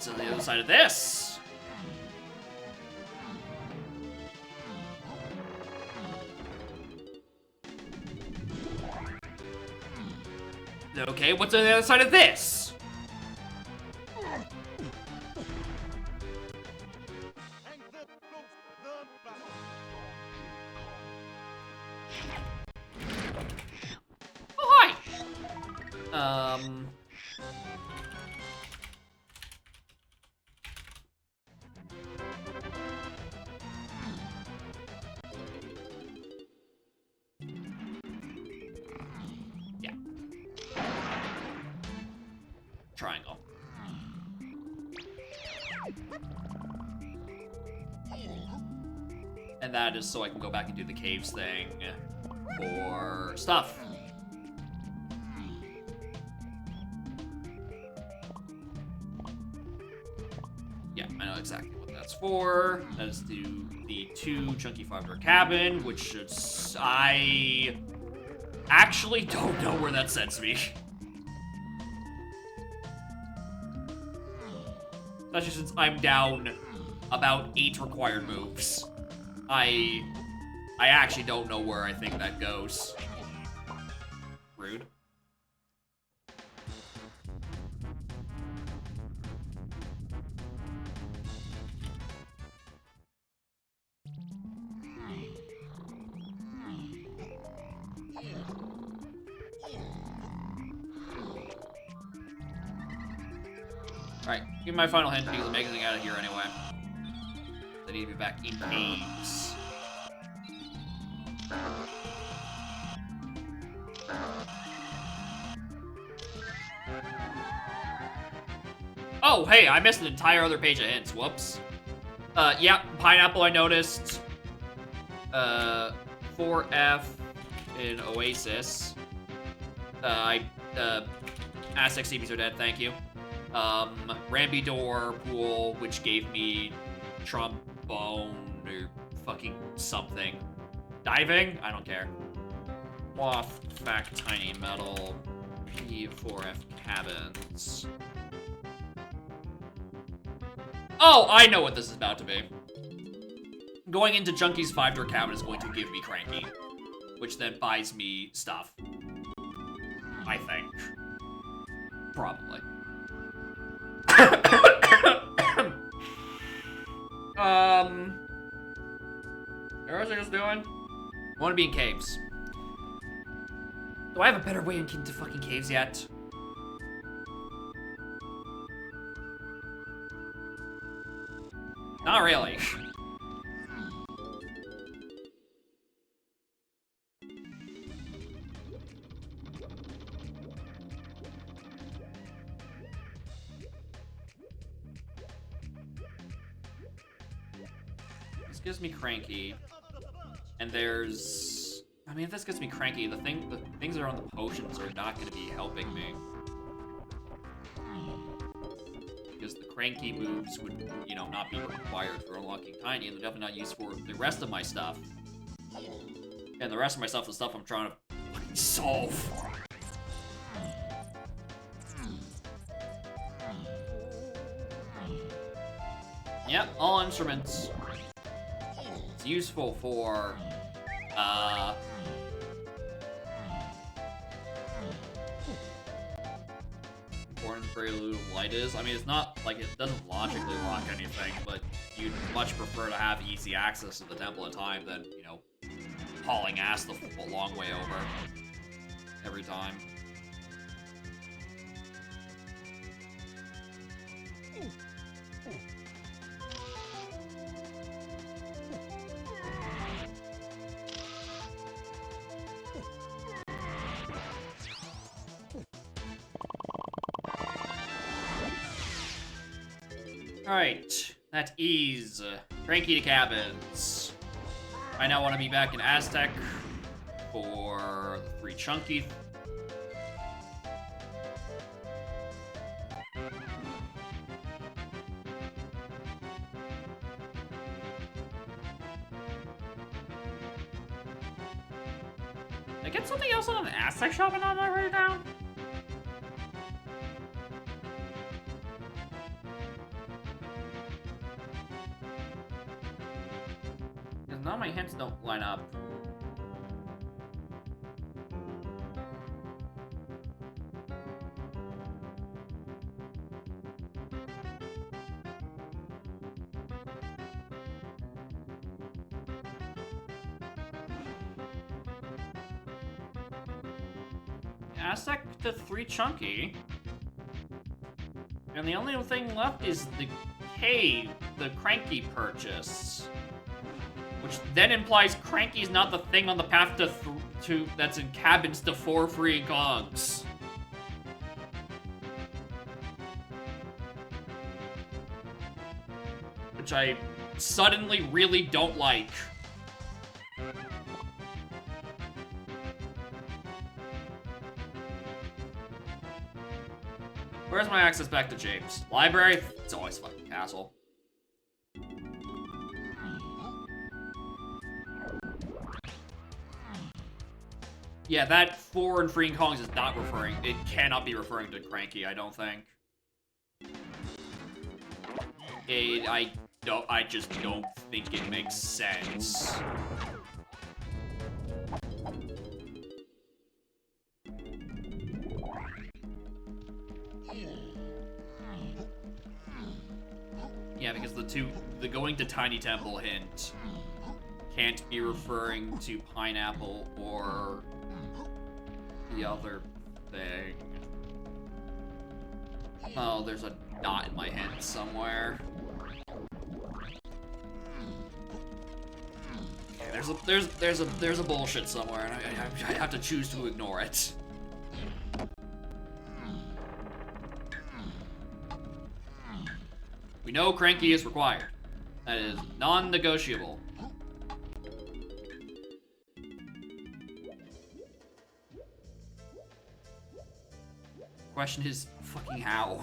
So the other side of this. Okay, what's on the other side of this? Oh, hi! Yeah. Triangle. And And that is so I can go back and do the caves thing for stuff. Yeah, I know exactly what that's for. That is to do the 2 chunky 5-door cabin, which should... I actually don't know where that sends me. Especially since I'm down about 8 required moves. I actually don't know where I think that goes. Rude. Alright, give me my final hint because I'm making it out of here anyway. I need to be back in caves. Oh, hey, I missed an entire other page of hints. Whoops. Yeah, pineapple I noticed. 4F in Oasis. Aztec CBs are dead, thank you. Ramby Door Pool, which gave me trombone or fucking something. Diving? I don't care. Waft, fact, tiny metal, P4F cabins. Oh, I know what this is about to be. Going into Junky's 5-door cabin is going to give me Cranky, which then buys me stuff. I think. Probably. What was I just doing? I want to be in caves. Do I have a better way into fucking caves yet? Not really. This gives me Cranky. And there's... I mean, if this gets me Cranky, the things that are on the potions are not going to be helping me. Because the Cranky moves would, you know, not be required for unlocking Tiny, and they're definitely not used for the rest of my stuff. And the rest of my stuff is stuff I'm trying to fucking solve. Yep, all instruments. It's useful for, important prelude of light is. I mean, it's not like it doesn't logically lock anything, but you'd much prefer to have easy access to the Temple of Time than, you know, hauling ass the long way over every time. Alright, that is Cranky to cabins. I now want to be back in Aztec for the 3 chunky. Did I get something else on the Aztec shop and not write it down? None of my hints don't line up. Aztec to 3 chunky. And the only thing left is the cave, the Cranky purchase. Which then implies Cranky's not the thing on the path to that's in cabins to 4 free gongs. Which I suddenly really don't like. Where's my access back to James? Library? It's always fucking castle. Yeah, that 4 and freeing Kongs is not referring. It cannot be referring to Cranky, I don't think. I just don't think it makes sense. Yeah, because the going to Tiny Temple hint can't be referring to pineapple or the other thing. Oh, there's a dot in my hint somewhere. Okay, there's a bullshit somewhere, and I have to choose to ignore it. We know Cranky is required. That is non-negotiable. Question is fucking how.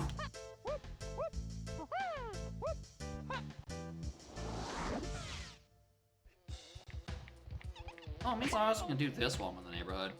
Oh, maybe I was gonna do this one in the neighborhood.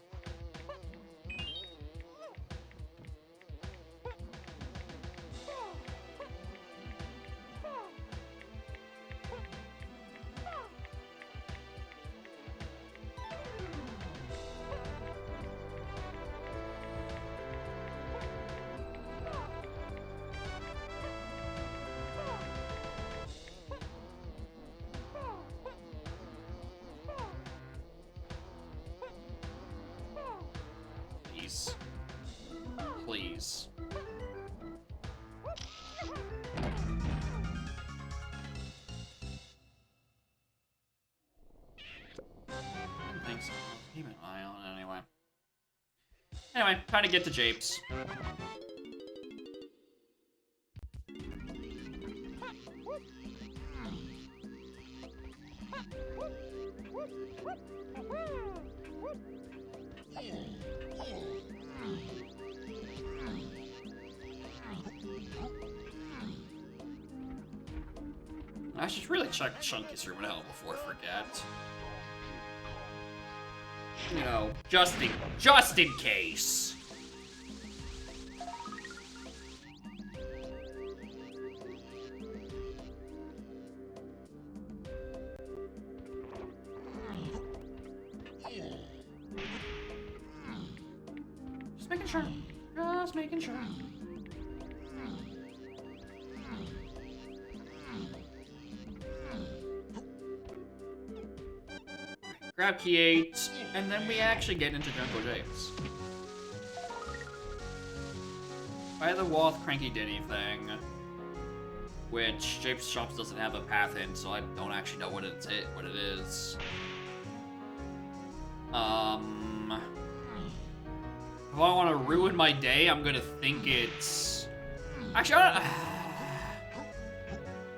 Please. I don't think so. Keep an eye on it anyway. Anyway, time to get to Japes. I should really check Chunky's room in hell before I forget. You know, just in case. Just making sure. Just making sure. Grab key 8, and then we actually get into Jungle Japes. By the Woth Cranky Diddy thing, which Japes Shops doesn't have a path in, so I don't actually know what it is. If I want to ruin my day, I'm gonna think it's... Actually,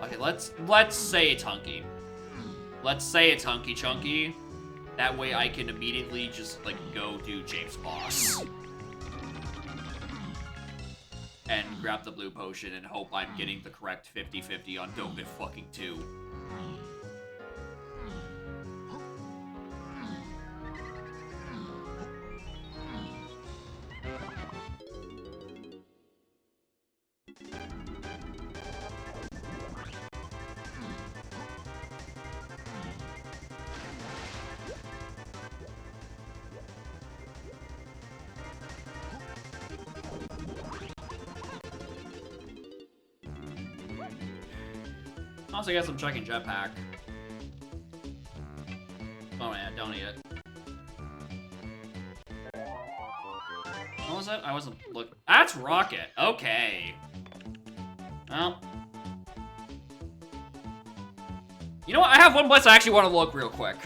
okay, let's say it's Hunky. Let's say it's Hunky Chunky. That way I can immediately just, like, go do James Boss. And grab the blue potion and hope I'm getting the correct 50-50 on Don't Get Fucking 2. Also, guess I'm checking jetpack. Oh man, don't eat it. What was it? I wasn't looking. That's Rocket. Okay. Well. You know what? I have one place I actually want to look real quick.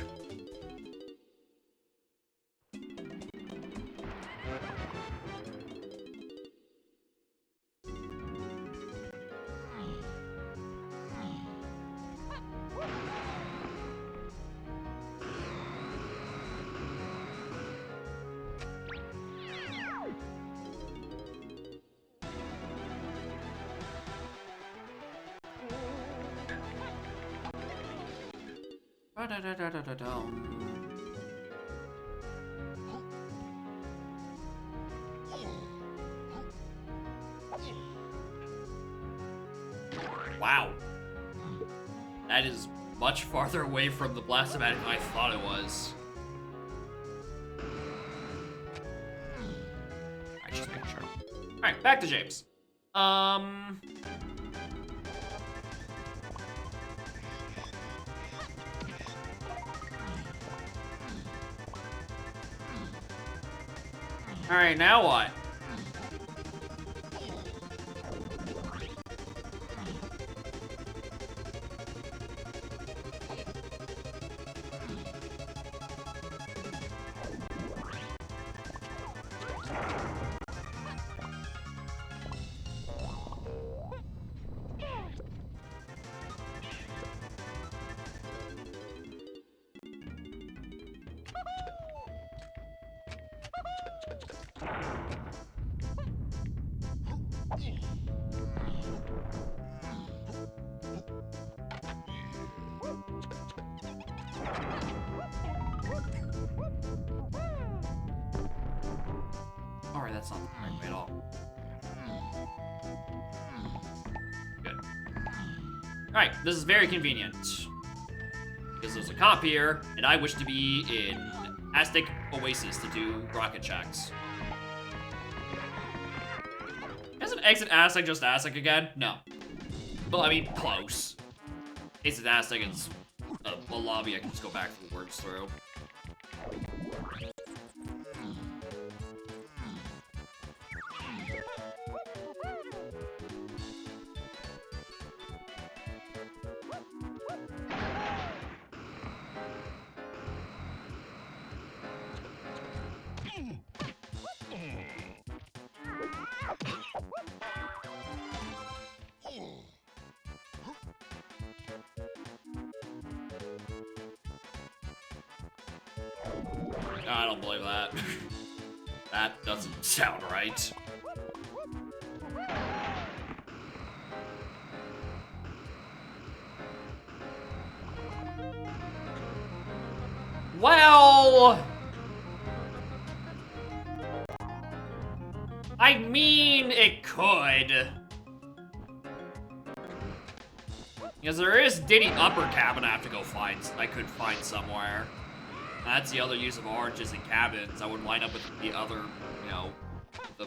Wow. That is much farther away from the Blastomatic than I thought it was. Alright, just making sure. Alright, back to James. Alright, now what? Alright, that's not the right way at all. Good. Alright, this is very convenient. Because there's a cop here, and I wish to be in Aztec Oasis to do rocket checks. Isn't Exit Aztec just Aztec again? No. Well, I mean, close. Exit Aztec is a lobby I can just go back to the words through. I don't believe that. That doesn't sound right. Well, I mean, it could. Because there is Diddy Upper Cabin I could find somewhere. That's the other use of oranges in cabins. I would line up with the other, you know, the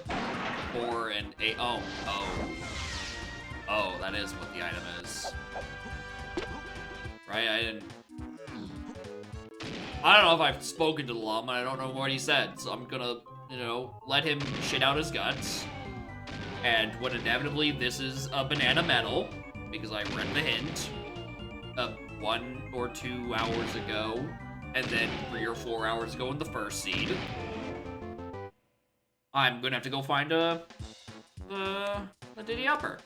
4 and 8. Oh, that is what the item is. Right, I don't know if I've spoken to the llama, I don't know what he said, so I'm gonna, you know, let him shit out his guts. And when inevitably this is a banana medal, because I read the hint 1 or 2 hours ago, and then 3 or 4 hours ago in the first seed, I'm gonna have to go find the Diddy Upper.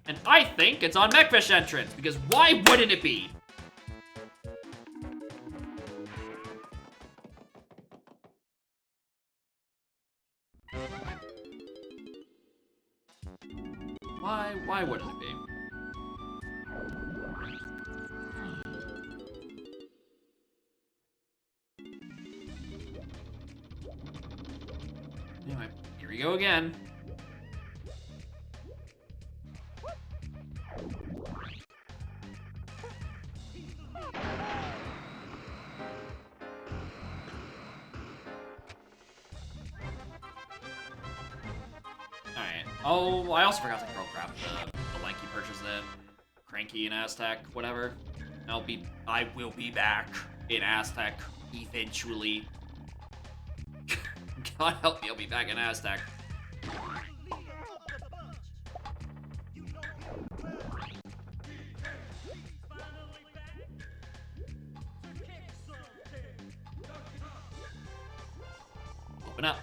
And I think it's on Mechfish entrance, because why wouldn't it be? Why wouldn't it be? Anyway, here we go again. Alright. Oh, I also forgot to throw crap the Lanky purchase in Cranky and Aztec, whatever. I will be back in Aztec eventually. God help me, I'll be back in Aztec. Open up.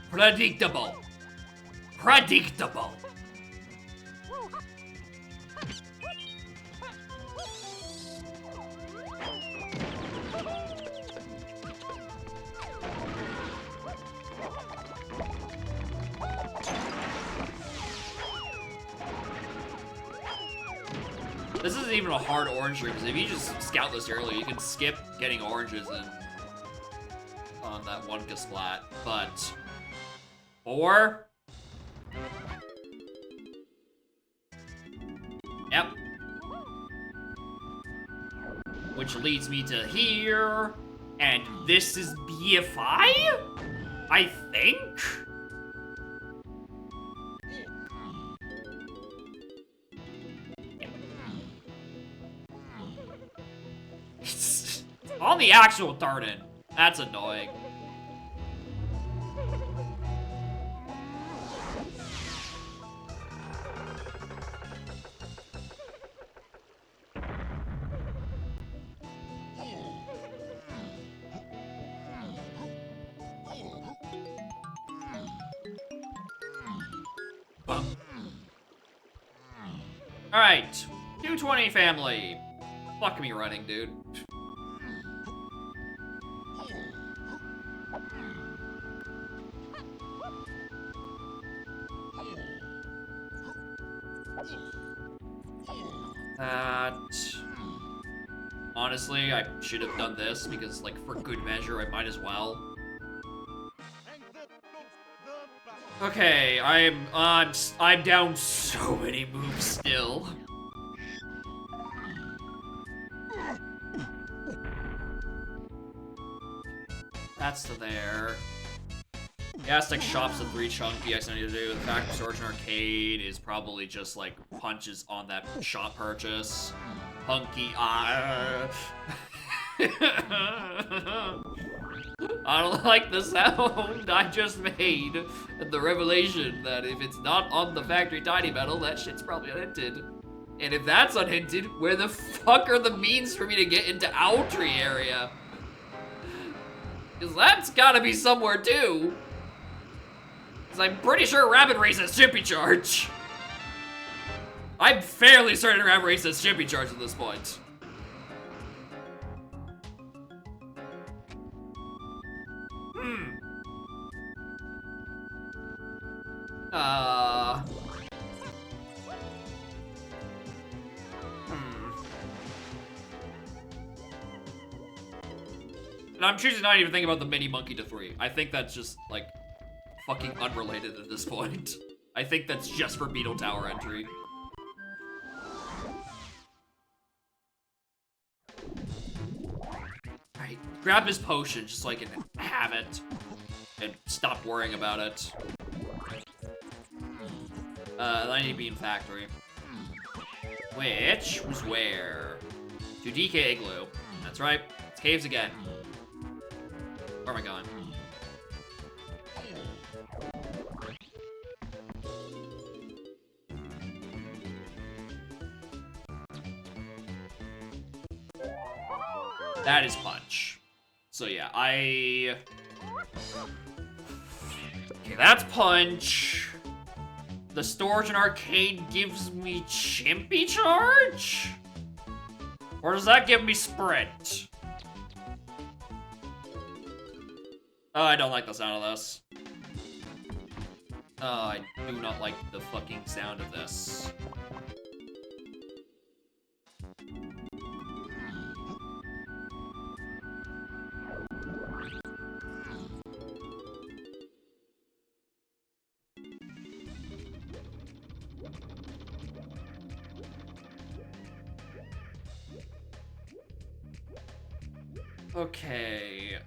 Predictable. Predictable. This isn't even a hard orange tree, because if you just scout this early, you can skip getting oranges on that one Kasplat. But 4? Yep. Which leads me to here, and this is BFI? I think? It's on the actual Darden. That's annoying. Alright, 220 family. Fuck me running, dude. That... Honestly, I should have done this because, like, for good measure, I might as well. Okay, I'm down so many moves still. That's to there. Aztec Shop's a 3 chunky, I need to do. The fact Storage and Arcade is probably just like punches on that shop purchase. Punky, I don't like the sound I just made. And the revelation that if it's not on the factory tiny metal, that shit's probably unhinted. And if that's unhinted, where the fuck are the means for me to get into Owltree area? Because that's gotta be somewhere too. Because I'm pretty sure Rabbit Race has Chippy Charge. I'm fairly certain Rabbit Race has Chippy Charge at this point. And I'm choosing not even think about the mini monkey to 3. I think that's just, like, fucking unrelated at this point. I think that's just for Beetle Tower entry. Alright, grab his potion just so I can have it. And stop worrying about it. I need to be in factory. Which was where? To DK Igloo. That's right, it's caves again. Where am I going? That is punch. So yeah, okay, that's punch. The storage and arcade gives me Chimpy Charge? Or does that give me sprint? Oh, I don't like the sound of this. Oh, I do not like the fucking sound of this. Okay,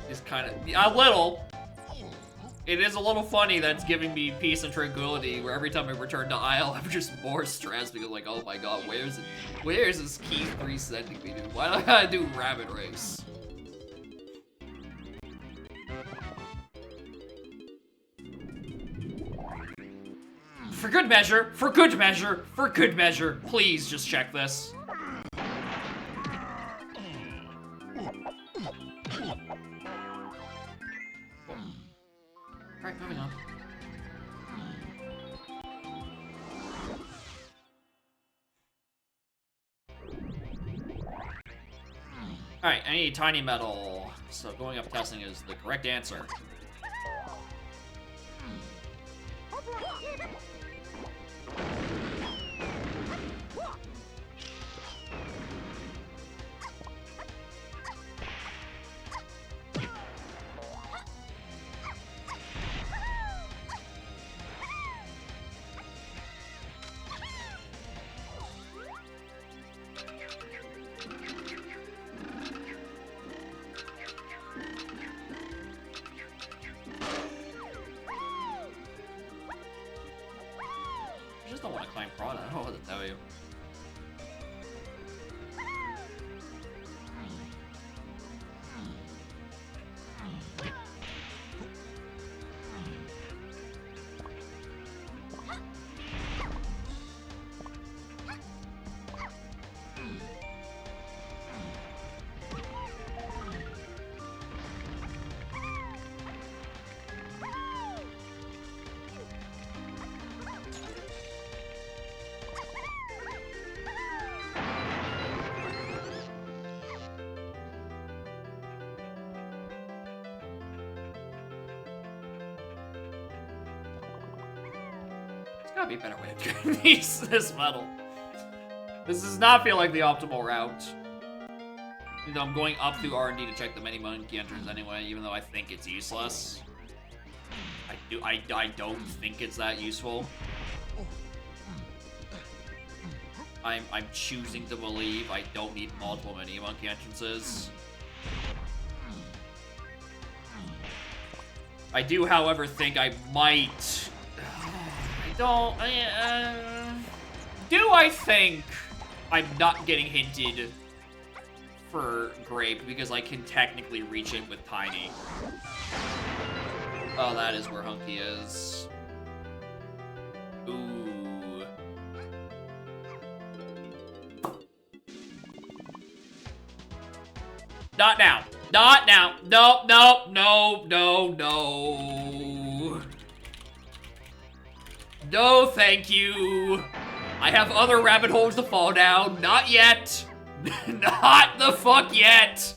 It's kind of a little. It is a little funny that it's giving me peace and tranquility, where every time I return to Isle, I'm just more stressed because, like, oh my god, where's this key 3 sending me to? Why do I gotta do Rabbit Race? good measure, for good measure, for good measure, please just check this. Alright, moving on. Alright, I need tiny metal. So going up testing is the correct answer. I just don't want to climb Prada. I don't know what to tell you. Gotta be a better way of doing this metal. This does not feel like the optimal route. You know, I'm going up through R&D to check the many monkey enters anyway, even though I think it's useless. I don't think it's that useful. I'm choosing to believe I don't need multiple mini monkey entrances. I do, however, think I might. Do I think I'm not getting hinted for Grape because I can technically reach it with Tiny? Oh, that is where Hunky is. Ooh. Not now. Not now. No, no, no, no, no. No, thank you. I have other rabbit holes to fall down. Not yet. Not the fuck yet.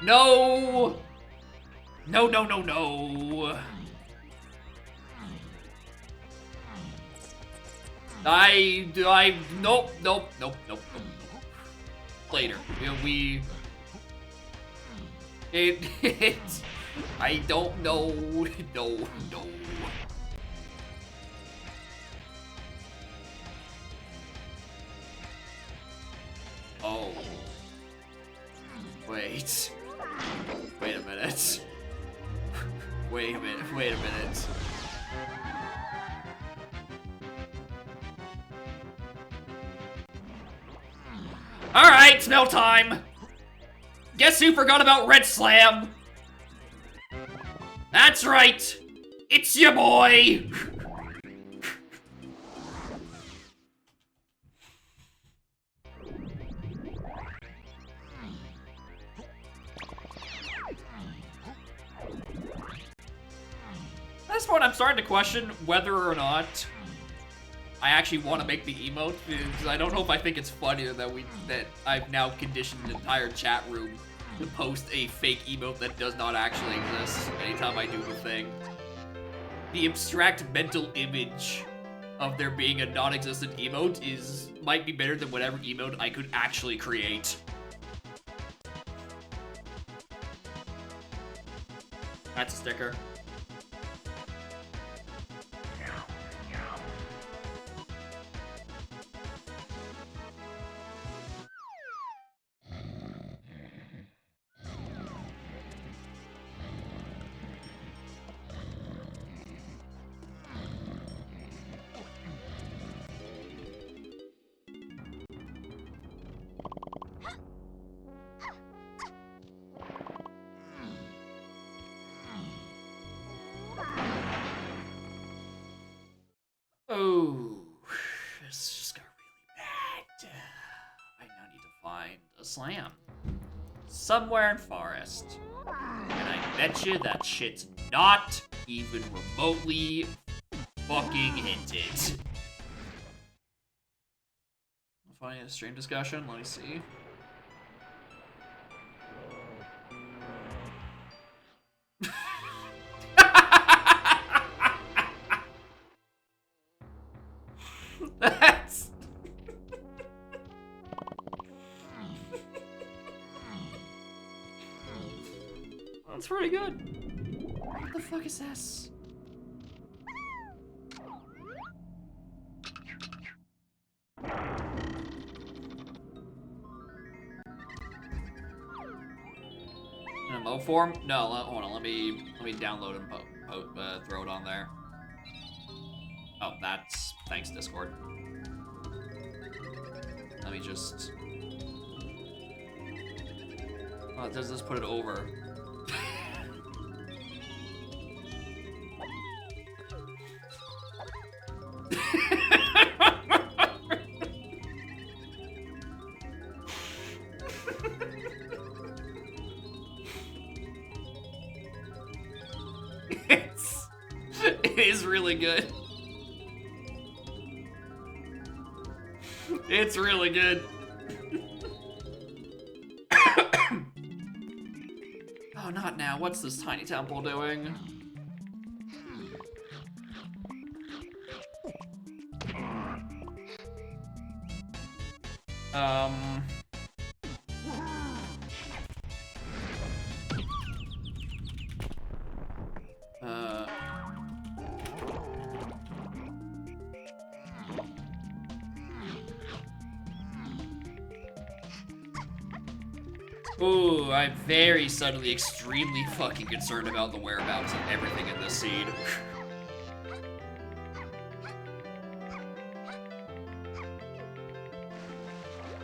No. No, no, no, no. Nope, nope, nope, nope, nope. Later. I don't know. No, no. Oh. Wait. Wait a minute. Wait a minute, wait a minute. Alright, smell time! Guess who forgot about Red Slam? That's right! It's your boy! At this point, I'm starting to question whether or not I actually want to make the emote, because I don't know if I think it's funnier that I've now conditioned an entire chat room to post a fake emote that does not actually exist anytime I do the thing. The abstract mental image of there being a non-existent emote might be better than whatever emote I could actually create. That's a sticker. a slam. Somewhere in Forest. And I bet you that shit's not even remotely fucking hinted. Find a stream discussion, let me see. That's pretty good. What the fuck is this? In a mo form? No, hold on. Let me download and throw it on there. Oh, that's thanks Discord. Let me just. Oh, does this put it over? It is really good. It's really good. Oh, not now. What's this tiny temple doing? Ooh, I'm very suddenly extremely fucking concerned about the whereabouts of everything in this seed.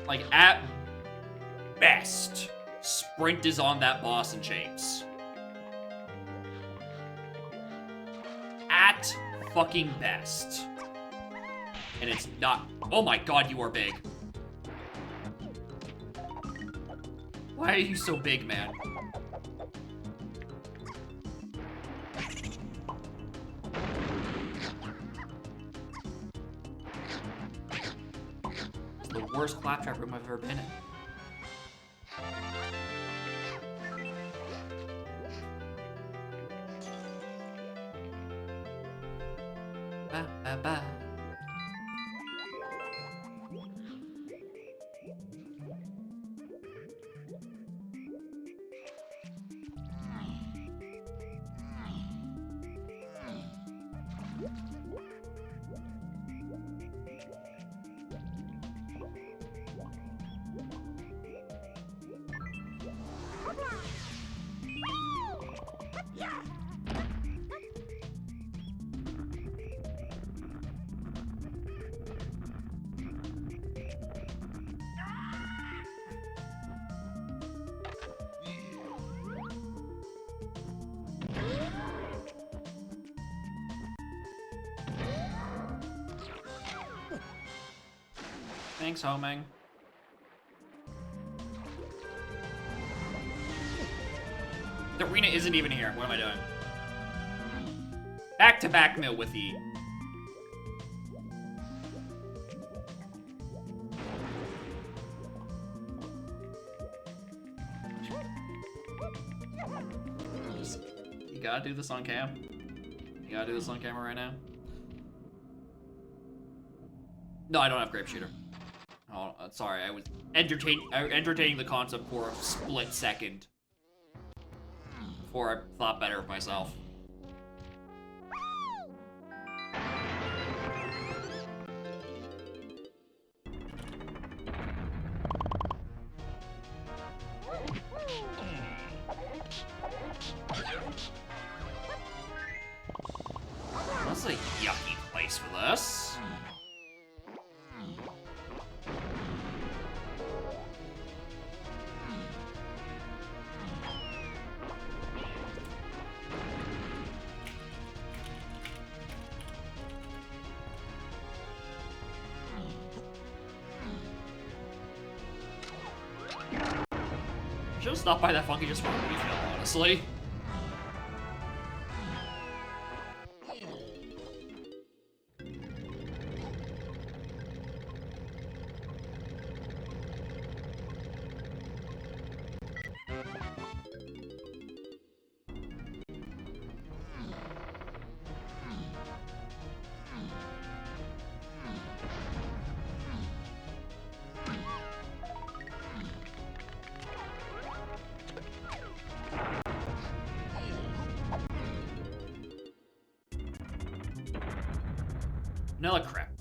Like, at best, Sprint is on that boss in chains. At fucking best. And it's not. Oh my god, you are big. Why are you so big, man? That's the worst claptrap room I've ever been in. Ba, ba, ba. Thanks, homing. The arena isn't even here. What am I doing? Back-to-back mill with E. You gotta do this on cam. You gotta do this on camera right now. No, I don't have Grape Shooter. Oh, sorry, I was entertaining the concept for a split second before I thought better of myself. That's a yucky place for this. Should've stopped by that funky just for a refill, honestly. Vanilla crap.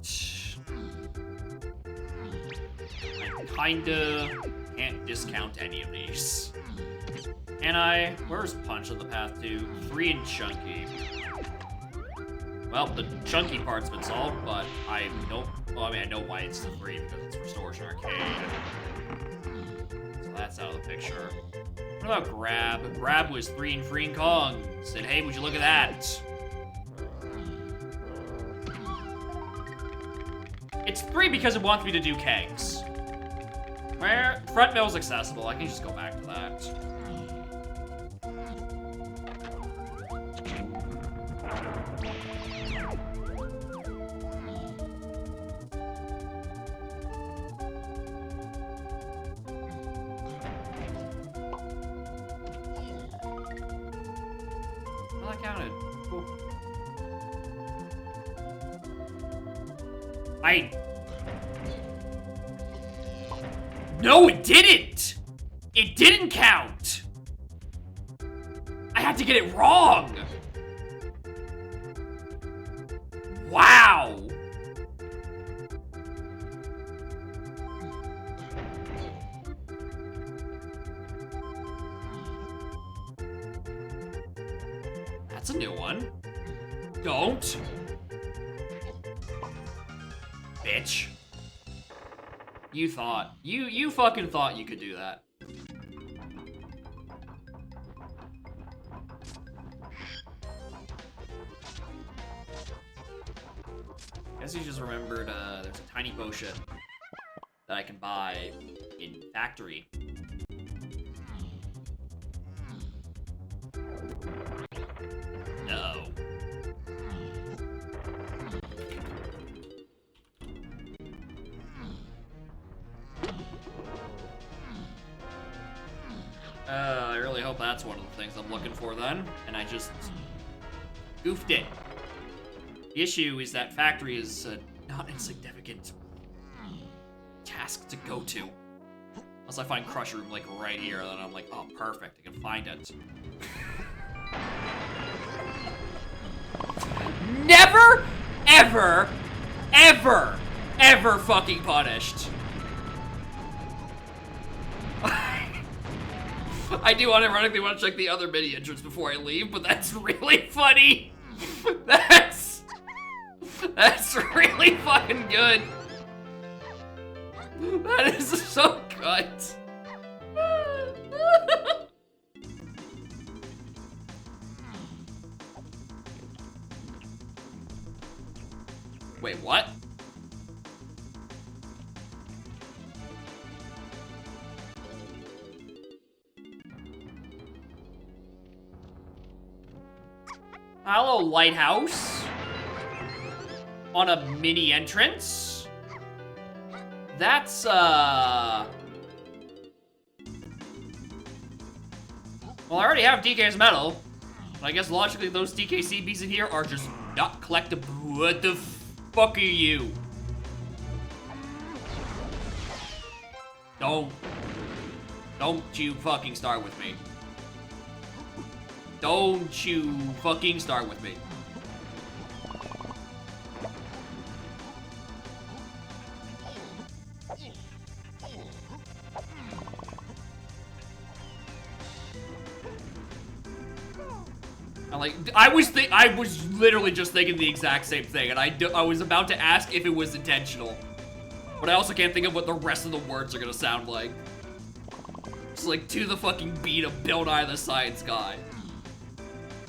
I kinda can't discount any of these. Can I? Where's Punch on the path to? 3 and Chunky. Well, the Chunky part's been solved, but I don't. Well, I mean, I know why it's the 3 because it's Restoration Arcade. So that's out of the picture. What about Grab? Grab was 3 and Free and Kong. Said, hey, would you look at that? It's 3 because it wants me to do kegs. Where front mill's accessible, I can just go back to that. Well, that counted. Cool. No, it didn't! It didn't count! I had to get it wrong! Wow! That's a new one. Don't. Bitch. You fucking thought you could do that. Guess you just remembered, there's a tiny potion that I can buy in Factory. No. I really hope that's one of the things I'm looking for then, and I just goofed it. The issue is that Factory is a not insignificant task to go to. Unless I find Crush Room, like, right here, then I'm like, oh, perfect, I can find it. Never, ever, ever, ever fucking punished. I do unironically want to check the other mini entrance before I leave, but that's really funny. That's really fucking good. That is so good. Wait, what? Hello, Lighthouse. On a mini entrance? That's, Well, I already have DK's medal. I guess logically those DK CBs in here are just not collectible. What the fuck are you? Don't you fucking start with me. Don't you fucking start with me. I was literally just thinking the exact same thing, and I was about to ask if it was intentional. But I also can't think of what the rest of the words are gonna sound like. It's like to the fucking beat of Don't I the Science Guy.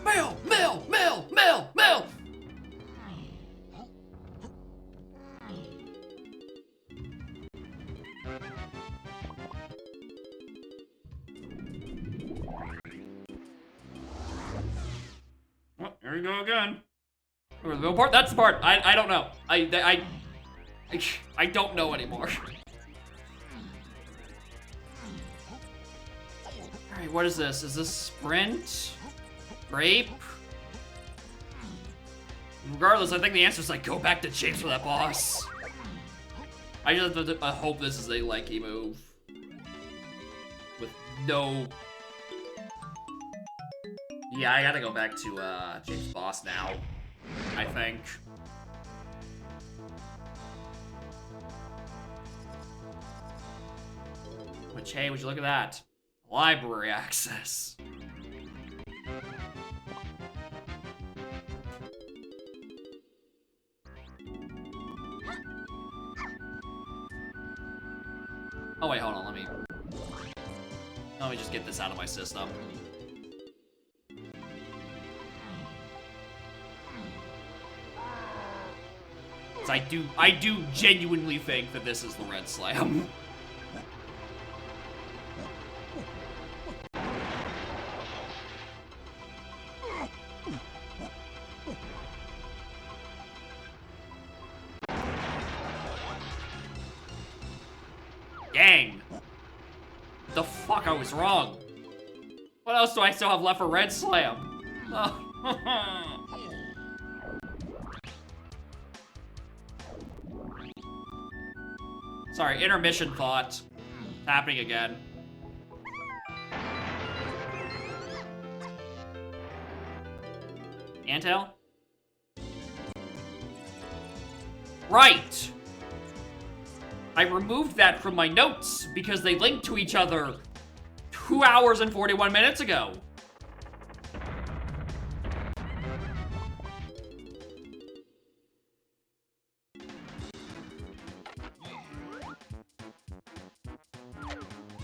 Mail, mail, mail, mail, mail. we go again. Or the middle part? That's the part. I don't know. I don't know anymore. Alright, what is this? Is this sprint? Grape? Regardless, I think the answer is like, go back to chase for that boss. I just hope this is a lanky move. With no... Yeah, I gotta go back to James Boss now, I think. Which, hey, would you look at that? Library access. Oh wait, hold on, let me just get this out of my system. I do genuinely think that this is the Red Slam. Dang. The fuck, I was wrong. What else do I still have left for Red Slam? Oh. Sorry, intermission thought. It's happening again. Antel? Right! I removed that from my notes because they linked to each other 2 hours and 41 minutes ago.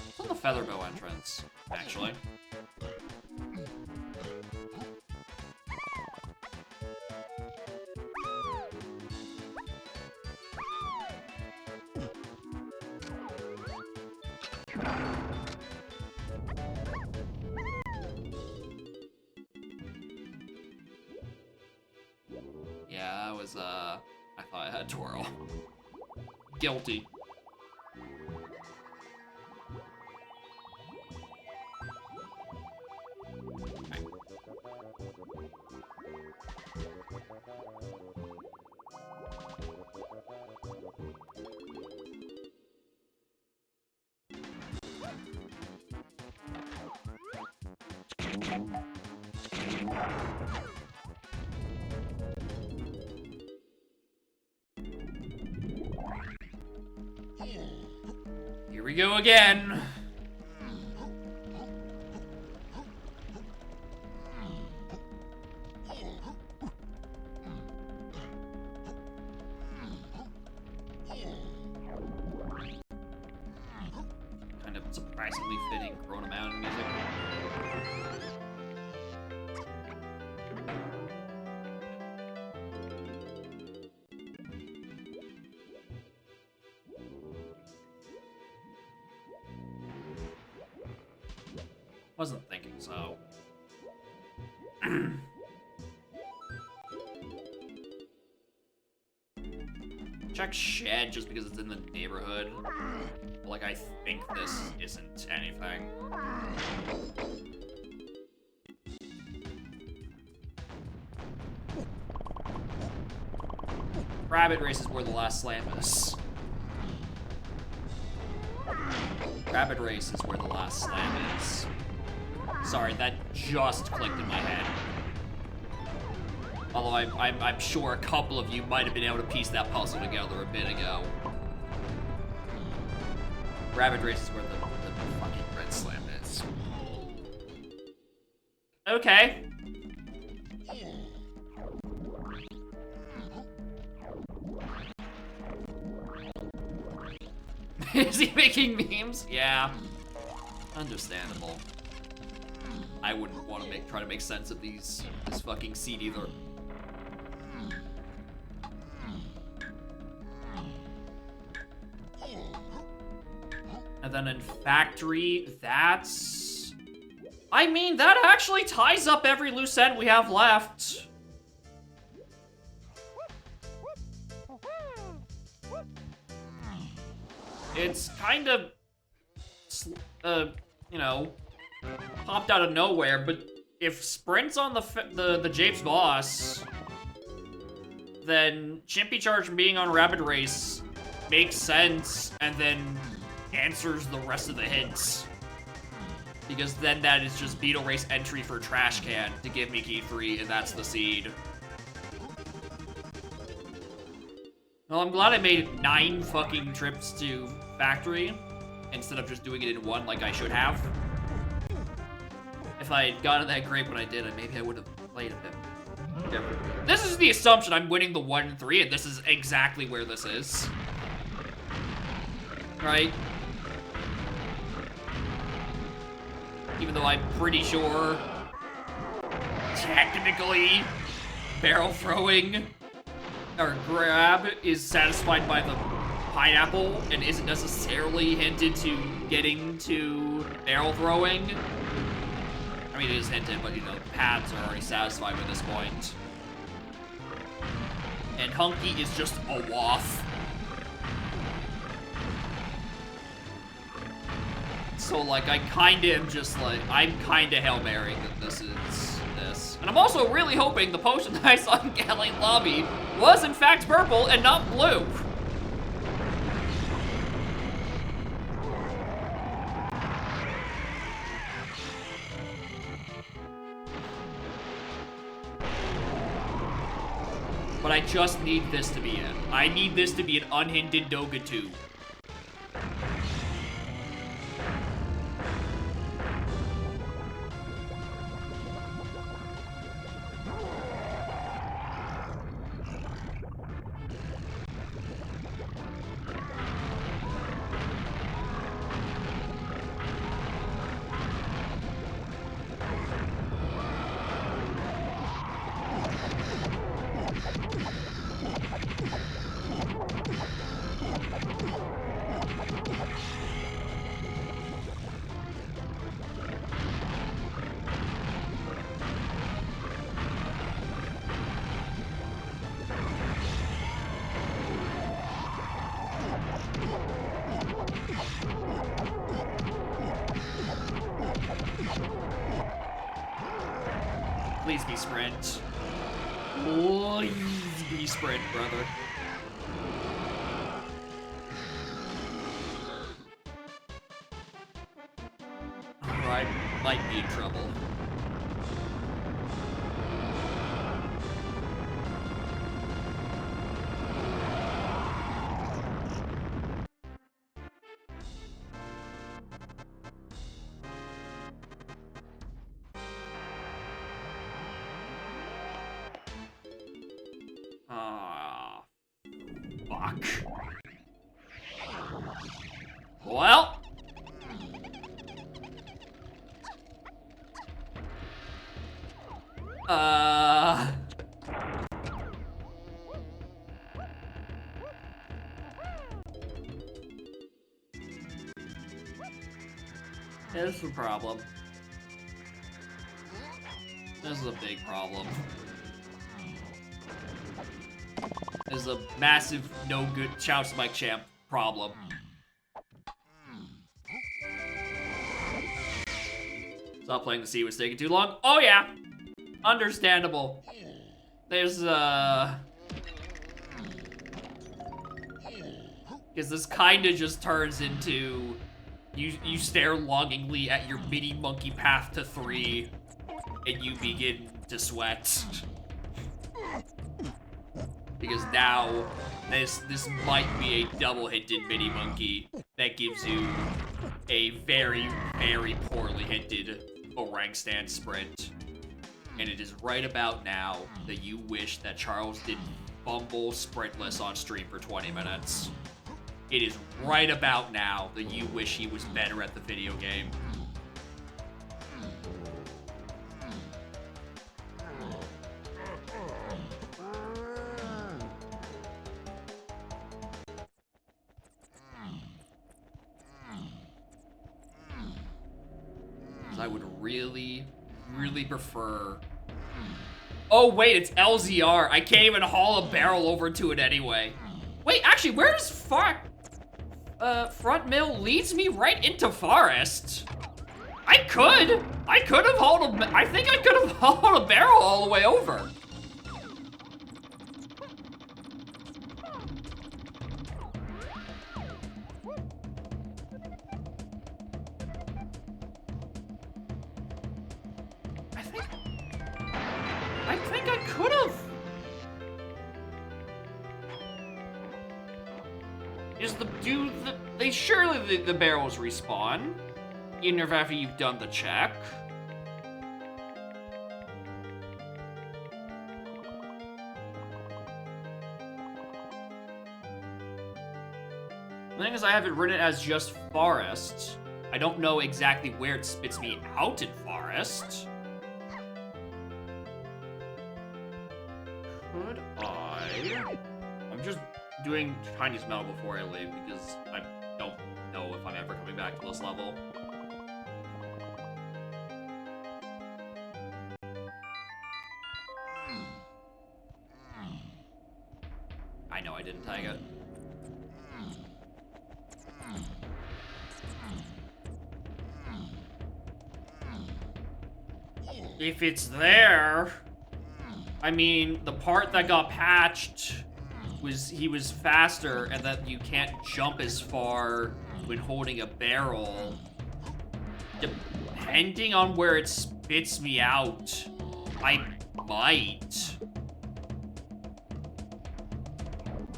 It's on the Featherbow entrance, actually. Yeah, that was, I thought I had twirl. Guilty. Here we go again. Kind of surprisingly fitting Corona Mountain music. Wasn't thinking so. Check shed just because it's in the neighborhood. But, like, I think this isn't anything. Rabbit Race is where the last slam is. Rabbit Race is where the last slam is. Sorry, that just clicked in my head. Although I'm sure a couple of you might have been able to piece that puzzle together a bit ago. Rabbit Race is where the fucking Red Slam is. Okay. Is he making memes? Yeah. Understandable. I wouldn't want to try to make sense of this fucking seed either. And then in factory, that's... I mean, that actually ties up every loose end we have left. It's kind of, you know, popped out of nowhere, but if Sprint's on the Japes boss, then Chimpy Charge being on Rapid Race makes sense, and then answers the rest of the hints. Because then that is just Beetle Race entry for Trash Can to give me key 3, and that's the seed. Well, I'm glad I made 9 fucking trips to Factory, instead of just doing it in 1 like I should have. If I had gotten that grape when I did, maybe I would have played a bit differently. This is the assumption I'm winning the 1 and 3, and this is exactly where this is. Right? Even though I'm pretty sure, technically, barrel throwing or grab is satisfied by the pineapple and isn't necessarily hinted to getting to barrel throwing. I mean, it is hinted, but, you know, the paths are already satisfied by this point. And Hunky is just a waff. So, like, I kinda am just, like, I'm kinda Hail Marrying that this is this. And I'm also really hoping the potion that I saw in Galleon Lobby was, in fact, purple and not blue. But I just need this to be it. I need this to be an unhinted Doga 2. Please be sprint. Please be sprint, brother. I might be in trouble. Fuck. Well. This is a problem. This is a big problem. This is a massive, no good Shouts Mike Champ problem. Stop playing to see what's taking too long. Oh yeah! Understandable. There's, because this kinda just turns into you stare longingly at your mini monkey path to 3 and you begin to sweat. Because now this might be a double-hinted mini monkey that gives you a very, very poorly hinted orang stand sprint. And it is right about now that you wish that Charles didn't fumble sprintless on stream for 20 minutes. It is right about now that you wish he was better at the video game. I would really, really prefer... Oh, wait, it's LZR. I can't even haul a barrel over to it anyway. Wait, actually, where does front mill leads me right into forest. I could have hauled I think I could have hauled a barrel all the way over. I think I could have. Surely the barrels respawn, even if after you've done the check. The thing is, I have it written as just forest. I don't know exactly where it spits me out in forest. Could I? I'm just doing Chinese metal before I leave because I don't know if I'm ever coming back to this level. I know I didn't tag it. If it's there, I mean, the part that got patched was he was faster and that you can't jump as far when holding a barrel. Depending on where it spits me out, I might.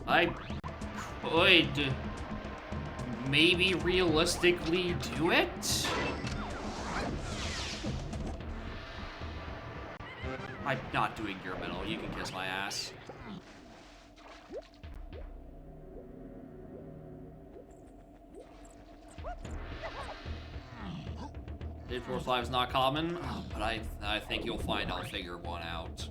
I could maybe realistically do it. I'm not doing gear metal. You can kiss my ass. Did Force Live is not common, but I think you'll find I'll figure one out.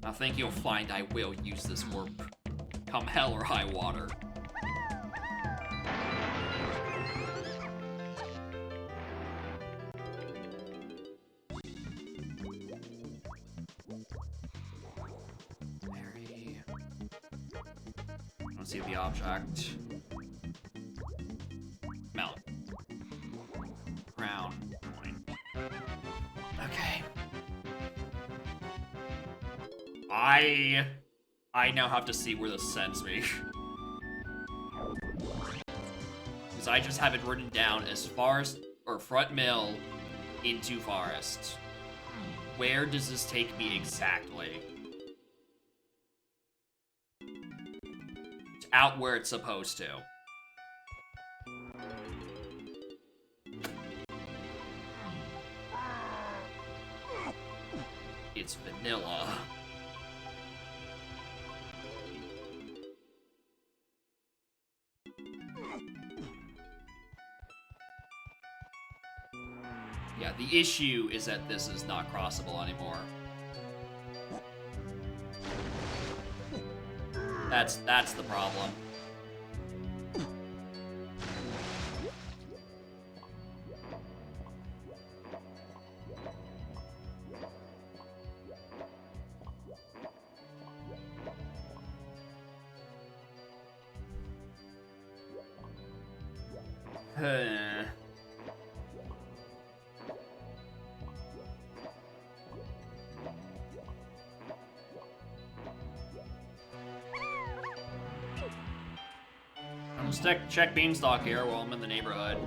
I think you'll find I will use this warp, come hell or high water. Mary. I don't see the object. Mount. Crown. Point. Okay. I now have to see where this sends me. Because I just have it written down as forest or front mill into forest. Where does this take me exactly? It's out where it's supposed to. It's vanilla. Yeah, the issue is that this is not crossable anymore. That's the problem. Check Beanstalk here while I'm in the neighborhood.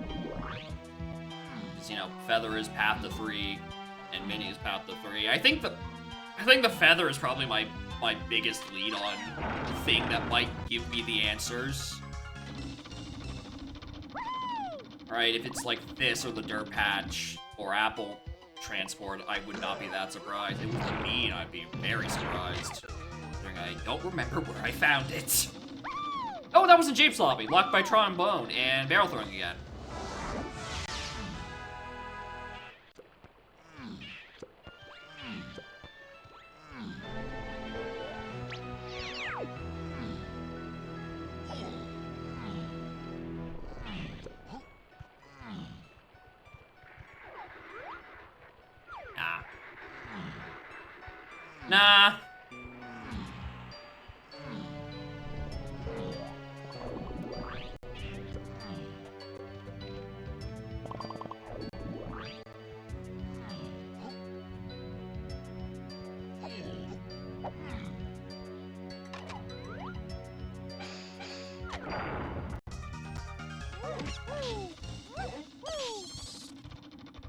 Because, you know, Feather is path to 3, and Mini is path to 3. I think the Feather is probably my biggest lead on thing that might give me the answers. Right, if it's like this or the Dirt Patch or Apple Transport, I would not be that surprised. If it was the Bean, I'd be very surprised. I don't remember where I found it. Oh, that was in Jape's lobby. Locked by trombone and barrel throwing again. Nah.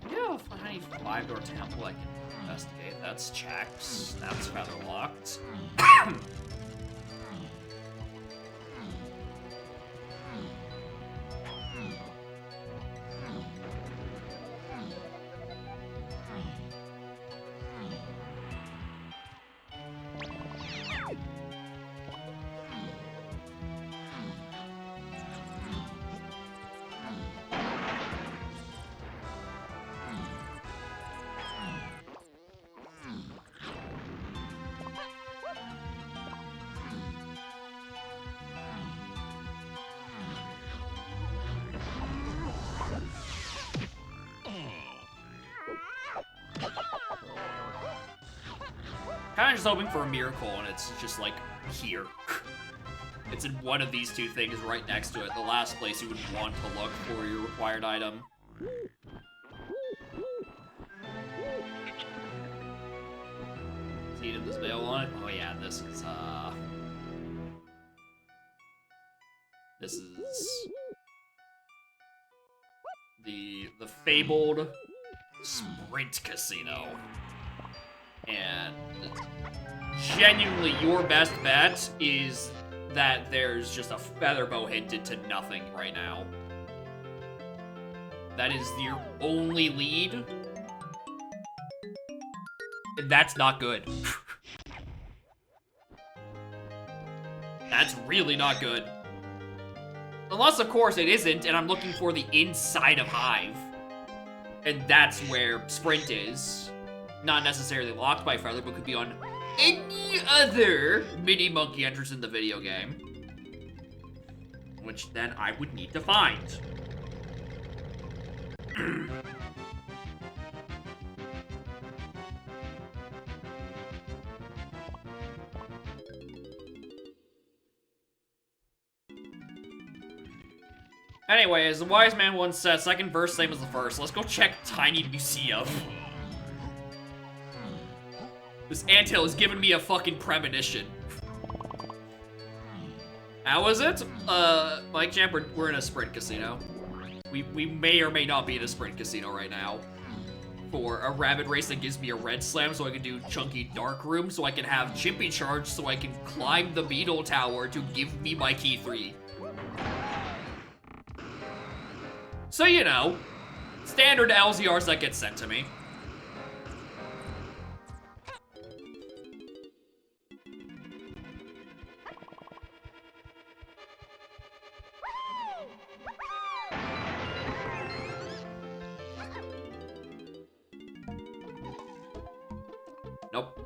Yeah, I need 5-door temple I can investigate. That's checked. That's feather locked. Kinda just hoping for a miracle, and it's just like here. It's in one of these two things right next to it, the last place you would want to look for your required item. Seed of this veil on it? Oh yeah, this is the fabled Sprint Casino. And genuinely, your best bet is that there's just a feather bow hinted to nothing right now. That is your only lead. And that's not good. That's really not good. Unless, of course, it isn't, and I'm looking for the inside of Hive. And that's where Sprint is. Not necessarily locked by feather, but could be on any other mini monkey entrance in the video game. Which then I would need to find. Anyway, as the wise man once said, second verse same as the first. Let's go check Tiny Museum. This anthill has given me a fucking premonition. How is it? Mike Champ, we're in a Sprint Casino. We may or may not be in a Sprint Casino right now. For a rabbit race that gives me a red slam so I can do chunky dark room, so I can have Chimpy charge so I can climb the beetle tower to give me my key 3. So, you know, standard LZRs that get sent to me. Nope.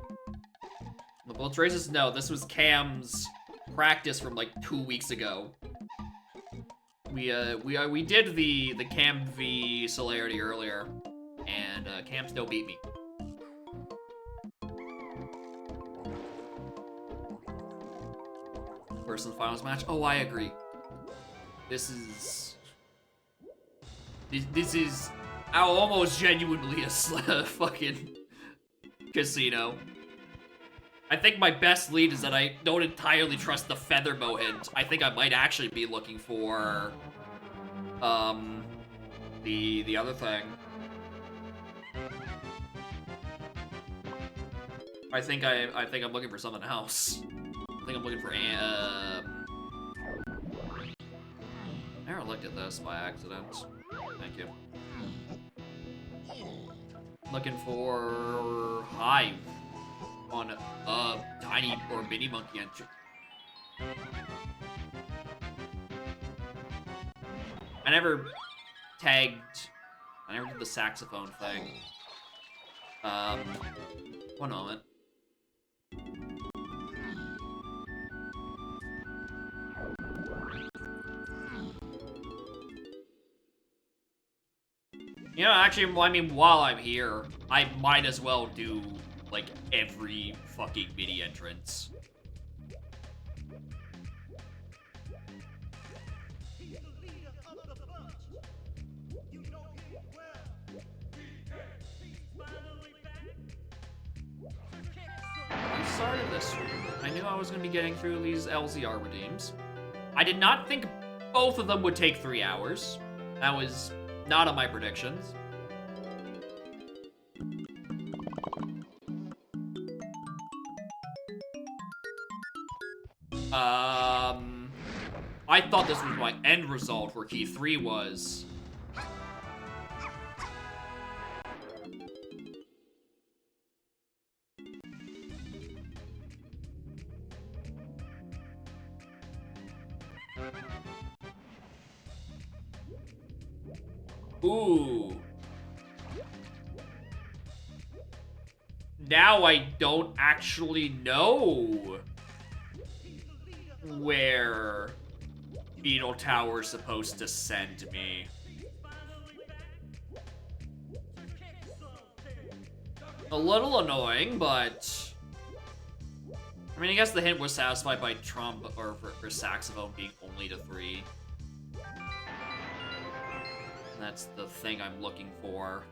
The Bull Races? No, this was Cam's practice from like 2 weeks ago. We did the Cam v Celerity earlier, and Cam still beat me. First in the finals match? Oh, I agree. This is almost genuinely a fucking casino. I think my best lead is that I don't entirely trust the feather bow hint. I think I might actually be looking for the other thing. I think I'm looking for something else. I think I'm looking for I never looked at this by accident. Thank you. Looking for Hive on a tiny or mini monkey entry. I never did the saxophone thing. One moment. You know, actually, I mean, while I'm here, I might as well do, like, every fucking mini entrance. I started this one. I knew I was going to be getting through these LZR redeems. I did not think both of them would take 3 hours. That was not on my predictions. I thought this was my end result, where key 3 was. Ooh. Now I don't actually know where Beetle Tower's supposed to send me. A little annoying, but... I mean, I guess the hint was satisfied by or for saxophone being only to 3. That's the thing I'm looking for.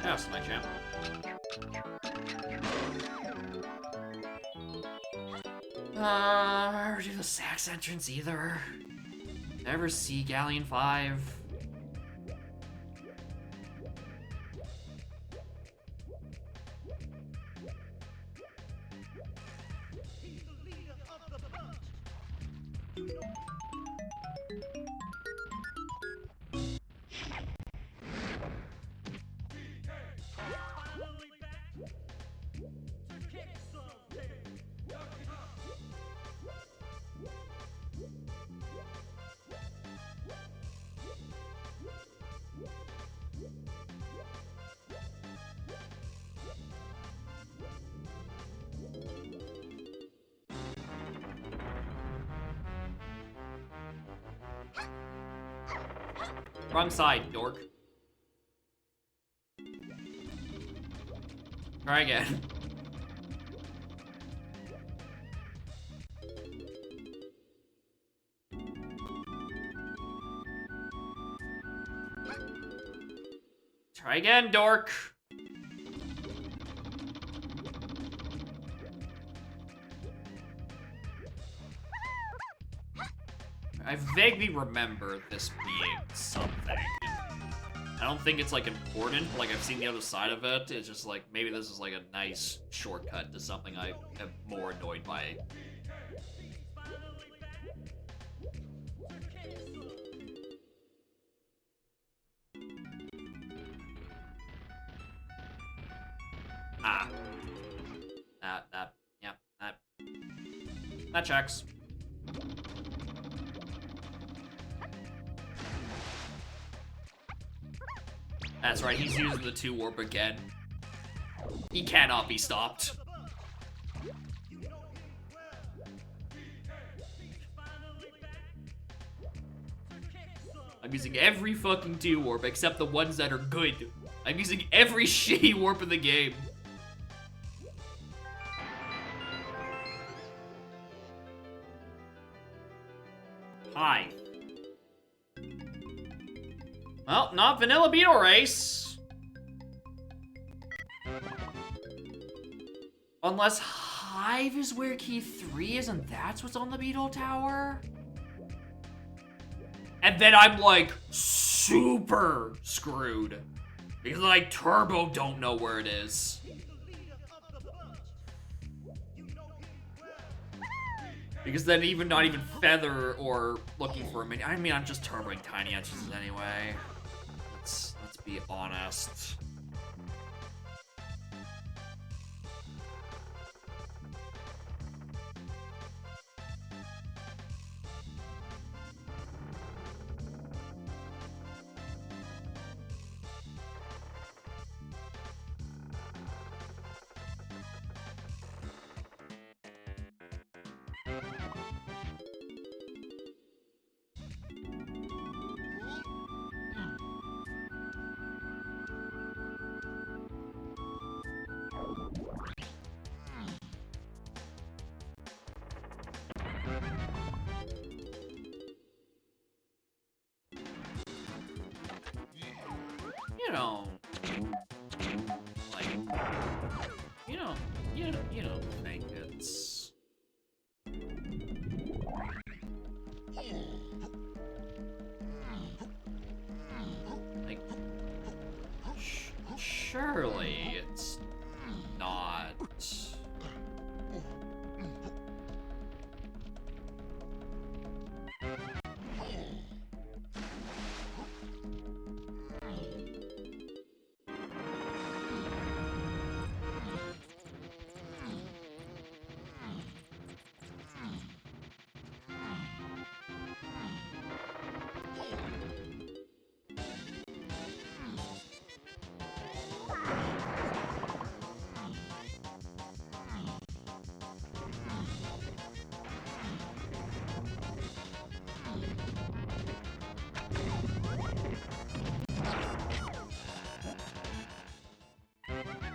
That's my champ. Or do the sax entrance either. Never see Galleon 5. Wrong side, dork. Try again. Try again, dork. I vaguely remember this being something. I don't think it's, like, important. Like, I've seen the other side of it. It's just, like, maybe this is, like, a nice shortcut to something I am more annoyed by. Ah. That checks. That's right, he's using the 2 warp again. He cannot be stopped. I'm using every fucking 2 warp except the ones that are good. I'm using every shitty warp in the game. Hi. Well, not Vanilla Beetle Race. Unless Hive is where key 3 is and that's what's on the Beetle Tower? And then I'm, like, super screwed. Because, like, Turbo don't know where it is. Because then not even Feather or looking for a mini. I mean, I'm just turboing tiny entrances anyway. Let's be honest. don't, like, you don't think it's... Like, surely it's not...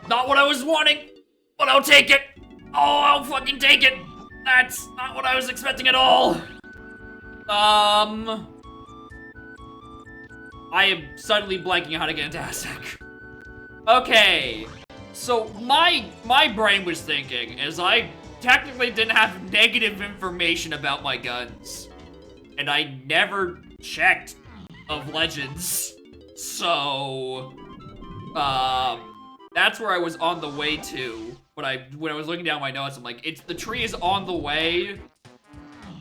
Not what I was wanting, but I'll take it. Oh, I'll fucking take it. That's not what I was expecting at all. I am suddenly blanking how to get into Aztec. Okay, so my brain was thinking is I technically didn't have negative information about my guns, and I never checked of Legends, so that's where I was on the way to. When I was looking down my notes, I'm like, the tree is on the way.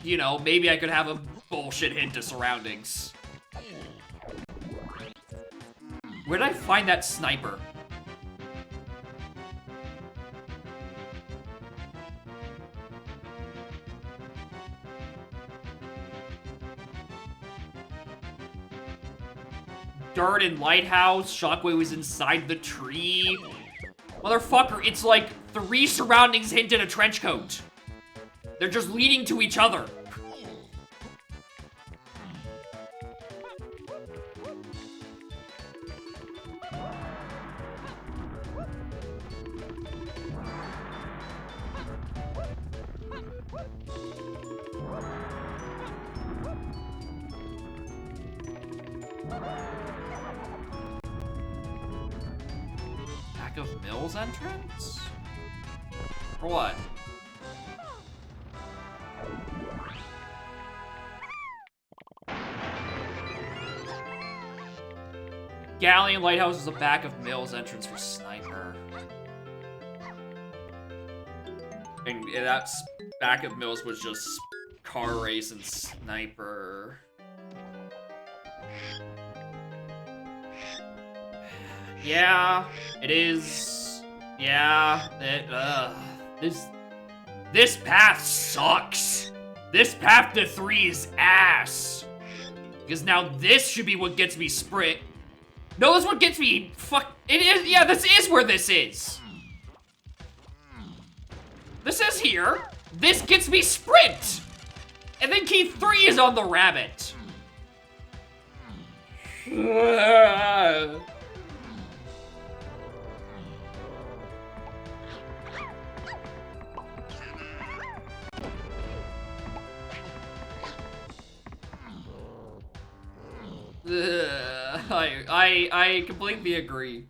You know, maybe I could have a bullshit hint to surroundings. Where did I find that sniper? Dirt and lighthouse. Shockwave was inside the tree. Motherfucker, it's like 3 surroundings hint in a trench coat. They're just leading to each other. Of Mills entrance? For what? Galleon Lighthouse is the back of Mills entrance for sniper. And that back of Mills was just car race and sniper. Yeah, it is. Yeah, this path sucks. This path to 3 is ass. Because now this should be what gets me sprint. No, this one gets me it is, yeah, this is where this is. This is here. This gets me sprint. And then key 3 is on the rabbit. I completely agree.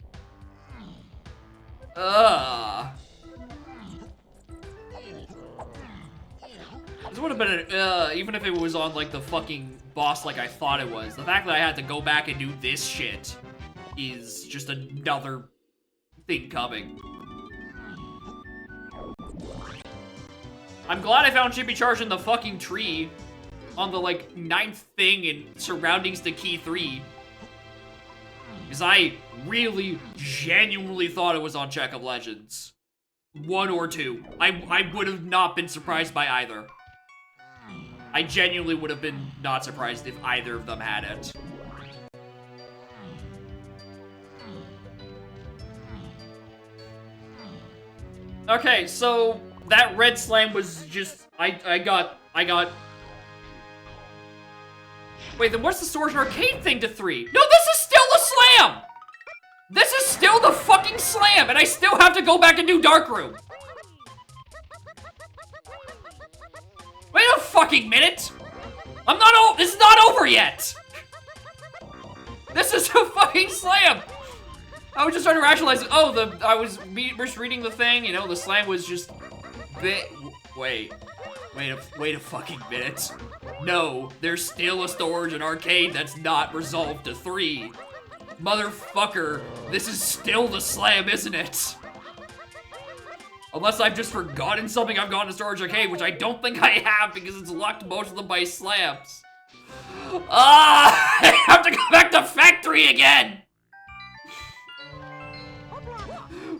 This would have been even if it was on like the fucking boss like I thought it was. The fact that I had to go back and do this shit is just another thing coming. I'm glad I found Chippy Charge in the fucking tree on the like 9th thing in surroundings to key 3. Because I really genuinely thought it was on Check of Legends. 1 or 2. I would have not been surprised by either. I genuinely would have been not surprised if either of them had it. Okay, so that red slam was just I got Wait, then what's the Swords Arcade thing to 3? No, this is still the slam! This is still the fucking slam, and I still have to go back and do Darkroom. Wait a fucking minute! This is not over yet! This is a fucking slam! I was just trying to rationalize, oh, I was just reading the thing, you know, the slam was just wait a fucking minute. No, there's still a storage and arcade that's not resolved to 3. Motherfucker, this is still the slam, isn't it? Unless I've just forgotten something I've gone to storage arcade, which I don't think I have because it's locked most of them by slams. I have to go back to factory again!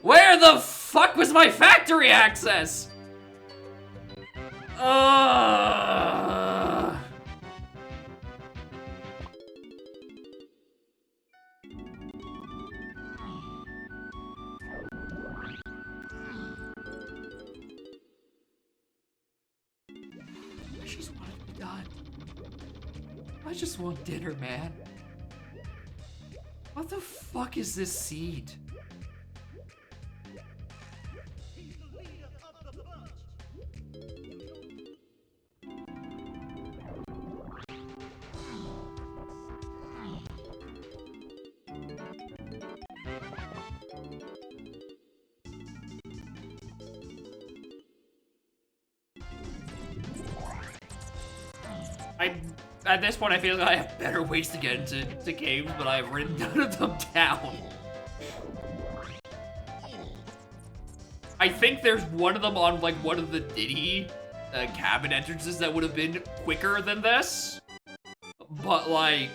Where the fuck was my factory access? I just want it to be done. I just want dinner, man. What the fuck is this seed? At this point, I feel like I have better ways to get into games, but I have written none of them down. I think there's one of them on, like, one of the Diddy cabin entrances that would have been quicker than this. But, like,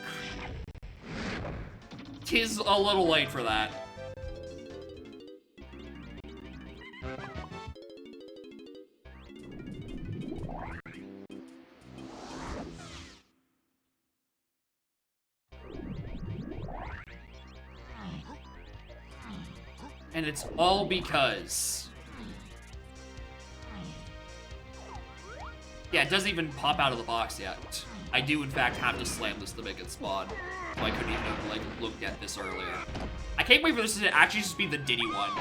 'tis a little late for that. And it's all because... Yeah, it doesn't even pop out of the box yet. I do, in fact, have to slam this to make it spawn. So I couldn't even have, like, looked at this earlier. I can't wait for this to actually just be the Diddy one.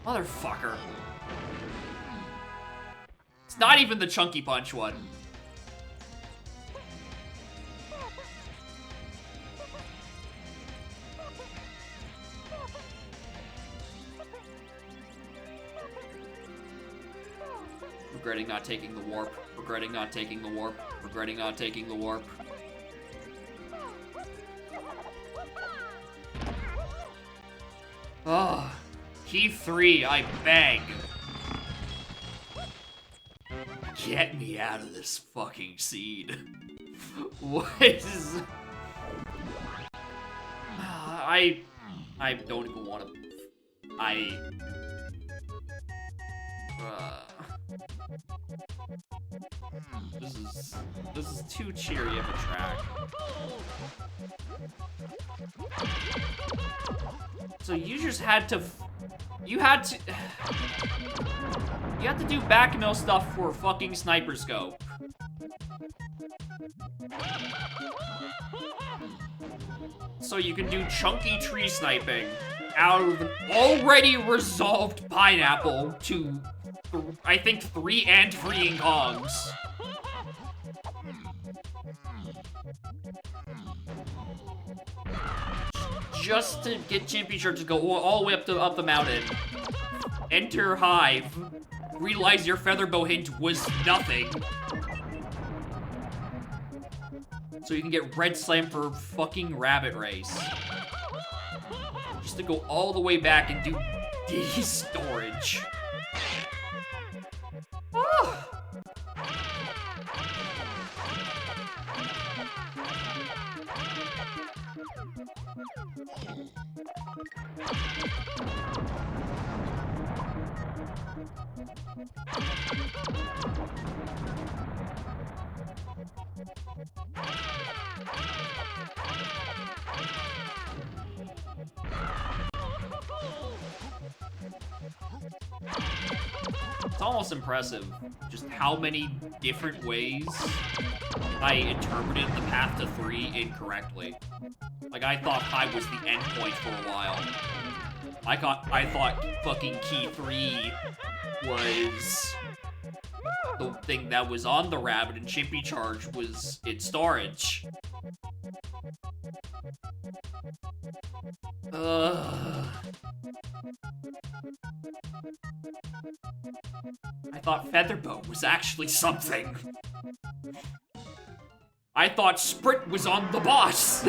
Motherfucker. It's not even the Chunky Punch one. Regretting not taking the warp. Regretting not taking the warp. Regretting not taking the warp. Oh, key 3, I beg. Get me out of this fucking seed. What is... I don't even want to... This is too cheery of a track. So you just had to... You had to do back mill stuff for fucking sniper scope. So you can do chunky tree sniping out of an already resolved pineapple to, I think, 3 and freeing Kongs. Just to get Championship to go all the way up the mountain. Enter Hive. Realize your Featherbow hint was nothing. So you can get Red Slam for fucking Rabbit Race. Just to go all the way back and do Diddy storage. Ah. It's almost impressive just how many different ways I interpreted the path to 3 incorrectly. Like, I thought 5 was the end point for a while. I thought fucking key 3 was the thing that was on the rabbit and Chimpy Charge was its storage. I thought Featherbow was actually something. I thought Sprint was on the boss.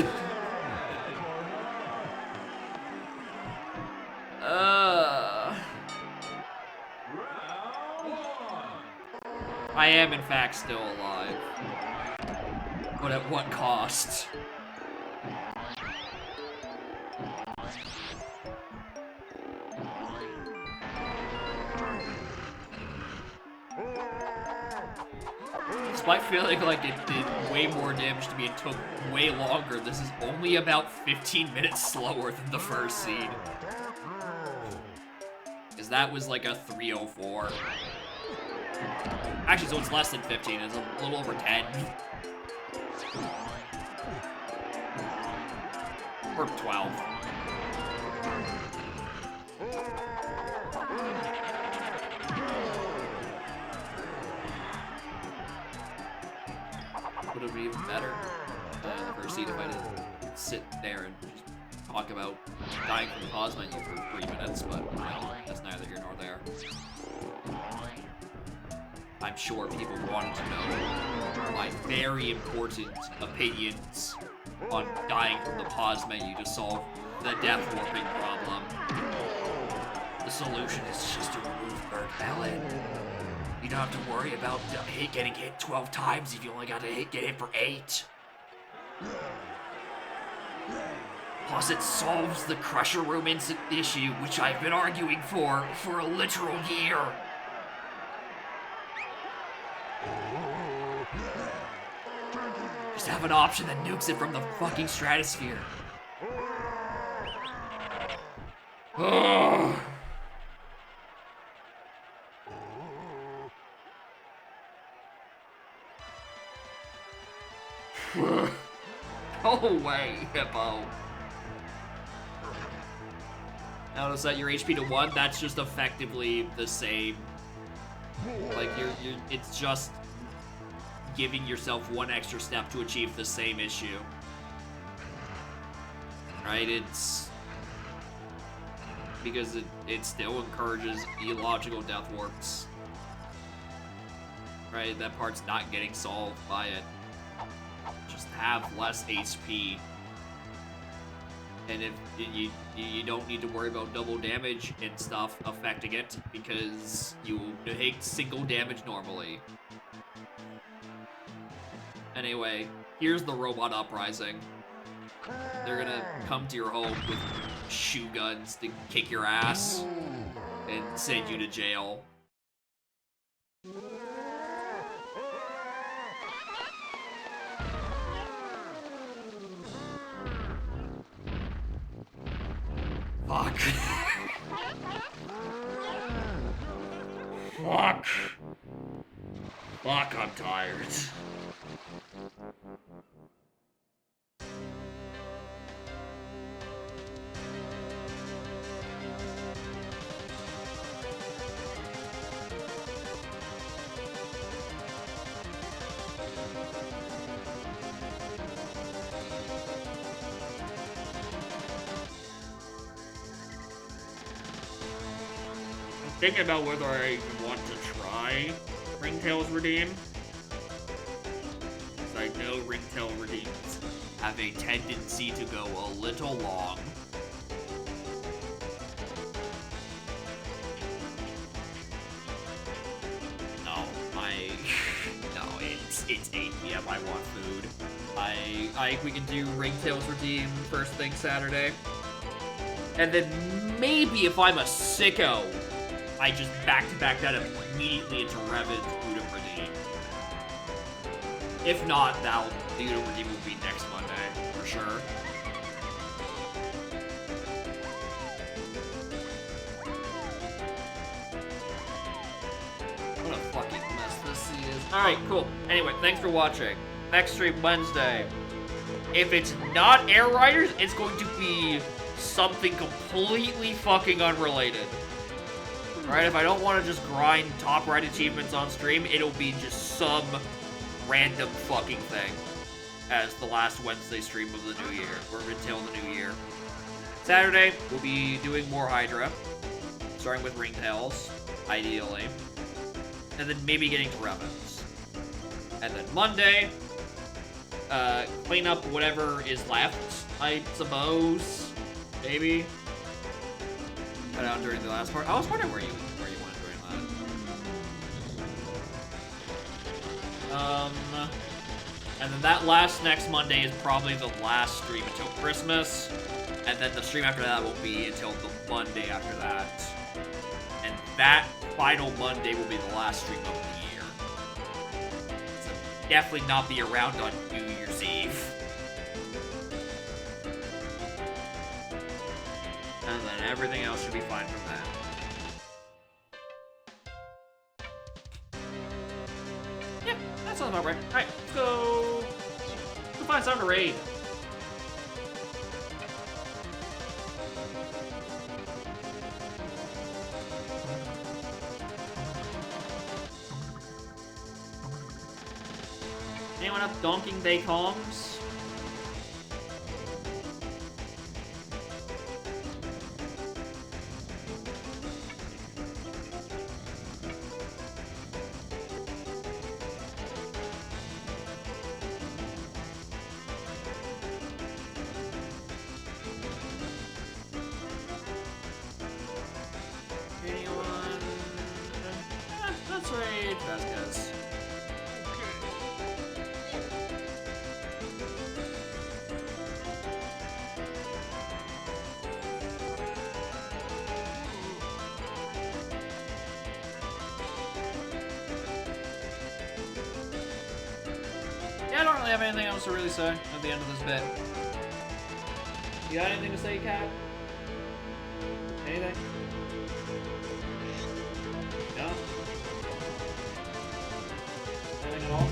I am, in fact, still alive. But at what cost? Despite feeling like it did way more damage to me and took way longer, this is only about 15 minutes slower than the first seed. Because that was like a 304. Actually, so it's less than 15, it's a little over 10. Or 12. Would have been even better the first seed if I didn't sit there and just talk about dying from the pause menu for 3 minutes, but well, that's neither here nor there. I'm sure people wanted to know my very important opinions on dying from the pause menu to solve the death warping problem. The solution is just to remove Bird Melon. You don't have to worry about getting hit 12 times if you only got to get hit for 8. Plus, it solves the Crusher Room issue, which I've been arguing for a literal year. Just have an option that nukes it from the fucking stratosphere. Ugh. Go away, Hippo. Notice that your HP to 1, that's just effectively the same. Like, it's just giving yourself one extra step to achieve the same issue. Right? It's... because it still encourages illogical death warps. Right? That part's not getting solved by it. Just have less HP. And if you don't need to worry about double damage and stuff affecting it because you take single damage normally. Anyway, here's the robot uprising. They're gonna come to your home with shoe guns to kick your ass and send you to jail. Fuck. Fuck. Fuck, I'm tired. Thinking about whether I even want to try Ringtail's Redeem. Because I know Ringtail Redeems have a tendency to go a little long. No, it's 8 p.m. I want food. I think we can do Ringtail's Redeem first thing Saturday. And then maybe if I'm a sicko, I just back-to-back that immediately into Revan's Udon Redeem. If not, the Udon Redeem will be next Monday, for sure. What a fucking mess this is. Alright, cool. Anyway, thanks for watching. Next stream Wednesday. If it's not Air Riders, it's going to be something completely fucking unrelated. Alright, if I don't want to just grind top right achievements on stream, it'll be just some random fucking thing as the last Wednesday stream of the new year, or until the new year. Saturday, we'll be doing more Hydra, starting with Ringtails, ideally, and then maybe getting to Revens. And then Monday, clean up whatever is left, I suppose, maybe. Cut out during the last part. I was wondering where you went during that. And then that next Monday is probably the last stream until Christmas. And then the stream after that will be until the Monday after that. And that final Monday will be the last stream of the year. So definitely not be around on New Year's Eve. And then everything else should be fine from that. Yeah, that sounds about right. Alright, let's go find something to raid. Anyone have Donking Bay comms? Anyone? Let's raid Vasquez. Yeah, I don't really have anything else to really say at the end of this bit. You got anything to say, Kat? Anything? No? Anything at all?